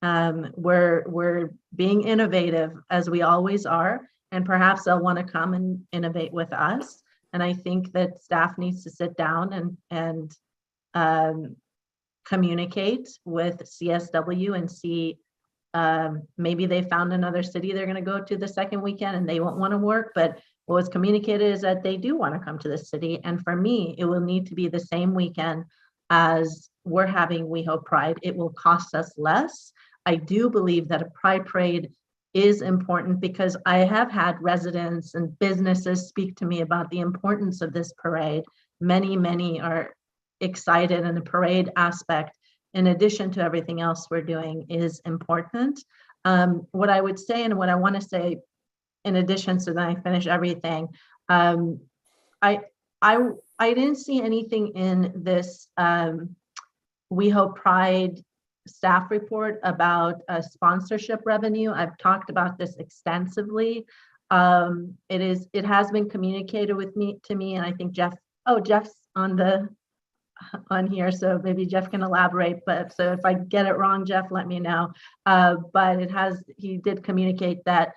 We're being innovative, as we always are, and perhaps they'll want to come and innovate with us. And I think that staff needs to sit down and communicate with CSW and see, maybe they found another city they're going to go to the second weekend and they won't want to work. But what was communicated is that they do want to come to the city. And for me, it will need to be the same weekend as we're having WeHo Pride. It will cost us less. I do believe that a Pride Parade is important, because I have had residents and businesses speak to me about the importance of this parade. Many are excited, and the parade aspect, in addition to everything else we're doing, is important. What I would say, and what I want to say in addition, so that I finish everything, I didn't see anything in this WeHo Pride staff report about sponsorship revenue. I've talked about this extensively. It has been communicated to me, and I think Jeff's on here, so maybe Jeff can elaborate. But so if I get it wrong, Jeff, let me know. But he did communicate that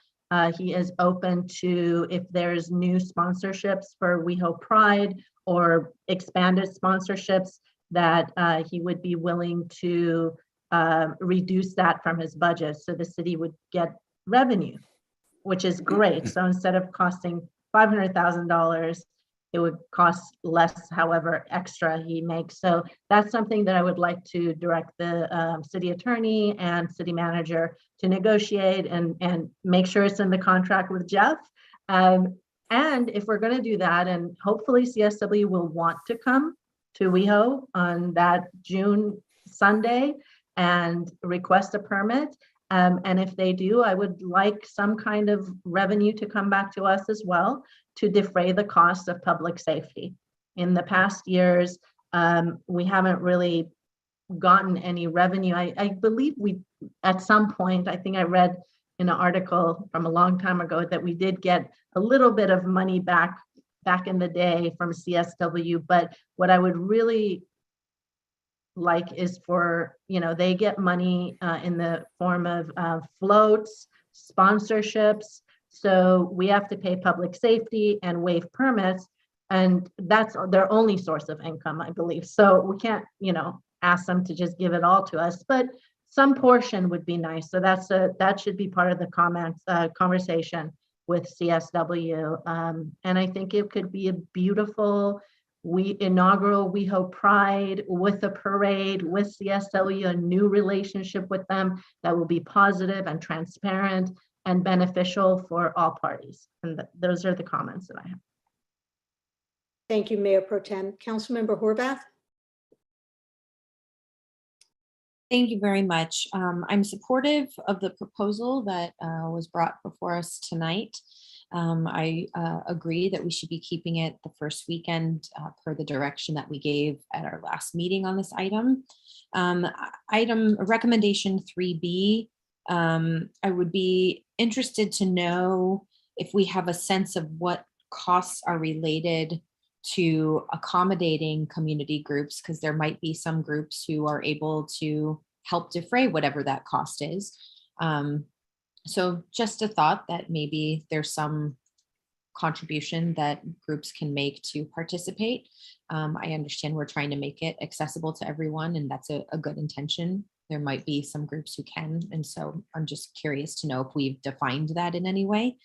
he is open to, if there's new sponsorships for WeHo Pride or expanded sponsorships, that he would be willing to reduce that from his budget, so the city would get revenue, which is great. So instead of costing $500,000, it would cost less, however extra he makes. So that's something that I would like to direct the city attorney and city manager to negotiate and make sure it's in the contract with Jeff. And if we're going to do that, and hopefully CSW will want to come to WeHo on that June Sunday and request a permit. And if they do, I would like some kind of revenue to come back to us as well, to defray the cost of public safety. In the past years, we haven't really gotten any revenue. I believe we, at some point, I think I read in an article from a long time ago that we did get a little bit of money back in the day from CSW. But what I would really like is for, they get money in the form of floats, sponsorships. So we have to pay public safety and waive permits, and that's their only source of income, I believe. So we can't, ask them to just give it all to us, but some portion would be nice. So that should be part of the conversation with CSW. And I think it could be a beautiful inaugural WeHo Pride with a parade with CSW, a new relationship with them that will be positive and transparent and beneficial for all parties. And those are the comments that I have. Thank you, Mayor Pro Tem. Councilmember Horvath. Thank you very much. I'm supportive of the proposal that was brought before us tonight. I agree that we should be keeping it the first weekend per the direction that we gave at our last meeting on this item. Item recommendation 3B, I would be interested to know if we have a sense of what costs are related to accommodating community groups, because there might be some groups who are able to help defray whatever that cost is. So just a thought that maybe there's some contribution that groups can make to participate. I understand we're trying to make it accessible to everyone, and that's a good intention. There might be some groups who can, and so I'm just curious to know if we've defined that in any way.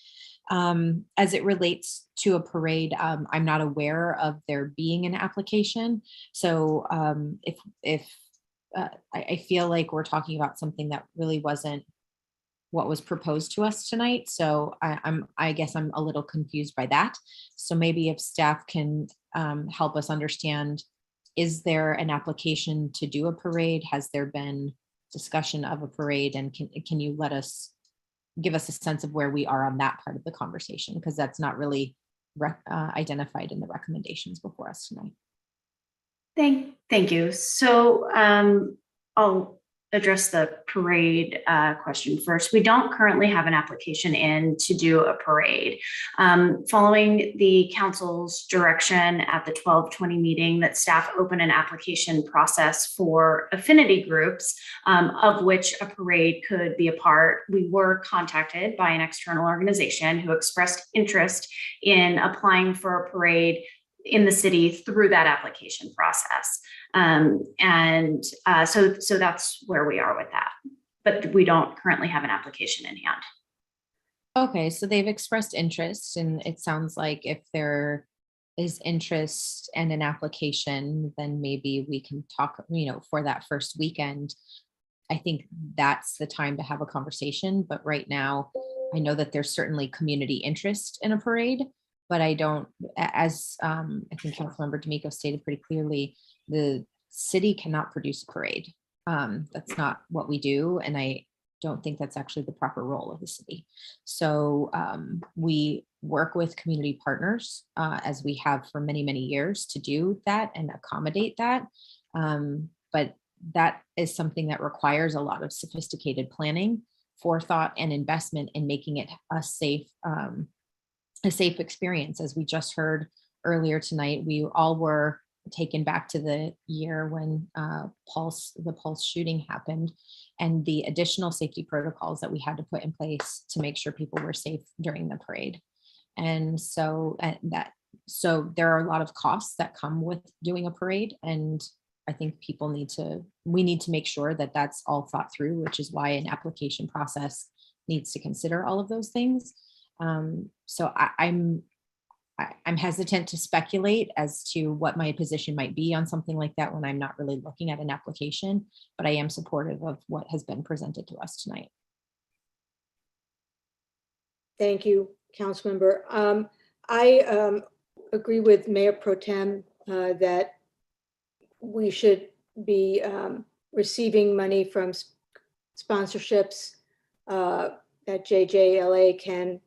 As it relates to a parade, I'm not aware of there being an application. So if I feel like we're talking about something that really wasn't what was proposed to us tonight. So I guess I'm a little confused by that. So maybe if staff can help us understand, is there an application to do a parade? Has there been discussion of a parade? And can you give us a sense of where we are on that part of the conversation? Because that's not really identified in the recommendations before us tonight. Thank you. So I'll address the parade question first. We don't currently have an application in to do a parade. Following the council's direction at the 12/20 meeting that staff open an application process for affinity groups, of which a parade could be a part, we were contacted by an external organization who expressed interest in applying for a parade in the city through that application process. So that's where we are with that, but we don't currently have an application in hand. Okay, so they've expressed interest, and it sounds like if there is interest and an application, then maybe we can talk, for that first weekend. I think that's the time to have a conversation, but right now I know that there's certainly community interest in a parade, but I don't, as I think Councilmember D'Amico stated pretty clearly, the city cannot produce a parade. That's not what we do, and I don't think that's actually the proper role of the city. So we work with community partners, as we have for many, many years, to do that and accommodate that. But that is something that requires a lot of sophisticated planning, forethought, and investment in making it a safe experience. As we just heard earlier tonight, we all were taken back to the year when the Pulse shooting happened, and the additional safety protocols that we had to put in place to make sure people were safe during the parade. And so there are a lot of costs that come with doing a parade, and I think we need to make sure that that's all thought through, which is why an application process needs to consider all of those things. So I'm hesitant to speculate as to what my position might be on something like that when I'm not really looking at an application, but I am supportive of what has been presented to us tonight. Thank you, Councilmember. I agree with Mayor Pro Tem that we should be receiving money from sponsorships that JJLA can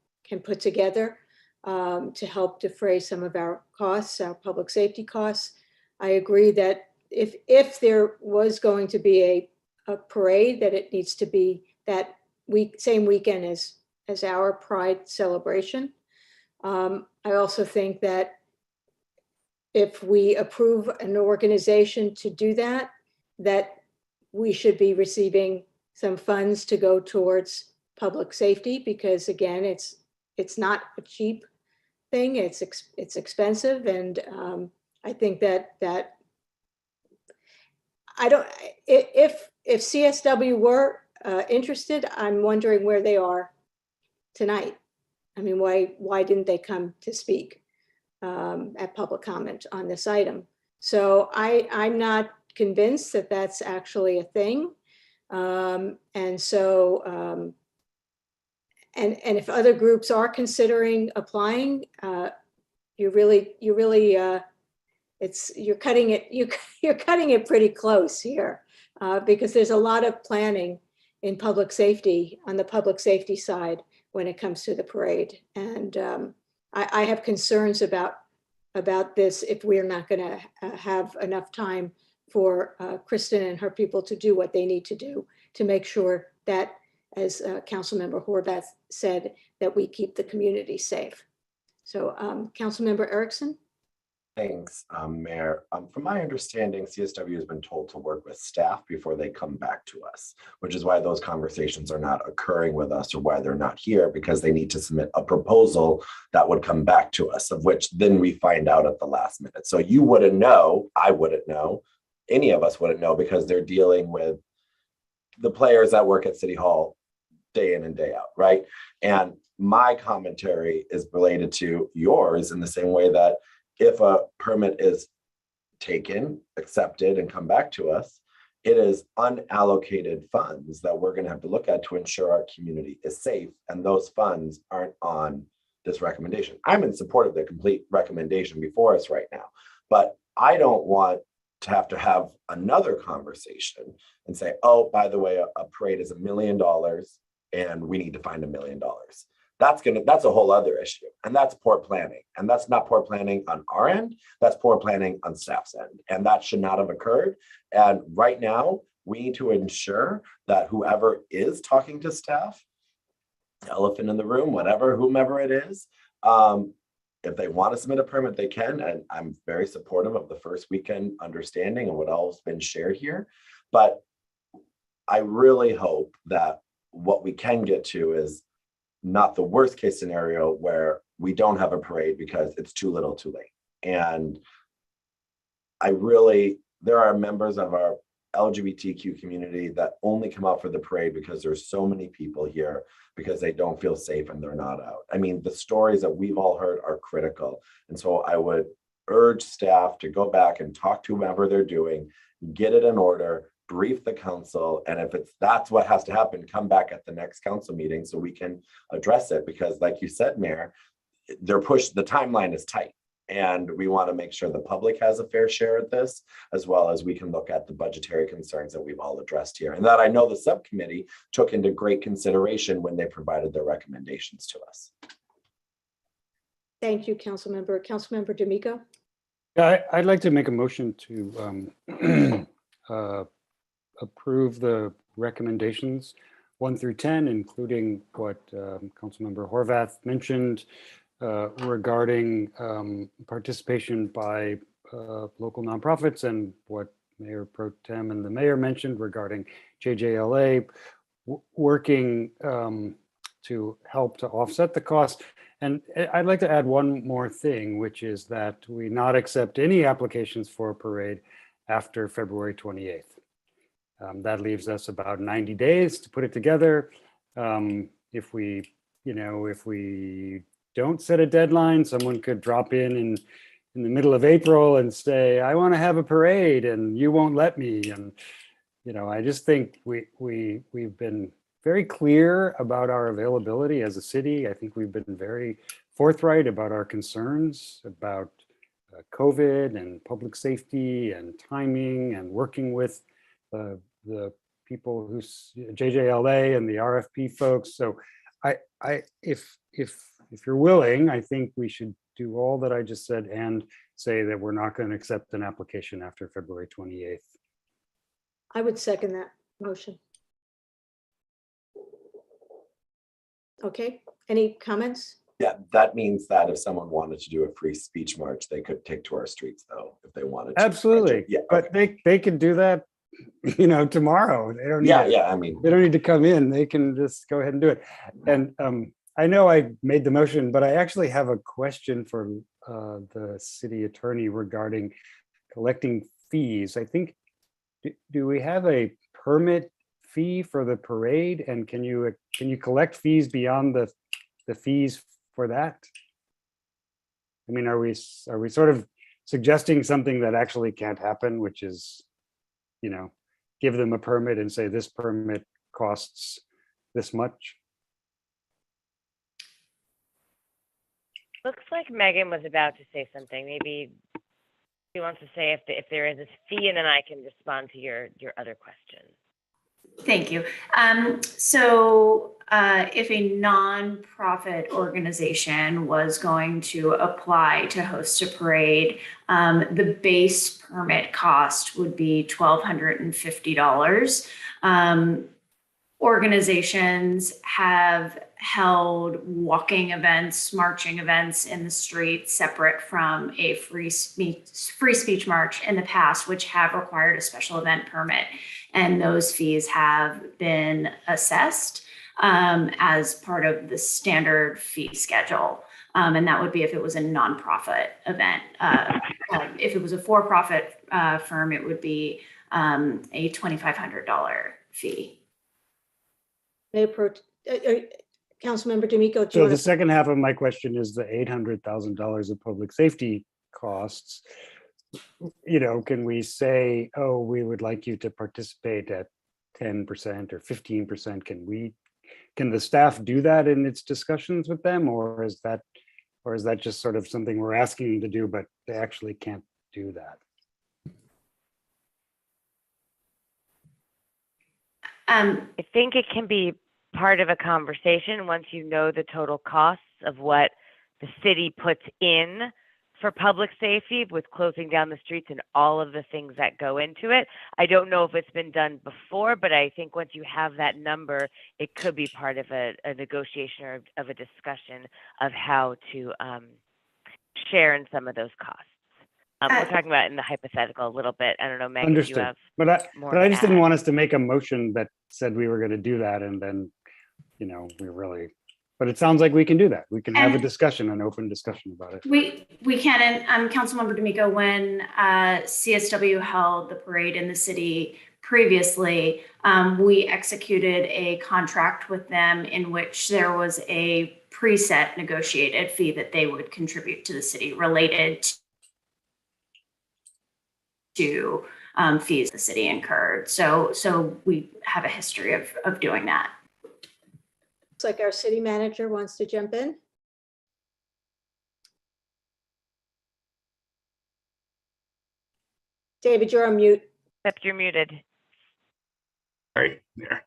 put together to help defray some of our costs, our public safety costs. I agree that if there was going to be a parade, that it needs to be that same weekend as our Pride celebration. I also think that if we approve an organization to do that, that we should be receiving some funds to go towards public safety, because again, it's not a cheap thing. It's expensive, and I think that I don't. If CSW were interested, I'm wondering where they are tonight. I mean, why didn't they come to speak at public comment on this item? So I'm not convinced that that's actually a thing, and so. And if other groups are considering applying, you're cutting it pretty close here, because there's a lot of planning in public safety, on the public safety side, when it comes to the parade. And I have concerns about this if we're not going to have enough time for Kristen and her people to do what they need to do to make sure that, as Councilmember Horvath said, that we keep the community safe. So Councilmember Erickson? Thanks, Mayor. From my understanding, CSW has been told to work with staff before they come back to us, which is why those conversations are not occurring with us or why they're not here, because they need to submit a proposal that would come back to us, of which then we find out at the last minute. So you wouldn't know, I wouldn't know, any of us wouldn't know, because they're dealing with the players that work at City Hall day in and day out, right? And my commentary is related to yours in the same way that if a permit is taken, accepted, and come back to us, it is unallocated funds that we're going to have to look at to ensure our community is safe. And those funds aren't on this recommendation. I'm in support of the complete recommendation before us right now, but I don't want to have another conversation and say, oh, by the way, a parade is $1 million and we need to find $1 million. That's a whole other issue. And that's poor planning. And that's not poor planning on our end, that's poor planning on staff's end. And that should not have occurred. And right now, we need to ensure that whoever is talking to staff, elephant in the room, whomever it is, if they want to submit a permit, they can. And I'm very supportive of the first weekend understanding and what all has been shared here. But I really hope that what we can get to is not the worst case scenario where we don't have a parade because it's too little too late. And there are members of our LGBTQ community that only come out for the parade because there's so many people here because they don't feel safe and they're not out. I mean, the stories that we've all heard are critical. And so I would urge staff to go back and talk to whoever they're doing, get it in order, brief the council, and if that's what has to happen, come back at the next council meeting so we can address it. Because like you said, Mayor, the timeline is tight, and we want to make sure the public has a fair share of this, as well as we can look at the budgetary concerns that we've all addressed here, and that I know the subcommittee took into great consideration when they provided their recommendations to us. Thank you, Councilmember. Councilmember D'Amico. Yeah, I'd like to make a motion to approve the recommendations 1 through 10, including what Councilmember Horvath mentioned regarding participation by local nonprofits, and what Mayor Pro Tem and the mayor mentioned regarding JJLA working to help to offset the cost. And I'd like to add one more thing, which is that we not accept any applications for a parade after February 28th. That leaves us about 90 days to put it together. If we don't set a deadline, someone could drop in the middle of April and say, I want to have a parade and you won't let me. And, I just think we've been very clear about our availability as a city. I think we've been very forthright about our concerns about COVID and public safety and timing and working with the people who's JJLA and the RFP folks. So if you're willing, I think we should do all that I just said and say that we're not going to accept an application after February 28th. I would second that motion. Okay, any comments? Yeah, that means that if someone wanted to do a free speech march, they could take to our streets though, if they wanted to. Absolutely. Yeah, but they can do that, tomorrow. They don't need they don't need to come in. They can just go ahead and do it. And I know I made the motion, but I actually have a question for the city attorney regarding collecting fees. I think, do we have a permit fee for the parade? And can you collect fees beyond the fees for that? I mean, are we sort of suggesting something that actually can't happen, which is, give them a permit and say this permit costs this much? Looks like Megan was about to say something. Maybe she wants to say if there is a fee, and then I can respond to your other question. Thank you. So if a nonprofit organization was going to apply to host a parade, the base permit cost would be $1,250. Organizations have held walking events, marching events in the street separate from a free speech march in the past, which have required a special event permit. And those fees have been assessed as part of the standard fee schedule. And that would be if it was a nonprofit event. If it was a for-profit firm, it would be a $2,500 fee. Councilmember D'Amico. So the second half of my question is the $800,000 of public safety costs. You know, can we say, oh, we would like you to participate at 10% or 15%? Can the staff do that in its discussions with them, or is that just sort of something we're asking them to do, but they actually can't do that? I think it can be part of a conversation once you know the total costs of what the city puts in for public safety with closing down the streets and all of the things that go into it. I don't know if it's been done before, but I think once you have that number, it could be part of a negotiation or of a discussion of how to share in some of those costs. We're talking about in the hypothetical a little bit. I don't know, Meg, if you Understood. have more But I to just didn't add. want us to make a motion that said we were going to do that, and then, you know, but it sounds like we can do that. We can have a discussion, an open discussion about it. We can, and Councilmember D'Amico, when CSW held the parade in the city previously, we executed a contract with them in which there was a preset negotiated fee that they would contribute to the city related to fees the city incurred. So we have a history of doing that. Looks like our city manager wants to jump in. David, you're on mute. Except you're muted. Right there.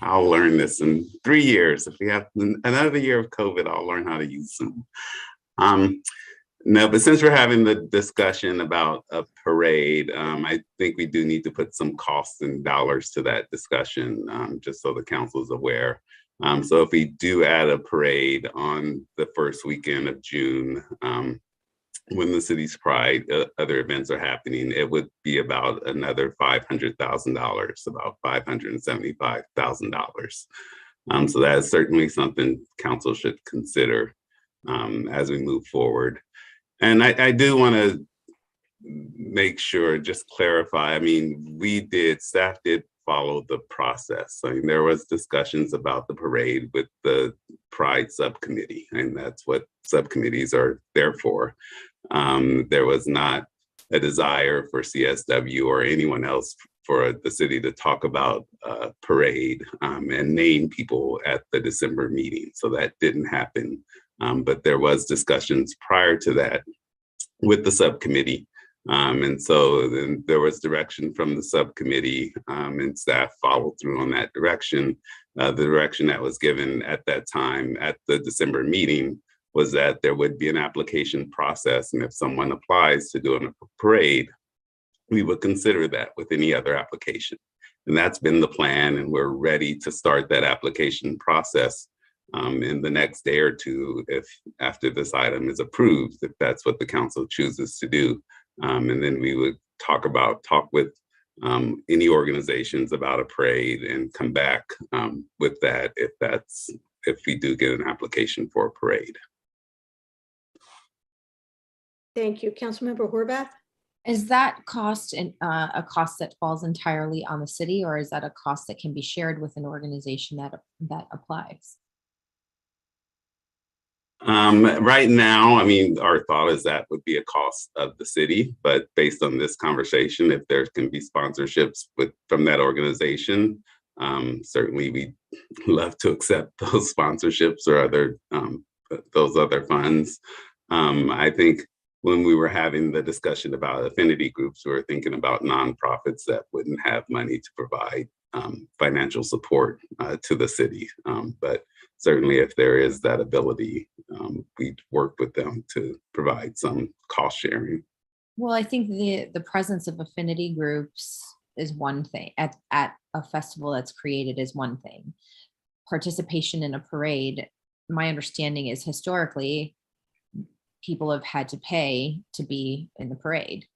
I'll learn this in 3 years. If we have another year of COVID, I'll learn how to use Zoom. No, but since we're having the discussion about a parade, I think we do need to put some costs and dollars to that discussion, just so the council is aware. So if we do add a parade on the first weekend of June, when the city's pride, other events are happening, it would be about another $500,000, about $575,000. So that is certainly something council should consider as we move forward. And I do want to make sure, just clarify, I mean, staff did follow the process. I mean, there was discussions about the parade with the Pride subcommittee, and that's what subcommittees are there for. There was not a desire for CSW or anyone else for the city to talk about parade and name people at the December meeting. So that didn't happen. But there was discussions prior to that with the subcommittee. And so then there was direction from the subcommittee, and staff followed through on that direction. The direction that was given at that time at the December meeting was that there would be an application process. And if someone applies to do a parade, we would consider that with any other application. And that's been the plan. And we're ready to start that application process in the next day or two, if after this item is approved, if that's what the council chooses to do. And then we would talk with any organizations about a parade and come back with that if we do get an application for a parade. Thank you. Councilmember Horvath? Is that cost a cost that falls entirely on the city, or is that a cost that can be shared with an organization that applies? Right now, I mean, our thought is that would be a cost of the city, but based on this conversation, if there can be sponsorships from that organization, certainly we'd love to accept those sponsorships or those other funds. I think when we were having the discussion about affinity groups, we were thinking about nonprofits that wouldn't have money to provide financial support to the city. But certainly if there is that ability, we'd work with them to provide some cost sharing. Well, I think the presence of affinity groups is one thing at a festival that's created is one thing. participation in a parade, my understanding is historically people have had to pay to be in the parade.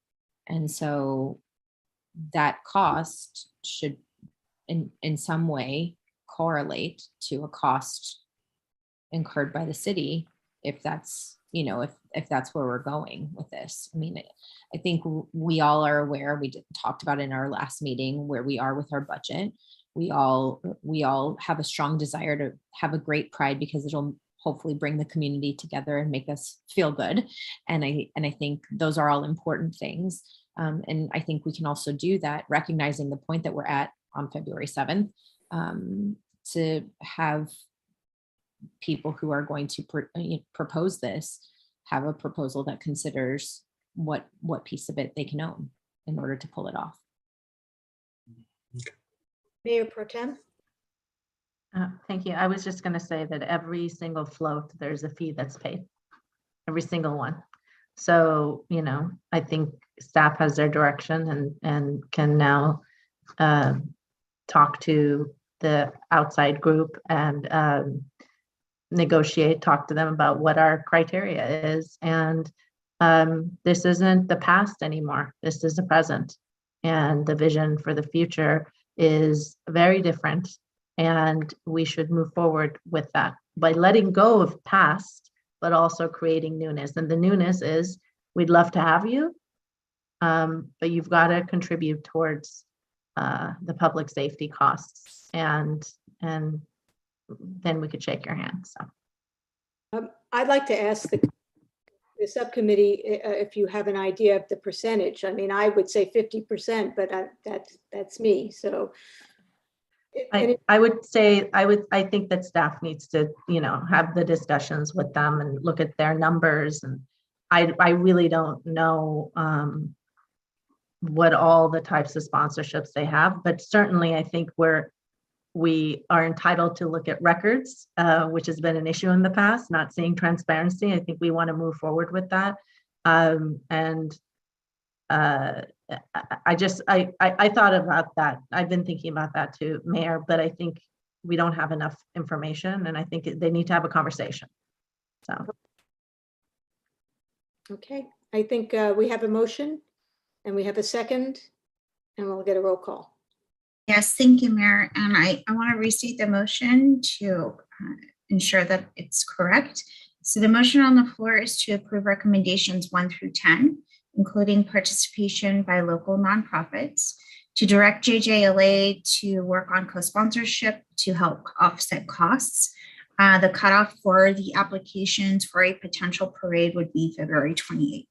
And so that cost should in some way correlate to a cost incurred by the city, if that's, if that's where we're going with this. I mean, I think we all are aware, we talked about in our last meeting where we are with our budget. We all have a strong desire to have a great pride because it'll hopefully bring the community together and make us feel good. And I think those are all important things. And I think we can also do that, recognizing the point that we're at on February 7th, to have people who are going to propose this have a proposal that considers what piece of it they can own in order to pull it off. Mayor Pro Tem? Thank you. I was just going to say that every single float, there's a fee that's paid, every single one. So, I think staff has their direction and can now talk to the outside group and talk to them about what our criteria is. And this isn't the past anymore. This is the present. And the vision for the future is very different. And we should move forward with that by letting go of past, but also creating newness. And the newness is, we'd love to have you, but you've got to contribute towards the public safety costs, and then we could shake your hand. So I'd like to ask the subcommittee if you have an idea of the percentage. I mean, I would say 50%, but that's me. So I would say, I think that staff needs to, have the discussions with them and look at their numbers. And I really don't know what all the types of sponsorships they have, but certainly I think we are entitled to look at records, which has been an issue in the past, not seeing transparency. I think we want to move forward with that. I thought about that. I've been thinking about that too, Mayor, but I think we don't have enough information, and I think they need to have a conversation. So. Okay, I think we have a motion and we have a second, and we'll get a roll call. Yes, thank you, Mayor. And I want to restate the motion to ensure that it's correct. So the motion on the floor is to approve recommendations 1 through 10, including participation by local nonprofits, to direct JJLA to work on co-sponsorship to help offset costs. The cutoff for the applications for a potential parade would be February 28th.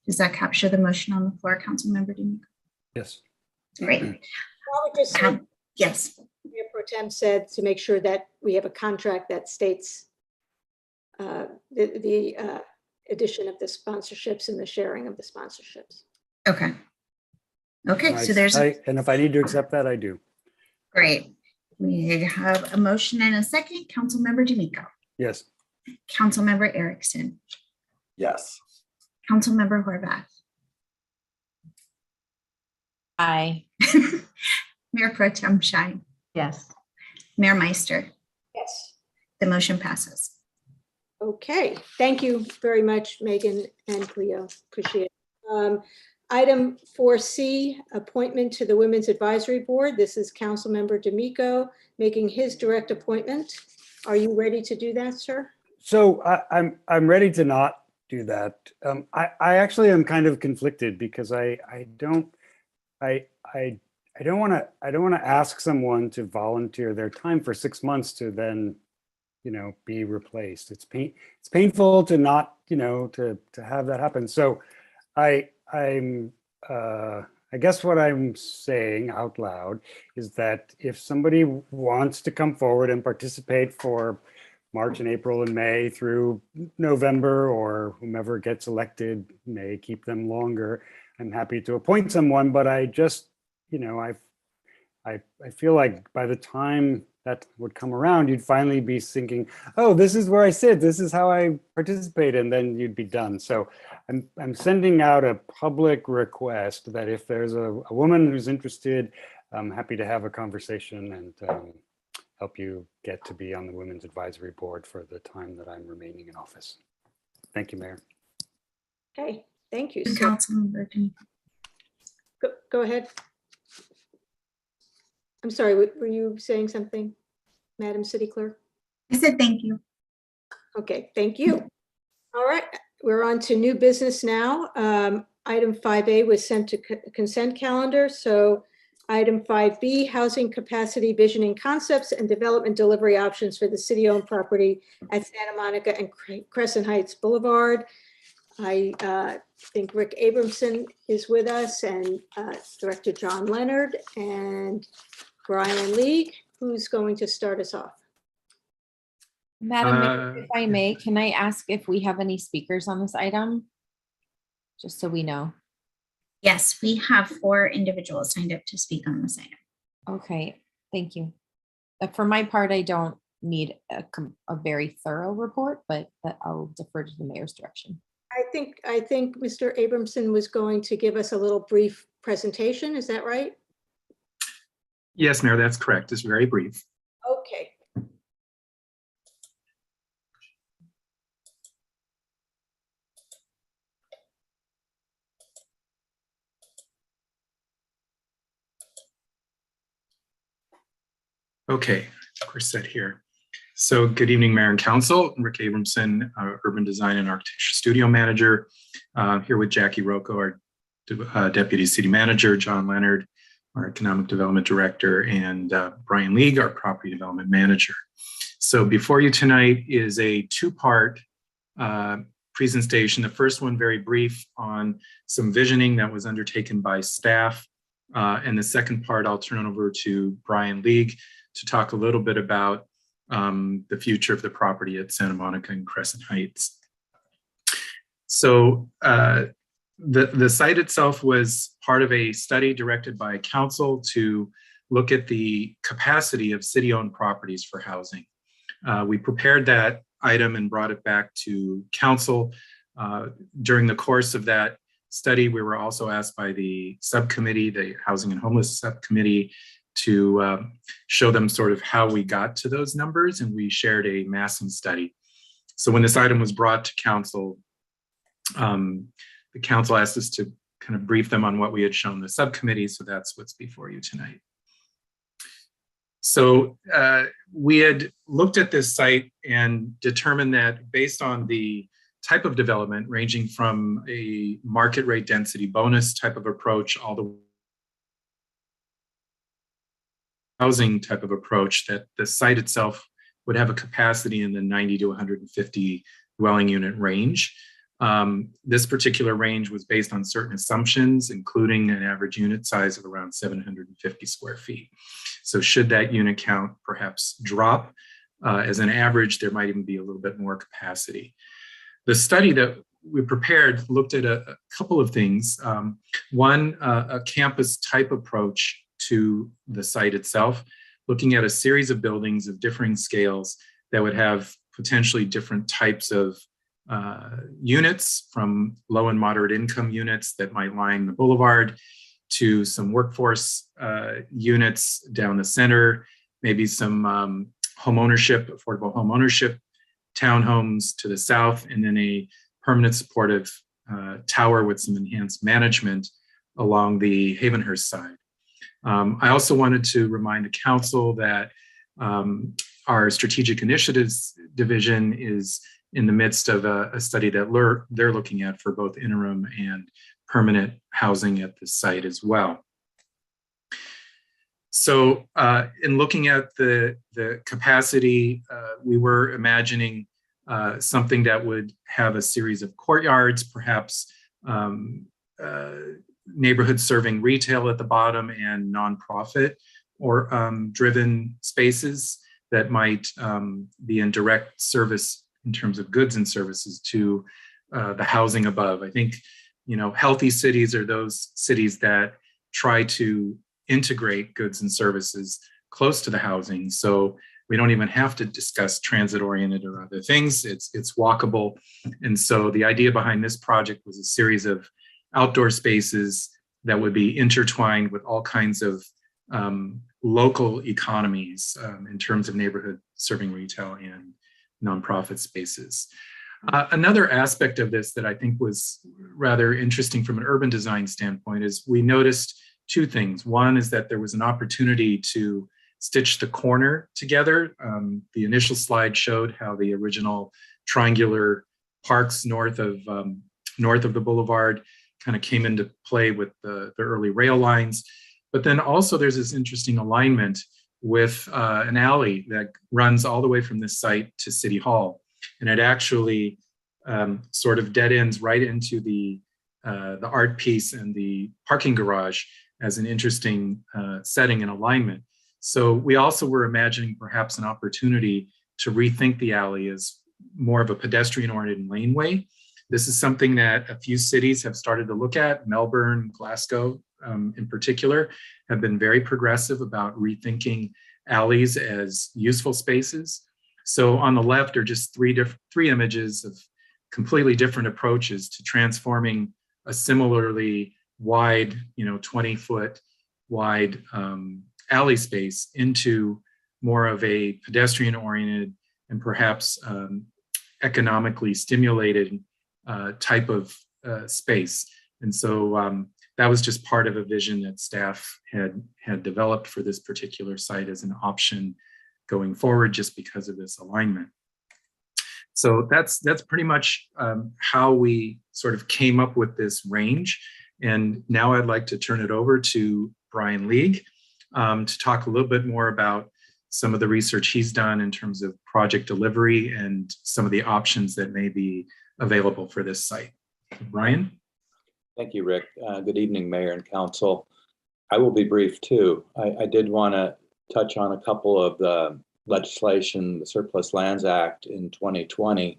Does that capture the motion on the floor, Councilmember D'Amico? Yes. Great. I would just say, yes. Mayor Pro Tem said to make sure that we have a contract that states the addition of the sponsorships and the sharing of the sponsorships. Okay. Okay, so there's and if I need to accept that, I do. Great. We have a motion and a second. Councilmember D'Amico. Yes. Councilmember Erickson. Yes. Councilmember Horvath. Aye. Mayor Pro Tem Shine. Yes. Mayor Meister. Yes. The motion passes. Okay, thank you very much, Megan and Cleo. Appreciate it. Item 4C, appointment to the Women's Advisory Board. This is Councilmember D'Amico making his direct appointment. Are you ready to do that, sir? So I'm ready to not do that. I actually am kind of conflicted because I don't want to ask someone to volunteer their time for 6 months to then, be replaced. It's painful to not, to have that happen. So I guess what I'm saying out loud is that if somebody wants to come forward and participate for March and April and May through November, or whomever gets elected may keep them longer, I'm happy to appoint someone, but I just, I feel like by the time that would come around, you'd finally be thinking, oh, this is where I sit, this is how I participate, and then you'd be done. So I'm sending out a public request that if there's a woman who's interested, I'm happy to have a conversation and help you get to be on the Women's Advisory Board for the time that I'm remaining in office. Thank you, Mayor. Okay, thank you. So, Councilmember Jean. go ahead. I'm sorry, were you saying something, Madam City Clerk? I said thank you. Okay, thank you. All right, we're on to new business now. Item 5A was sent to consent calendar. So item 5B, housing capacity visioning concepts and development delivery options for the city-owned property at Santa Monica and Crescent Heights Boulevard. I think Rick Abramson is with us, and Director John Leonard and Brian League, who's going to start us off. Madam Mayor, if I may, can I ask if we have any speakers on this item? Just so we know. Yes, we have 4 individuals signed up to speak on this item. Okay, thank you. For my part, I don't need a very thorough report, but I'll defer to the mayor's direction. I think Mr. Abramson was going to give us a little brief presentation. Is that right? Yes, Mayor, that's correct. It's very brief. Okay. Okay, we're set here. So good evening, Mayor and Council. Rick Abramson, Urban Design and Architecture Studio Manager, here with Jackie Rocco, our Deputy City Manager, John Leonard, our Economic Development Director, and Brian League, our Property Development Manager. So before you tonight is a 2-part presentation. The first one very brief on some visioning that was undertaken by staff. And the second part, I'll turn it over to Brian League to talk a little bit about the future of the property at Santa Monica and Crescent Heights. So the site itself was part of a study directed by council to look at the capacity of city-owned properties for housing. We prepared that item and brought it back to council. During the course of that study, we were also asked by the subcommittee, the Housing and Homeless Subcommittee, to show them sort of how we got to those numbers, and we shared a massing study. So when this item was brought to council, the council asked us to kind of brief them on what we had shown the subcommittee, so that's what's before you tonight. So we had looked at this site and determined that based on the type of development ranging from a market rate density bonus type of approach all the housing type of approach, that the site itself would have a capacity in the 90 to 150 dwelling unit range. This particular range was based on certain assumptions, including an average unit size of around 750 square feet. So should that unit count perhaps drop as an average, there might even be a little bit more capacity. The study that we prepared looked at a couple of things. One, a campus type approach to the site itself, looking at a series of buildings of differing scales that would have potentially different types of units, from low and moderate income units that might line the boulevard to some workforce units down the center, maybe some home ownership, affordable home ownership, townhomes to the south, and then a permanent supportive tower with some enhanced management along the Havenhurst side. I also wanted to remind the council that our Strategic Initiatives Division is in the midst of a study that they're looking at for both interim and permanent housing at the site as well. So in looking at the capacity, we were imagining something that would have a series of courtyards, perhaps neighborhood serving retail at the bottom, and nonprofit or driven spaces that might be in direct service in terms of goods and services to the housing above. I think, healthy cities are those cities that try to integrate goods and services close to the housing. So we don't even have to discuss transit oriented or other things. It's walkable. And so the idea behind this project was a series of outdoor spaces that would be intertwined with all kinds of local economies in terms of neighborhood serving retail and nonprofit spaces. Another aspect of this that I think was rather interesting from an urban design standpoint is we noticed two things. One is that there was an opportunity to stitch the corner together. The initial slide showed how the original triangular parks north of the boulevard kind of came into play with the early rail lines. But then also there's this interesting alignment with an alley that runs all the way from this site to City Hall. And it actually sort of dead ends right into the art piece and the parking garage as an interesting setting and alignment. So we also were imagining perhaps an opportunity to rethink the alley as more of a pedestrian-oriented laneway. This is something that a few cities have started to look at. Melbourne, Glasgow in particular have been very progressive about rethinking alleys as useful spaces. So on the left are just three images of completely different approaches to transforming a similarly wide, 20-foot wide alley space into more of a pedestrian-oriented and perhaps economically stimulated type of space. And so that was just part of a vision that staff had developed for this particular site as an option going forward, just because of this alignment. So that's pretty much how we sort of came up with this range. And now I'd like to turn it over to Brian League to talk a little bit more about some of the research he's done in terms of project delivery and some of the options that may be available for this site. Brian? Thank you, Rick. Good evening, Mayor and Council. I will be brief too. I did want to touch on a couple of the legislation. The Surplus Lands Act in 2020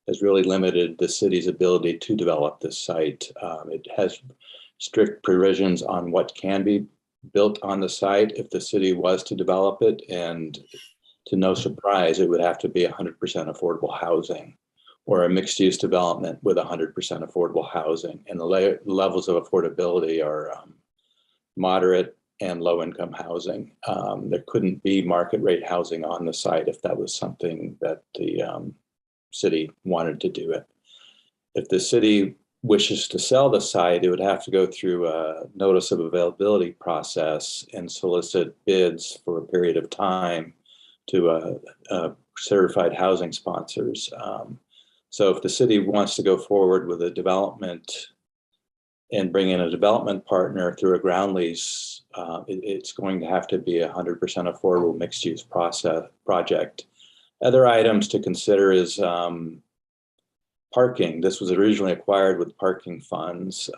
has really limited the city's ability to develop this site. It has strict provisions on what can be built on the site if the city was to develop it, and to no surprise, it would have to be 100% affordable housing or a mixed-use development with 100% affordable housing. And the levels of affordability are moderate and low-income housing. There couldn't be market rate housing on the site if that was something that the city wanted to do it. If the city wishes to sell the site, it would have to go through a notice of availability process and solicit bids for a period of time to certified housing sponsors. So if the city wants to go forward with a development and bring in a development partner through a ground lease, it's going to have to be a 100% affordable mixed-use project. Other items to consider is parking. This was originally acquired with parking funds.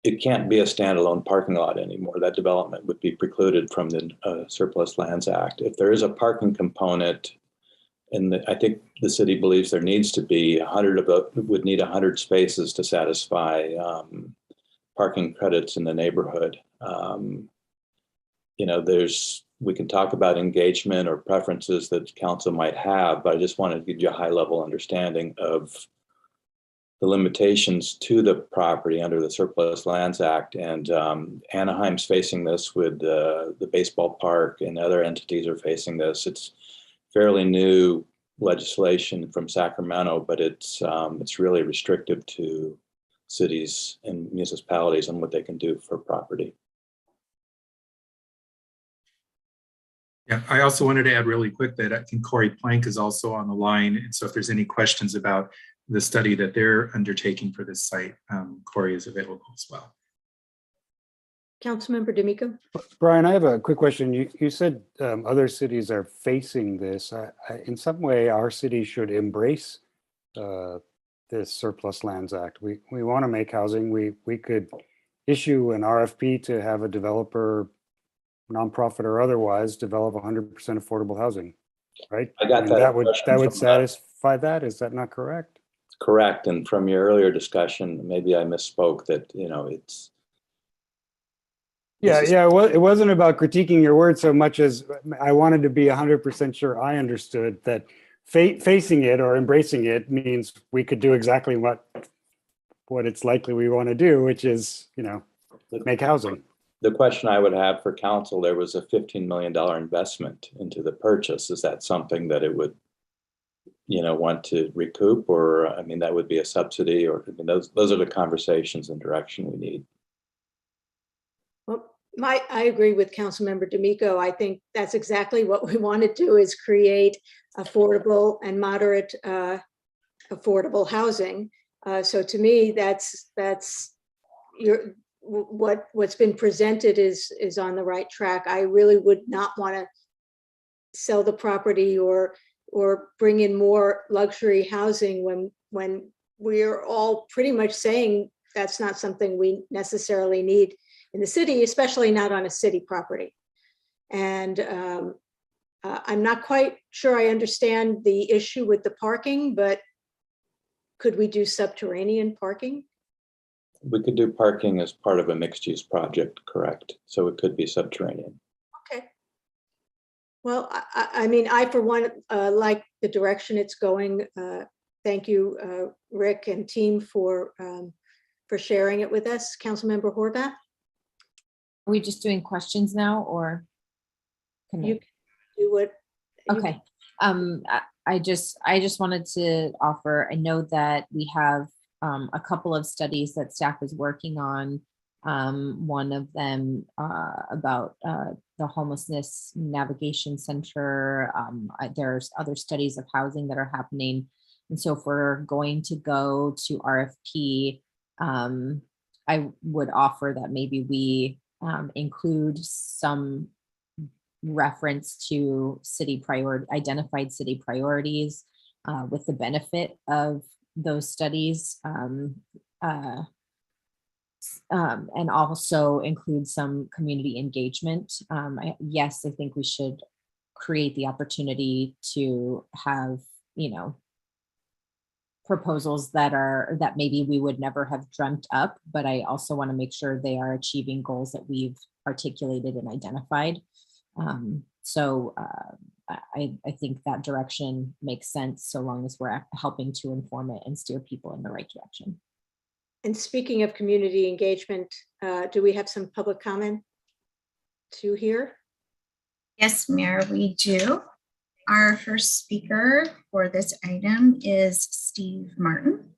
It can't be a standalone parking lot anymore. That development would be precluded from the Surplus Lands Act. If there is a parking component, and I think the city believes there needs to be 100 would need 100 spaces to satisfy parking credits in the neighborhood. We can talk about engagement or preferences that council might have, but I just wanted to give you a high level understanding of the limitations to the property under the Surplus Lands Act. And Anaheim's facing this with the baseball park, and other entities are facing this. It's fairly new legislation from Sacramento, but it's really restrictive to cities and municipalities and what they can do for property. Yeah, I also wanted to add really quick that I think Corey Plank is also on the line. And so if there's any questions about the study that they're undertaking for this site, Corey is available as well. Councilmember D'Amico. Brian, I have a quick question. You said other cities are facing this. In some way, our city should embrace this Surplus Lands Act. We want to make housing. We could issue an RFP to have a developer, nonprofit or otherwise, develop 100% affordable housing, right? I got that. That would satisfy that. Is that not correct? Correct. And from your earlier discussion, maybe I misspoke that, it's. Yeah. Well, it wasn't about critiquing your words so much as I wanted to be 100% sure I understood that facing it or embracing it means we could do exactly what it's likely we want to do, which is, make housing. The question I would have for council, there was a $15 million investment into the purchase. Is that something that it would, want to recoup, or, I mean, that would be a subsidy, or, I mean, those are the conversations and direction we need. Well, I agree with Councilmember D'Amico. I think that's exactly what we want to do, is create affordable and moderate affordable housing. So to me, that's what's been presented is on the right track. I really would not want to sell the property or bring in more luxury housing when we're all pretty much saying that's not something we necessarily need in the city, especially not on a city property. And I'm not quite sure I understand the issue with the parking, but could we do subterranean parking? We could do parking as part of a mixed-use project, correct? So it could be subterranean. Okay. Well, I mean, I, for one, like the direction it's going. Thank you, Rick and team, for sharing it with us. Councilmember Horvath? Are we just doing questions now, or? You can do what. Okay. I just wanted to offer, I know that we have a couple of studies that staff is working on. One of them about the homelessness navigation center. There's other studies of housing that are happening. And so if we're going to go to RFP, I would offer that maybe we include some reference to identified city priorities with the benefit of those studies, and also include some community engagement. Yes, I think we should create the opportunity to have, proposals that maybe we would never have dreamt up, but I also want to make sure they are achieving goals that we've articulated and identified. I think that direction makes sense, so long as we're helping to inform it and steer people in the right direction. And speaking of community engagement, do we have some public comment to hear? Yes, Mayor, we do. Our first speaker for this item is Steve Martin.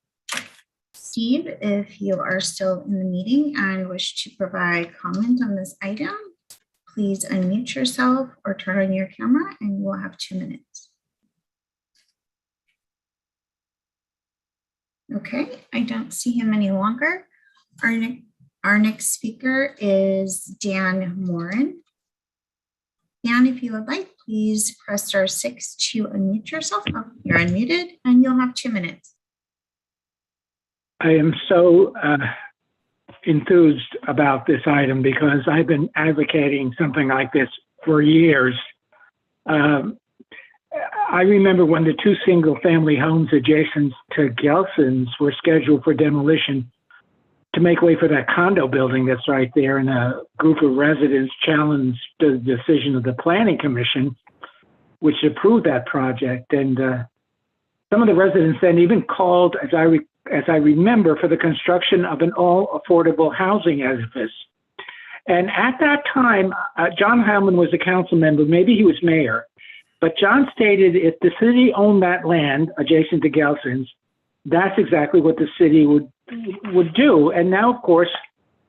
Steve, if you are still in the meeting and wish to provide comment on this item, please unmute yourself or turn on your camera, and we'll have 2 minutes. Okay, I don't see him any longer. Our next speaker is Dan Morin. Dan, if you would like, please press *6 to unmute yourself. Oh, you're unmuted, and you'll have 2 minutes. I am so enthused about this item because I've been advocating something like this for years. I remember when the 2 single-family homes adjacent to Gelson's were scheduled for demolition to make way for that condo building that's right there, and a group of residents challenged the decision of the Planning Commission, which approved that project. And some of the residents then even called, as I remember, for the construction of an all-affordable housing edifice. And at that time, John Hellman was a council member, maybe he was mayor, but John stated if the city owned that land adjacent to Gelson's, that's exactly what the city would do. And now, of course,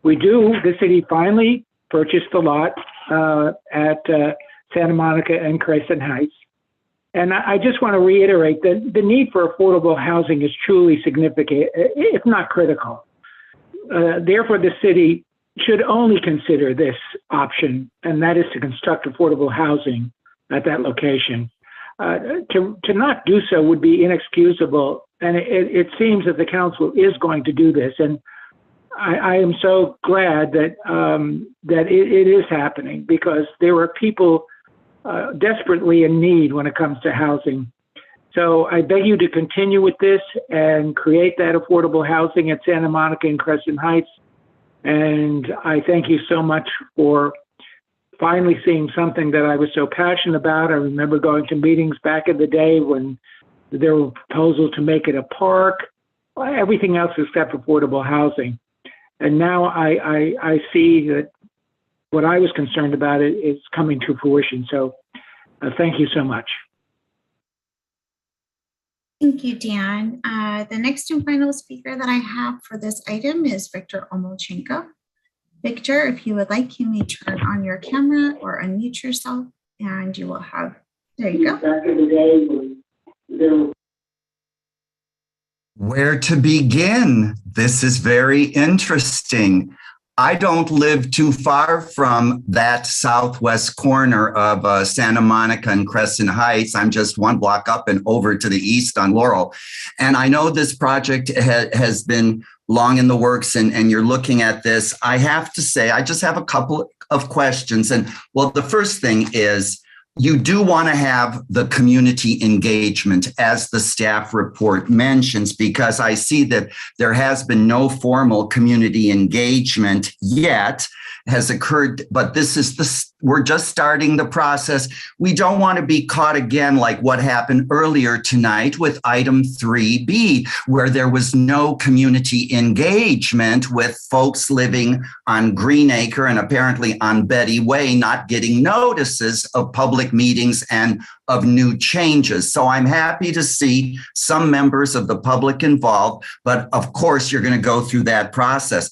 we do. The city finally purchased the lot at Santa Monica and Crescent Heights. And I just want to reiterate that the need for affordable housing is truly significant, if not critical. Therefore, the city should only consider this option, and that is to construct affordable housing at that location. To not do so would be inexcusable, and it seems that the council is going to do this. And I am so glad that it is happening, because there are people desperately in need when it comes to housing. So I beg you to continue with this and create that affordable housing at Santa Monica and Crescent Heights. And I thank you so much for finally seeing something that I was so passionate about. I remember going to meetings back in the day when there were proposals to make it a park, everything else except affordable housing. And now I see that what I was concerned about is coming to fruition. So thank you so much. Thank you, Dan. The next and final speaker that I have for this item is Victor Omolchenko. Victor, if you would like, you may turn on your camera or unmute yourself, and you will have, there you go. Back in the day, Where to begin? This is very interesting. I don't live too far from that southwest corner of Santa Monica and Crescent Heights. I'm just one block up and over to the east on Laurel. And I know this project has been long in the works, and you're looking at this. I have to say, I just have a couple of questions. And well, the first thing is, you do want to have the community engagement, as the staff report mentions, because I see that there has been no formal community engagement yet has occurred, but we're just starting the process. We don't want to be caught again like what happened earlier tonight with item 3B, where there was no community engagement with folks living on Greenacre and apparently on Betty Way not getting notices of public meetings and of new changes. So I'm happy to see some members of the public involved, but of course you're going to go through that process.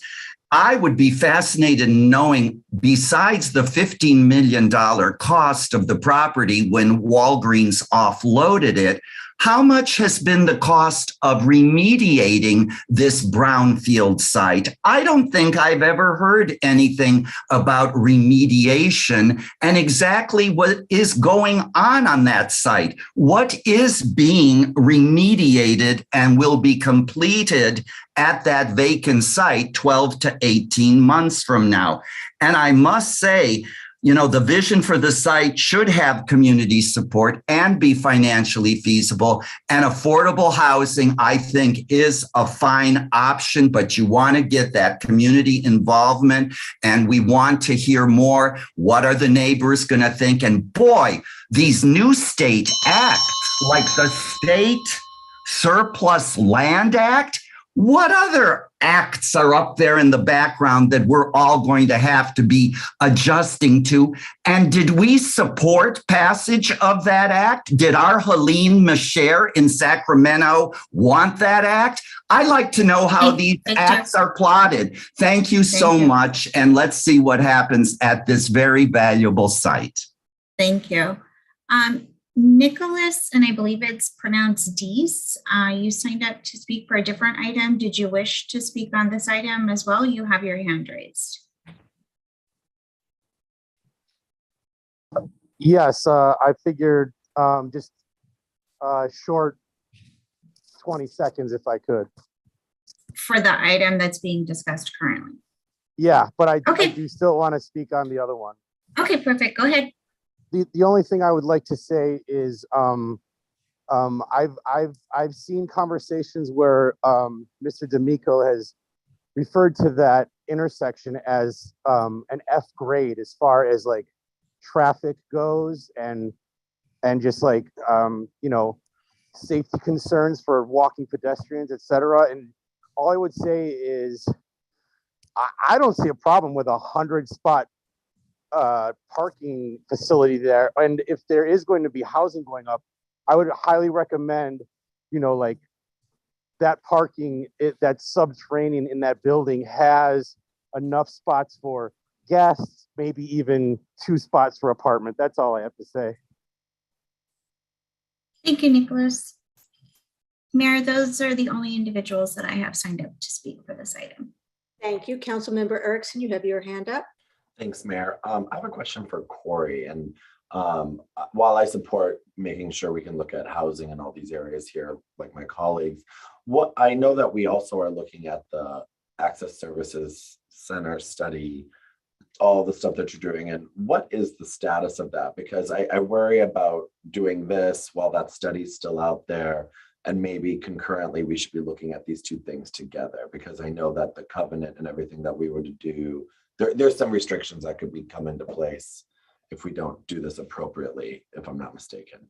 I would be fascinated in knowing, besides the $15 million cost of the property when Walgreens offloaded it, how much has been the cost of remediating this brownfield site? I don't think I've ever heard anything about remediation and exactly what is going on that site. What is being remediated and will be completed at that vacant site 12 to 18 months from now? And I must say, you know, the vision for the site should have community support and be financially feasible. And affordable housing, I think, is a fine option, but you want to get that community involvement. And we want to hear more. What are the neighbors going to think? And boy, these new state acts, like the State Surplus Land Act, what other acts are up there in the background that we're all going to have to be adjusting to? And did we support passage of that act? Did our Helene Mischer in Sacramento want that act? I'd like to know how these acts are plotted. Thank you so much. And let's see what happens at this very valuable site. Thank you. Nicholas, and I believe it's pronounced Dees, you signed up to speak for a different item. Did you wish to speak on this item as well? You have your hand raised. Yes, I figured just short 20 seconds if I could. For the item that's being discussed currently. Yeah, but I do still want to speak on the other one. Okay, perfect. Go ahead. The only thing I would like to say is I've seen conversations where Mr. D'Amico has referred to that intersection as an F grade as far as like traffic goes and just like you know, safety concerns for walking pedestrians, etc. And all I would say is I don't see a problem with 100-spot parking facility there. And if there is going to be housing going up, I would highly recommend, you know, like that parking, that subterranean in that building has enough spots for guests, maybe even 2 spots for apartment. That's all I have to say. Thank you, Nicholas. Mayor, those are the only individuals that I have signed up to speak for this item. Thank you. Councilmember Erickson, you have your hand up. Thanks, Mayor. I have a question for Corey. And while I support making sure we can look at housing in all these areas here, like my colleagues, what I know that we also are looking at the Access Services Center study, all the stuff that you're doing, and what is the status of that? Because I worry about doing this while that study's still out there, and maybe concurrently we should be looking at these two things together, because I know that the covenant and everything that we were to do, there's some restrictions that could come into place if we don't do this appropriately, if I'm not mistaken.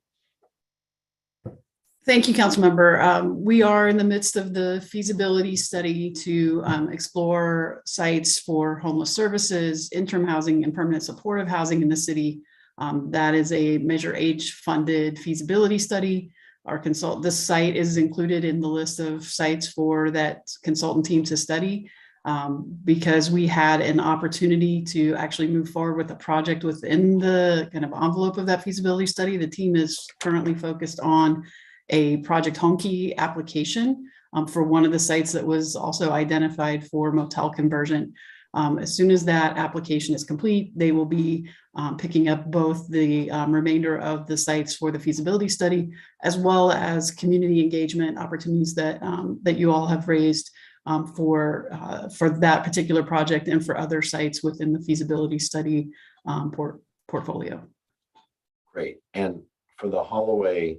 Thank you, Councilmember. We are in the midst of the feasibility study to explore sites for homeless services, interim housing, and permanent supportive housing in the city. That is a Measure H funded feasibility study. This site is included in the list of sites for that consultant team to study because we had an opportunity to actually move forward with a project within the kind of envelope of that feasibility study. The team is currently focused on a Project Honky application for one of the sites that was also identified for motel conversion. As soon as that application is complete, they will be picking up both the remainder of the sites for the feasibility study, as well as community engagement opportunities that that you all have raised for that particular project and for other sites within the feasibility study portfolio. Great. And for the Holloway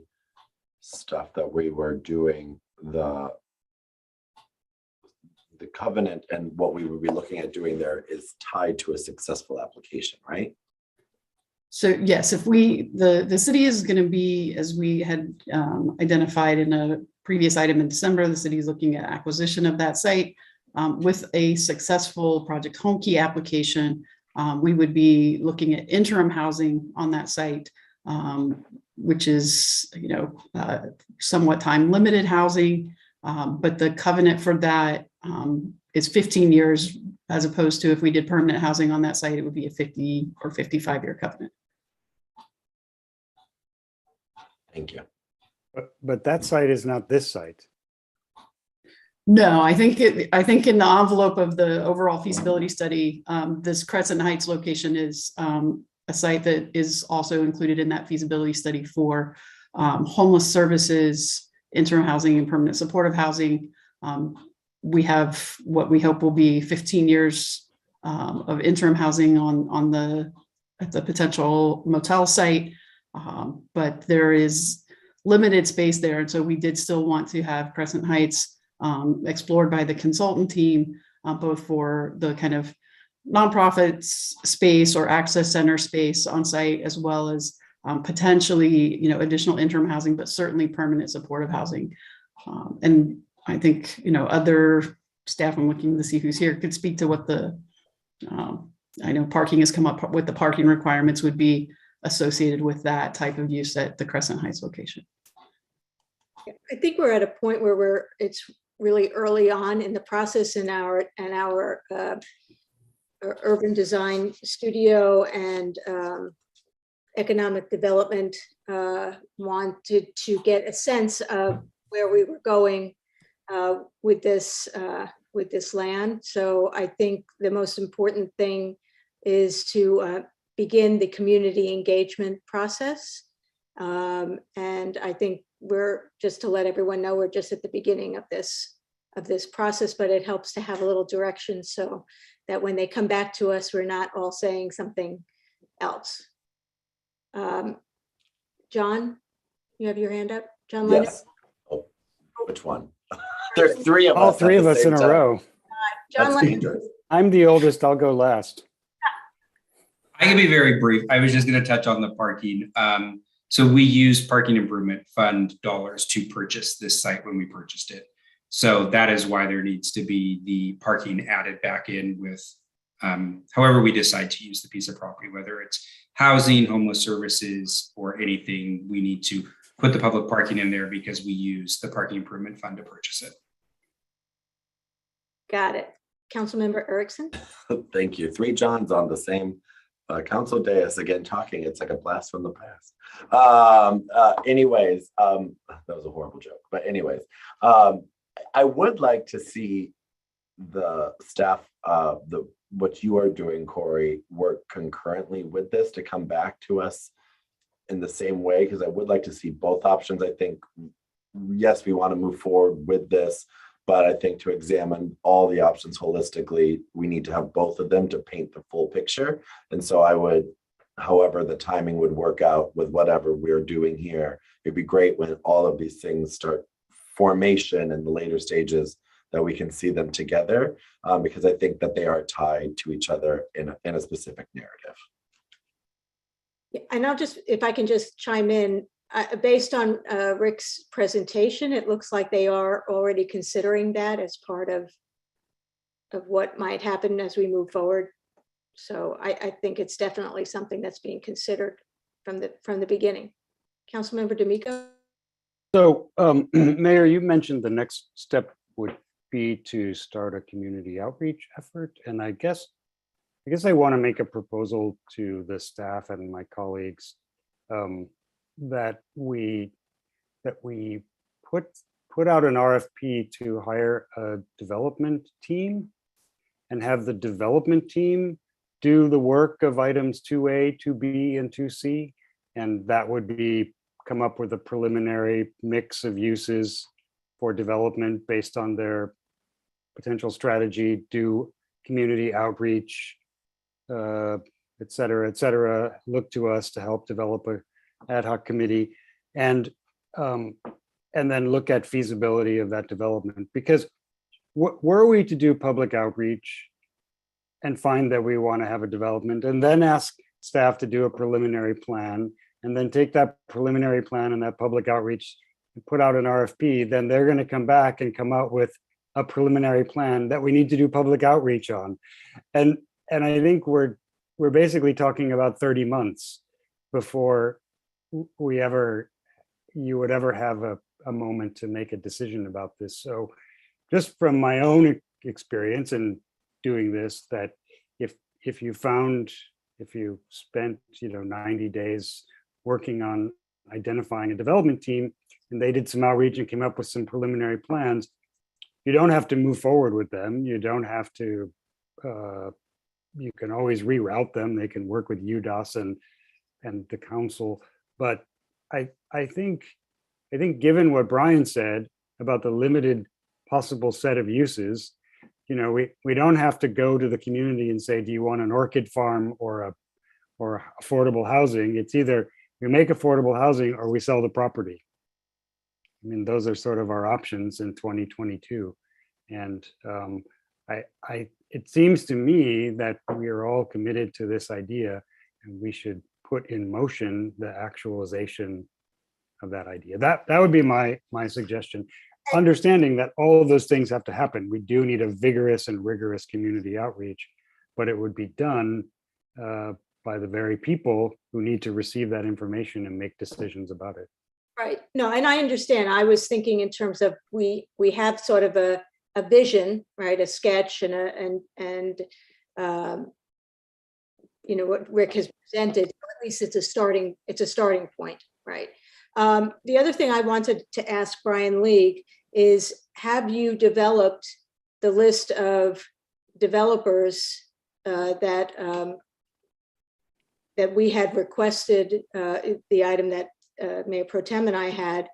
stuff that we were doing, the covenant and what we would be looking at doing there is tied to a successful application, right? So yes, if the city is going to be, as we had identified in a previous item in December, the city is looking at acquisition of that site with a successful Project Honky application. We would be looking at interim housing on that site, which is, somewhat time limited housing, but the covenant for that is 15 years, as opposed to if we did permanent housing on that site, it would be a 50 or 55-year covenant. Thank you. But that site is not this site. No, I think in the envelope of the overall feasibility study, this Crescent Heights location is a site that is also included in that feasibility study for homeless services, interim housing, and permanent supportive housing. We have what we hope will be 15 years of interim housing at the potential motel site, but there is limited space there, and so we did still want to have Crescent Heights explored by the consultant team, both for the kind of nonprofit space or access center space on site, as well as potentially, additional interim housing, but certainly permanent supportive housing. And I think, other staff, I'm looking to see who's here, could speak to what I know parking has come up with the parking requirements would be associated with that type of use at the Crescent Heights location. I think we're at a point where it's really early on in the process in our urban design studio and economic development wanted to get a sense of where we were going with this land. So I think the most important thing is to begin the community engagement process. And I think we're, just to let everyone know, we're just at the beginning of this process, but it helps to have a little direction so that when they come back to us, we're not all saying something else. John, you have your hand up? John Lennon? Yes. Oh, which one? There's three of us. All three of us in a row. John That's Lennon. dangerous. I'm the oldest, I'll go last. I can be very brief. I was just going to touch on the parking. So we used parking improvement fund dollars to purchase this site when we purchased it. So that is why there needs to be the parking added back in with however we decide to use the piece of property, whether it's housing, homeless services, or anything. We need to put the public parking in there because we use the parking improvement fund to purchase it. Got it. Councilmember Erickson? Thank you. Three Johns on the same council dais again talking. It's like a blast from the past. Anyways, that was a horrible joke. But anyways, I would like to see the staff, what you are doing, Corey, work concurrently with this to come back to us in the same way, because I would like to see both options. I think, yes, we want to move forward with this, but I think to examine all the options holistically, we need to have both of them to paint the full picture. And so I would, however the timing would work out with whatever we're doing here, it'd be great when all of these things start formation in the later stages that we can see them together, because I think that they are tied to each other in a specific narrative. And I'll just, if I can just chime in, Based on Rick's presentation, it looks like they are already considering that as part of what might happen as we move forward. So I think it's definitely something that's being considered from the beginning. Councilmember D'Amico? So, Mayor, you mentioned the next step would be to start a community outreach effort. And I guess I want to make a proposal to the staff and my colleagues that we put out an RFP to hire a development team and have the development team do the work of items 2A, 2B, and 2C. And that would be come up with a preliminary mix of uses for development based on their potential strategy, do community outreach, et cetera, look to us to help develop a ad hoc committee, and then look at feasibility of that development. Because were we to do public outreach and find that we want to have a development and then ask staff to do a preliminary plan and then take that preliminary plan and that public outreach and put out an RFP, then they're going to come back and come out with a preliminary plan that we need to do public outreach on. And I think we're basically talking about 30 months before you would ever have a moment to make a decision about this. So just from my own experience in doing this, that if you spent 90 days working on identifying a development team and they did some outreach and came up with some preliminary plans, you don't have to move forward with them. You don't have to, you can always reroute them. They can work with UDOS and the council. But I think given what Brian said about the limited possible set of uses, we don't have to go to the community and say, do you want an orchid farm or affordable housing? It's either we make affordable housing or we sell the property. I mean, those are sort of our options in 2022. And it seems to me that we are all committed to this idea and we should put in motion the actualization of that idea. That would be my suggestion. Understanding that all of those things have to happen. We do need a vigorous and rigorous community outreach, but it would be done by the very people who need to receive that information and make decisions about it. Right. No, and I understand. I was thinking in terms of we have sort of a vision, right? A sketch and what Rick has presented. At least it's a starting point, right? The other thing I wanted to ask Brian League is, have you developed the list of developers that we had requested, the item that Mayor Pro Tem and I had,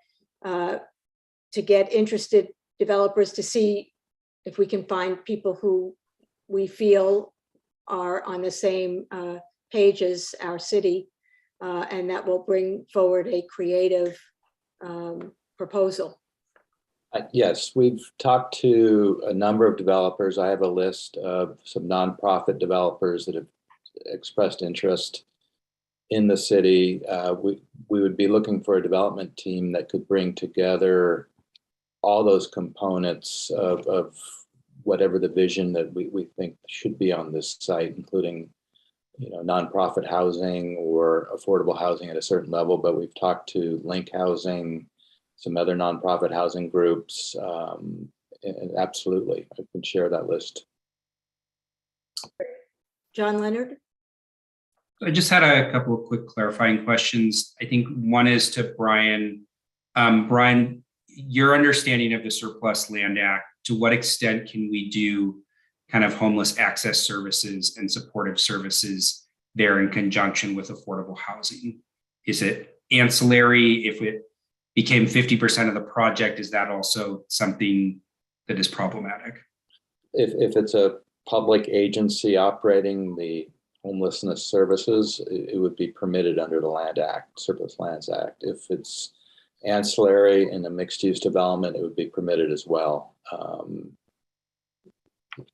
to get interested developers to see if we can find people who we feel are on the same page as our city, and that will bring forward a creative proposal. Yes, we've talked to a number of developers. I have a list of some nonprofit developers that have expressed interest in the city. We would be looking for a development team that could bring together all those components of whatever the vision that we think should be on this site, including nonprofit housing or affordable housing at a certain level. But we've talked to Link Housing, some other nonprofit housing groups, and absolutely, I can share that list. John Leonard? I just had a couple of quick clarifying questions. I think one is to Brian. Brian, your understanding of the Surplus Land Act, to what extent can we do kind of homeless access services and supportive services there in conjunction with affordable housing? Is it ancillary? If it became 50% of the project, is that also something that is problematic? If it's a public agency operating the homelessness services, it would be permitted under the Land Act, Surplus Lands Act. If it's ancillary in a mixed-use development, it would be permitted as well.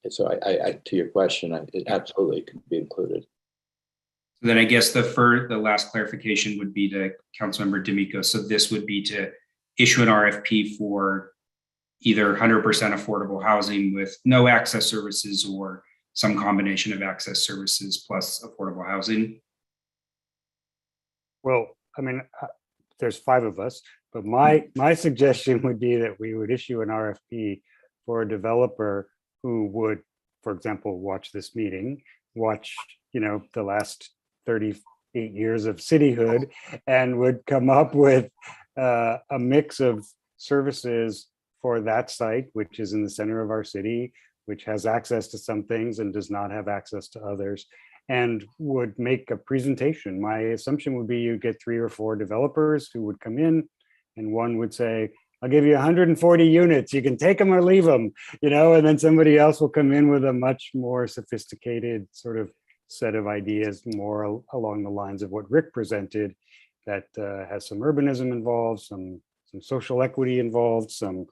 So I to your question, it absolutely could be included. So then I guess the last clarification would be to Councilmember D'Amico. So this would be to issue an RFP for either 100% affordable housing with no access services or some combination of access services plus affordable housing. Well, I mean, there's 5 of us, but my suggestion would be that we would issue an RFP for a developer who would, for example, watch this meeting, watch, the last 38 years of cityhood, and would come up with a mix of services for that site, which is in the center of our city, which has access to some things and does not have access to others, and would make a presentation. My assumption would be you get 3 or 4 developers who would come in, and one would say, I'll give you 140 units, you can take them or leave them, and then somebody else will come in with a much more sophisticated sort of set of ideas, more along the lines of what Rick presented, that has some urbanism involved, some social equity involved, some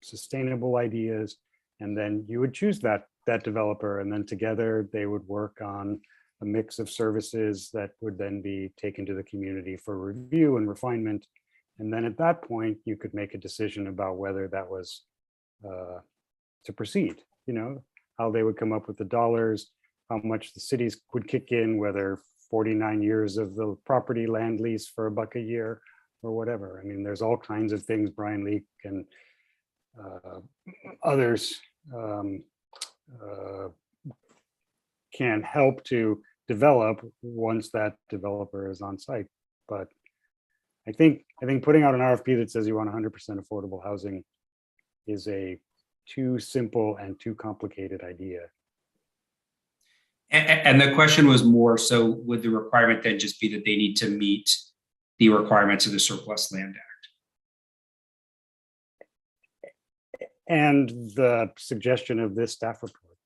sustainable ideas. And then you would choose that developer, and then together they would work on a mix of services that would then be taken to the community for review and refinement. And then at that point, you could make a decision about whether that was to proceed, how they would come up with the dollars, how much the cities would kick in, whether 49 years of the property land lease for $1 a year or whatever. I mean, there's all kinds of things Brian Leak and others can help to develop once that developer is on site. But I think putting out an RFP that says you want 100% affordable housing is a too simple and too complicated idea. And the question was more, so would the requirement then just be that they need to meet the requirements of the Surplus Land Act? And the suggestion of this staff report.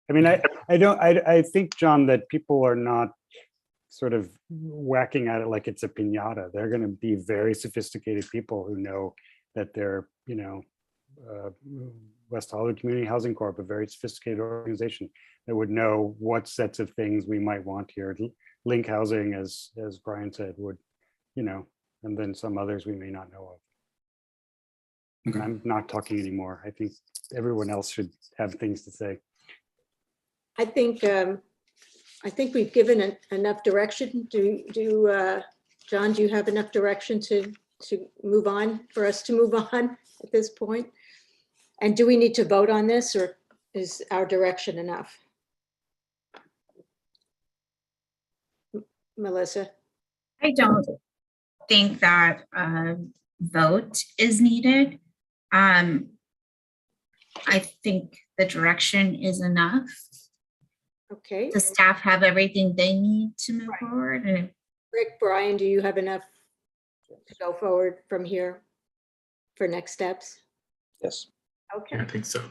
I mean, I think, John, that people are not sort of whacking at it like it's a piñata. They're going to be very sophisticated people who know that they're, West Hollywood Community Housing Corp, a very sophisticated organization that would know what sets of things we might want here. Link housing, as Brian said, would, and then some others we may not know of. Okay. I'm not talking anymore. I think everyone else should have things to say. I think we've given enough direction. John, do you have enough direction to move on, for us to move on at this point? And do we need to vote on this, or is our direction enough? Melissa? I don't think that a vote is needed. I think the direction is enough. Okay. The staff have everything they need to move forward. And Rick, Brian, do you have enough to go forward from here for next steps? Yes. Okay. Yeah, I think so.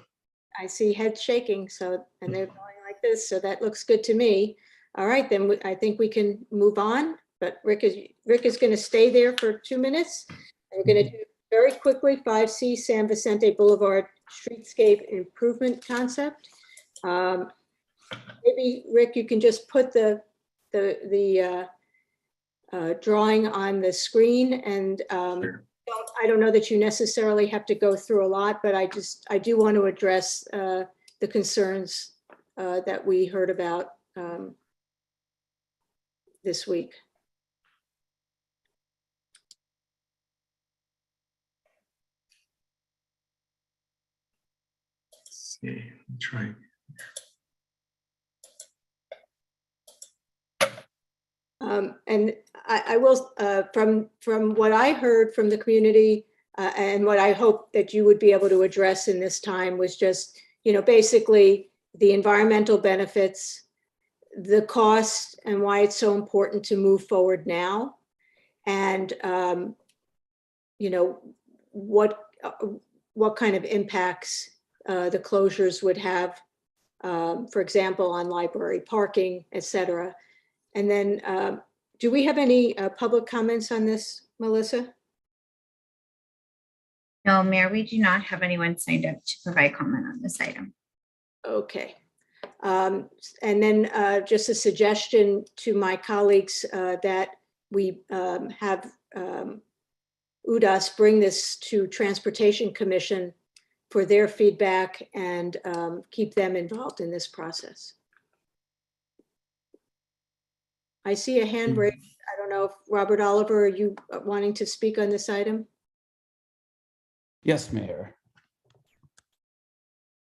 I see heads shaking, and they're going like this, so that looks good to me. All right, then I think we can move on, but Rick is going to stay there for 2 minutes. And we're going to do very quickly 5C San Vicente Boulevard streetscape improvement concept. Maybe Rick, you can just put the drawing on the screen, and Sure. I don't know that you necessarily have to go through a lot, but I do want to address the concerns that we heard about this week. Let's see, I'm trying. And I will, from what I heard from the community, and what I hope that you would be able to address in this time was just, basically the environmental benefits, the cost, and why it's so important to move forward now. And, what kind of impacts the closures would have, for example, on library parking, et cetera. And then, do we have any public comments on this, Melissa? no, Mayor, we do not have anyone signed up to provide comment on this item. Okay. And then just a suggestion to my colleagues that we have UDAS bring this to Transportation Commission for their feedback and keep them involved in this process. I see a hand raised. I don't know if Robert Oliver, are you wanting to speak on this item? Yes, Mayor.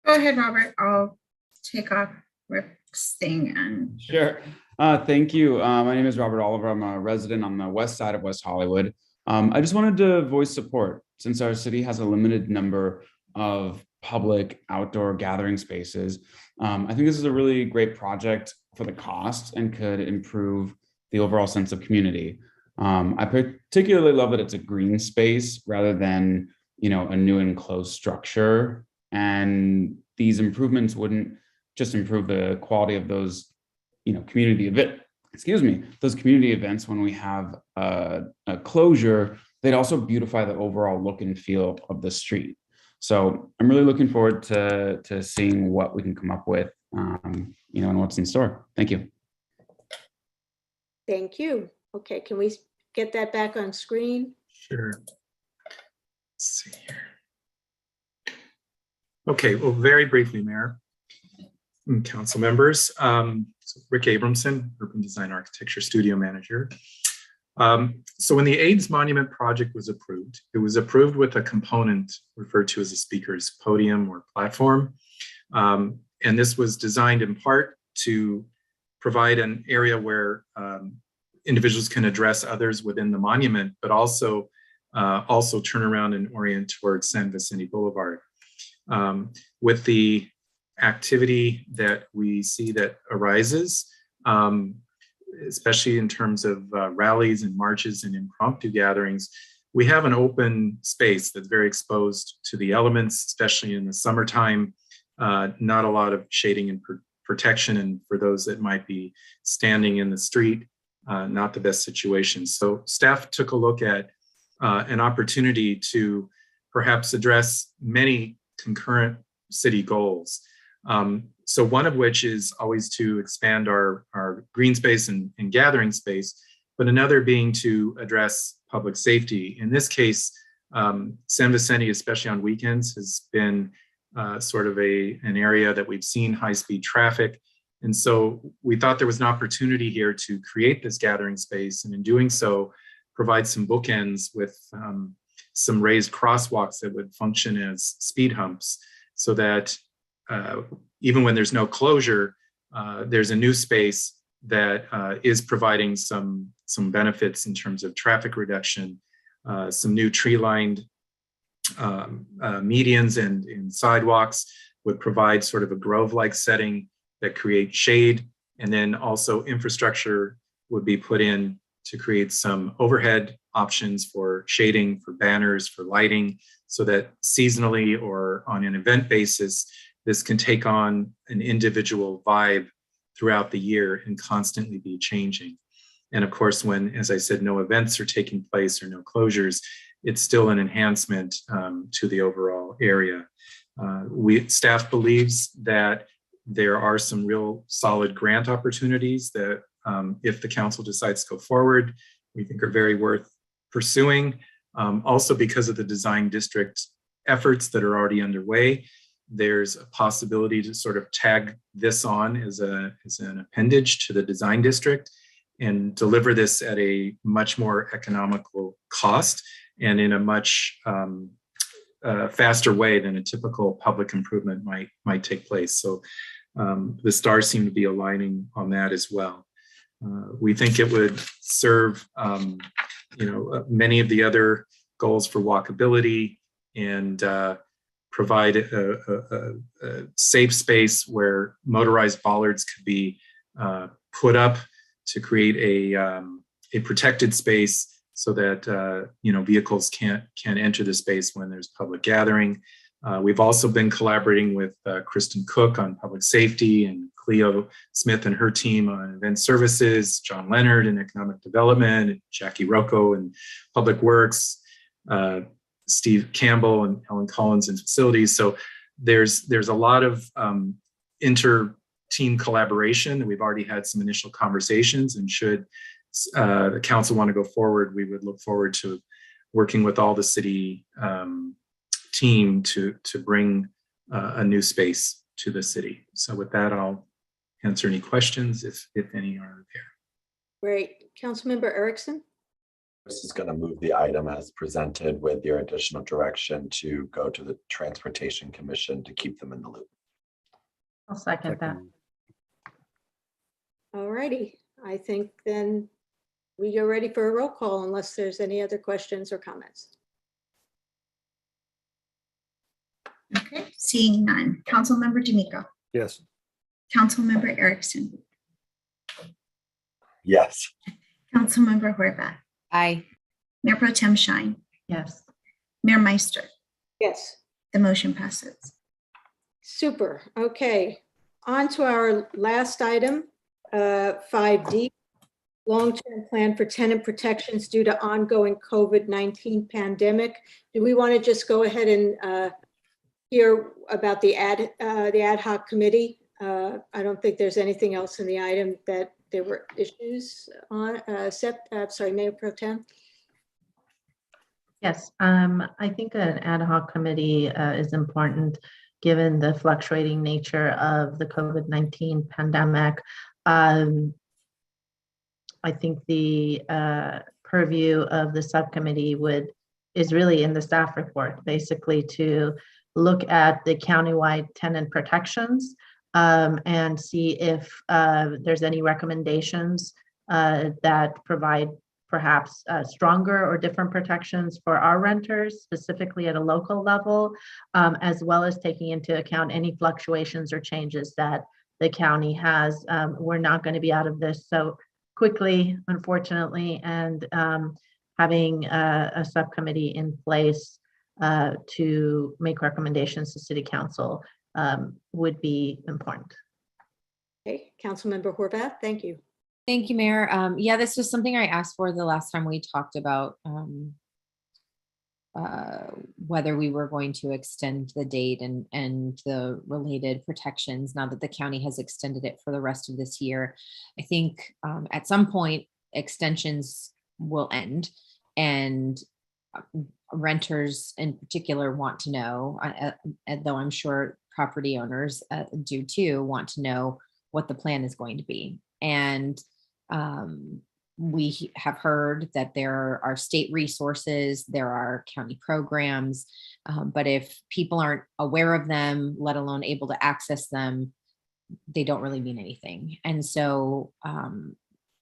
Go ahead, Robert. I'll take off Rick's thing and. Sure. Thank you. My name is Robert Oliver. I'm a resident on the west side of West Hollywood. I just wanted to voice support since our city has a limited number of public outdoor gathering spaces. I think this is a really great project for the cost and could improve the overall sense of community. I particularly love that it's a green space rather than, a new enclosed structure. And these improvements wouldn't just improve the quality of those, community events when we have a closure. They'd also beautify the overall look and feel of the street. So I'm really looking forward to seeing what we can come up with, and what's in store. Thank you. Thank you. Okay, can we get that back on screen? Sure. Let's see here. Okay, well, very briefly, Mayor and council members. So Rick Abramson, Urban Design Architecture Studio Manager. So when the AIDS Monument project was approved, it was approved with a component referred to as a speaker's podium or platform. And this was designed in part to provide an area where individuals can address others within the monument, but also turn around and orient towards San Vicente Boulevard. With the activity that we see that arises, especially in terms of rallies and marches and impromptu gatherings, we have an open space that's very exposed to the elements, especially in the summertime. Not a lot of shading and protection, and for those that might be standing in the street, not the best situation. So staff took a look at an opportunity to perhaps address many concurrent city goals. So one of which is always to expand our green space and gathering space, but another being to address public safety. In this case, San Vicente, especially on weekends, has been sort of an area that we've seen high-speed traffic. And so we thought there was an opportunity here to create this gathering space, and in doing so, provide some bookends with some raised crosswalks that would function as speed humps, so that even when there's no closure, there's a new space that is providing some benefits in terms of traffic reduction, some new tree-lined medians and sidewalks would provide sort of a grove-like setting that creates shade, and then also infrastructure would be put in to create some overhead options for shading, for banners, for lighting, so that seasonally or on an event basis, this can take on an individual vibe throughout the year and constantly be changing. And of course, when, as I said, no events are taking place or no closures, it's still an enhancement to the overall area. Staff believes that there are some real solid grant opportunities that if the council decides to go forward, we think are very worth pursuing. Also because of the design district efforts that are already underway, there's a possibility to sort of tag this on as an appendage to the design district and deliver this at a much more economical cost and in a much faster way than a typical public improvement might take place. So the stars seem to be aligning on that as well. We think it would serve many of the other goals for walkability and provide a safe space where motorized bollards could be put up to create a protected space so that vehicles can't enter the space when there's public gathering. We've also been collaborating with Kristen Cook on public safety, and Cleo Smith and her team on event services, John Leonard in economic development, Jackie Rocco in public works, Steve Campbell and Helen Collins in facilities. So there's a lot of team collaboration. We've already had some initial conversations, and should the council want to go forward, we would look forward to working with all the city team to bring a new space to the city. So with that, I'll answer any questions if any are there. Great. Councilmember Erickson? This is going to move the item as presented with your additional direction to go to the Transportation Commission to keep them in the loop. I'll second that. All righty. I think then we are ready for a roll call unless there's any other questions or comments. Okay, seeing none. Councilmember D'Amico. Yes. Councilmember Erickson. Yes. Councilmember Horvath. Aye. Mayor Pro Tem Shine. Yes. Mayor Meister. Yes. The motion passes. Super. Okay. On to our last item, 5D, long-term plan for tenant protections due to ongoing COVID-19 pandemic. Do we want to just go ahead and hear about the ad hoc committee? I don't think there's anything else in the item that there were issues on, sorry, Mayor Pro Tem. Yes, I think an ad hoc committee is important given the fluctuating nature of the COVID-19 pandemic. I think the purview of the subcommittee is really in the staff report, basically to look at the countywide tenant protections and see if there's any recommendations that provide perhaps stronger or different protections for our renters, specifically at a local level, as well as taking into account any fluctuations or changes that the county has. We're not going to be out of this so quickly, unfortunately, and having a subcommittee in place to make recommendations to City Council would be important. Okay, Councilmember Horvath, thank you. Thank you, Mayor. Yeah, this was something I asked for the last time we talked about whether we were going to extend the date and the related protections now that the county has extended it for the rest of this year. I think at some point extensions will end, and renters in particular want to know, though I'm sure property owners do too, want to know what the plan is going to be. And we have heard that there are state resources, there are county programs, but if people aren't aware of them, let alone able to access them, they don't really mean anything. And so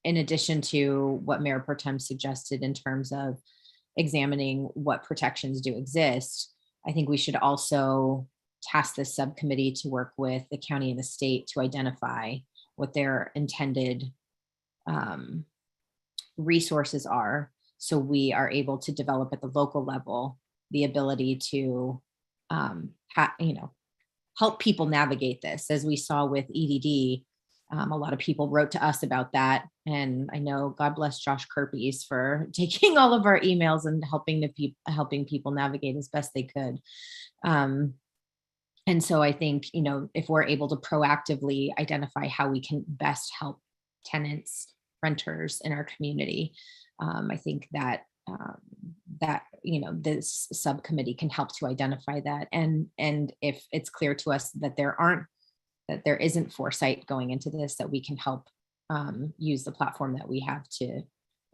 in addition to what Mayor Pro Tem suggested in terms of examining what protections do exist, I think we should also task this subcommittee to work with the county and the state to identify what their intended resources are, so we are able to develop at the local level the ability to help people navigate this. As we saw with EDD, a lot of people wrote to us about that, and I know, God bless Josh Kerpies for taking all of our emails and helping people navigate as best they could. And so I think, if we're able to proactively identify how we can best help tenants, renters in our community, I think that this subcommittee can help to identify that. And if it's clear to us that there isn't foresight going into this, that we can help use the platform that we have to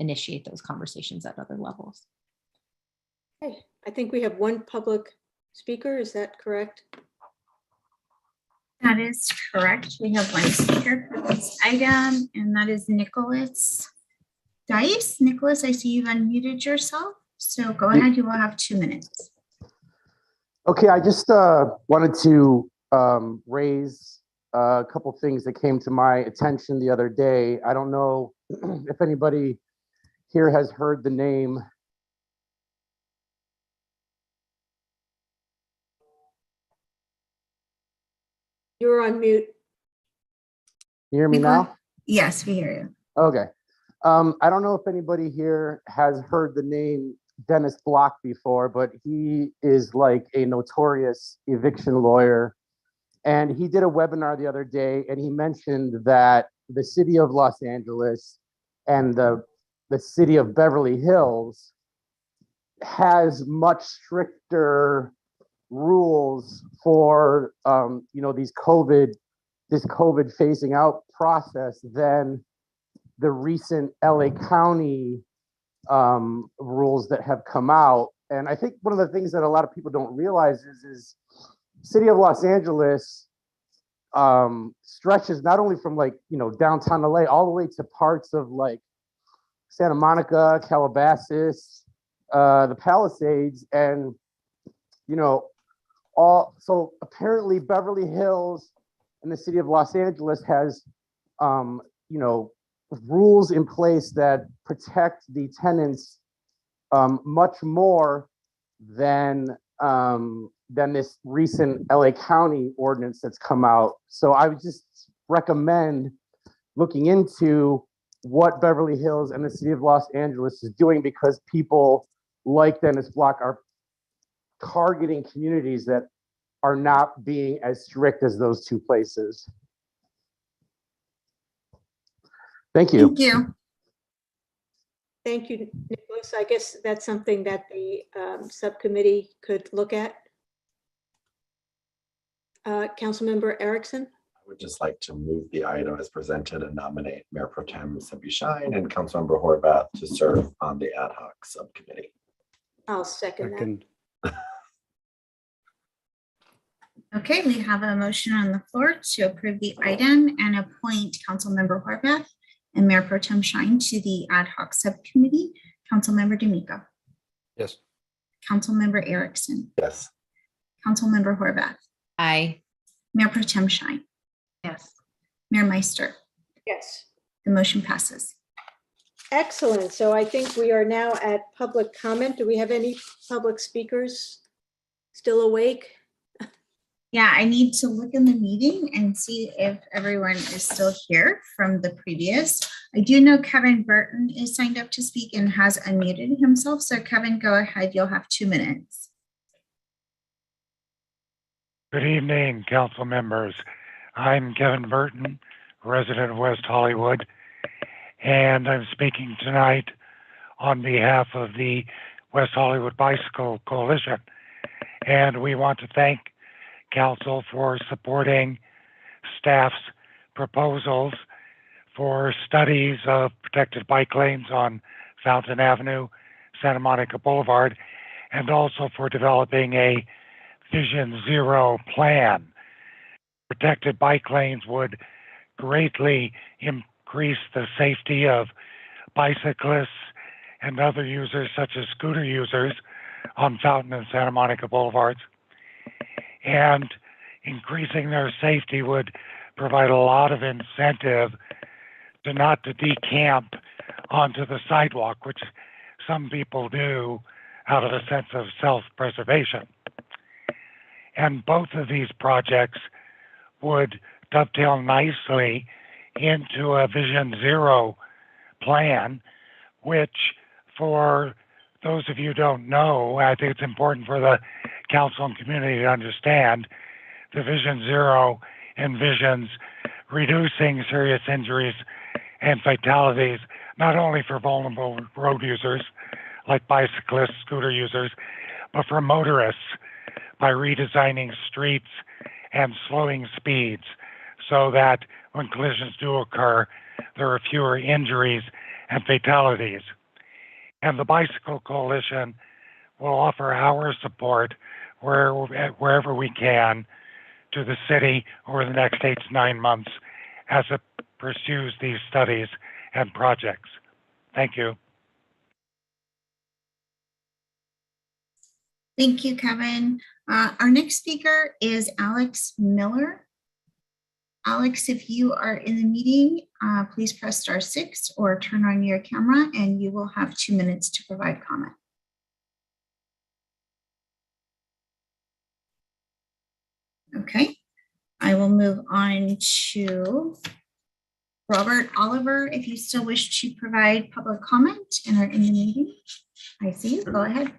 initiate those conversations at other levels. Okay, I think we have one public speaker. Is that correct? That is correct. We have one speaker for this item, and that is Nicholas Dice. Nicholas, I see you've unmuted yourself, so go ahead. You will have 2 minutes. Okay, I just wanted to raise a couple things that came to my attention the other day. I don't know if anybody here has heard the name. You're on mute. You hear me now? Yes, we hear you. Okay. I don't know if anybody here has heard the name Dennis Block before, but he is like a notorious eviction lawyer And he did a webinar the other day, and he mentioned that the city of Los Angeles and the city of Beverly Hills has much stricter rules for this COVID phasing out process than the recent LA County rules that have come out. And I think one of the things that a lot of people don't realize is city of Los Angeles stretches not only from downtown LA all the way to parts of Santa Monica, Calabasas, the Palisades, and so apparently Beverly Hills and the city of Los Angeles has rules in place that protect the tenants much more than this recent LA County ordinance that's come out. So I would just recommend looking into what Beverly Hills and the city of Los Angeles is doing, because people like Dennis Block are targeting communities that are not being as strict as those two places. Thank you. Thank you. Thank you, Nicholas. I guess that's something that the subcommittee could look at. Councilmember Erickson? I would just like to move the item as presented and nominate Mayor Pro Tem Seppi Shine and Councilmember Horvath to serve on the ad hoc subcommittee. I'll second that. Okay, we have a motion on the floor to approve the item and appoint Councilmember Horvath and Mayor Pro Tem Shine to the ad hoc subcommittee. Councilmember D'Amico. Yes. Councilmember Erickson. Yes. Councilmember Horvath. Aye. Mayor Pro Tem Shine. Yes. Mayor Meister. Yes. The motion passes. Excellent. So I think we are now at public comment. Do we have any public speakers still awake? Yeah, I need to look in the meeting and see if everyone is still here from the previous. I do know Kevin Burton is signed up to speak and has unmuted himself. So Kevin, go ahead. You'll have 2 minutes. Good evening, council members. I'm Kevin Burton, resident of West Hollywood, and I'm speaking tonight on behalf of the West Hollywood Bicycle Coalition. And we want to thank Council for supporting staff's proposals for studies of protected bike lanes on Fountain Avenue, Santa Monica Boulevard, and also for developing a Vision Zero plan. Protected bike lanes would greatly increase the safety of bicyclists and other users, such as scooter users, on Fountain and Santa Monica Boulevards. And increasing their safety would provide a lot of incentive to not to decamp onto the sidewalk, which some people do out of a sense of self-preservation. And both of these projects would dovetail nicely into a Vision Zero plan, which, for those of you who don't know, I think it's important for the council and community to understand, the Vision Zero envisions reducing serious injuries and fatalities, not only for vulnerable road users like bicyclists, scooter users, but for motorists by redesigning streets and slowing speeds so that when collisions do occur, there are fewer injuries and fatalities. And the Bicycle Coalition will offer our support wherever we can to the city over the next 8 to 9 months as it pursues these studies and projects. Thank you. Thank you, Kevin. Our next speaker is Alex Miller. Alex, if you are in the meeting, please press *6 or turn on your camera and you will have 2 minutes to provide comment. Okay, I will move on to Robert Oliver. If you still wish to provide public comment and are in the meeting, I see you. Go ahead.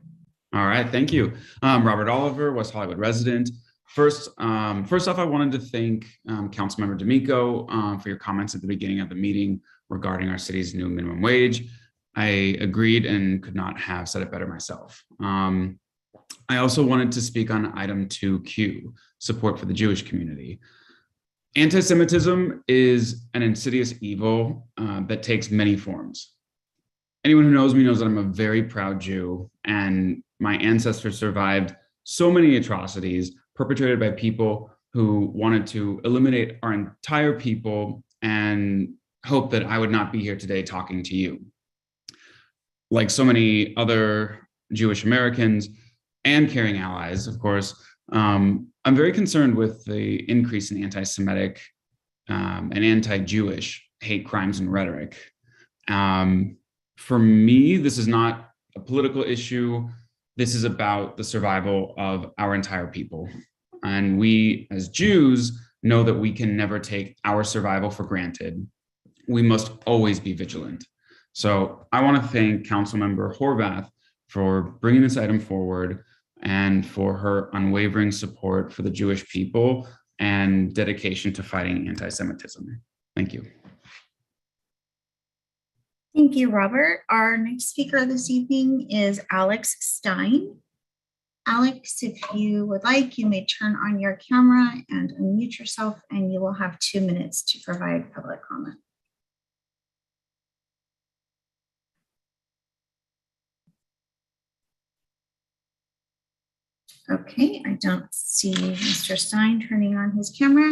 All right, thank you. Robert Oliver, West Hollywood resident. First off, I wanted to thank Councilmember D'Amico for your comments at the beginning of the meeting regarding our city's new minimum wage. I agreed and could not have said it better myself. I also wanted to speak on item 2Q, support for the Jewish community. Anti-Semitism is an insidious evil that takes many forms. Anyone who knows me knows that I'm a very proud Jew, and my ancestors survived so many atrocities perpetrated by people who wanted to eliminate our entire people and hope that I would not be here today talking to you. Like so many other Jewish Americans and caring allies, of course, I'm very concerned with the increase in anti-Semitic and anti-Jewish hate crimes and rhetoric. For me, this is not a political issue. This is about the survival of our entire people. And we as Jews know that we can never take our survival for granted. We must always be vigilant. So I want to thank Councilmember Horvath for bringing this item forward and for her unwavering support for the Jewish people and dedication to fighting anti-Semitism. Thank you. Thank you, Robert. Our next speaker this evening is Alex Stein. Alex, if you would like, you may turn on your camera and unmute yourself, and you will have 2 minutes to provide public comment. Okay, I don't see Mr. Stein turning on his camera.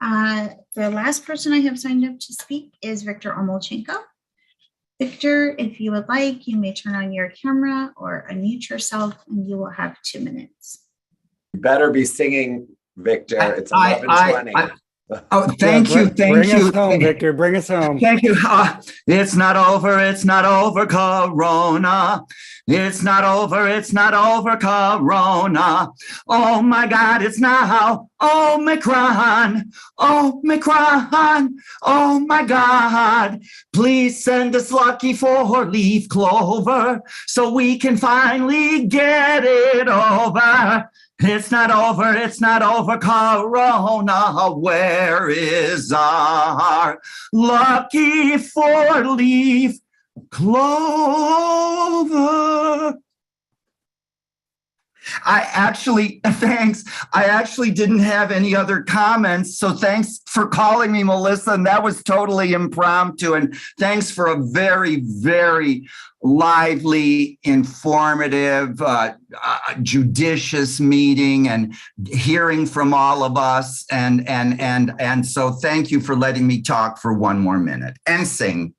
The last person I have signed up to speak is Victor Omolchenko. Victor, if you would like, you may turn on your camera or unmute yourself, and you will have 2 minutes. You better be singing, Victor. It's 11:20. Oh, thank you. Bring us home, Victor. Bring us home. Thank you. It's not over. It's not over, Corona. It's not over. It's not over, Corona. Oh my God, it's now Omicron. Omicron. Oh my God. Please send us lucky 4-leaf clover so we can finally get it over. It's not over, Corona. Where is our lucky 4-leaf clover? Thanks. I actually didn't have any other comments. So thanks for calling me, Melissa. And that was totally impromptu. And thanks for a very, very lively, informative, judicious meeting and hearing from all of us. And so thank you for letting me talk for 1 more minute and sing.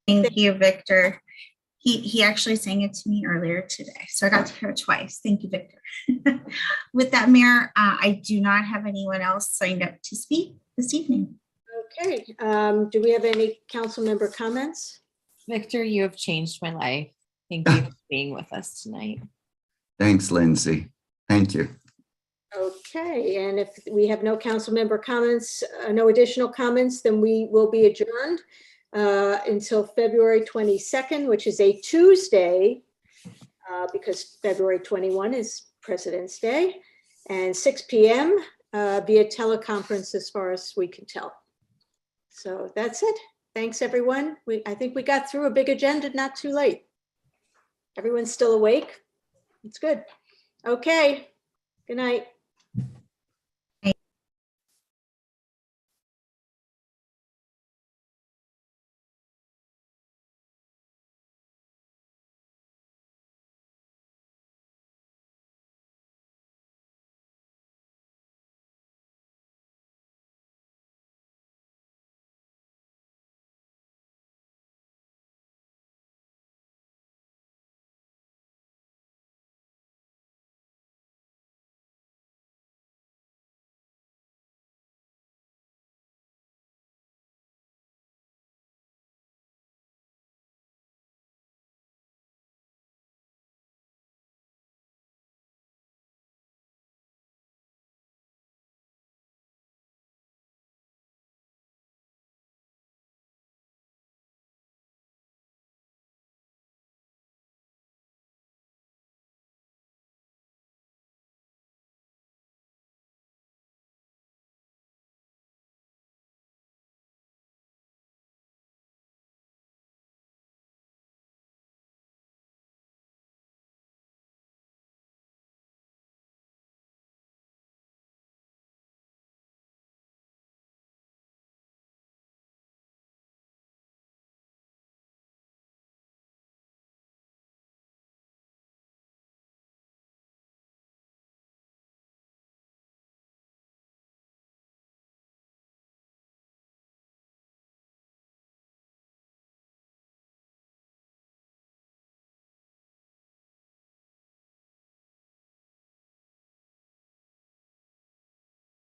Thank you, Victor. He actually sang it to me earlier today, so I got to hear it twice. Thank you, Victor. With that, Mayor, I do not have anyone else signed up to speak this evening. Okay, do we have any council member comments? Victor, you have changed my life. Thank you for being with us tonight. Thanks, Lindsay. Thank you. Okay, and if we have no council member comments, no additional comments, then we will be adjourned until February 22nd, which is a Tuesday, because February 21 is President's Day, and 6 p.m. Via teleconference as far as we can tell. So that's it. Thanks, everyone. I think we got through a big agenda, not too late. Everyone's still awake? It's good. Okay, good night.